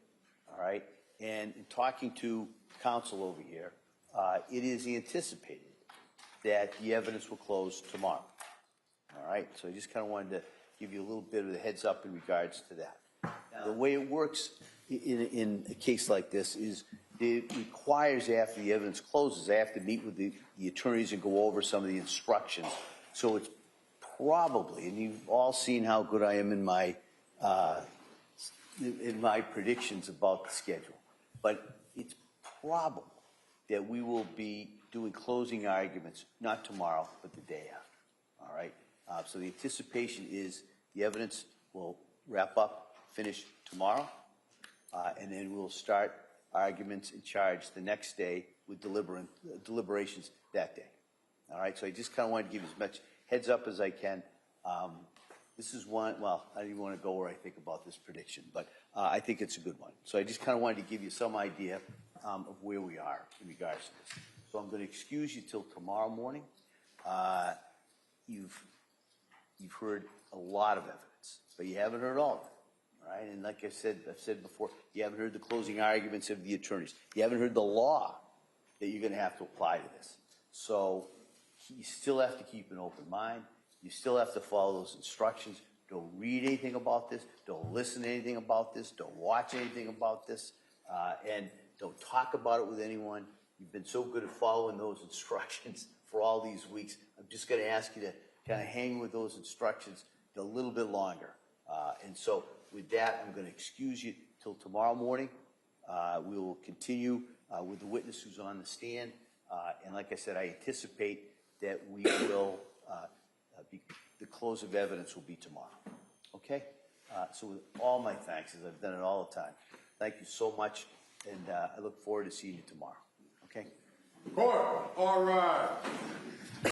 all right? And in talking to counsel over here, it is anticipated that the evidence will close tomorrow, all right? So I just kind of wanted to give you a little bit of a heads up in regards to that. Now, the way it works in a case like this is it requires, after the evidence closes, I have to meet with the attorneys and go over some of the instructions. So it's probably, and you've all seen how good I am in my predictions about the schedule, but it's probable that we will be doing closing arguments, not tomorrow, but the day after, all right? So the anticipation is the evidence will wrap up, finish tomorrow, and then we'll start arguments and charge the next day with deliberations that day, all right? So I just kind of wanted to give you as much heads up as I can. This is one, well, I don't even want to go where I think about this prediction, but I think it's a good one. So I just kind of wanted to give you some idea of where we are in regards to this. So I'm going to excuse you till tomorrow morning. You've heard a lot of evidence, but you haven't heard all of it, all right? And like I've said before, you haven't heard the closing arguments of the attorneys. You haven't heard the law that you're going to have to apply to this. So you still have to keep an open mind. You still have to follow those instructions. Don't read anything about this. Don't listen to anything about this. Don't watch anything about this. And don't talk about it with anyone. You've been so good at following those instructions for all these weeks. I'm just going to ask you to kind of hang with those instructions a little bit longer. And so with that, I'm going to excuse you till tomorrow morning. We will continue with the witness who's on the stand. And like I said, I anticipate that we will, the close of evidence will be tomorrow. Okay? So with all my thanks, as I've done it all the time, thank you so much, and I look forward to seeing you tomorrow. Okay? Court, all rise.